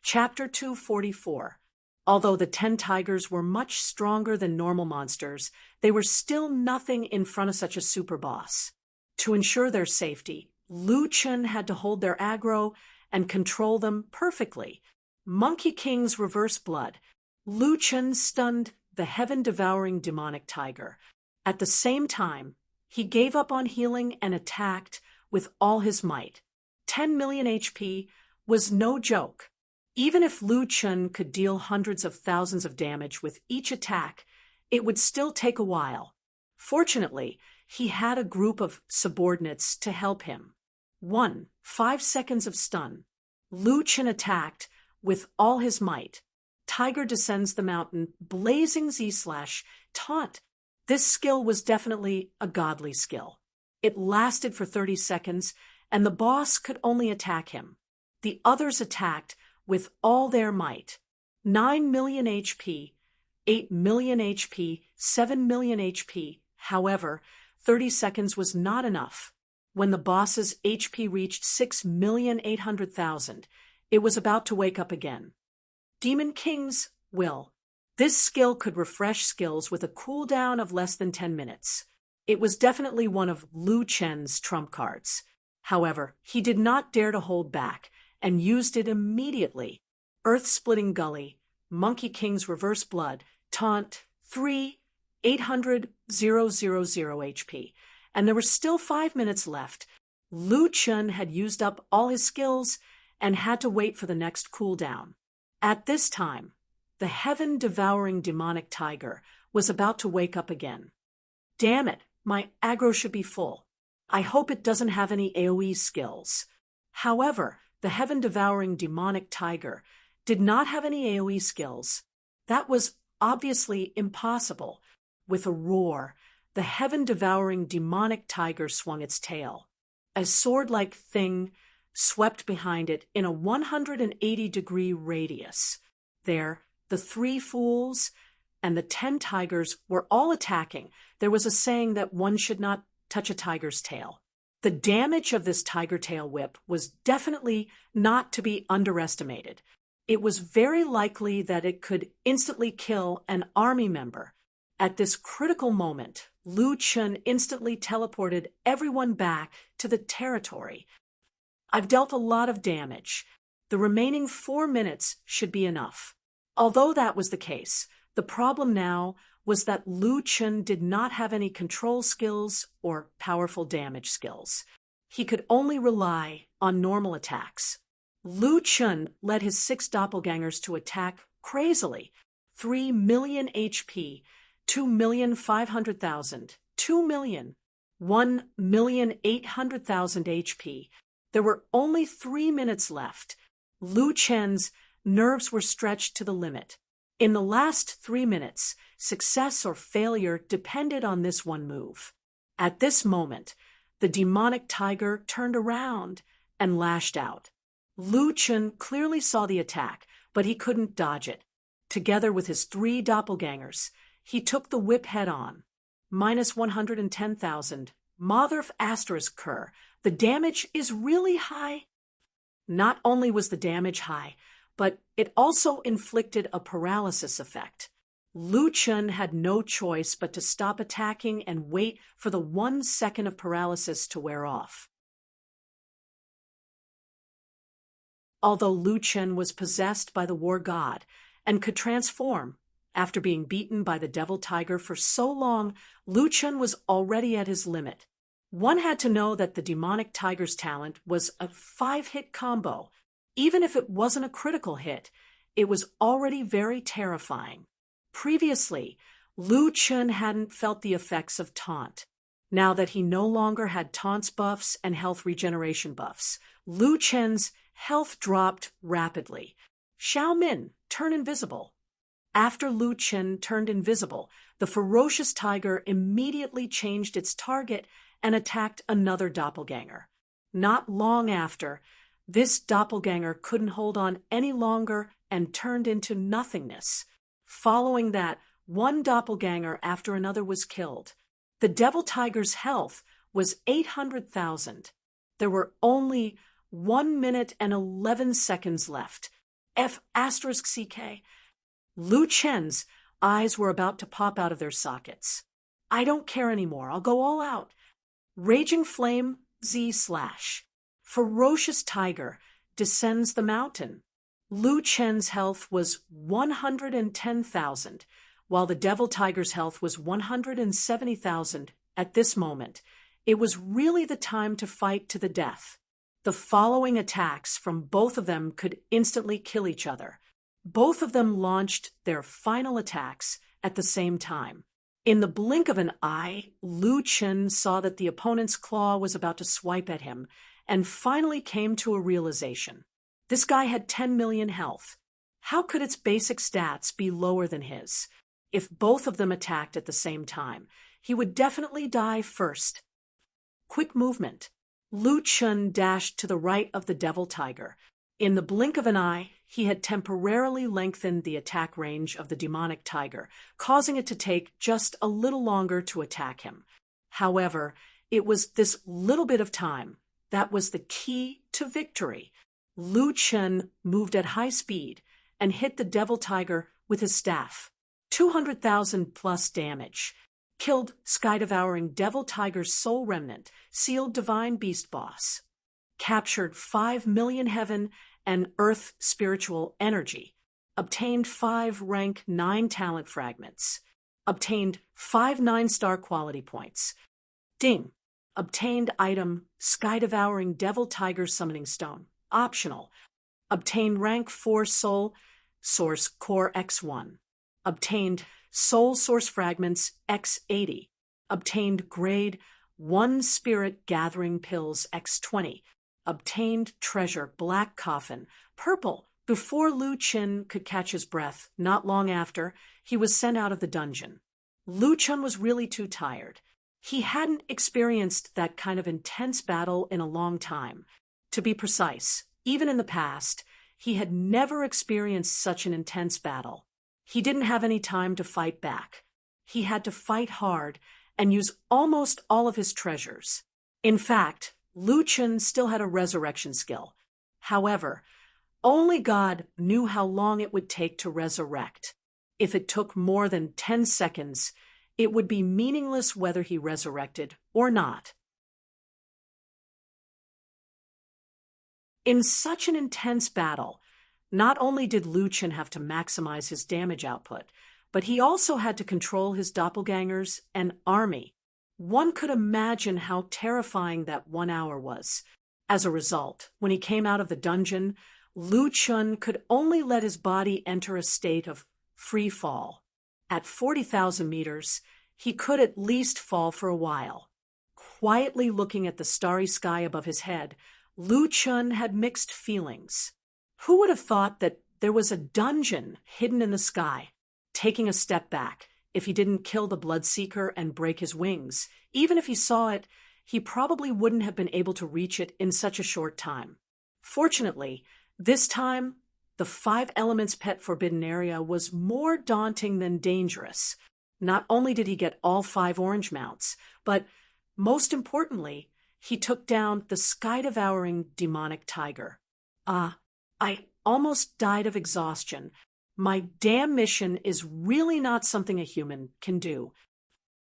Chapter 244. Although the 10 tigers were much stronger than normal monsters, they were still nothing in front of such a super boss. To ensure their safety, Lu Chun had to hold their aggro and control them perfectly. Monkey King's reverse blood. Lu Chun stunned the heaven-devouring demonic tiger. At the same time, he gave up on healing and attacked with all his might. 10 million HP was no joke. Even if Lu Chun could deal hundreds of thousands of damage with each attack, it would still take a while. Fortunately, he had a group of subordinates to help him. 1. 5 seconds of stun. Lu Chun attacked with all his might. Tiger descends the mountain, blazing Z/taunt. This skill was definitely a godly skill. It lasted for 30 seconds, and the boss could only attack him. The others attacked with all their might. 9 million HP, 8 million HP, 7 million HP. However, 30 seconds was not enough. When the boss's HP reached 6,800,000, it was about to wake up again. Demon King's will. This skill could refresh skills with a cooldown of less than 10 minutes. It was definitely one of Lu Chen's trump cards. However, he did not dare to hold back and used it immediately. Earth-splitting gully, Monkey King's reverse blood, taunt, 3, 800,000 HP. And there were still 5 minutes left. Lu Chun had used up all his skills and had to wait for the next cooldown. At this time, the heaven-devouring demonic tiger was about to wake up again. Damn it, my aggro should be full. I hope it doesn't have any AoE skills. However, the heaven-devouring demonic tiger did not have any AoE skills. That was obviously impossible. With a roar, the heaven-devouring demonic tiger swung its tail. A sword-like thing swept behind it in a 180-degree radius. There, the 3 fools and the 10 tigers were all attacking. There was a saying that one should not touch a tiger's tail. The damage of this tiger tail whip was definitely not to be underestimated. It was very likely that it could instantly kill an army member. At this critical moment, Lu Chun instantly teleported everyone back to the territory. I've dealt a lot of damage. The remaining 4 minutes should be enough. Although that was the case, the problem now was that Lu Chun did not have any control skills or powerful damage skills. He could only rely on normal attacks. Lu Chun led his 6 doppelgangers to attack crazily. 3 million HP, 2,500,000, 2 million, 1,800,000 HP. There were only 3 minutes left. Lu Chen's nerves were stretched to the limit. In the last 3 minutes, success or failure depended on this one move. At this moment, the demonic tiger turned around and lashed out. Lu Chun clearly saw the attack, but he couldn't dodge it. Together with his 3 doppelgangers, he took the whip head-on. Minus 110,000. Mother asterisk cur. The damage is really high. Not only was the damage high, but it also inflicted a paralysis effect. Lu Chun had no choice but to stop attacking and wait for the 1 second of paralysis to wear off. Although Lu Chun was possessed by the war god and could transform, after being beaten by the devil tiger for so long, Lu Chun was already at his limit. One had to know that the demonic tiger's talent was a 5-hit combo. Even if it wasn't a critical hit, it was already very terrifying. Previously, Lu Chun hadn't felt the effects of taunt. Now that he no longer had taunts buffs and health regeneration buffs, Lu Chen's health dropped rapidly. Xiao Min, turn invisible. After Lu Chen turned invisible, the ferocious tiger immediately changed its target and attacked another doppelganger. Not long after, this doppelganger couldn't hold on any longer and turned into nothingness. Following that, one doppelganger after another was killed. The devil tiger's health was 800,000. There were only 1 minute and 11 seconds left. F***CK. Lu Chen's eyes were about to pop out of their sockets. I don't care anymore. I'll go all out. Raging flame Z/. Ferocious tiger descends the mountain. Lu Chen's health was 110,000, while the devil tiger's health was 170,000 at this moment. It was really the time to fight to the death. The following attacks from both of them could instantly kill each other. Both of them launched their final attacks at the same time. In the blink of an eye, Lu Chen saw that the opponent's claw was about to swipe at him, and finally came to a realization. This guy had 10 million health. How could its basic stats be lower than his? If both of them attacked at the same time, he would definitely die first. Quick movement. Lu Chen dashed to the right of the devil tiger. In the blink of an eye, he had temporarily lengthened the attack range of the demonic tiger, causing it to take just a little longer to attack him. However, it was this little bit of time that was the key to victory. Lu Chen moved at high speed and hit the devil tiger with his staff. 200,000 plus damage. Killed sky-devouring devil tiger's soul remnant, sealed divine beast boss. Captured 5 million heaven and earth spiritual energy. Obtained 5 rank 9 talent fragments. Obtained 5 9-star quality points. Ding. Obtained item sky-devouring devil tiger summoning stone. Optional. Obtained rank 4 soul source core X1. Obtained soul source fragments X80. Obtained grade 1 spirit gathering pills X20. Obtained treasure black coffin purple. Before Lu Chen could catch his breath, not long after, he was sent out of the dungeon. Lu Chen was really too tired. He hadn't experienced that kind of intense battle in a long time. To be precise, even in the past, he had never experienced such an intense battle. He didn't have any time to fight back. He had to fight hard and use almost all of his treasures. In fact, Lu Chen still had a resurrection skill. However, only God knew how long it would take to resurrect. If it took more than 10 seconds, it would be meaningless whether he resurrected or not. In such an intense battle, not only did Lu Chen have to maximize his damage output, but he also had to control his doppelgangers and army. One could imagine how terrifying that 1 hour was. As a result, when he came out of the dungeon, Lu Chen could only let his body enter a state of free fall. At 40,000 meters, he could at least fall for a while. Quietly looking at the starry sky above his head, Lu Chen had mixed feelings. Who would have thought that there was a dungeon hidden in the sky? Taking a step back, if he didn't kill the Bloodseeker and break his wings, even if he saw it, he probably wouldn't have been able to reach it in such a short time. Fortunately, this time, the 5 Elements Pet Forbidden Area was more daunting than dangerous. Not only did he get all 5 orange mounts, but most importantly, he took down the sky-devouring demonic tiger. I almost died of exhaustion. My damn mission is really not something a human can do.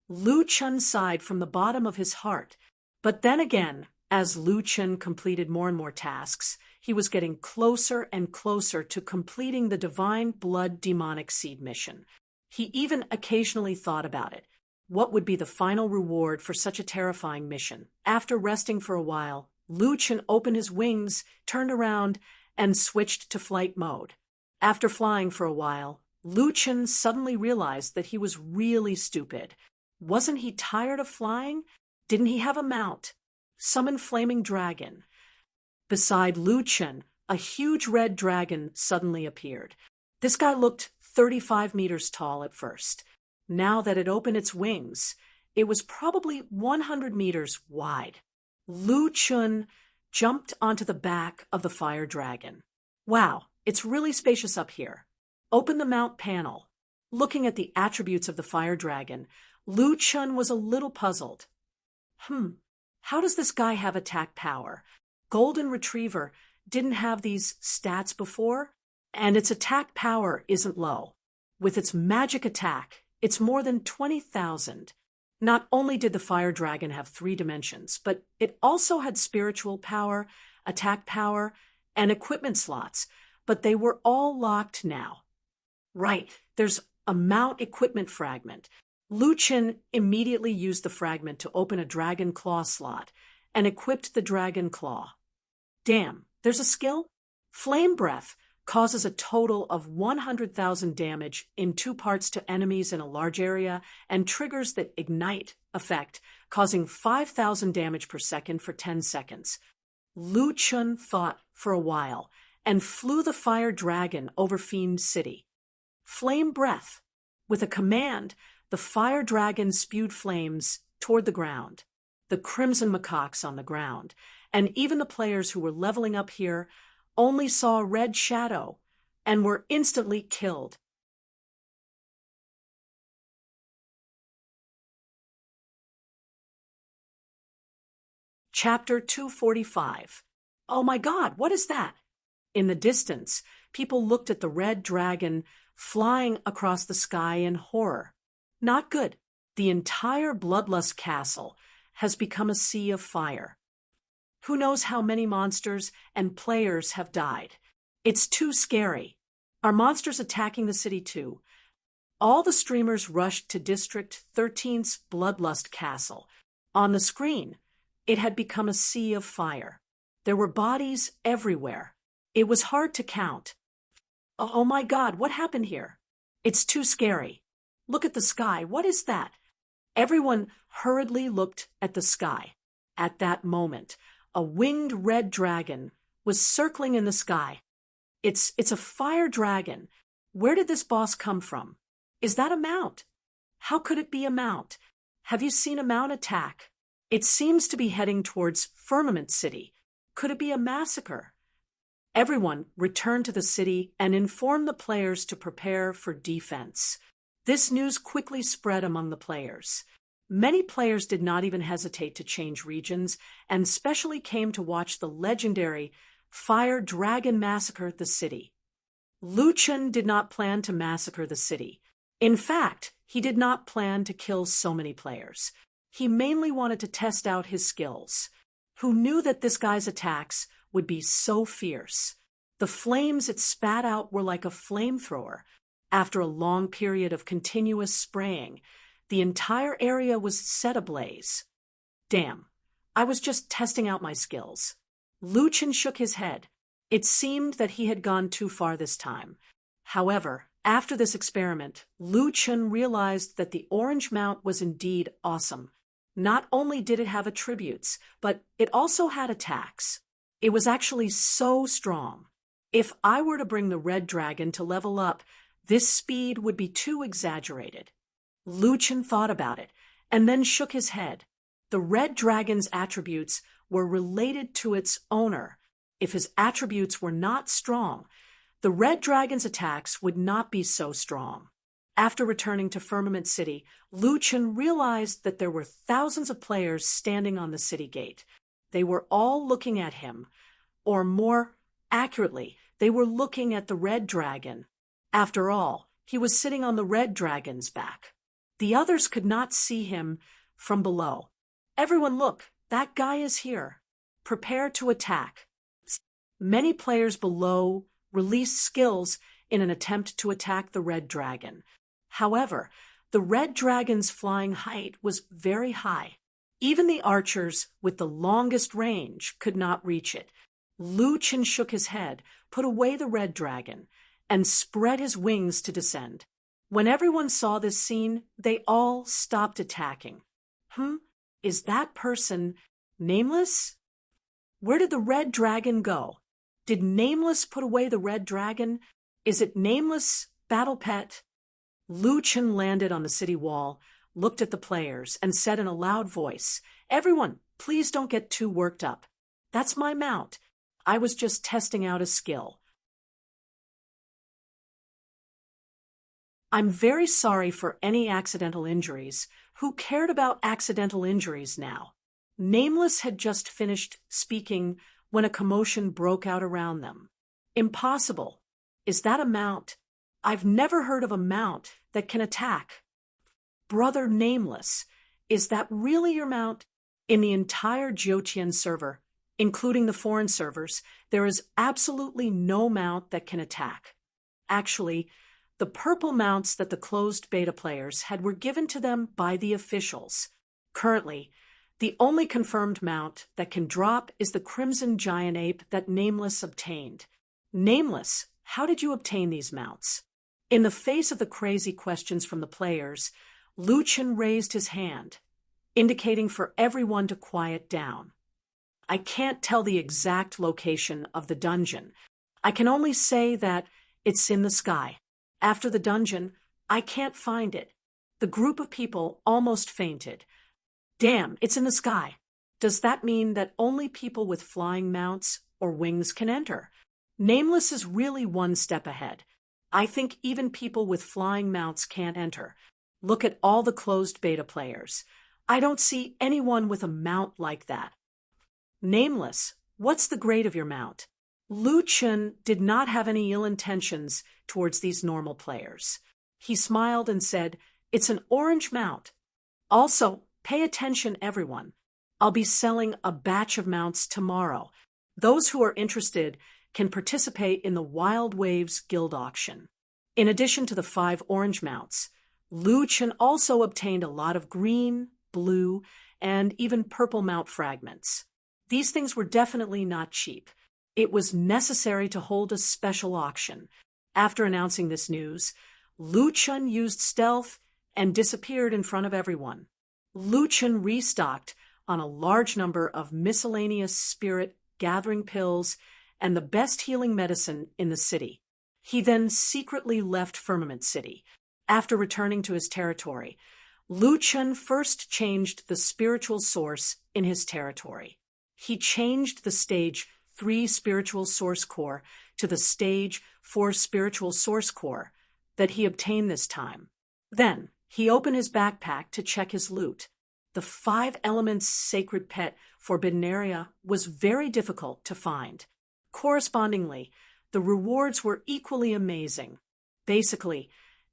Lu Chen sighed from the bottom of his heart. But then again, as Lu Chen completed more and more tasks, he was getting closer and closer to completing the Divine Blood Demonic Seed mission. He even occasionally thought about it. What would be the final reward for such a terrifying mission? After resting for a while, Lu Chen opened his wings, turned around, and switched to flight mode. After flying for a while, Lu Chen suddenly realized that he was really stupid. Wasn't he tired of flying? Didn't he have a mount? Summon Flaming Dragon. Beside Lu Chen, a huge red dragon suddenly appeared. This guy looked 35 meters tall at first. Now that it opened its wings, it was probably 100 meters wide. Lu Chen jumped onto the back of the fire dragon. Wow, it's really spacious up here. Open the mount panel. Looking at the attributes of the fire dragon, Lu Chen was a little puzzled. How does this guy have attack power? Golden Retriever didn't have these stats before, and its attack power isn't low. With its magic attack, it's more than 20,000. Not only did the fire dragon have 3 dimensions, but it also had spiritual power, attack power, and equipment slots, but they were all locked now. Right, there's a mount equipment fragment. Lu Chen immediately used the fragment to open a dragon claw slot and equipped the dragon claw. Damn, there's a skill? Flame Breath causes a total of 100,000 damage in 2 parts to enemies in a large area and triggers the Ignite effect, causing 5,000 damage per second for 10 seconds. Lu Chen thought for a while and flew the fire dragon over Fiend City. Flame Breath. With a command, the fire dragon spewed flames toward the ground, the crimson macaques on the ground, and even the players who were leveling up here only saw a red shadow and were instantly killed. Chapter 245. Oh my God, what is that? In the distance, people looked at the red dragon flying across the sky in horror. Not good. The entire Bloodlust Castle has become a sea of fire. Who knows how many monsters and players have died? It's too scary. Are monsters attacking the city too? All the streamers rushed to District 13's Bloodlust Castle. On the screen, it had become a sea of fire. There were bodies everywhere. It was hard to count. Oh my God, what happened here? It's too scary. Look at the sky. What is that? Everyone hurriedly looked at the sky. At that moment, a winged red dragon was circling in the sky. It's a fire dragon. Where did this boss come from? Is that a mount? How could it be a mount? Have you seen a mount attack? It seems to be heading towards Firmament City. Could it be a massacre? Everyone returned to the city and informed the players to prepare for defense. This news quickly spread among the players. Many players did not even hesitate to change regions and specially came to watch the legendary Fire Dragon massacre the city. Lu Chen did not plan to massacre the city. In fact, he did not plan to kill so many players. He mainly wanted to test out his skills. Who knew that this guy's attacks would be so fierce? The flames it spat out were like a flamethrower. After a long period of continuous spraying, the entire area was set ablaze. Damn, I was just testing out my skills. Lu Chen shook his head. It seemed that he had gone too far this time. However, after this experiment, Lu Chen realized that the orange mount was indeed awesome. Not only did it have attributes, but it also had attacks. It was actually so strong. If I were to bring the red dragon to level up, this speed would be too exaggerated. Lu Chen thought about it, and then shook his head. The red dragon's attributes were related to its owner. If his attributes were not strong, the red dragon's attacks would not be so strong. After returning to Firmament City, Lu Chen realized that there were thousands of players standing on the city gate. They were all looking at him, or more accurately, they were looking at the red dragon. After all, he was sitting on the red dragon's back. The others could not see him from below. Everyone look, that guy is here. Prepare to attack. Many players below released skills in an attempt to attack the red dragon. However, the red dragon's flying height was very high. Even the archers with the longest range could not reach it. Lu Chen shook his head, put away the red dragon, and spread his wings to descend. When everyone saw this scene, they all stopped attacking. Is that person Nameless? Where did the red dragon go? Did Nameless put away the red dragon? Is it Nameless, Battle Pet? Lu Chen landed on the city wall, looked at the players, and said in a loud voice, "Everyone, please don't get too worked up. That's my mount. I was just testing out a skill. I'm very sorry for any accidental injuries. Who cared about accidental injuries now?" Nameless had just finished speaking when a commotion broke out around them. "Impossible. Is that a mount? I've never heard of a mount that can attack. Brother Nameless, is that really your mount?" In the entire Jiutian server, including the foreign servers, there is absolutely no mount that can attack. Actually, the purple mounts that the closed beta players had were given to them by the officials. Currently, the only confirmed mount that can drop is the Crimson Giant Ape that Nameless obtained. Nameless, how did you obtain these mounts? In the face of the crazy questions from the players, Lu Chen raised his hand, indicating for everyone to quiet down. "I can't tell the exact location of the dungeon. I can only say that it's in the sky. After the dungeon, I can't find it." The group of people almost fainted. "Damn, it's in the sky. Does that mean that only people with flying mounts or wings can enter?" Nameless is really one step ahead. "I think even people with flying mounts can't enter. Look at all the closed beta players. I don't see anyone with a mount like that." "Nameless, what's the grade of your mount?" Lu Chen did not have any ill intentions towards these normal players. He smiled and said, "It's an orange mount. Also, pay attention, everyone. I'll be selling a batch of mounts tomorrow. Those who are interested can participate in the Wild Waves Guild auction." In addition to the 5 orange mounts, Lu Chen also obtained a lot of green, blue, and even purple mount fragments. These things were definitely not cheap. It was necessary to hold a special auction. After announcing this news, Lu Chen used stealth and disappeared in front of everyone. Lu Chen restocked on a large number of miscellaneous spirit gathering pills and the best healing medicine in the city. He then secretly left Firmament City. After returning to his territory, Lu Chen first changed the spiritual source in his territory. He changed the Stage 3 Spiritual Source Core to the Stage 4 Spiritual Source Core that he obtained this time. Then, he opened his backpack to check his loot. The 5 elements sacred pet Forbidden Area was very difficult to find. Correspondingly, the rewards were equally amazing. Basically,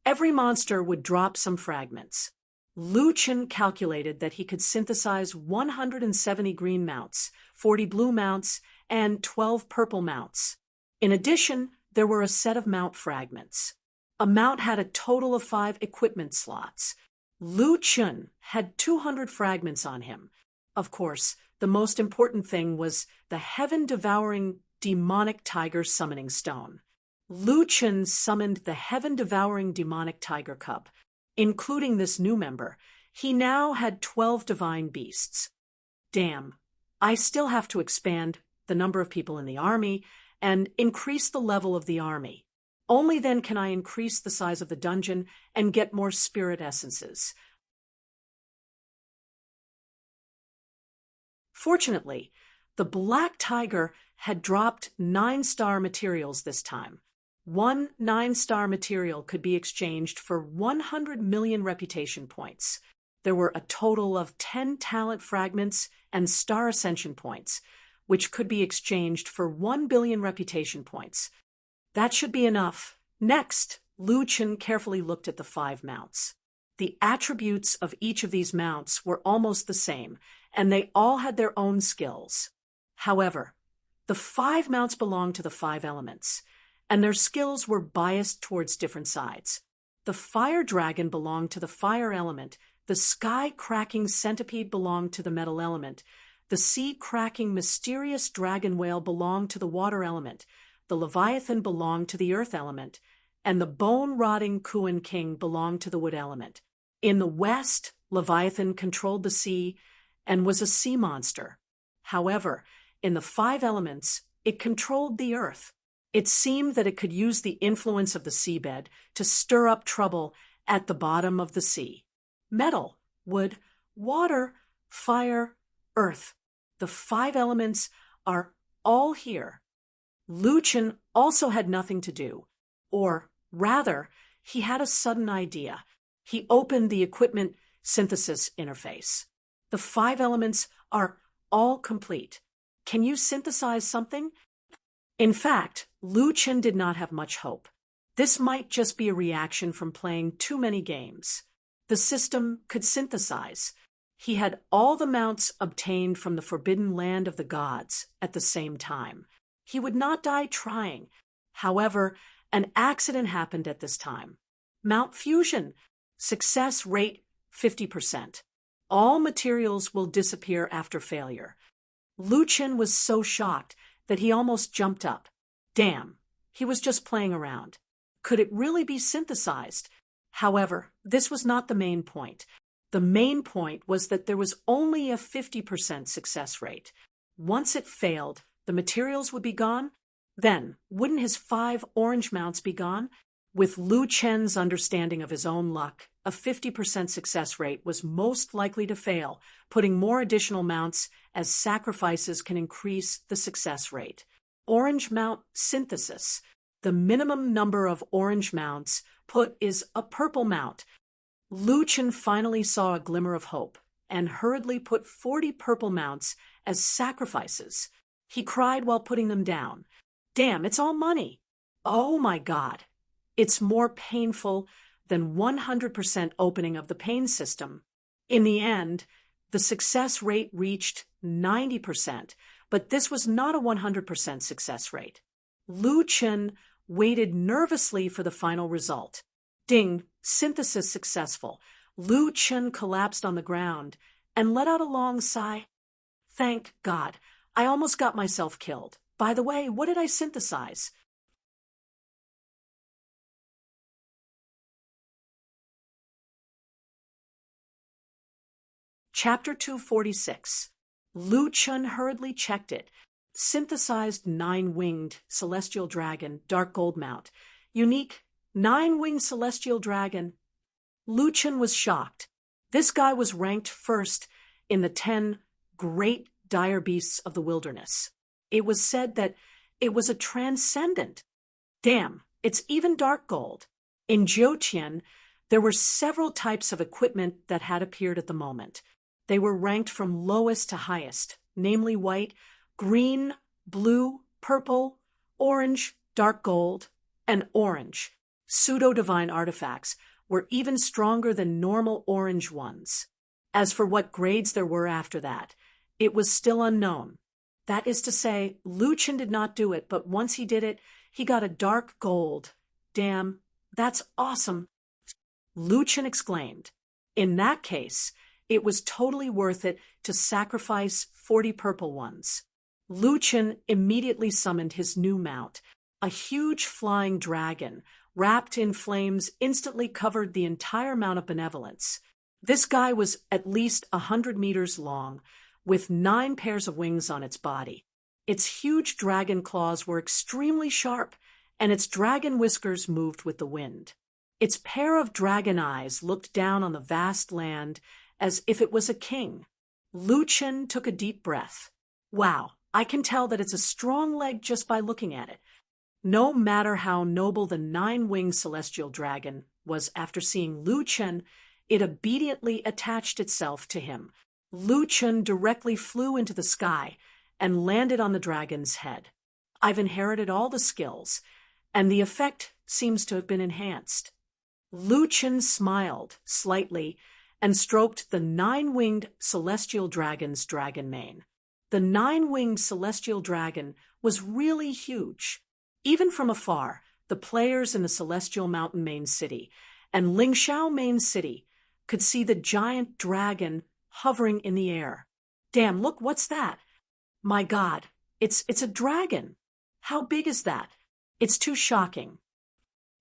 every monster would drop some fragments. Lu Chen calculated that he could synthesize 170 green mounts, 40 blue mounts, and 12 purple mounts. In addition, there were a set of mount fragments. A mount had a total of 5 equipment slots. Lu Chen had 200 fragments on him. Of course, the most important thing was the heaven-devouring demonic tiger summoning stone. Lu Chen summoned the heaven-devouring demonic tiger cub. Including this new member, he now had 12 divine beasts. Damn, I still have to expand the number of people in the army and increase the level of the army. Only then can I increase the size of the dungeon and get more spirit essences. Fortunately, the Black Tiger had dropped 9-star materials this time. 1 9-star material could be exchanged for 100 million reputation points. There were a total of 10 talent fragments and star ascension points, which could be exchanged for 1 billion reputation points. That should be enough. Next, Lu Chen carefully looked at the 5 mounts. The attributes of each of these mounts were almost the same, and they all had their own skills. However, the 5 mounts belonged to the 5 elements, and their skills were biased towards different sides. The fire dragon belonged to the fire element, the sky-cracking centipede belonged to the metal element, The sea-cracking, mysterious dragon whale belonged to the water element, the Leviathan belonged to the earth element, and the bone-rotting Kuan King belonged to the wood element. In the west, Leviathan controlled the sea and was a sea monster. However, in the five elements, it controlled the earth. It seemed that it could use the influence of the seabed to stir up trouble at the bottom of the sea. Metal, wood, water, fire, earth. The five elements are all here. Lu Chen also had nothing to do, or rather, he had a sudden idea. He opened the equipment synthesis interface. The five elements are all complete. Can you synthesize something? In fact, Lu Chen did not have much hope. This might just be a reaction from playing too many games. The system could synthesize. He had all the mounts obtained from the forbidden land of the gods at the same time. He would not die trying. However, an accident happened at this time. Mount fusion. Success rate 50%. All materials will disappear after failure. Lu Chen was so shocked that he almost jumped up. Damn, he was just playing around. Could it really be synthesized? However, this was not the main point. The main point was that there was only a 50% success rate. Once it failed, the materials would be gone. Then, wouldn't his 5 orange mounts be gone? With Lu Chen's understanding of his own luck, a 50% success rate was most likely to fail. Putting more additional mounts as sacrifices can increase the success rate. Orange mount synthesis. The minimum number of orange mounts put is a purple mount. Lu Chen finally saw a glimmer of hope and hurriedly put 40 purple mounts as sacrifices. He cried while putting them down. Damn, it's all money. Oh my God. It's more painful than 100% opening of the pain system. In the end, the success rate reached 90%, but this was not a 100% success rate. Lu Chen waited nervously for the final result. Ding, synthesis successful. Lu Chen collapsed on the ground and let out a long sigh. Thank God, I almost got myself killed. By the way, what did I synthesize? Chapter 246. Lu Chen hurriedly checked it. Synthesized 9-winged celestial dragon, dark gold mount. Unique 9-winged celestial dragon. Lu Chen was shocked. This guy was ranked first in the 10 great dire beasts of the wilderness. It was said that it was a transcendent. Damn, it's even dark gold. In Jiutian, there were several types of equipment that had appeared at the moment. They were ranked from lowest to highest, namely white, green, blue, purple, orange, dark gold, and orange. Pseudo-divine artifacts were even stronger than normal orange ones. As for what grades there were after that, it was still unknown. That is to say, Lu Chen did not do it, but once he did it, he got a dark gold. Damn, that's awesome. Lu Chen exclaimed. In that case, it was totally worth it to sacrifice 40 purple ones. Lu Chen immediately summoned his new mount. A huge flying dragon, wrapped in flames, instantly covered the entire Mount of Benevolence. This guy was at least 100 meters long, with 9 pairs of wings on its body. Its huge dragon claws were extremely sharp, and its dragon whiskers moved with the wind. Its pair of dragon eyes looked down on the vast land as if it was a king. Lu Chen took a deep breath. Wow, I can tell that it's a strong leg just by looking at it. No matter how noble the 9-winged celestial dragon was after seeing Lu Chen, it obediently attached itself to him. Lu Chen directly flew into the sky and landed on the dragon's head. I've inherited all the skills, and the effect seems to have been enhanced. Lu Chen smiled slightly and stroked the 9-winged celestial dragon's dragon mane. The 9-winged celestial dragon was really huge. Even from afar, the players in the Celestial Mountain Main City and Lingxiao Main City could see the giant dragon hovering in the air. Damn, look, what's that? My God, it's a dragon. How big is that? It's too shocking.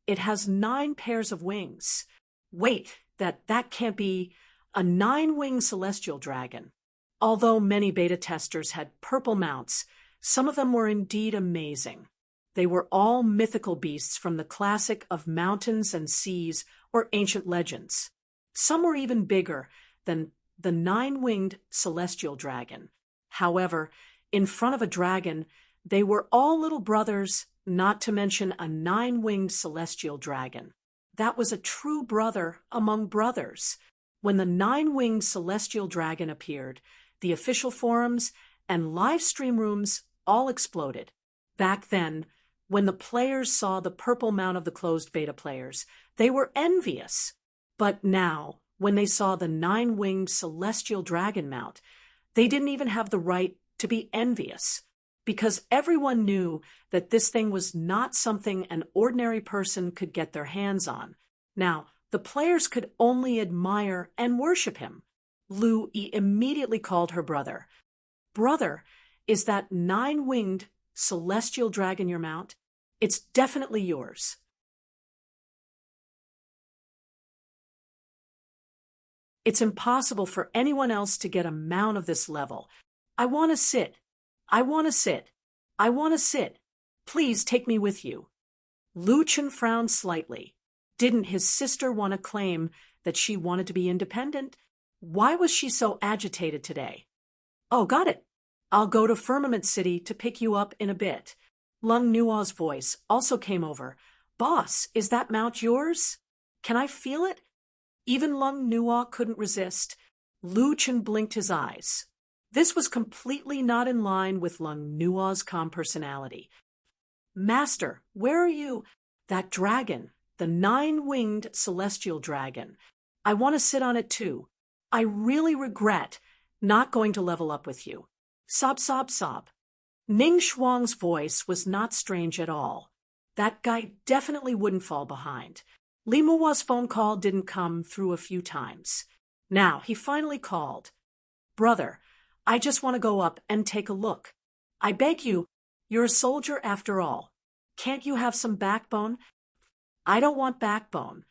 It has 9 pairs of wings. Wait, that can't be a 9-winged celestial dragon. Although many beta testers had purple mounts, some of them were indeed amazing. They were all mythical beasts from the classic of mountains and seas or ancient legends. Some were even bigger than the 9-winged celestial dragon. However, in front of a dragon, they were all little brothers, not to mention a 9-winged celestial dragon. That was a true brother among brothers. When the 9-winged celestial dragon appeared, the official forums and live stream rooms all exploded. Back then, when the players saw the purple mount of the closed beta players, they were envious. But now, when they saw the 9-winged celestial dragon mount, they didn't even have the right to be envious, because everyone knew that this thing was not something an ordinary person could get their hands on. Now, the players could only admire and worship him. Lu immediately called her brother. Brother, is that 9-winged celestial dragon your mount? It's definitely yours. It's impossible for anyone else to get a mount of this level. I want to sit. I want to sit. I want to sit. Please take me with you. Lu Chen frowned slightly. Didn't his sister want to claim that she wanted to be independent? Why was she so agitated today? Oh, got it. I'll go to Firmament City to pick you up in a bit. Lung Nua's voice also came over. Boss, is that mount yours? Can I feel it? Even Lung Nua couldn't resist. Lu Chen blinked his eyes. This was completely not in line with Lung Nua's calm personality. Master, where are you? That dragon, the 9-winged celestial dragon. I want to sit on it too. I really regret not going to level up with you. Sob, sob, sob. Ning Shuang's voice was not strange at all. That guy definitely wouldn't fall behind. Li Mua's phone call didn't come through a few times. Now, he finally called. Brother, I just want to go up and take a look. I beg you, you're a soldier after all. Can't you have some backbone? I don't want backbone.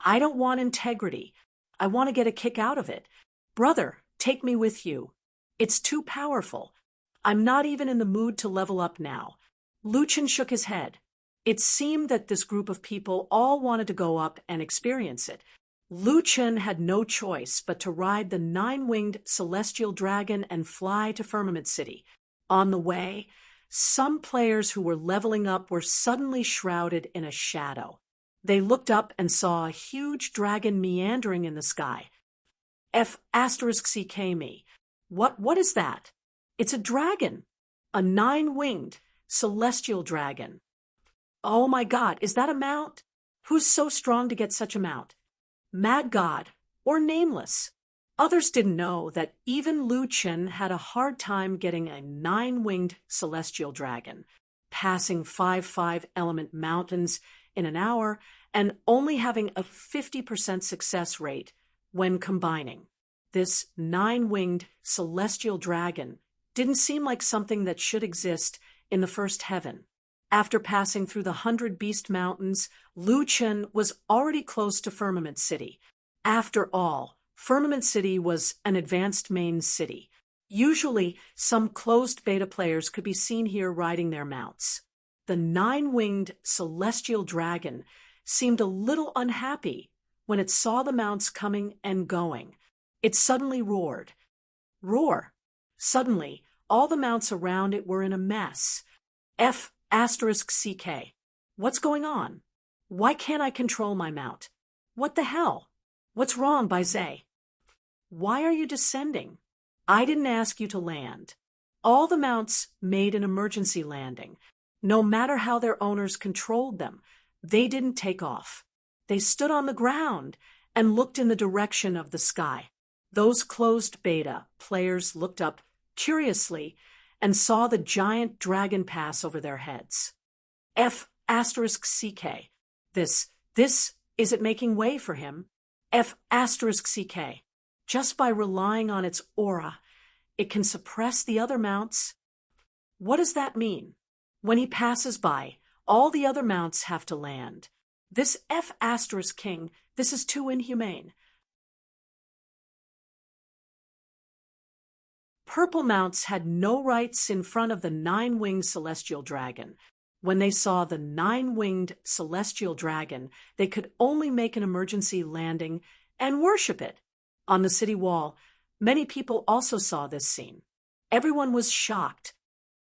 I don't want integrity. I want to get a kick out of it. Brother, take me with you. It's too powerful. I'm not even in the mood to level up now. Lu Chen shook his head. It seemed that this group of people all wanted to go up and experience it. Lu Chen had no choice but to ride the 9-winged celestial dragon and fly to Firmament City. On the way, some players who were leveling up were suddenly shrouded in a shadow. They looked up and saw a huge dragon meandering in the sky. F***ck me. What is that? It's a dragon. A 9-winged celestial dragon. Oh my God, is that a mount? Who's so strong to get such a mount? Mad God, or Nameless. Others didn't know that even Lu Chen had a hard time getting a 9-winged celestial dragon, passing 5 element mountains in an hour and only having a 50% success rate when combining. This 9-winged celestial dragon didn't seem like something that should exist in the first heaven. After passing through the 100 Beast Mountains, Lu Chen was already close to Firmament City. After all, Firmament City was an advanced main city. Usually, some closed beta players could be seen here riding their mounts. The 9-winged celestial dragon seemed a little unhappy when it saw the mounts coming and going. It suddenly roared. Roar. Suddenly, all the mounts around it were in a mess. F***ck. What's going on? Why can't I control my mount? What the hell? What's wrong, Baizé? Why are you descending? I didn't ask you to land. All the mounts made an emergency landing. No matter how their owners controlled them, they didn't take off. They stood on the ground and looked in the direction of the sky. Those closed beta players looked up curiously and saw the giant dragon pass over their heads. F***ck. This, is it making way for him? F***ck. Just by relying on its aura, it can suppress the other mounts. What does that mean? When he passes by, all the other mounts have to land. This F***king, this is too inhumane. Purple mounts had no rights in front of the nine-winged celestial dragon. When they saw the nine-winged celestial dragon, they could only make an emergency landing and worship it. On the city wall, many people also saw this scene. Everyone was shocked.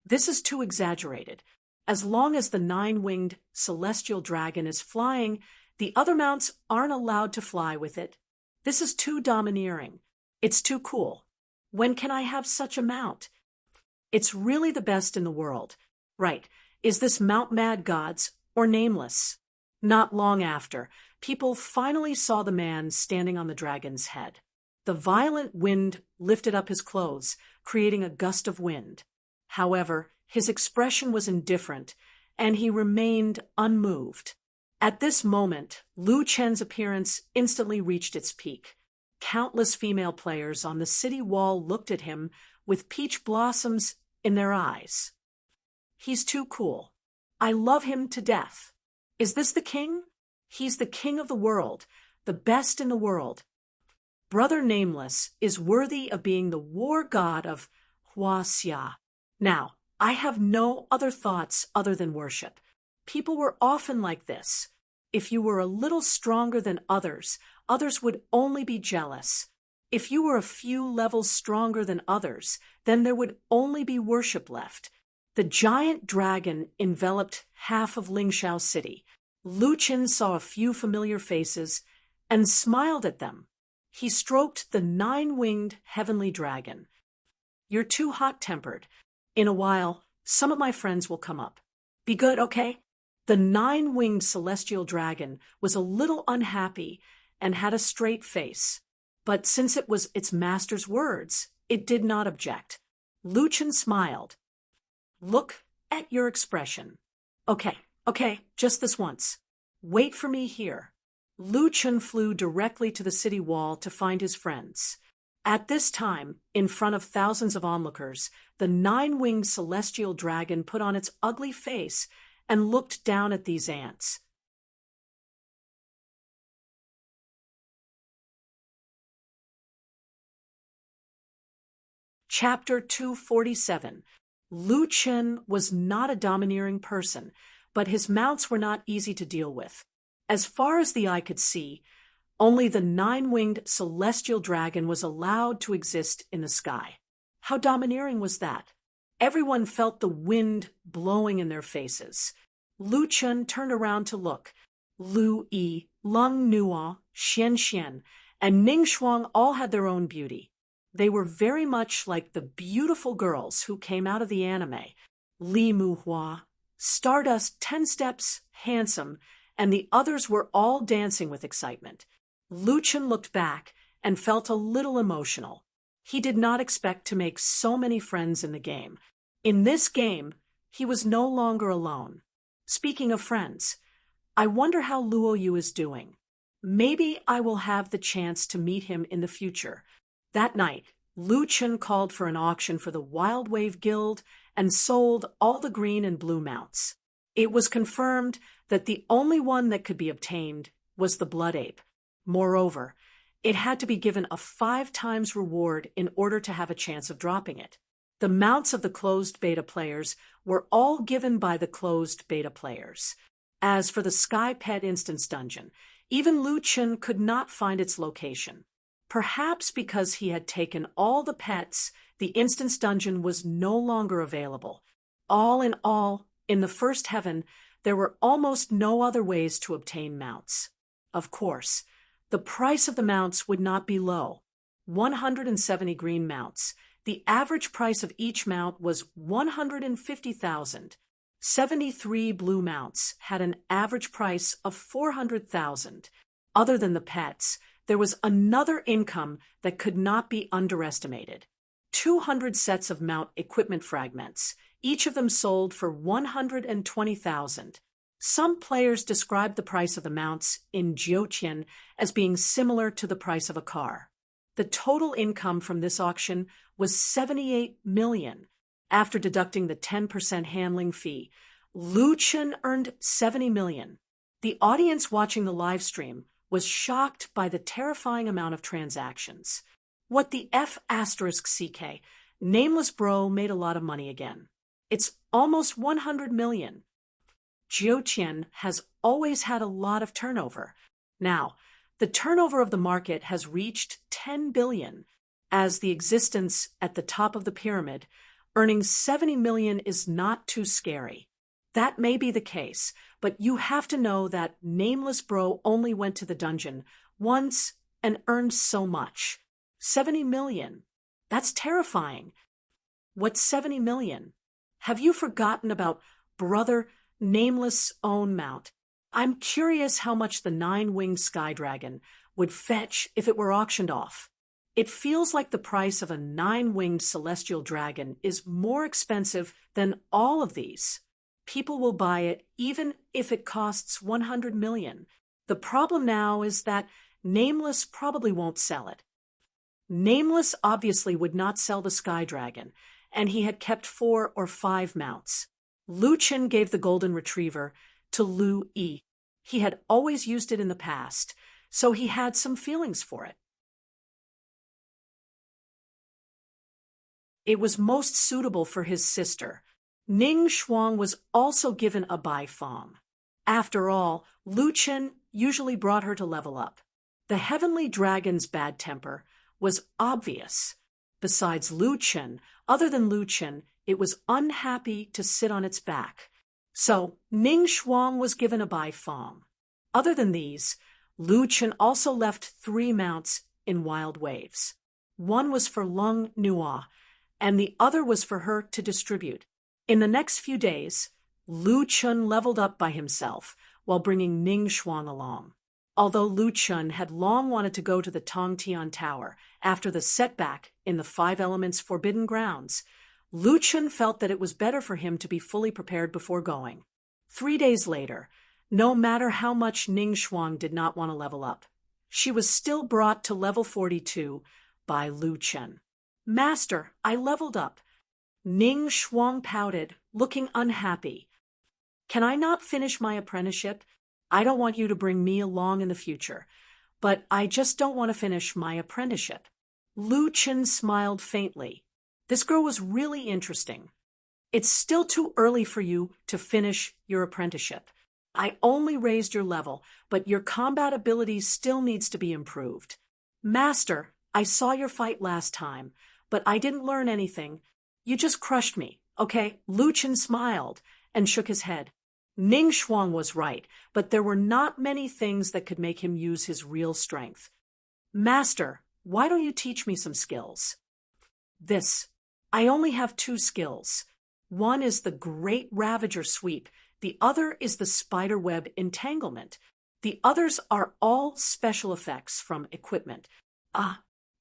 This is too exaggerated. As long as the nine-winged celestial dragon is flying, the other mounts aren't allowed to fly with it. This is too domineering. It's too cool. When can I have such a mount? It's really the best in the world. Right. Is this Mount Mad Gods or Nameless? Not long after, people finally saw the man standing on the dragon's head. The violent wind lifted up his clothes, creating a gust of wind. However, his expression was indifferent, and he remained unmoved. At this moment, Lu Chen's appearance instantly reached its peak. Countless female players on the city wall looked at him with peach blossoms in their eyes. He's too cool. I love him to death. Is this the king? He's the king of the world, the best in the world. Brother Nameless is worthy of being the war god of Huaxia. Now, I have no other thoughts other than worship. People were often like this. If you were a little stronger than others, others would only be jealous. If you were a few levels stronger than others, then there would only be worship left. The giant dragon enveloped half of Lingxiao City. Lu Chen saw a few familiar faces and smiled at them. He stroked the nine-winged heavenly dragon. You're too hot-tempered. In a while, some of my friends will come up. Be good, okay? The nine-winged celestial dragon was a little unhappy and had a straight face. But since it was its master's words, it did not object. Lu Chen smiled. Look at your expression. Okay, just this once. Wait for me here. Lu Chen flew directly to the city wall to find his friends. At this time, in front of thousands of onlookers, the nine-winged celestial dragon put on its ugly face and looked down at these ants. Chapter 247. Lu Chen was not a domineering person, but his mounts were not easy to deal with. As far as the eye could see, only the nine-winged celestial dragon was allowed to exist in the sky. How domineering was that? Everyone felt the wind blowing in their faces. Lu Chen turned around to look. Lu Yi, Lung Nuo, Xian Xian, and Ning Shuang all had their own beauty. They were very much like the beautiful girls who came out of the anime. Li Muhua, Stardust, 10 Steps, Handsome, and the others were all dancing with excitement. Lu Chen looked back and felt a little emotional. He did not expect to make so many friends in the game. In this game, he was no longer alone. Speaking of friends, I wonder how Luo Yu is doing. Maybe I will have the chance to meet him in the future. That night, Lu Chen called for an auction for the Wild Wave Guild and sold all the green and blue mounts. It was confirmed that the only one that could be obtained was the Blood Ape. Moreover, it had to be given a 5 times reward in order to have a chance of dropping it. The mounts of the closed beta players were all given by the closed beta players. As for the Sky Pet Instance Dungeon, even Lu Chen could not find its location. Perhaps because he had taken all the pets, the instance dungeon was no longer available. All in all, in the first heaven, there were almost no other ways to obtain mounts. Of course, the price of the mounts would not be low. 170 green mounts. The average price of each mount was 150,000. 73 blue mounts had an average price of 400,000. Other than the pets, there was another income that could not be underestimated. 200 sets of mount equipment fragments, each of them sold for 120,000. Some players described the price of the mounts in Jiutian as being similar to the price of a car. The total income from this auction was 78 million. After deducting the 10% handling fee, Lu Chen earned 70 million. The audience watching the live stream was shocked by the terrifying amount of transactions. What the F asterisk CK, Nameless Bro made a lot of money again. It's almost 100 million. Jiutian has always had a lot of turnover. Now, the turnover of the market has reached 10 billion. As the existence at the top of the pyramid, earning 70 million is not too scary. That may be the case, but you have to know that Nameless Bro only went to the dungeon once and earned so much. 70 million. That's terrifying. What's 70 million? Have you forgotten about Brother Nameless' own mount? I'm curious how much the 9-winged sky dragon would fetch if it were auctioned off. It feels like the price of a 9-winged celestial dragon is more expensive than all of these. People will buy it even if it costs 100 million. The problem now is that Nameless probably won't sell it. Nameless obviously would not sell the sky dragon, and he had kept 4 or 5 mounts. Lu Chen gave the golden retriever to Lu Yi. He had always used it in the past, so he had some feelings for it. It was most suitable for his sister. Ning Shuang was also given a Bai Fong. After all, Lu Chen usually brought her to level up. The heavenly dragon's bad temper was obvious. Besides Lu Chen, other than Lu Chen, it was unhappy to sit on its back. So Ning Shuang was given a Bai Fong. Other than these, Lu Chen also left 3 mounts in Wild Waves. One was for Lung Nua, and the other was for her to distribute. In the next few days, Lu Chen leveled up by himself while bringing Ning Shuang along. Although Lu Chen had long wanted to go to the Tongtian Tower after the setback in the 5 Elements Forbidden Grounds, Lu Chen felt that it was better for him to be fully prepared before going. 3 days later, no matter how much Ning Shuang did not want to level up, she was still brought to level 42 by Lu Chen. "Master, I leveled up." Ning Shuang pouted, looking unhappy. "Can I not finish my apprenticeship? I don't want you to bring me along in the future, but I just don't want to finish my apprenticeship." Lu Chen smiled faintly. This girl was really interesting. "It's still too early for you to finish your apprenticeship. I only raised your level, but your combat ability still needs to be improved." "Master, I saw your fight last time, but I didn't learn anything. You just crushed me, okay?" Lu Chen smiled and shook his head. Ning Shuang was right, but there were not many things that could make him use his real strength. "Master, why don't you teach me some skills?" I only have 2 skills. One is the Great Ravager Sweep. The other is the Spiderweb Entanglement. The others are all special effects from equipment.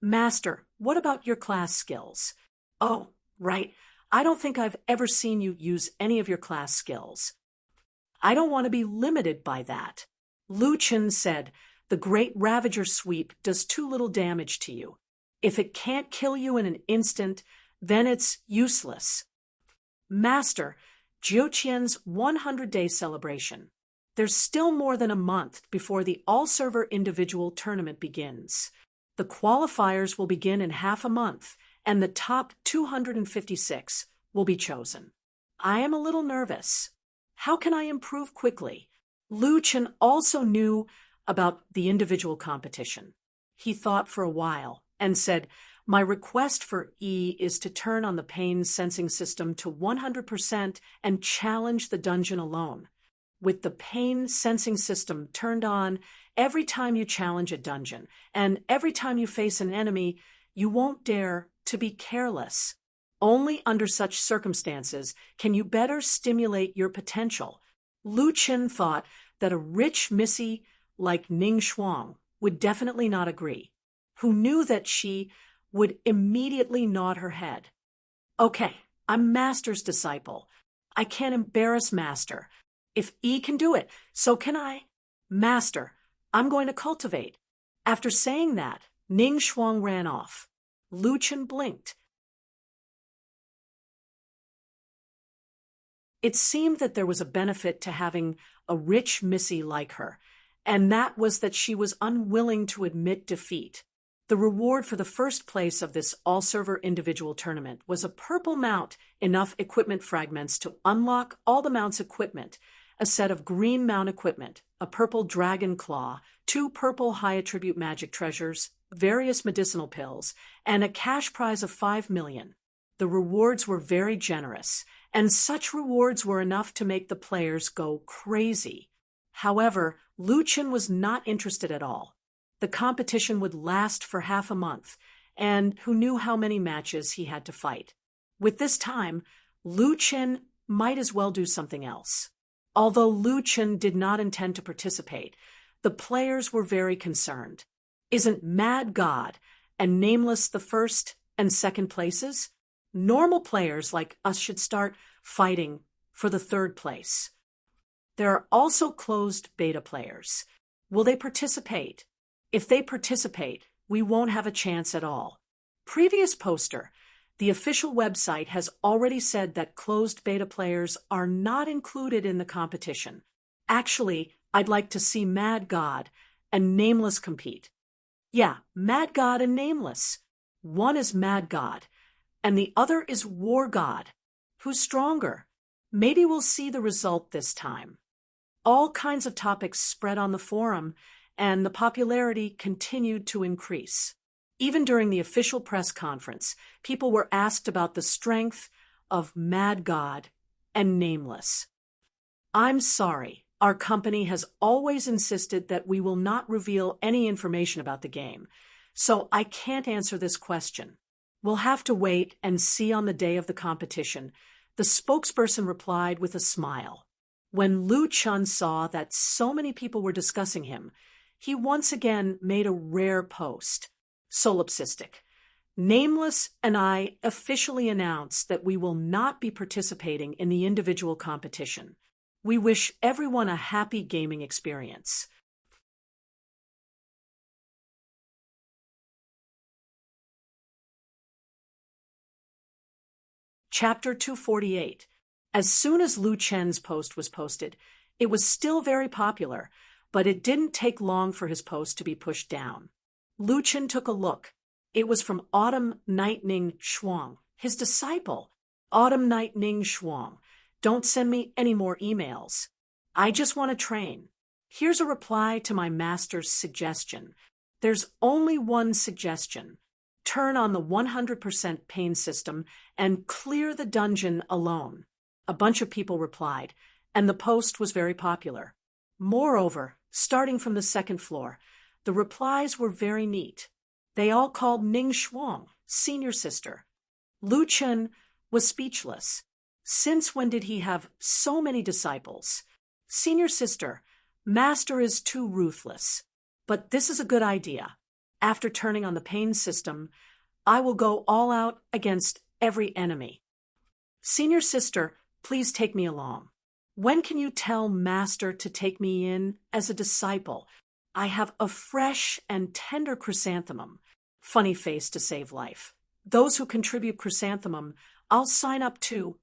Master, what about your class skills?" "Oh, right. I don't think I've ever seen you use any of your class skills." "I don't want to be limited by that." Lu Chen said, "The Great Ravager Sweep does too little damage to you. If it can't kill you in an instant, then it's useless." "Master, Jiutian's 100-day celebration. There's still more than a month before the all-server individual tournament begins. The qualifiers will begin in half a month, and the top 256 will be chosen. I am a little nervous. How can I improve quickly?" Lu Chen also knew about the individual competition. He thought for a while and said, "My request for E is to turn on the pain sensing system to 100% and challenge the dungeon alone. With the pain sensing system turned on, every time you challenge a dungeon and every time you face an enemy, you won't dare to be careless. Only under such circumstances can you better stimulate your potential." Lu Chen thought that a rich missy like Ning Shuang would definitely not agree, who knew that she would immediately nod her head. "Okay, I'm Master's disciple. I can't embarrass Master. If E can do it, so can I. Master, I'm going to cultivate." After saying that, Ning Shuang ran off. Lu Chen blinked. It seemed that there was a benefit to having a rich Missy like her, and that was that she was unwilling to admit defeat. The reward for the first place of this all-server individual tournament was a purple mount, enough equipment fragments to unlock all the mount's equipment, a set of green mount equipment, a purple dragon claw, 2 purple high-attribute magic treasures, various medicinal pills, and a cash prize of 5 million. The rewards were very generous, and such rewards were enough to make the players go crazy. However, Lu Chen was not interested at all. The competition would last for half a month, and who knew how many matches he had to fight. With this time, Lu Chen might as well do something else. Although Lu Chen did not intend to participate, the players were very concerned. Isn't Mad God and Nameless the first and second places? Normal players like us should start fighting for the third place. There are also closed beta players. Will they participate? If they participate, we won't have a chance at all. Previous poster. The official website has already said that closed beta players are not included in the competition. Actually, I'd like to see Mad God and Nameless compete. Yeah, Mad God and Nameless. One is Mad God, and the other is War God. Who's stronger? Maybe we'll see the result this time. All kinds of topics spread on the forum, and the popularity continued to increase. Even during the official press conference, people were asked about the strength of Mad God and Nameless. I'm sorry, our company has always insisted that we will not reveal any information about the game, so I can't answer this question. We'll have to wait and see on the day of the competition, the spokesperson replied with a smile. When Lu Chen saw that so many people were discussing him, he once again made a rare post. Solipsistic. Nameless and I officially announce that we will not be participating in the individual competition. We wish everyone a happy gaming experience. Chapter 248. As soon as Lu Chen's post was posted, it was still very popular, but it didn't take long for his post to be pushed down. Lu Chen took a look. It was from Autumn Night Ning Shuang, his disciple. Autumn Night Ning Shuang, don't send me any more emails. I just want to train. Here's a reply to my master's suggestion. There's only one suggestion. Turn on the 100% pain system and clear the dungeon alone. A bunch of people replied, and the post was very popular. Moreover, starting from the second floor, the replies were very neat. They all called Ning Shuang, senior sister. Lu Chen was speechless. Since when did he have so many disciples? Senior sister, master is too ruthless. But this is a good idea. After turning on the pain system, I will go all out against every enemy. Senior sister, please take me along. When can you tell master to take me in as a disciple? I have a fresh and tender chrysanthemum. Funny face to save life. Those who contribute chrysanthemum, I'll sign up too.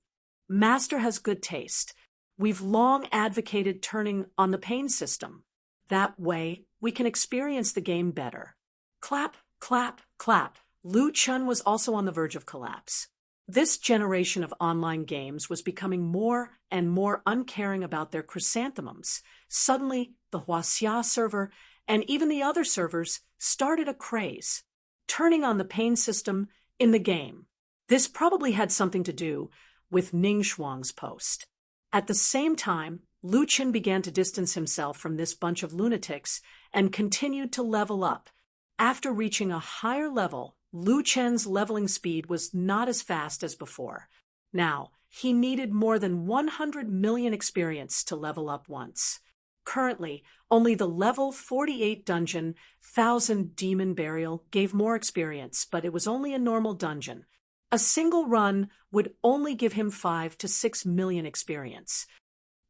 Master has good taste. We've long advocated turning on the pain system. That way, we can experience the game better. Clap, clap, clap. Lu Chen was also on the verge of collapse. This generation of online games was becoming more and more uncaring about their chrysanthemums. Suddenly, the Huaxia server and even the other servers started a craze, turning on the pain system in the game. This probably had something to do with Ning Shuang's post. At the same time, Lu Chen began to distance himself from this bunch of lunatics and continued to level up. After reaching a higher level, Lu Chen's leveling speed was not as fast as before. Now, he needed more than 100 million experience to level up once. Currently, only the level 48 dungeon, 1000 Demon Burial, gave more experience, but it was only a normal dungeon. A single run would only give him 5 to 6 million experience.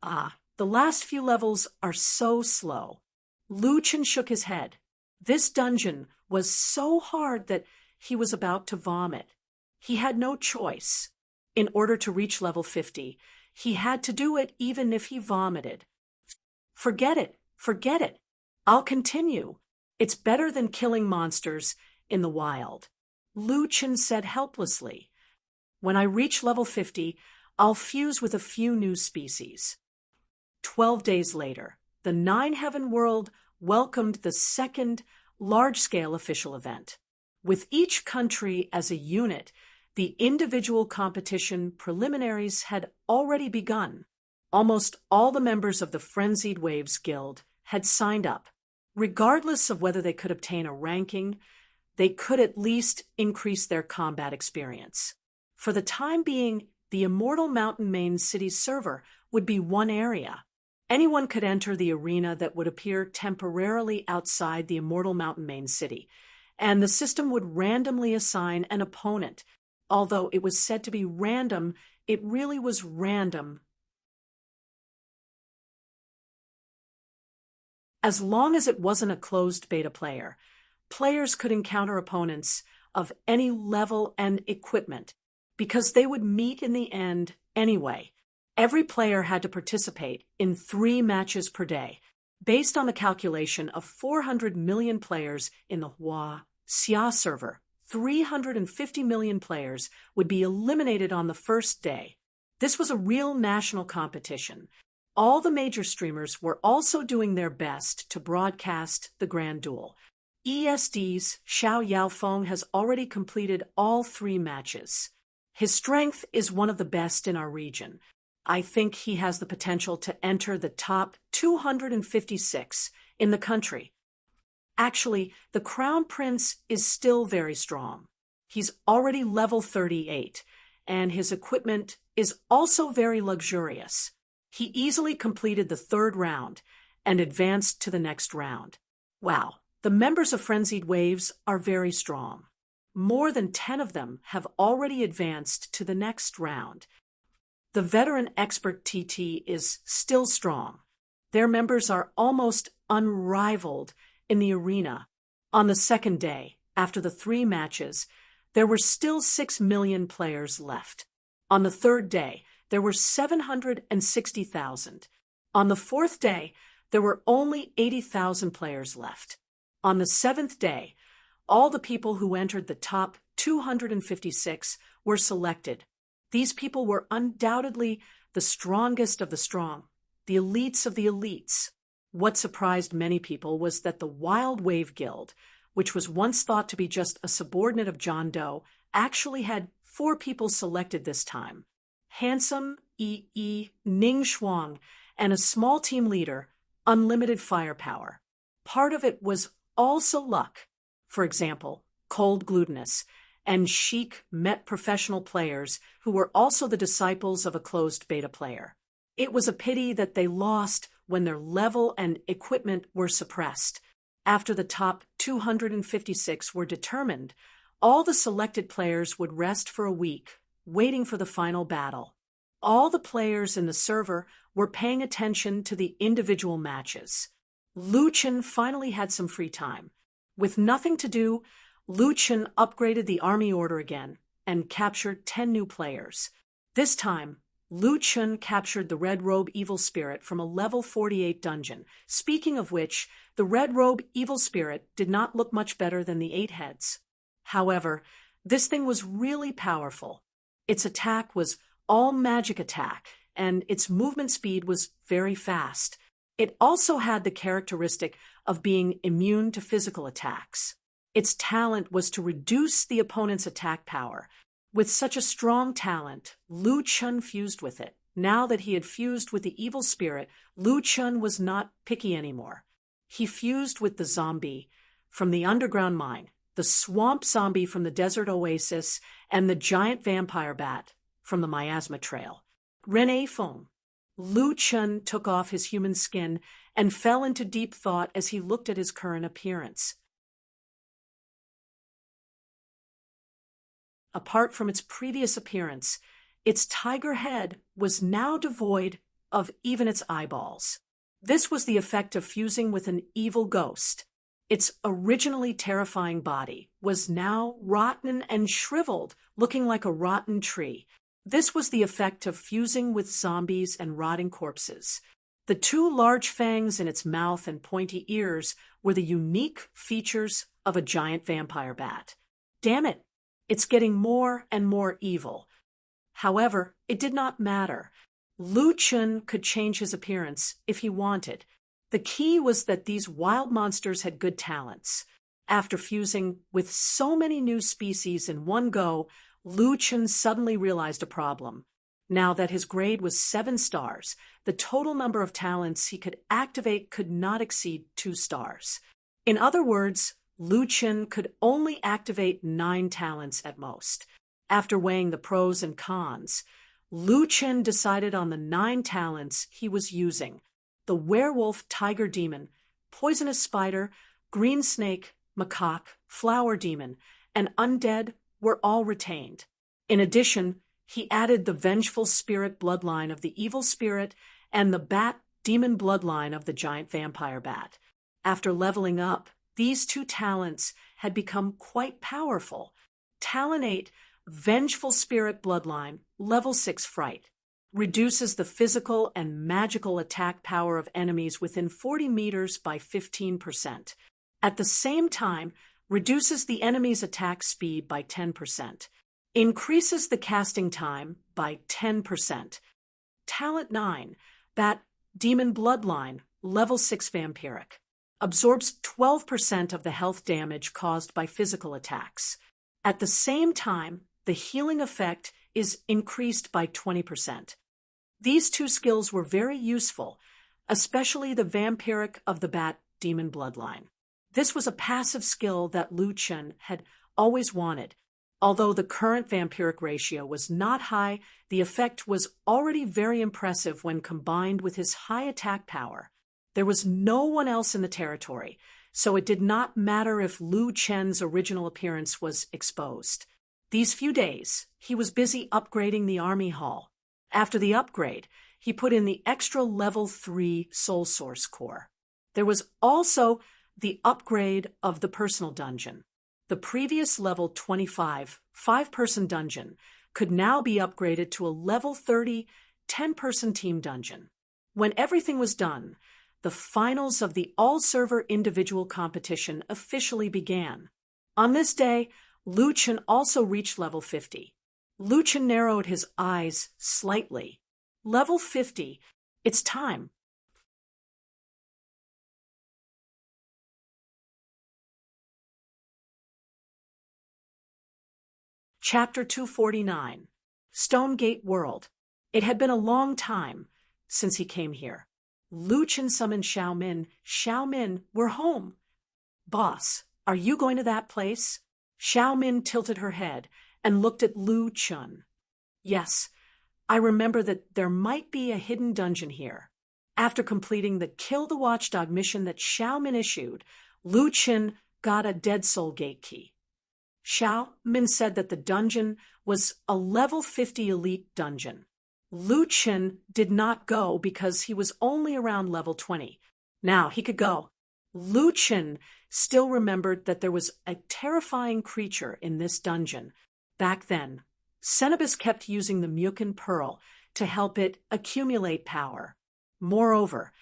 The last few levels are so slow. Lu Chen shook his head. This dungeon was so hard that he was about to vomit. He had no choice. In order to reach level 50, he had to do it even if he vomited. Forget it, forget it. I'll continue. It's better than killing monsters in the wild, Lu Chen said helplessly. When I reach level 50, I'll fuse with a few new species. 12 days later, the Nine Heaven world welcomed the second large-scale official event. With each country as a unit, the individual competition preliminaries had already begun. Almost all the members of the Frenzied Waves Guild had signed up. Regardless of whether they could obtain a ranking, they could at least increase their combat experience. For the time being, the Immortal Mountain Main City's server would be one area. Anyone could enter the arena that would appear temporarily outside the Immortal Mountain Main City, and the system would randomly assign an opponent. Although it was said to be random, it really was random. As long as it wasn't a closed beta player, players could encounter opponents of any level and equipment, because they would meet in the end anyway. Every player had to participate in 3 matches per day, based on the calculation of 400 million players in the Xia server. 350 million players would be eliminated on the first day. This was a real national competition. All the major streamers were also doing their best to broadcast the Grand Duel. ESD's Xiao Yaofeng has already completed all 3 matches. His strength is one of the best in our region. I think he has the potential to enter the top 256 in the country. Actually, the Crown Prince is still very strong. He's already level 38, and his equipment is also very luxurious. He easily completed the 3rd round and advanced to the next round. Wow, the members of Frenzied Waves are very strong. More than 10 of them have already advanced to the next round. The veteran expert TT is still strong. Their members are almost unrivaled in the arena. On the 2nd day, after the 3 matches, there were still 6 million players left. On the 3rd day, there were 760,000. On the 4th day, there were only 80,000 players left. On the 7th day, all the people who entered the top 256 were selected. These people were undoubtedly the strongest of the strong, the elites of the elites. What surprised many people was that the Wild Wave Guild, which was once thought to be just a subordinate of John Doe, actually had 4 people selected this time. Handsome Ning Shuang, and a small team leader, unlimited firepower. Part of it was also luck. For example, Cold Glutinous and Chic met professional players who were also the disciples of a closed beta player. It was a pity that they lost when their level and equipment were suppressed. After the top 256 were determined, all the selected players would rest for a week, waiting for the final battle. All the players in the server were paying attention to the individual matches. Lu Chen finally had some free time. With nothing to do, Lu Chen upgraded the army order again and captured 10 new players. This time, Lu Chen captured the Red Robe Evil Spirit from a level 48 dungeon. Speaking of which, the Red Robe Evil Spirit did not look much better than the 8 heads. However, this thing was really powerful. Its attack was all magic attack, and its movement speed was very fast. It also had the characteristic of being immune to physical attacks. Its talent was to reduce the opponent's attack power. With such a strong talent, Lu Chen fused with it. Now that he had fused with the evil spirit, Lu Chen was not picky anymore. He fused with the zombie from the underground mine, the swamp zombie from the desert oasis, and the giant vampire bat from the miasma trail. Rene Feng. Lu Chen took off his human skin and fell into deep thought as he looked at his current appearance. Apart from its previous appearance, its tiger head was now devoid of even its eyeballs. This was the effect of fusing with an evil ghost. Its originally terrifying body was now rotten and shriveled, looking like a rotten tree. This was the effect of fusing with zombies and rotting corpses. The two large fangs in its mouth and pointy ears were the unique features of a giant vampire bat. Damn it, it's getting more and more evil. However, it did not matter. Lu Chun could change his appearance if he wanted. The key was that these wild monsters had good talents. After fusing with so many new species in one go, Lu Chun suddenly realized a problem. Now that his grade was 7 stars, the total number of talents he could activate could not exceed 2 stars. In other words, Lu Chun could only activate 9 talents at most. After weighing the pros and cons, Lu Chun decided on the 9 talents he was using. The werewolf, tiger demon, poisonous spider, green snake, macaque, flower demon, and undead were all retained. In addition, he added the vengeful spirit bloodline of the evil spirit and the bat demon bloodline of the giant vampire bat. After leveling up, these 2 talents had become quite powerful. Talent 8, Vengeful Spirit Bloodline, level 6 Fright, reduces the physical and magical attack power of enemies within 40 meters by 15%. At the same time, reduces the enemy's attack speed by 10%. Increases the casting time by 10%. Talent 9, Bat Demon Bloodline, level 6 Vampiric, absorbs 12% of the health damage caused by physical attacks. At the same time, the healing effect is increased by 20%. These 2 skills were very useful, especially the Vampiric of the Bat Demon Bloodline. This was a passive skill that Lu Chun had always wanted. Although the current vampiric ratio was not high, the effect was already very impressive when combined with his high attack power. There was no one else in the territory, so it did not matter if Lu Chen's original appearance was exposed. These few days, he was busy upgrading the army hall. After the upgrade, he put in the extra level 3 Soul Source core. There was also the upgrade of the personal dungeon. The previous level 25 5-person dungeon could now be upgraded to a level 30 10-person team dungeon. When everything was done, the finals of the all-server individual competition officially began. On this day, Lu Chun also reached level 50. Lu Chun narrowed his eyes slightly. Level 50. It's time. Chapter 249. Stonegate World. It had been a long time since he came here. Lu Chun summoned Xiao Min. Xiao Min, we're home. Boss, are you going to that place? Xiao Min tilted her head and looked at Lu Chun. Yes, I remember that there might be a hidden dungeon here. After completing the Kill the Watchdog mission that Xiao Min issued, Lu Chun got a Dead Soul Gate key. Xiao Min said that the dungeon was a level 50 elite dungeon. Lu Chun did not go because he was only around level 20. Now he could go. Lu Chun still remembered that there was a terrifying creature in this dungeon. Back then, Cenobus kept using the Mukin Pearl to help it accumulate power. Moreover,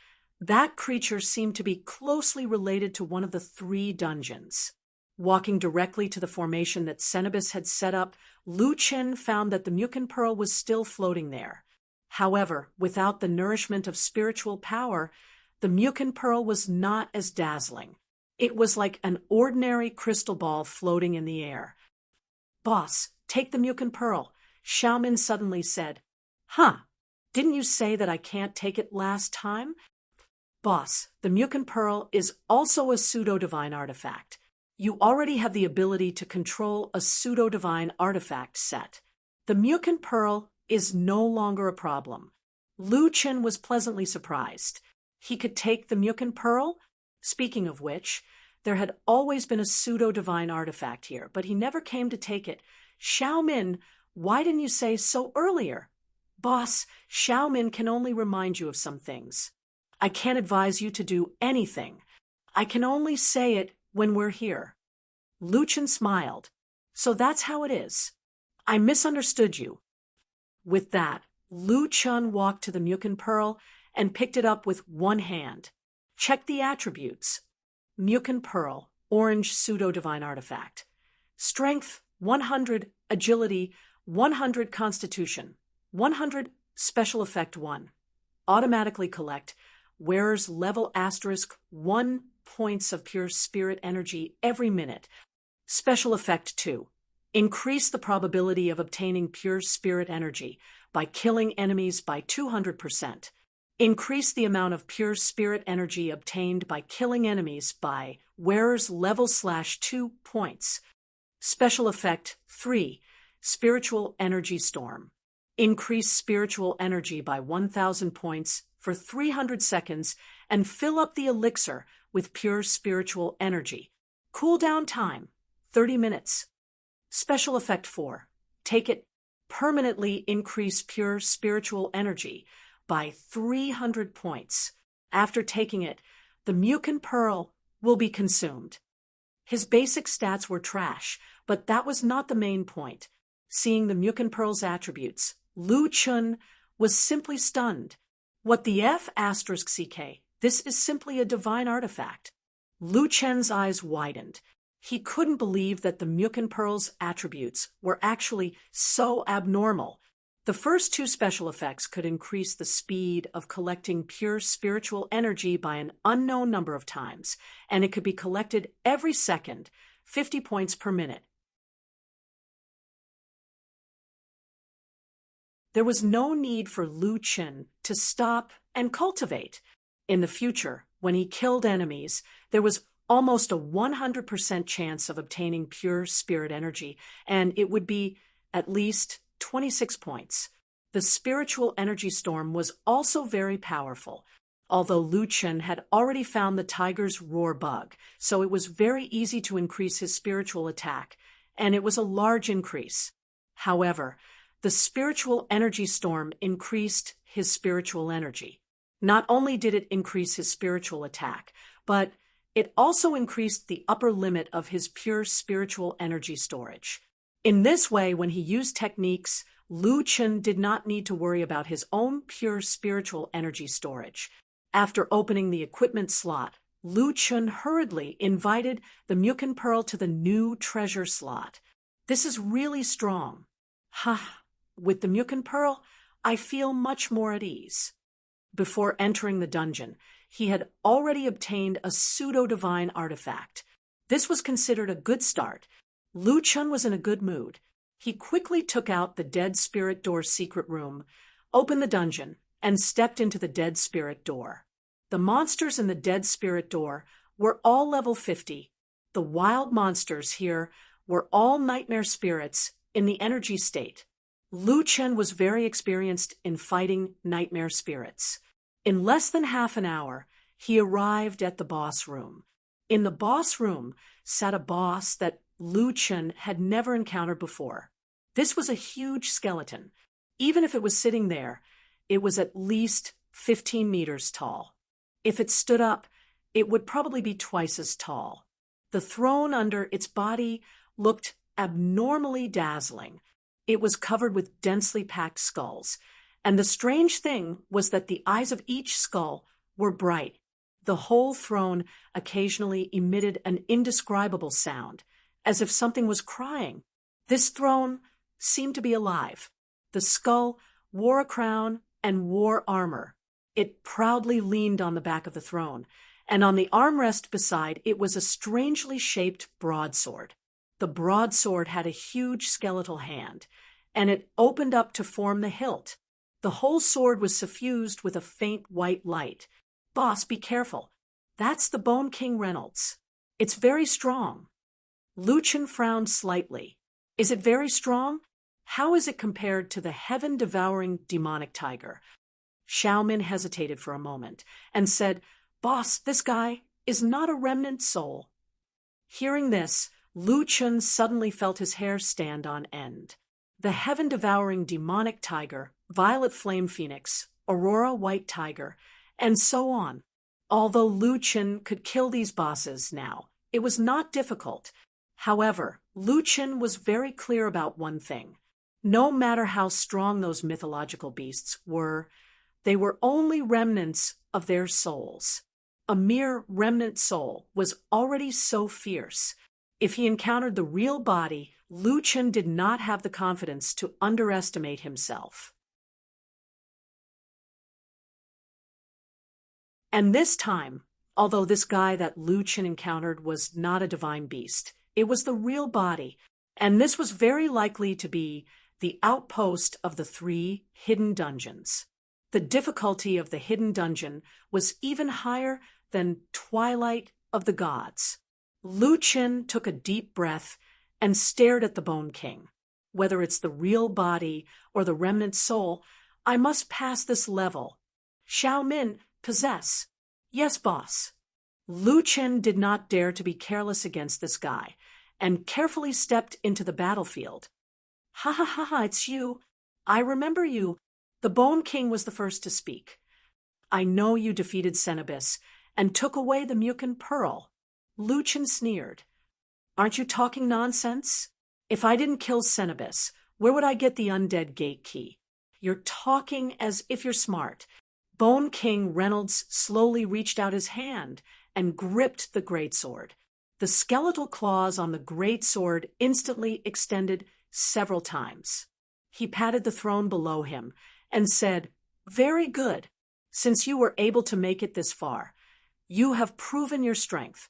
that creature seemed to be closely related to one of the 3 dungeons. Walking directly to the formation that Cenobus had set up, Lu Chun found that the Mukin Pearl was still floating there. However, without the nourishment of spiritual power, the Mukin Pearl was not as dazzling. It was like an ordinary crystal ball floating in the air. Boss, take the Mukin Pearl, Xiao Min suddenly said. Huh, didn't you say that I can't take it last time? Boss, the Mukin Pearl is also a pseudo-divine artifact. You already have the ability to control a pseudo-divine artifact set. The Mukin Pearl is no longer a problem. Lu Chun was pleasantly surprised. He could take the Mukin Pearl? Speaking of which, there had always been a pseudo-divine artifact here, but he never came to take it. Xiao Min, why didn't you say so earlier? Boss, Xiao Min can only remind you of some things. I can't advise you to do anything. I can only say it when we're here. Lu Chen smiled. So that's how it is. I misunderstood you. With that, Lu Chen walked to the Mukin Pearl and picked it up with one hand. Check the attributes. Mukin Pearl, orange pseudo-divine artifact. Strength, 100, agility, 100 constitution, 100 special effect 1. Automatically collect, wearer's level *1 points of pure spirit energy every minute. Special effect 2. Increase the probability of obtaining pure spirit energy by killing enemies by 200%. Increase the amount of pure spirit energy obtained by killing enemies by wearer's level /2 points. Special effect 3. Spiritual energy storm. Increase spiritual energy by 1,000 points for 300 seconds and fill up the elixir with pure spiritual energy. Cooldown time, 30 minutes. Special effect 4. Take it. Permanently increase pure spiritual energy by 300 points. After taking it, the Mukin Pearl will be consumed. His basic stats were trash, but that was not the main point. Seeing the Mukin Pearl's attributes, Lu Chen was simply stunned. What the F***CK? This is simply a divine artifact. Lu Chen's eyes widened. He couldn't believe that the Mukin Pearl's attributes were actually so abnormal. The first 2 special effects could increase the speed of collecting pure spiritual energy by an unknown number of times, and it could be collected every second, 50 points per minute. There was no need for Lu Chen to stop and cultivate. In the future, when he killed enemies, there was almost a 100% chance of obtaining pure spirit energy, and it would be at least 26 points. The spiritual energy storm was also very powerful, although Lu Chen had already found the tiger's roar bug, so it was very easy to increase his spiritual attack, and it was a large increase. However, the spiritual energy storm increased his spiritual energy. Not only did it increase his spiritual attack, but it also increased the upper limit of his pure spiritual energy storage. In this way, when he used techniques, Lu Chen did not need to worry about his own pure spiritual energy storage. After opening the equipment slot, Lu Chen hurriedly invited the Mukin Pearl to the new treasure slot. This is really strong. With the Mukin Pearl, I feel much more at ease. Before entering the dungeon, he had already obtained a pseudo-divine artifact. This was considered a good start. Lu Chen was in a good mood. He quickly took out the Dead Spirit Door secret room, opened the dungeon, and stepped into the Dead Spirit Door. The monsters in the Dead Spirit Door were all level 50. The wild monsters here were all nightmare spirits in the energy state. Lu Chen was very experienced in fighting nightmare spirits. In less than half an hour, he arrived at the boss room. In the boss room sat a boss that Lu Chen had never encountered before. This was a huge skeleton. Even if it was sitting there, it was at least 15 meters tall. If it stood up, it would probably be twice as tall. The throne under its body looked abnormally dazzling. It was covered with densely packed skulls, and the strange thing was that the eyes of each skull were bright. The whole throne occasionally emitted an indescribable sound, as if something was crying. This throne seemed to be alive. The skull wore a crown and wore armor. It proudly leaned on the back of the throne, and on the armrest beside it was a strangely shaped broadsword. The broadsword had a huge skeletal hand, and it opened up to form the hilt. The whole sword was suffused with a faint white light. Boss, be careful. That's the Bone King Reynolds. It's very strong. Lu Chen frowned slightly. Is it very strong? How is it compared to the heaven-devouring demonic tiger? Xiaomin hesitated for a moment and said, Boss, this guy is not a remnant soul. Hearing this, Lu Chen suddenly felt his hair stand on end. The heaven-devouring demonic tiger, violet flame phoenix, aurora white tiger, and so on. Although Lu Chen could kill these bosses now, It was not difficult. However, Lu Qin was very clear about one thing. No matter how strong those mythological beasts were, they were only remnants of their souls. A mere remnant soul was already so fierce. If he encountered the real body, Lu Qin did not have the confidence to underestimate himself. And this time, although this guy that Lu Qin encountered was not a divine beast, it was the real body, and this was very likely to be the outpost of the 3 hidden dungeons. The difficulty of the hidden dungeon was even higher than Twilight of the Gods. Lu Qin took a deep breath and stared at the Bone King. Whether it's the real body or the remnant soul, I must pass this level. Xiao Min, possess. Yes, boss. Lu Qin did not dare to be careless against this guy, and carefully stepped into the battlefield. Ha ha ha ha, it's you. I remember you. The Bone King was the first to speak. I know you defeated Cenobus and took away the Mukin Pearl. Lu Qin sneered. Aren't you talking nonsense? If I didn't kill Cenobus, where would I get the undead gate key? You're talking as if you're smart. Bone King Reynolds slowly reached out his hand and gripped the greatsword. The skeletal claws on the greatsword instantly extended several times. He patted the throne below him and said, "Very good. Since you were able to make it this far, you have proven your strength.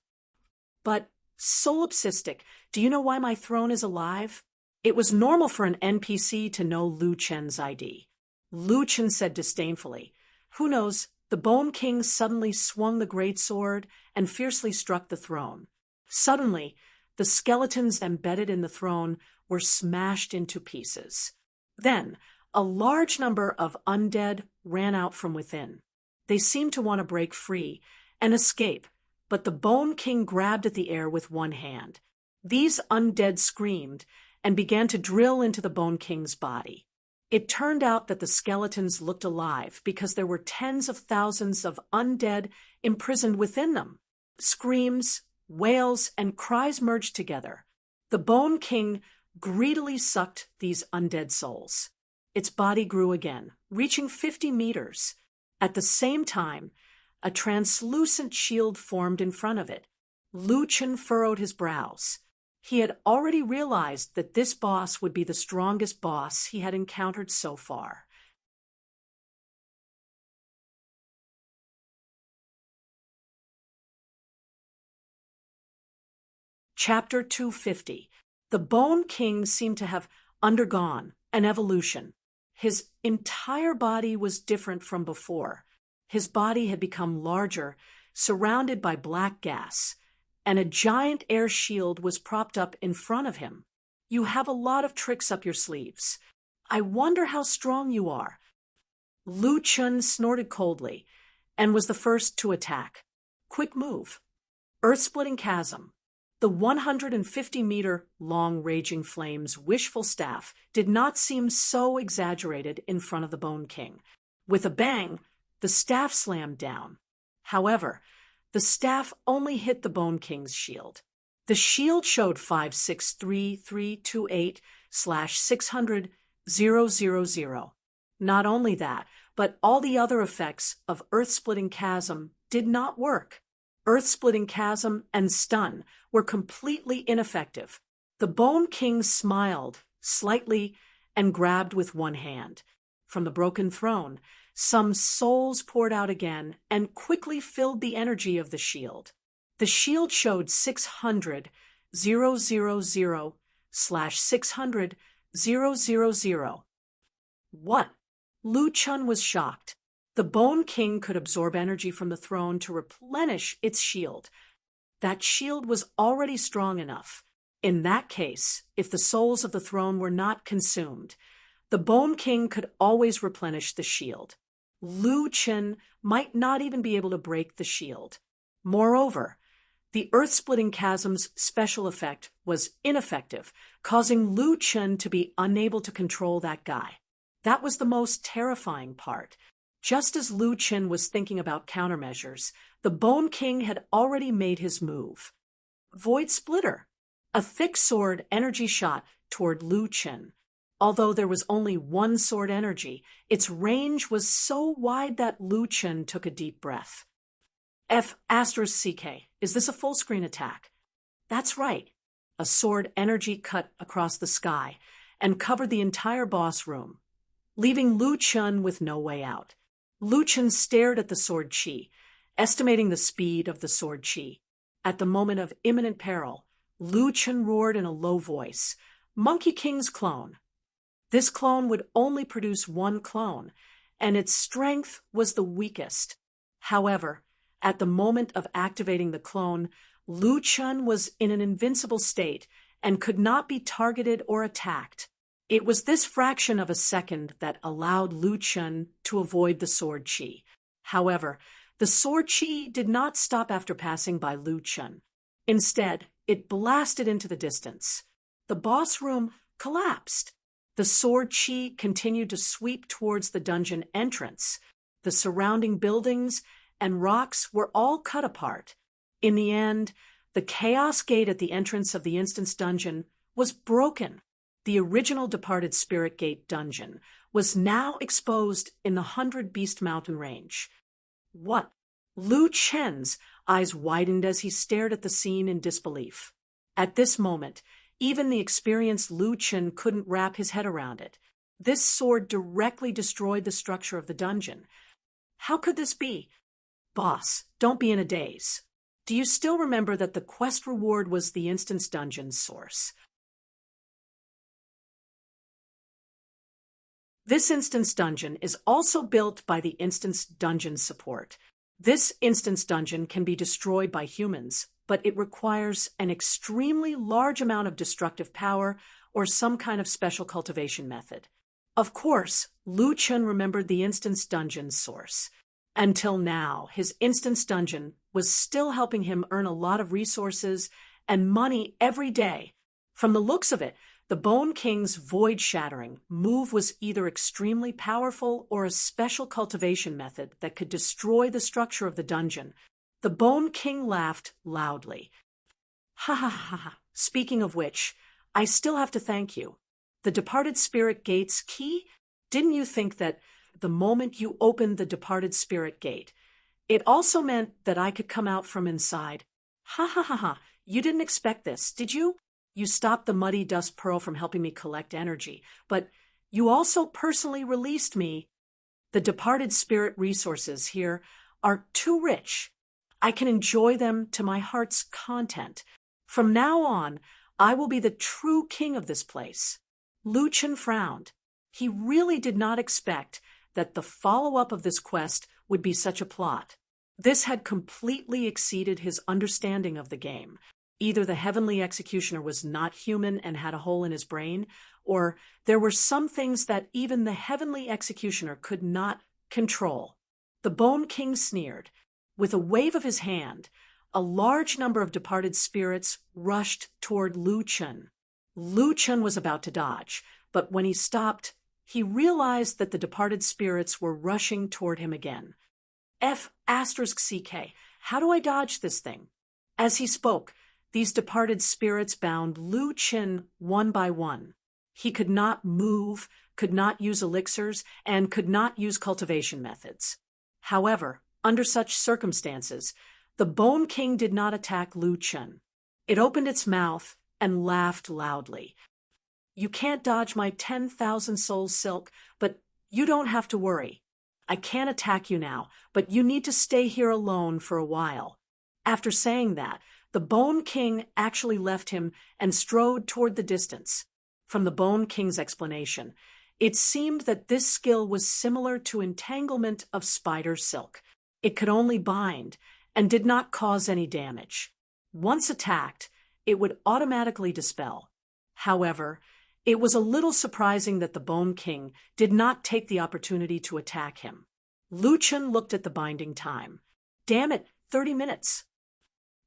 But, solipsistic, do you know why my throne is alive?" It was normal for an NPC to know Lu Qin's ID. Lu Qin said disdainfully, "Who knows?" The Bone King suddenly swung the greatsword and fiercely struck the throne. Suddenly, the skeletons embedded in the throne were smashed into pieces. Then, a large number of undead ran out from within. They seemed to want to break free and escape, but the Bone King grabbed at the air with one hand. These undead screamed and began to drill into the Bone King's body. It turned out that the skeletons looked alive because there were tens of thousands of undead imprisoned within them. Screams, wails, and cries merged together. The Bone King greedily sucked these undead souls. Its body grew again, reaching 50 meters. At the same time, a translucent shield formed in front of it. Lu Qin furrowed his brows. He had already realized that this boss would be the strongest boss he had encountered so far. Chapter 250. The Bone King seemed to have undergone an evolution. His entire body was different from before. His body had become larger, surrounded by black gas, and a giant air shield was propped up in front of him. "You have a lot of tricks up your sleeves. I wonder how strong you are." Lu Qin snorted coldly and was the first to attack. Quick move. Earth-splitting chasm. The 150-meter-long Raging Flame's wishful staff did not seem so exaggerated in front of the Bone King. With a bang, the staff slammed down. However, the staff only hit the Bone King's shield. The shield showed 5633328/600,000. Not only that, but all the other effects of Earth-splitting chasm did not work. Earth-splitting chasm and stun were completely ineffective. The Bone King smiled slightly and grabbed with one hand. From the broken throne, some souls poured out again and quickly filled the energy of the shield. The shield showed 600,000/600,000. What? Lu Qin was shocked. The Bone King could absorb energy from the throne to replenish its shield. That shield was already strong enough. In that case, if the souls of the throne were not consumed, the Bone King could always replenish the shield. Lu Qin might not even be able to break the shield. Moreover, the Earth-splitting chasm's special effect was ineffective, causing Lu Qin to be unable to control that guy. That was the most terrifying part. Just as Lu Qin was thinking about countermeasures, the Bone King had already made his move. Void Splitter, a thick sword energy shot toward Lu Chen. Although there was only one sword energy, its range was so wide that Lu Chen took a deep breath. F***CK, is this a full screen attack? That's right. A sword energy cut across the sky and covered the entire boss room, leaving Lu Chen with no way out. Lu Chen stared at the sword chi, estimating the speed of the sword chi. At the moment of imminent peril, Lu Chen roared in a low voice, "Monkey King's clone." This clone would only produce one clone, and its strength was the weakest. However, at the moment of activating the clone, Lu Chen was in an invincible state and could not be targeted or attacked. It was this fraction of a second that allowed Lu Chen to avoid the sword chi. However, the sword chi did not stop after passing by Lu Chen. Instead, it blasted into the distance. The boss room collapsed. The sword chi continued to sweep towards the dungeon entrance. The surrounding buildings and rocks were all cut apart. In the end, the chaos gate at the entrance of the instance dungeon was broken. The original Departed Spirit Gate dungeon was now exposed in the 100 Beast Mountain range. What? Lu Chen's eyes widened as he stared at the scene in disbelief. At this moment, even the experienced Lu Chen couldn't wrap his head around it. This sword directly destroyed the structure of the dungeon. How could this be? Boss, don't be in a daze. Do you still remember that the quest reward was the instance dungeon's source? This instance dungeon is also built by the instance dungeon support. This instance dungeon can be destroyed by humans, but it requires an extremely large amount of destructive power or some kind of special cultivation method. Of course, Lu Chen remembered the instance dungeon's source. Until now, his instance dungeon was still helping him earn a lot of resources and money every day. From the looks of it, the Bone King's void-shattering move was either extremely powerful or a special cultivation method that could destroy the structure of the dungeon. The Bone King laughed loudly. Ha ha ha ha. Speaking of which, I still have to thank you. The Departed Spirit Gate's key? Didn't you think that the moment you opened the Departed Spirit Gate, it also meant that I could come out from inside? Ha ha ha ha. You didn't expect this, did you? You stopped the Muddy Dust Pearl from helping me collect energy, but you also personally released me. The Departed Spirit resources here are too rich. I can enjoy them to my heart's content. From now on, I will be the true king of this place. Lu Chen frowned. He really did not expect that the follow-up of this quest would be such a plot. This had completely exceeded his understanding of the game. Either the Heavenly Executioner was not human and had a hole in his brain, or there were some things that even the Heavenly Executioner could not control. The Bone King sneered. With a wave of his hand, a large number of departed spirits rushed toward Lu Chen. Lu Chen was about to dodge, but when he stopped, he realized that the departed spirits were rushing toward him again. F***CK, how do I dodge this thing? As he spoke, these departed spirits bound Lu Chen one by one. He could not move, could not use elixirs, and could not use cultivation methods. However, under such circumstances, the Bone King did not attack Lu Chen. It opened its mouth and laughed loudly. You can't dodge my 10,000 souls silk, but you don't have to worry. I can't attack you now, but you need to stay here alone for a while. After saying that, the Bone King actually left him and strode toward the distance. From the Bone King's explanation, it seemed that this skill was similar to entanglement of spider silk. It could only bind and did not cause any damage. Once attacked, it would automatically dispel. However, it was a little surprising that the Bone King did not take the opportunity to attack him. Lu Chen looked at the binding time. Damn it, 30 minutes.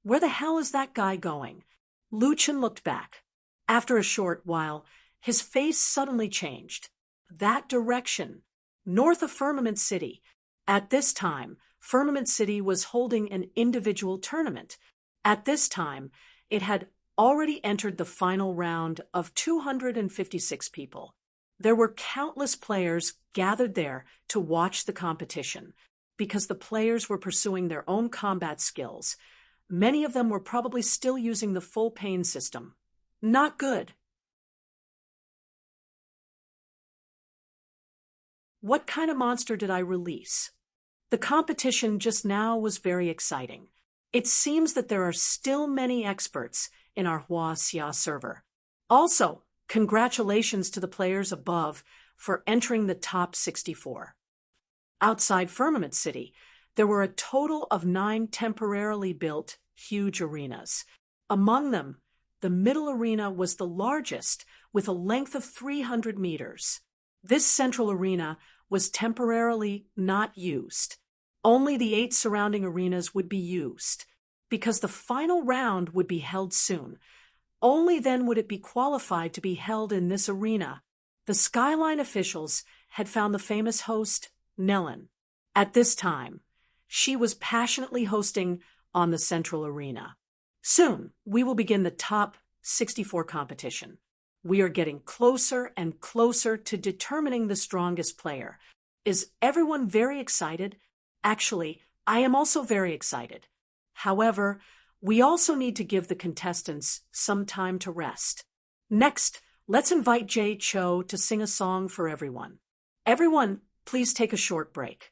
Where the hell is that guy going? Lu Chen looked back. After a short while, his face suddenly changed. That direction, north of Firmament City. At this time, Firmament City was holding an individual tournament. At this time, it had already entered the final round of 256 people. There were countless players gathered there to watch the competition because the players were pursuing their own combat skills. Many of them were probably still using the full pain system. Not good. What kind of monster did I release? The competition just now was very exciting. It seems that there are still many experts in our Huaxia server. Also, congratulations to the players above for entering the top 64. Outside Firmament City, there were a total of 9 temporarily built huge arenas. Among them, the middle arena was the largest, with a length of 300 meters. This central arena was temporarily not used. Only the 8 surrounding arenas would be used, because the final round would be held soon. Only then would it be qualified to be held in this arena. The Skyline officials had found the famous host, Nellen. At this time, she was passionately hosting on the central arena. Soon, we will begin the top 64 competition. We are getting closer and closer to determining the strongest player. Is everyone very excited? Actually, I am also very excited. However, we also need to give the contestants some time to rest. Next, let's invite Jay Cho to sing a song for everyone. Everyone, please take a short break.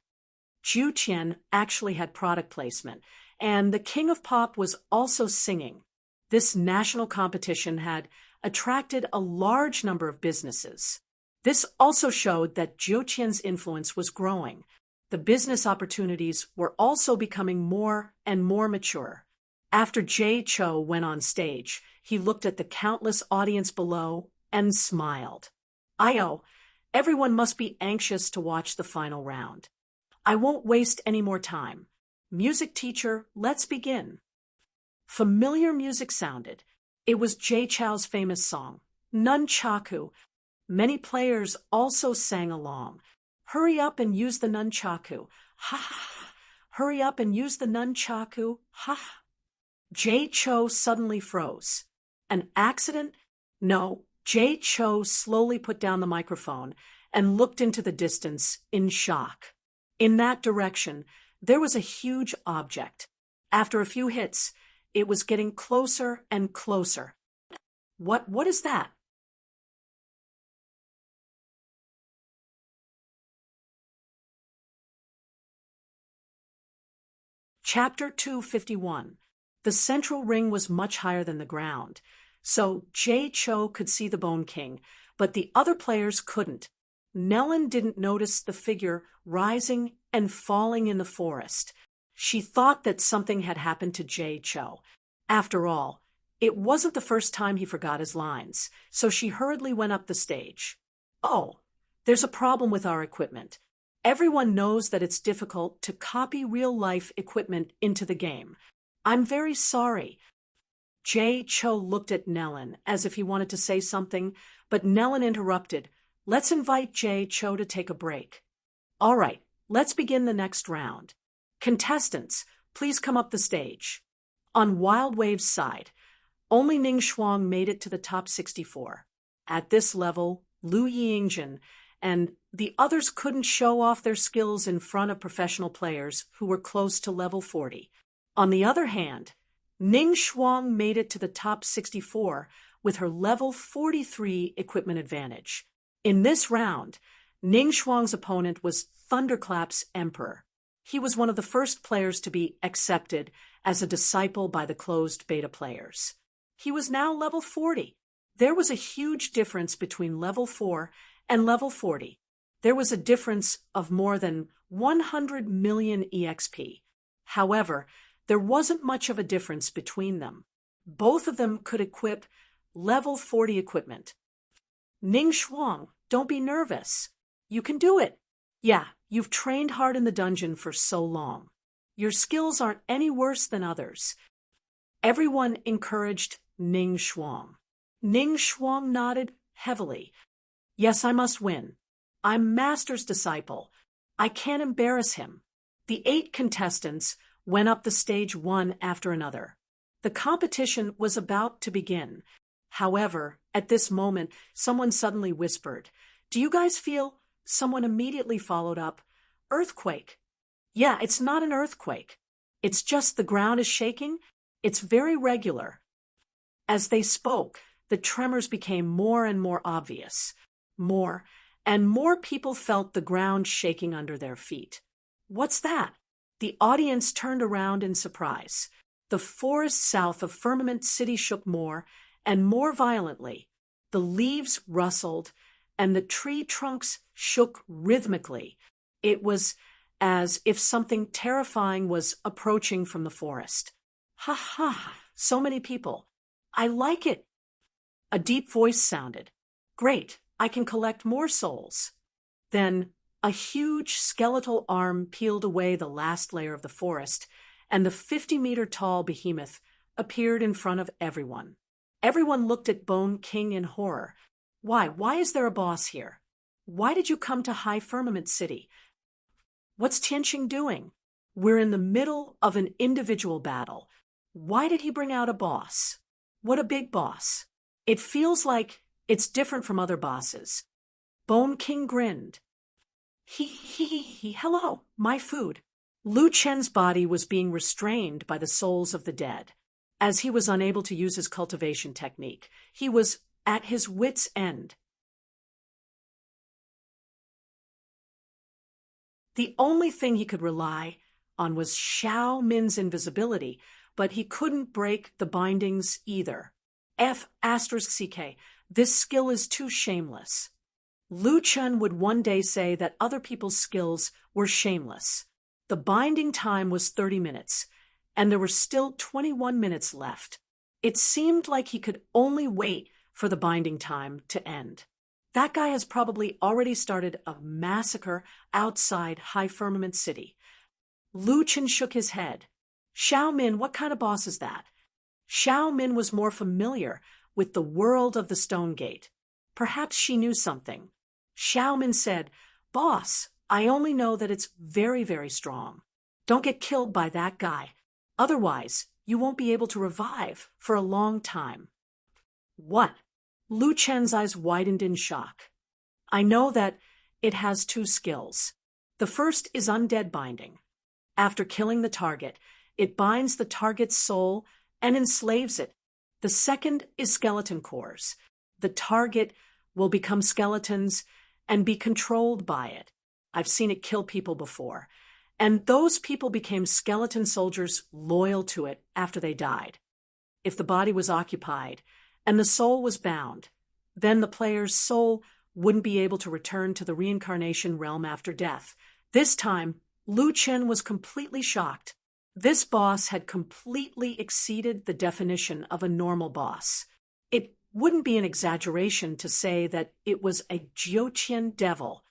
Ju Qian actually had product placement, and the King of Pop was also singing. This national competition had attracted a large number of businesses. This also showed that Ju Qian's influence was growing. The business opportunities were also becoming more and more mature. After Jay Cho went on stage, he looked at the countless audience below and smiled. Everyone must be anxious to watch the final round. I won't waste any more time. Music teacher, let's begin. Familiar music sounded. It was Jay Chou's famous song, Nunchaku. Many players also sang along. Hurry up and use the nunchaku. Ha ha. Hurry up and use the nunchaku. Ha ha. Jay Cho suddenly froze. An accident? No. Jay Cho slowly put down the microphone and looked into the distance in shock. In that direction, there was a huge object. After a few hits, it was getting closer and closer. What is that? Chapter 251. The central ring was much higher than the ground, so Jay Cho could see the Bone King, but the other players couldn't. Nellen didn't notice the figure rising and falling in the forest. She thought that something had happened to Jay Cho. After all, it wasn't the first time he forgot his lines, so she hurriedly went up the stage. Oh, there's a problem with our equipment. Everyone knows that it's difficult to copy real-life equipment into the game. I'm very sorry. Jay Cho looked at Nellen as if he wanted to say something, but Nellen interrupted. Let's invite Jay Cho to take a break. All right, let's begin the next round. Contestants, please come up the stage. On Wild Wave's side, only Ning Shuang made it to the top 64. At this level, Lu Yingjin and the others couldn't show off their skills in front of professional players who were close to level 40. On the other hand, Ning Shuang made it to the top 64 with her level 43 equipment advantage. In this round, Ning Shuang's opponent was Thunderclap's Emperor. He was one of the first players to be accepted as a disciple by the closed beta players. He was now level 40. There was a huge difference between level 4 and level 40. There was a difference of more than 100 million EXP. However, there wasn't much of a difference between them. Both of them could equip level 40 equipment. Ning Shuang, don't be nervous. You can do it. Yeah, you've trained hard in the dungeon for so long. Your skills aren't any worse than others. Everyone encouraged Ning Shuang. Ning Shuang nodded heavily. Yes, I must win. I'm Master's disciple. I can't embarrass him. The 8 contestants went up the stage one after another. The competition was about to begin. However, at this moment, someone suddenly whispered, "Do you guys feel?" Someone immediately followed up, "Earthquake." "Yeah, it's not an earthquake. It's just the ground is shaking. It's very regular." As they spoke, the tremors became more and more obvious. More and more people felt the ground shaking under their feet. "What's that?" The audience turned around in surprise. The forest south of Firmament City shook more and more violently. The leaves rustled, and the tree trunks shook rhythmically. It was as if something terrifying was approaching from the forest. "Ha ha! So many people. I like it." A deep voice sounded. "Great, I can collect more souls." Then a huge skeletal arm peeled away the last layer of the forest, and the 50-meter-tall behemoth appeared in front of everyone. Everyone looked at Bone King in horror. Why is there a boss here? Why did you come to High Firmament City? What's Tianqing doing? We're in the middle of an individual battle. Why did he bring out a boss? What a big boss. It feels like it's different from other bosses. Bone King grinned. Hello, my food." Lu Chen's body was being restrained by the souls of the dead. As he was unable to use his cultivation technique, he was at his wits' end. The only thing he could rely on was Xiao Min's invisibility, but he couldn't break the bindings either. F***CK, this skill is too shameless. Lu Chen would one day say that other people's skills were shameless. The binding time was 30 minutes, and there were still 21 minutes left. It seemed like he could only wait for the binding time to end. That guy has probably already started a massacre outside High Firmament City. Lu Chen shook his head. "Xiao Min, what kind of boss is that?" Xiao Min was more familiar with the world of the Stone Gate. Perhaps she knew something. Xiao Min said, "Boss, I only know that it's very, very strong. Don't get killed by that guy. Otherwise, you won't be able to revive for a long time." "What?" Lu Chen's eyes widened in shock. "I know that it has two skills. The first is undead binding. After killing the target, it binds the target's soul and enslaves it. The second is skeleton cores. The target will become skeletons and be controlled by it. I've seen it kill people before, and those people became skeleton soldiers loyal to it after they died. If the body was occupied and the soul was bound, then the player's soul wouldn't be able to return to the reincarnation realm after death. This time, Lu Chen was completely shocked. This boss had completely exceeded the definition of a normal boss. It wouldn't be an exaggeration to say that it was a Jiuqian devil.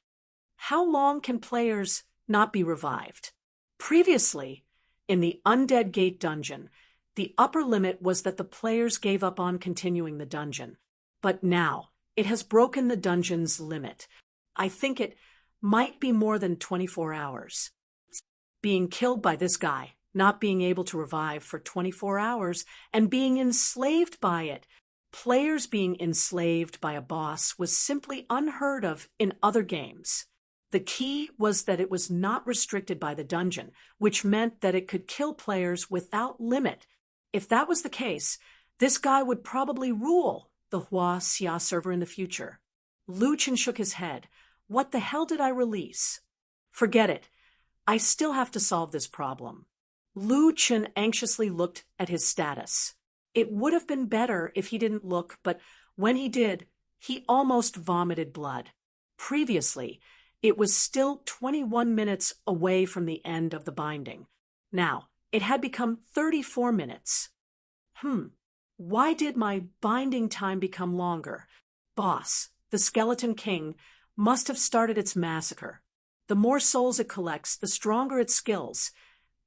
How long can players not be revived? Previously, in the Undead Gate dungeon, the upper limit was that the players gave up on continuing the dungeon. But now, it has broken the dungeon's limit. I think it might be more than 24 hours. Being killed by this guy, not being able to revive for 24 hours, and being enslaved by it. Players being enslaved by a boss was simply unheard of in other games. The key was that it was not restricted by the dungeon, which meant that it could kill players without limit. If that was the case, this guy would probably rule the Hua Xia server in the future. Lu Chen shook his head. What the hell did I release? Forget it. I still have to solve this problem. Lu Chen anxiously looked at his status. It would have been better if he didn't look, but when he did, he almost vomited blood. Previously, it was still 21 minutes away from the end of the binding. Now, it had become 34 minutes. Why did my binding time become longer? Boss, the Skeleton King, must have started its massacre. The more souls it collects, the stronger its skills.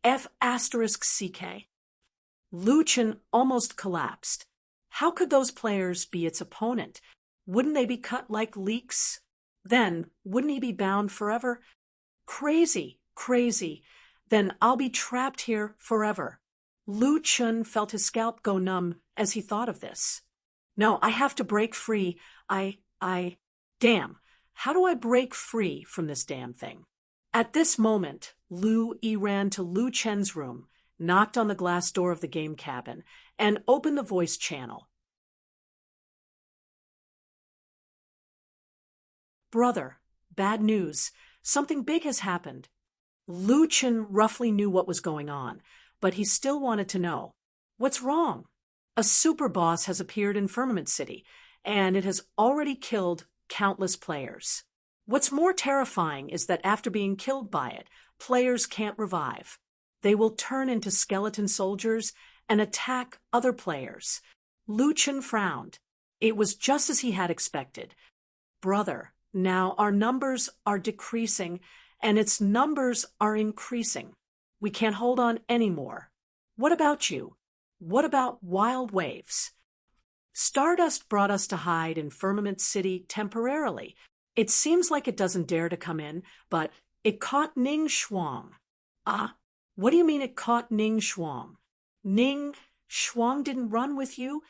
F***CK. Lu Chen almost collapsed. How could those players be its opponent? Wouldn't they be cut like leeks? Then, wouldn't he be bound forever? Crazy. Then I'll be trapped here forever. Lu Chun felt his scalp go numb as he thought of this. No, I have to break free. Damn. How do I break free from this damn thing? At this moment, Lu Yi ran to Lu Chen's room, knocked on the glass door of the game cabin, and opened the voice channel. Brother, bad news. Something big has happened. Lu Chen roughly knew what was going on, but he still wanted to know. What's wrong? A super boss has appeared in Firmament City, and it has already killed countless players. What's more terrifying is that after being killed by it, players can't revive. They will turn into skeleton soldiers and attack other players. Lu Chen frowned. It was just as he had expected. Brother, now our numbers are decreasing, and its numbers are increasing. We can't hold on anymore. What about you? What about wild waves? Stardust brought us to hide in Firmament City temporarily. It seems like it doesn't dare to come in, but it caught Ning Shuang. What do you mean it caught Ning Shuang? Ning Shuang didn't run with you?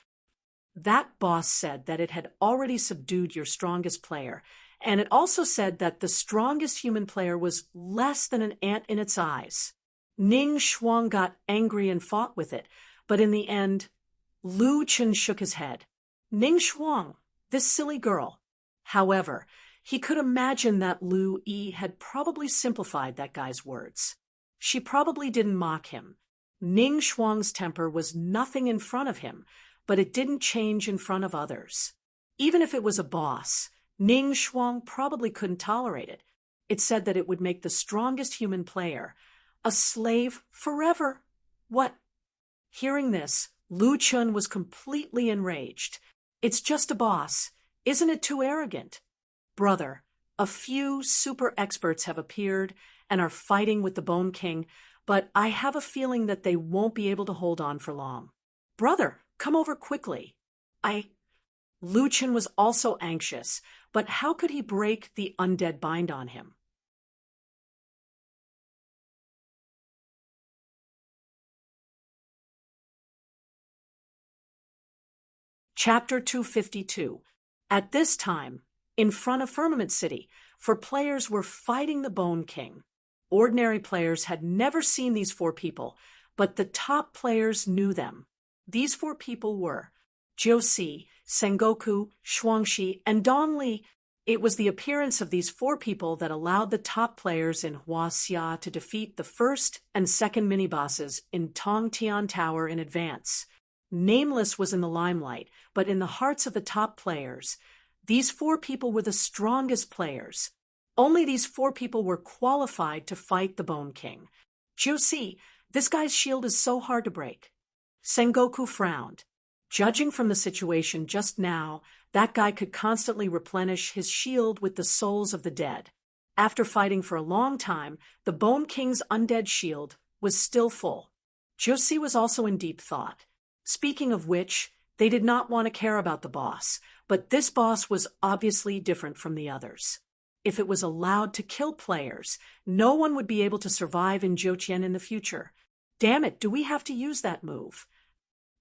That boss said that it had already subdued your strongest player, and it also said that the strongest human player was less than an ant in its eyes. Ning Shuang got angry and fought with it, but in the end, Lu Chen shook his head. Ning Shuang, this silly girl. However, he could imagine that Lu Yi had probably simplified that guy's words. She probably didn't mock him. Ning Shuang's temper was nothing in front of him, but it didn't change in front of others. Even if it was a boss, Ning Shuang probably couldn't tolerate it. It said that it would make the strongest human player a slave forever. What? Hearing this, Lu Chun was completely enraged. It's just a boss. Isn't it too arrogant? Brother, a few super experts have appeared and are fighting with the Bone King, but I have a feeling that they won't be able to hold on for long. Brother, come over quickly. Lu Chen was also anxious, but how could he break the undead bind on him? Chapter 252. At this time, in front of Firmament City, for players were fighting the Bone King. Ordinary players had never seen these four people, but the top players knew them. These four people were Jiuxi, Sengoku, Shuangxi, and Dongli. It was the appearance of these four people that allowed the top players in Huaxia to defeat the first and second mini-bosses in Tongtian Tower in advance. Nameless was in the limelight, but in the hearts of the top players, these four people were the strongest players. Only these four people were qualified to fight the Bone King. Jiuxi, this guy's shield is so hard to break. Sengoku frowned. Judging from the situation just now, that guy could constantly replenish his shield with the souls of the dead. After fighting for a long time, the Bone King's undead shield was still full. Jiuxi was also in deep thought. Speaking of which, they did not want to care about the boss, but this boss was obviously different from the others. If it was allowed to kill players, no one would be able to survive in Zhouqian in the future. Damn it, do we have to use that move?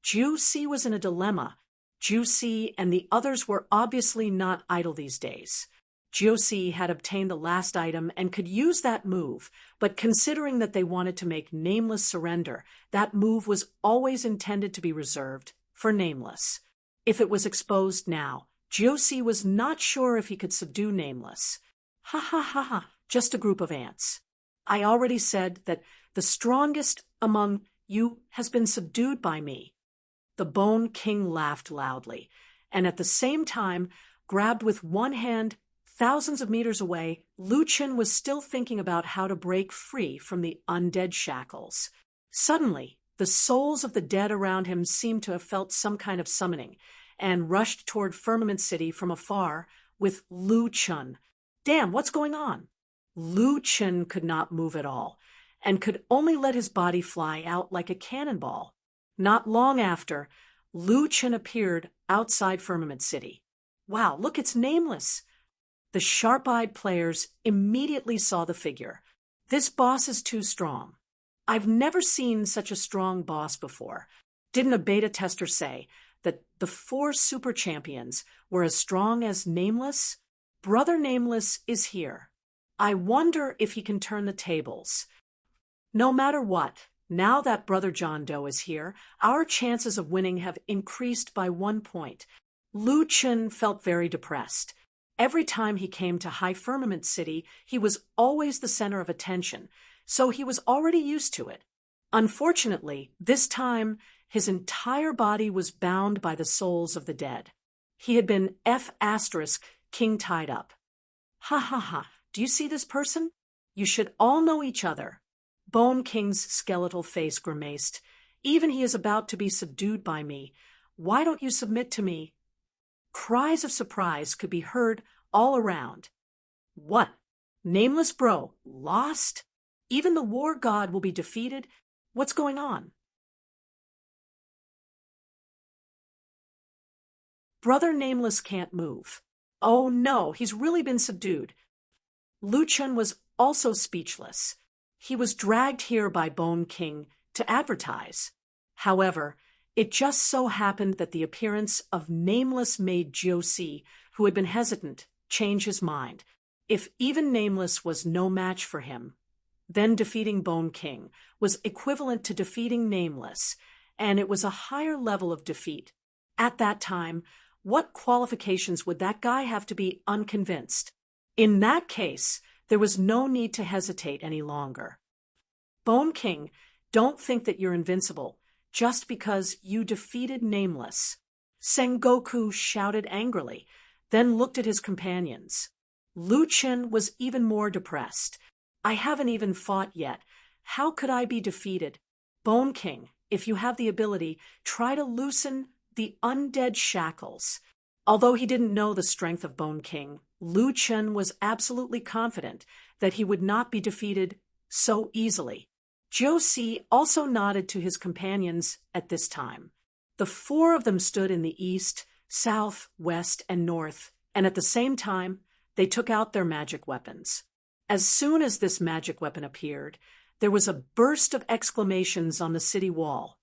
Jiuxi was in a dilemma. Jiuxi and the others were obviously not idle these days. Jiuxi had obtained the last item and could use that move, but considering that they wanted to make Nameless surrender, that move was always intended to be reserved for Nameless. If it was exposed now, Jiuxi was not sure if he could subdue Nameless. Ha ha ha ha, just a group of ants. I already said that the strongest among you has been subdued by me. The Bone King laughed loudly, and at the same time, grabbed with one hand thousands of meters away, Lu Chen was still thinking about how to break free from the undead shackles. Suddenly, the souls of the dead around him seemed to have felt some kind of summoning, and rushed toward Firmament City from afar with Lu Chen. Damn, what's going on? Lu Chen could not move at all, and could only let his body fly out like a cannonball. Not long after, Lu Chen appeared outside Firmament City. Wow, look, it's Nameless. The sharp-eyed players immediately saw the figure. This boss is too strong. I've never seen such a strong boss before. Didn't a beta tester say that the 4 super champions were as strong as Nameless? Brother Nameless is here. I wonder if he can turn the tables. No matter what, now that Brother John Doe is here, our chances of winning have increased by 1 point. Lu Chen felt very depressed. Every time he came to High Firmament City, he was always the center of attention, so he was already used to it. Unfortunately, this time, his entire body was bound by the souls of the dead. He had been King tied up. Ha ha ha, do you see this person? You should all know each other. Bone King's skeletal face grimaced. Even he is about to be subdued by me. Why don't you submit to me? Cries of surprise could be heard all around. What? Nameless bro, lost? Even the war god will be defeated? What's going on? Brother Nameless can't move. Oh no, he's really been subdued. Lu Chen was also speechless. He was dragged here by Bone King to advertise. However, it just so happened that the appearance of Nameless made Josie, who had been hesitant, change his mind. If even Nameless was no match for him, then defeating Bone King was equivalent to defeating Nameless, and it was a higher level of defeat. At that time, what qualifications would that guy have to be unconvinced? In that case, there was no need to hesitate any longer. Bone King, don't think that you're invincible just because you defeated Nameless. Sengoku shouted angrily, then looked at his companions. Lu Chen was even more depressed. I haven't even fought yet. How could I be defeated? Bone King, if you have the ability, try to loosen the undead shackles. Although he didn't know the strength of Bone King, Lu Chen was absolutely confident that he would not be defeated so easily. Josie also nodded to his companions at this time. The 4 of them stood in the east, south, west, and north, and at the same time, they took out their magic weapons. As soon as this magic weapon appeared, there was a burst of exclamations on the city wall.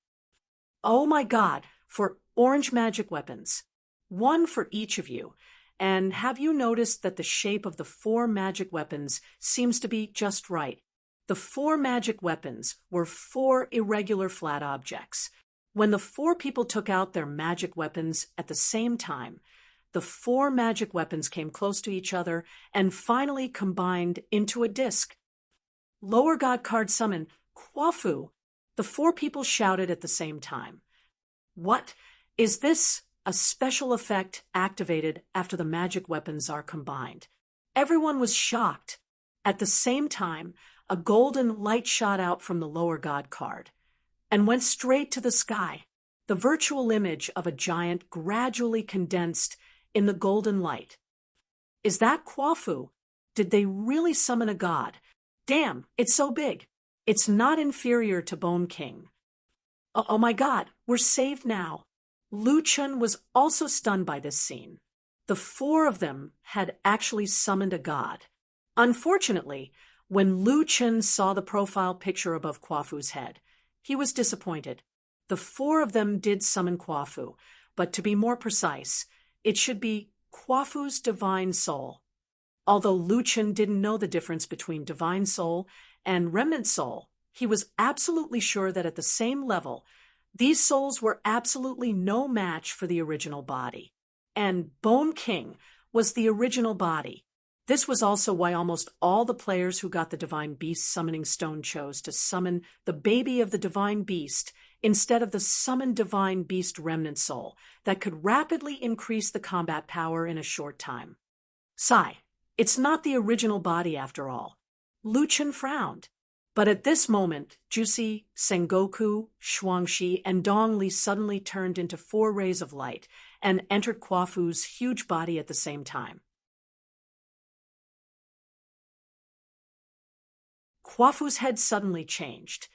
Oh my God, for orange magic weapons. 1 for each of you. And have you noticed that the shape of the 4 magic weapons seems to be just right? The 4 magic weapons were 4 irregular flat objects. When the 4 people took out their magic weapons at the same time, the 4 magic weapons came close to each other and finally combined into a disc. Lower God card summon, Kwafu. The 4 people shouted at the same time. What? Is this a special effect activated after the magic weapons are combined? Everyone was shocked. At the same time, a golden light shot out from the lower God card and went straight to the sky. The virtual image of a giant gradually condensed in the golden light. Is that Kwafu? Did they really summon a god? Damn, it's so big. It's not inferior to Bone King. Oh my God, we're saved now. Lu Chen was also stunned by this scene. The 4 of them had actually summoned a god. Unfortunately, when Lu Chen saw the profile picture above Kwafu's head, he was disappointed. The 4 of them did summon Kwafu, but to be more precise, it should be Kwafu's divine soul. Although Lu Chen didn't know the difference between divine soul and remnant soul, he was absolutely sure that at the same level, these souls were absolutely no match for the original body. And Bone King was the original body. This was also why almost all the players who got the Divine Beast Summoning Stone chose to summon the baby of the Divine Beast instead of the summoned Divine Beast Remnant Soul that could rapidly increase the combat power in a short time. Sigh, it's not the original body after all. Lu Chen frowned. But at this moment, Jusi, Sengoku, Shuangxi, and Dongli suddenly turned into 4 rays of light and entered Kwafu's huge body at the same time. Kwafu's head suddenly changed.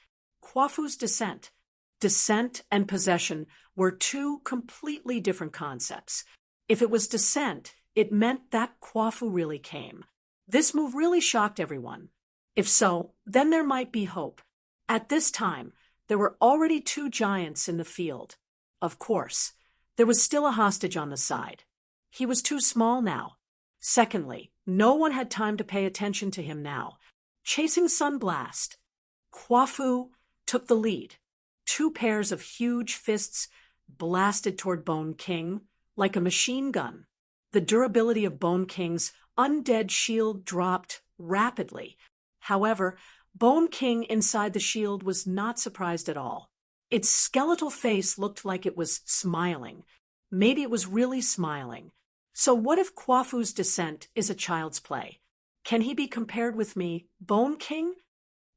Kwafu's descent. Descent and possession were 2 completely different concepts. If it was descent, it meant that Kwafu really came. This move really shocked everyone. If so, then there might be hope. At this time, there were already 2 giants in the field. Of course, there was still a hostage on the side. He was too small now. Secondly, no one had time to pay attention to him now. Chasing Sunblast, Quafu took the lead. 2 pairs of huge fists blasted toward Bone King like a machine gun. The durability of Bone King's undead shield dropped rapidly. However, Bone King inside the shield was not surprised at all. Its skeletal face looked like it was smiling. Maybe it was really smiling. So what if Quafu's descent is a child's play? Can he be compared with me, Bone King?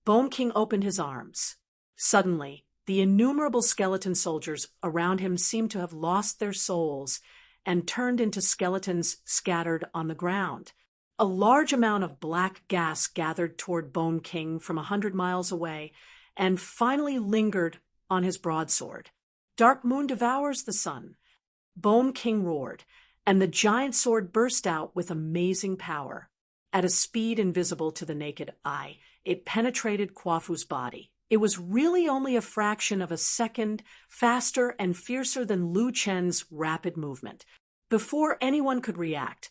Bone King opened his arms. Suddenly, the innumerable skeleton soldiers around him seemed to have lost their souls and turned into skeletons scattered on the ground. A large amount of black gas gathered toward Bone King from 100 miles away and finally lingered on his broadsword. Dark moon devours the sun. Bone King roared, and the giant sword burst out with amazing power. At a speed invisible to the naked eye, it penetrated Quafu's body. It was really only a fraction of a second faster and fiercer than Lu Chen's rapid movement. Before anyone could react,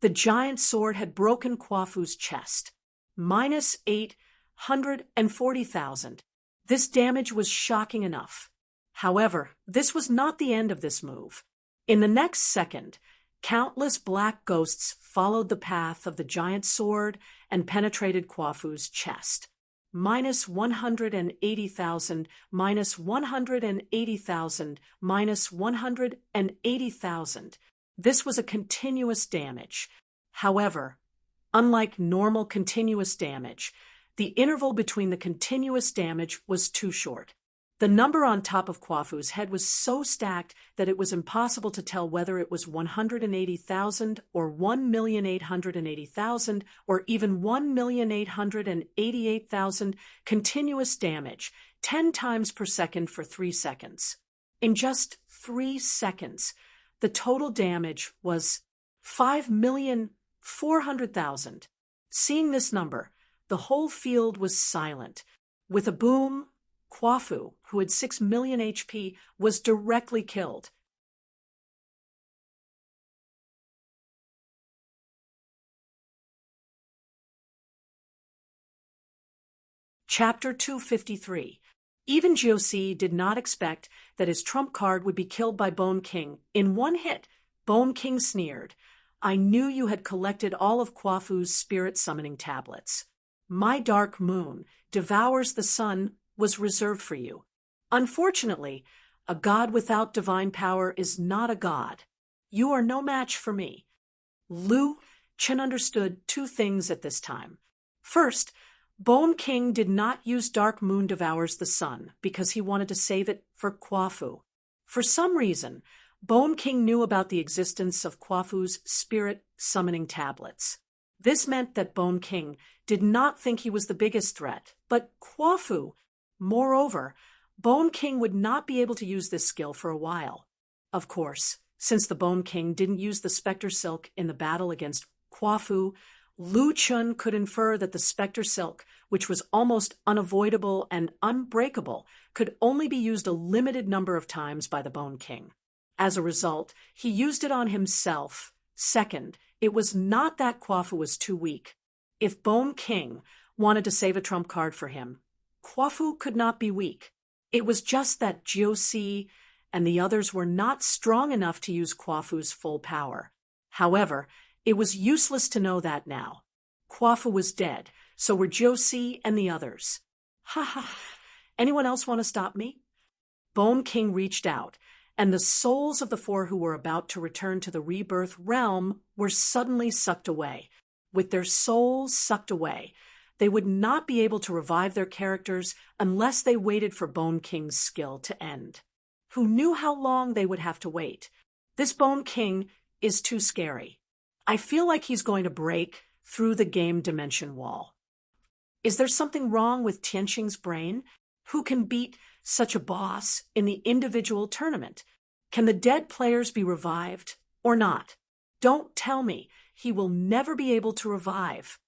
the giant sword had broken Quafu's chest. Minus 840,000. This damage was shocking enough. However, this was not the end of this move. In the next second, countless black ghosts followed the path of the giant sword and penetrated Quafu's chest. Minus 180,000, minus 180,000, minus 180,000. This was a continuous damage. However, unlike normal continuous damage, the interval between the continuous damage was too short. The number on top of Quafu's head was so stacked that it was impossible to tell whether it was 180,000 or 1,880,000 or even 1,888,000 continuous damage, 10 times per second for 3 seconds. In just 3 seconds, the total damage was 5,400,000. Seeing this number, the whole field was silent. With a boom, Quafu, who had 6 million HP, was directly killed. Chapter 253. Even Jiusi did not expect that his trump card would be killed by Bone King. In one hit, Bone King sneered, "I knew you had collected all of Quafu's spirit summoning tablets. My dark moon devours the sun was reserved for you. Unfortunately, a god without divine power is not a god. You are no match for me." Lu Chen understood 2 things at this time. First, Bone King did not use Dark Moon Devours the Sun because he wanted to save it for Quafu. For some reason, Bone King knew about the existence of Quafu's spirit summoning tablets. This meant that Bone King did not think he was the biggest threat, but Quafu. Moreover, Bone King would not be able to use this skill for a while. Of course, since the Bone King didn't use the Spectre Silk in the battle against Quafu, Lu Chun could infer that the Spectre Silk, which was almost unavoidable and unbreakable, could only be used a limited number of times by the Bone King. As a result, he used it on himself. Second, it was not that Quafu was too weak. If Bone King wanted to save a trump card for him, Quafu could not be weak. It was just that Jiusi and the others were not strong enough to use Quafu's full power. However, it was useless to know that now. Quafu was dead, so were Jiusi and the others. Ha ha! Anyone else want to stop me? Bone King reached out, and the souls of the 4 who were about to return to the rebirth realm were suddenly sucked away. With their souls sucked away, they would not be able to revive their characters unless they waited for Bone King's skill to end. Who knew how long they would have to wait? This Bone King is too scary. I feel like he's going to break through the game dimension wall. Is there something wrong with Tianxing's brain? Who can beat such a boss in the individual tournament? Can the dead players be revived or not? Don't tell me he will never be able to revive.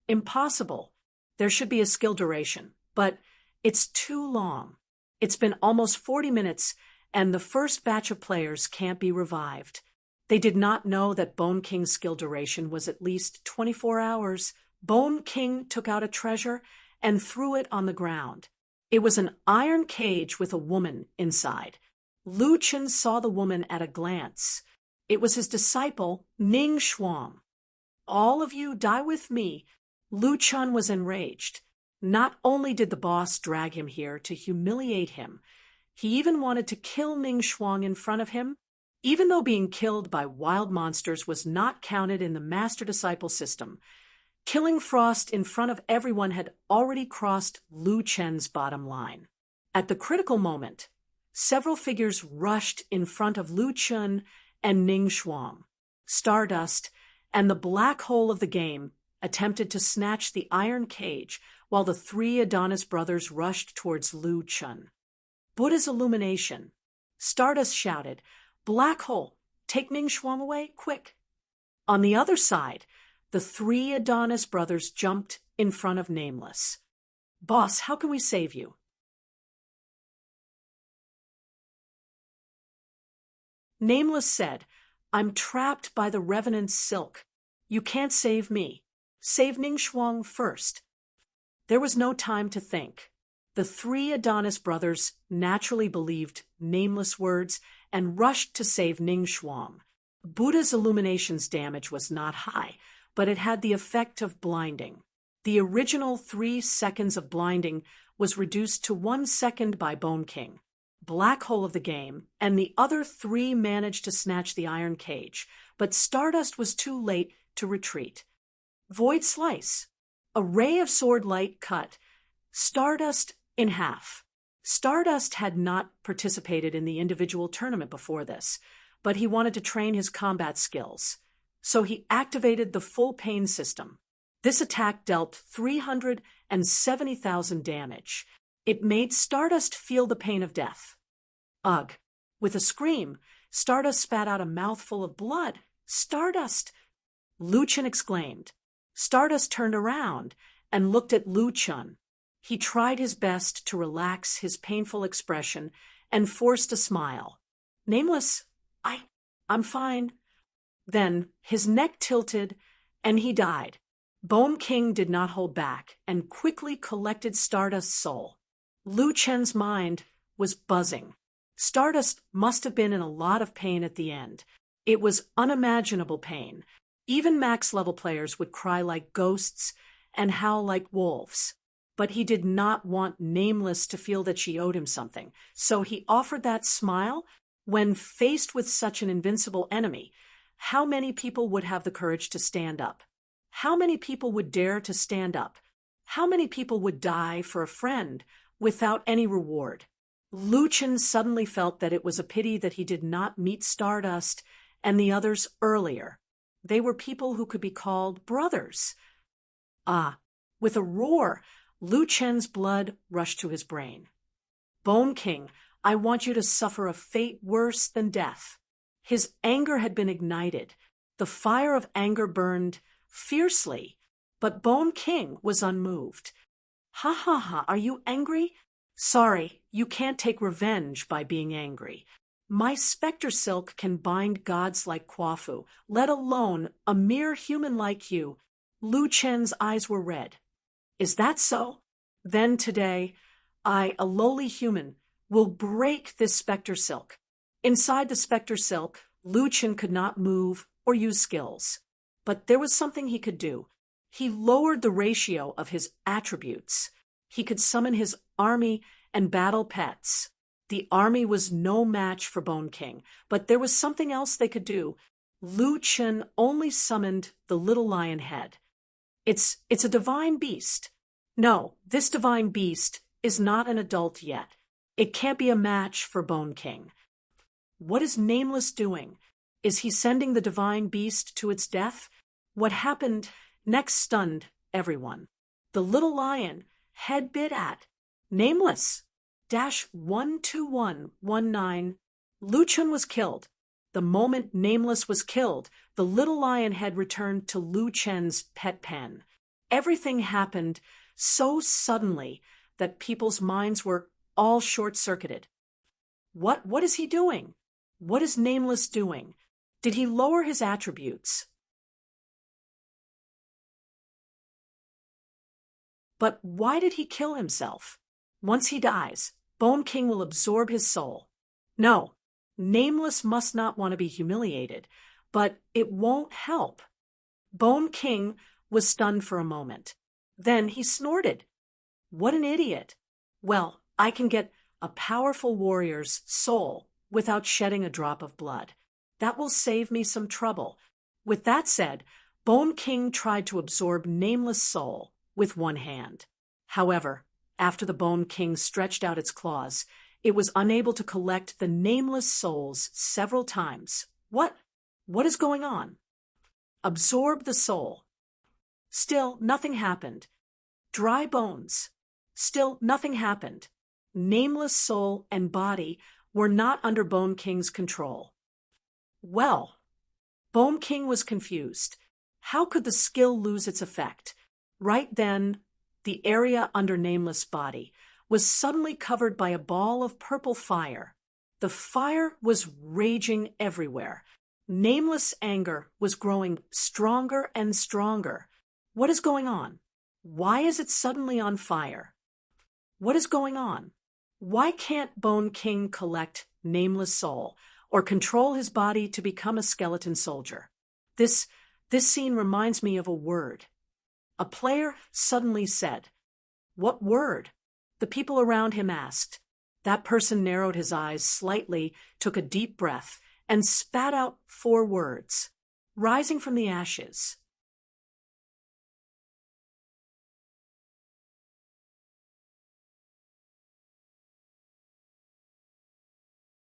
Impossible. There should be a skill duration, but It's too long. It's been almost 40 minutes, and the first batch of players can't be revived. They did not know that Bone King's skill duration was at least 24 hours. Bone King took out a treasure and threw it on the ground. It was an iron cage with a woman inside. Lu Chen saw the woman at a glance. It was his disciple, Ning Shuang. All of you die with me. Lu Chen was enraged. Not only did the boss drag him here to humiliate him, he even wanted to kill Ning Shuang in front of him. Even though being killed by wild monsters was not counted in the master-disciple system, killing Frost in front of everyone had already crossed Lu Chen's bottom line. At the critical moment, several figures rushed in front of Lu Chen and Ning Shuang. Stardust and the black hole of the game attempted to snatch the iron cage while the three Adonis brothers rushed towards Lu Chen. Buddha's illumination. Stardust shouted, "Black hole, take Ning Shuang away, quick." On the other side, the three Adonis brothers jumped in front of Nameless. "Boss, how can we save you?" Nameless said, "I'm trapped by the Revenant's silk. You can't save me. Save Ning Shuang first." There was no time to think. The three Adonis brothers naturally believed Nameless words and rushed to save Ning Shuang. Buddha's illumination's damage was not high, but it had the effect of blinding. The original 3 seconds of blinding was reduced to 1 second by Bone King. Black hole of the game, and the other 3 managed to snatch the iron cage, but Stardust was too late to retreat. Void Slice. A ray of sword light cut Stardust in half. Stardust had not participated in the individual tournament before this, but he wanted to train his combat skills. So he activated the full pain system. This attack dealt 370,000 damage. It made Stardust feel the pain of death. Ugh! With a scream, Stardust spat out a mouthful of blood. "Stardust!" Lu Chen exclaimed. Stardust turned around and looked at Lu Chen. He tried his best to relax his painful expression and forced a smile. "Nameless, I'm fine." Then his neck tilted and he died. Bone King did not hold back and quickly collected Stardust's soul. Lu Chen's mind was buzzing. Stardust must have been in a lot of pain at the end. It was unimaginable pain. Even max-level players would cry like ghosts and howl like wolves. But he did not want Nameless to feel that she owed him something, so he offered that smile. When faced with such an invincible enemy, how many people would have the courage to stand up? How many people would dare to stand up? How many people would die for a friend without any reward? Lu Chen suddenly felt that it was a pity that he did not meet Stardust and the others earlier. They were people who could be called brothers. With a roar, Lu Chen's blood rushed to his brain. "Bone King, I want you to suffer a fate worse than death." His anger had been ignited. The fire of anger burned fiercely, but Bone King was unmoved. "Ha ha ha, are you angry? Sorry, you can't take revenge by being angry. My specter silk can bind gods like Quafu, let alone a mere human like you." Lu Chen's eyes were red. "Is that so? Then today, I, a lowly human, will break this specter silk." Inside the specter silk, Lu Chen could not move or use skills. But there was something he could do. He lowered the ratio of his attributes. He could summon his army and battle pets. The army was no match for Bone King, but there was something else they could do. Lu Chen only summoned the little lion head. It's a divine beast. No, this divine beast is not an adult yet. It can't be a match for Bone King. What is Nameless doing? Is he sending the divine beast to its death? What happened next stunned everyone. The little lion, head bit at Nameless. -12119. Lu Chen was killed. The moment Nameless was killed, the little lion head returned to Lu Chen's pet pen. Everything happened so suddenly that people's minds were all short-circuited. What is he doing? What is Nameless doing? Did he lower his attributes? But why did he kill himself? Once he dies, Bone King will absorb his soul. No, Nameless must not want to be humiliated, but it won't help. Bone King was stunned for a moment. Then he snorted. What an idiot. Well, I can get a powerful warrior's soul without shedding a drop of blood. That will save me some trouble. With that said, Bone King tried to absorb Nameless' soul with one hand. However, after the Bone King stretched out its claws, it was unable to collect the Nameless souls several times. What is going on? Absorb the soul. Still, nothing happened. Dry bones. Still, nothing happened. Nameless soul and body were not under Bone King's control. Well, Bone King was confused. How could the skill lose its effect? Right then, the area under Nameless' body was suddenly covered by a ball of purple fire. The fire was raging everywhere. Nameless' anger was growing stronger and stronger. What is going on? Why is it suddenly on fire? What is going on? Why can't Bone King collect Nameless' soul or control his body to become a skeleton soldier? This scene reminds me of a word. A player suddenly said, "What word?" The people around him asked. That person narrowed his eyes slightly, took a deep breath, and spat out 4 words, rising from the ashes.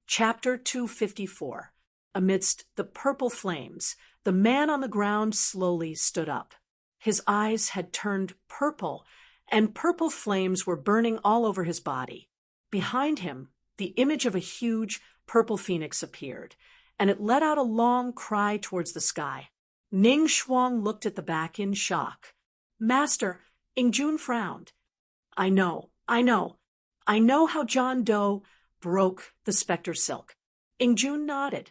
Chapter 254. Amidst the purple flames, the man on the ground slowly stood up. His eyes had turned purple, and purple flames were burning all over his body. Behind him, the image of a huge purple phoenix appeared, and it let out a long cry towards the sky. Ning Shuang looked at the back in shock. "Master," Ingjun frowned. I know how John Doe broke the specter silk." Ingjun nodded.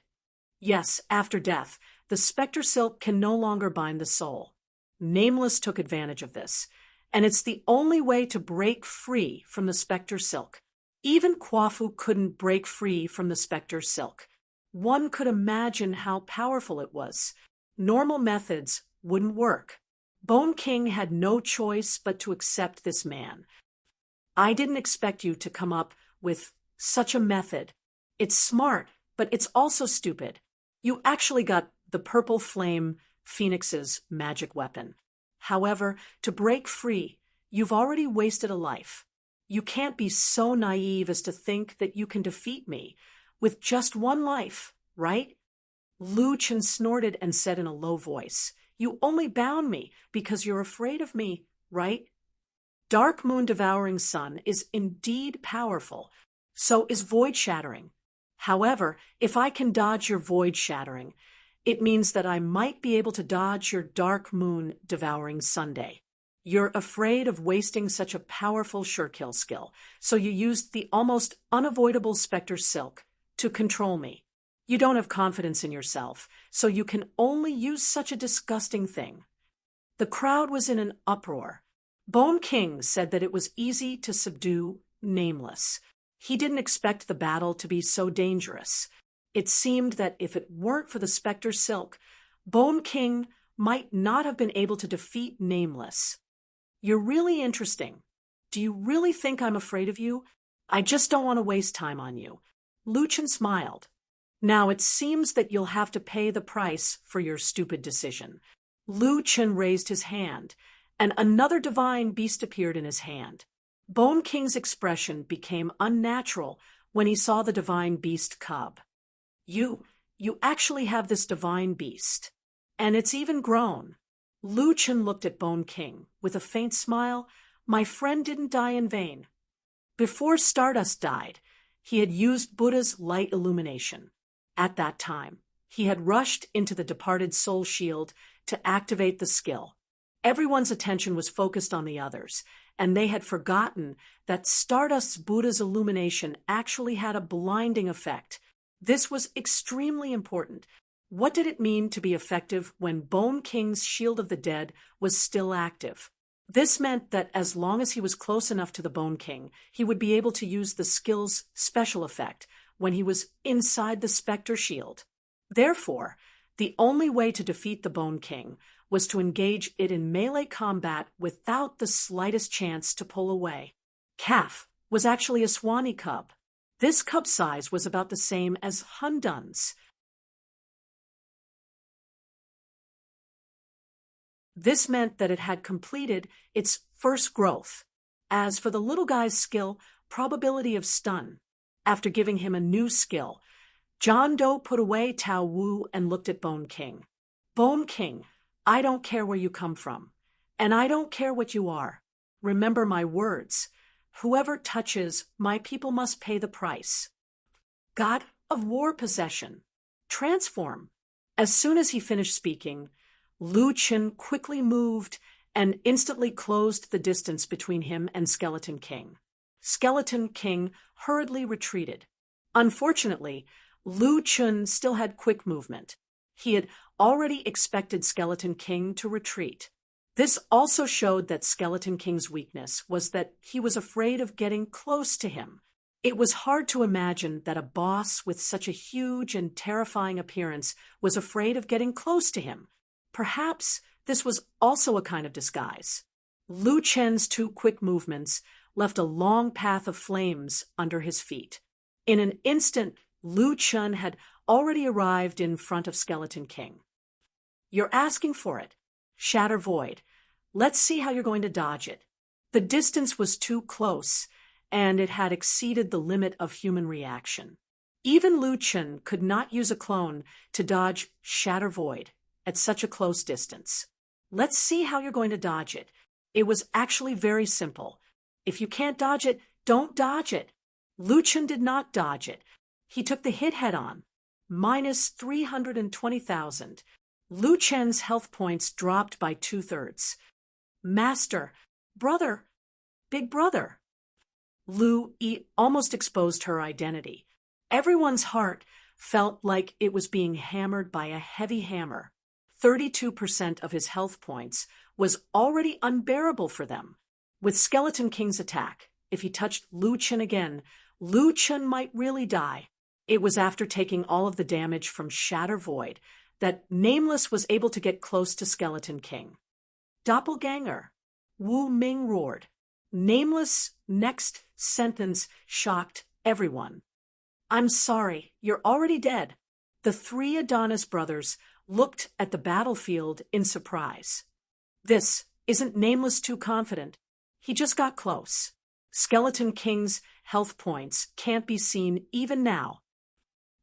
"Yes, after death, the specter silk can no longer bind the soul. Nameless took advantage of this, and it's the only way to break free from the specter silk. Even Kwafu couldn't break free from the specter silk. One could imagine how powerful it was. Normal methods wouldn't work. Bone King had no choice but to accept this man. I didn't expect you to come up with such a method. It's smart, but it's also stupid. You actually got the purple flame Phoenix's magic weapon. However, to break free, you've already wasted a life. You can't be so naive as to think that you can defeat me with just one life, right?" Lu Chen snorted and said in a low voice, "You only bound me because you're afraid of me, right? Dark Moon Devouring Sun is indeed powerful. So is Void Shattering. However, if I can dodge your Void Shattering, it means that I might be able to dodge your Dark Moon Devouring Sunday. You're afraid of wasting such a powerful sure-kill skill, so you used the almost unavoidable Spectre Silk to control me. You don't have confidence in yourself, so you can only use such a disgusting thing." The crowd was in an uproar. Bone King said that it was easy to subdue Nameless. He didn't expect the battle to be so dangerous. It seemed that if it weren't for the Spectre Silk, Bone King might not have been able to defeat Nameless. "You're really interesting. Do you really think I'm afraid of you? I just don't want to waste time on you." Lu Chen smiled. "Now it seems that you'll have to pay the price for your stupid decision." Lu Chen raised his hand, and another divine beast appeared in his hand. Bone King's expression became unnatural when he saw the divine beast cub. You actually have this divine beast. And it's even grown." Lu Chen looked at Bone King with a faint smile. "My friend didn't die in vain. Before Stardust died, he had used Buddha's light illumination. At that time, he had rushed into the departed soul shield to activate the skill. Everyone's attention was focused on the others, and they had forgotten that Stardust's Buddha's illumination actually had a blinding effect. This was extremely important. What did it mean to be effective when Bone King's Shield of the Dead was still active? This meant that as long as he was close enough to the Bone King, he would be able to use the skill's special effect when he was inside the Spectre Shield. Therefore, the only way to defeat the Bone King was to engage it in melee combat without the slightest chance to pull away. Calf was actually a Swanee cub. This cub size was about the same as Hundun's. This meant that it had completed its first growth. As for the little guy's skill, probability of stun. After giving him a new skill, John Doe put away Tao Wu and looked at Bone King. Bone King, I don't care where you come from, and I don't care what you are. Remember my words. Whoever touches my people must pay the price. God of War possession. Transform. As soon as he finished speaking, Lu Chen quickly moved and instantly closed the distance between him and Skeleton King. Skeleton King hurriedly retreated. Unfortunately, Lu Chen still had quick movement. He had already expected Skeleton King to retreat. This also showed that Skeleton King's weakness was that he was afraid of getting close to him. It was hard to imagine that a boss with such a huge and terrifying appearance was afraid of getting close to him. Perhaps this was also a kind of disguise. Lu Chen's two quick movements left a long path of flames under his feet. In an instant, Lu Chen had already arrived in front of Skeleton King. You're asking for it. Shatter Void. Let's see how you're going to dodge it. The distance was too close, and it had exceeded the limit of human reaction. Even Lu Chen could not use a clone to dodge Shatter Void at such a close distance. Let's see how you're going to dodge it. It was actually very simple. If you can't dodge it, don't dodge it. Lu Chen did not dodge it. He took the hit head-on. Minus 320,000. Lu Chen's health points dropped by 2/3. Master, brother, big brother. Lu almost exposed her identity. Everyone's heart felt like it was being hammered by a heavy hammer. 32% of his health points was already unbearable for them. With Skeleton King's attack, if he touched Lu Chen again, Lu Chen might really die. It was after taking all of the damage from Shatter Void that Nameless was able to get close to Skeleton King. Doppelganger. Wu Ming roared. Nameless' next sentence shocked everyone. I'm sorry, you're already dead. The three Adonis brothers looked at the battlefield in surprise. This isn't Nameless too confident. He just got close. Skeleton King's health points can't be seen even now.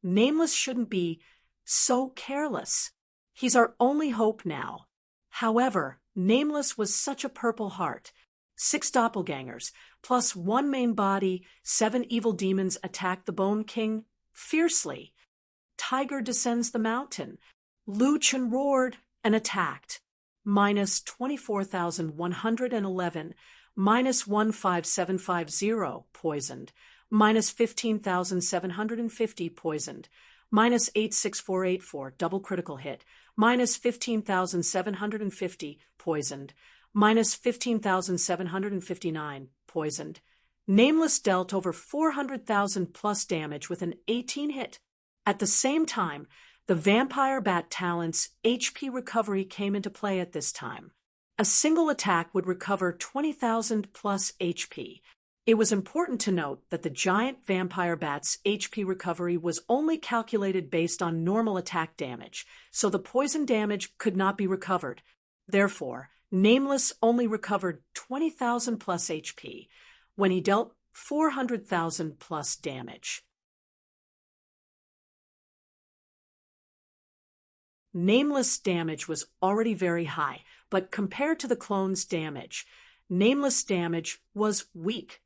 Nameless shouldn't be so careless. He's our only hope now. However, Nameless was such a purple heart. 6 doppelgangers, plus 1 main body, 7 evil demons attack the Bone King fiercely. Tiger descends the mountain. Lu Chen roared and attacked. Minus 24,111, minus 15750 poisoned, minus 15,750 poisoned, minus 86484 double critical hit, minus 15,750 poisoned, minus 15,759 poisoned. Nameless dealt over 400,000 plus damage with an 18 hit. At the same time, the Vampire Bat talent's HP recovery came into play at this time. A single attack would recover 20,000 plus HP. It was important to note that the giant Vampire Bat's HP recovery was only calculated based on normal attack damage, so the poison damage could not be recovered. Therefore, Nameless only recovered 20,000 plus HP when he dealt 400,000 plus damage. Nameless damage was already very high, but compared to the clone's damage, Nameless damage was weak.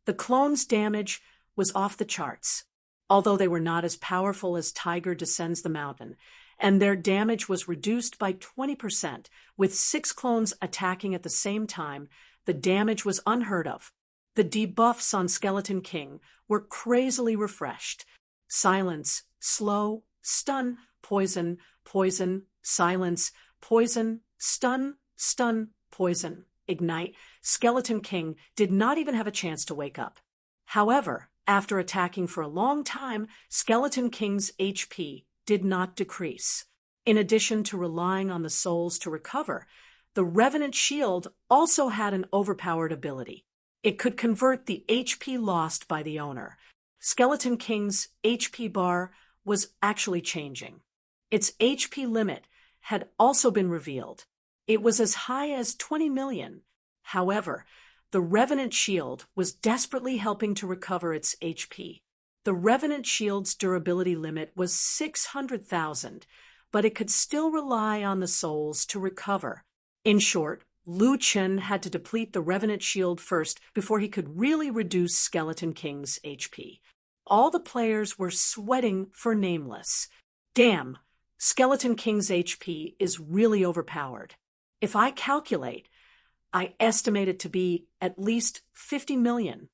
The clone's damage was off the charts, although they were not as powerful as Tiger Descends the Mountain, and their damage was reduced by 20%, with 6 clones attacking at the same time. The damage was unheard of. The debuffs on Skeleton King were crazily refreshed. Silence, slow, stun, poison, poison, silence, poison, stun, stun, poison, ignite. Skeleton King did not even have a chance to wake up. However, after attacking for a long time, Skeleton King's HP did not decrease. In addition to relying on the souls to recover, the Revenant Shield also had an overpowered ability. It could convert the HP lost by the owner. Skeleton King's HP bar was actually changing. Its HP limit had also been revealed. It was as high as 20 million. However, the Revenant Shield was desperately helping to recover its HP. The Revenant Shield's durability limit was 600,000, but it could still rely on the souls to recover. In short, Lu Chen had to deplete the Revenant Shield first before he could really reduce Skeleton King's HP. All the players were sweating for Nameless. Damn, Skeleton King's HP is really overpowered. If I calculate, I estimate it to be at least 50 million.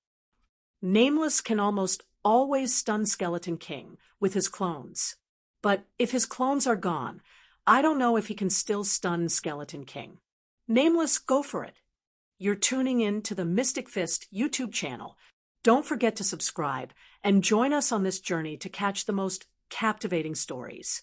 Nameless can almost always stun Skeleton King with his clones. But if his clones are gone, I don't know if he can still stun Skeleton King. Nameless, go for it. You're tuning in to the Mystic Fist YouTube channel. Don't forget to subscribe and join us on this journey to catch the most captivating stories.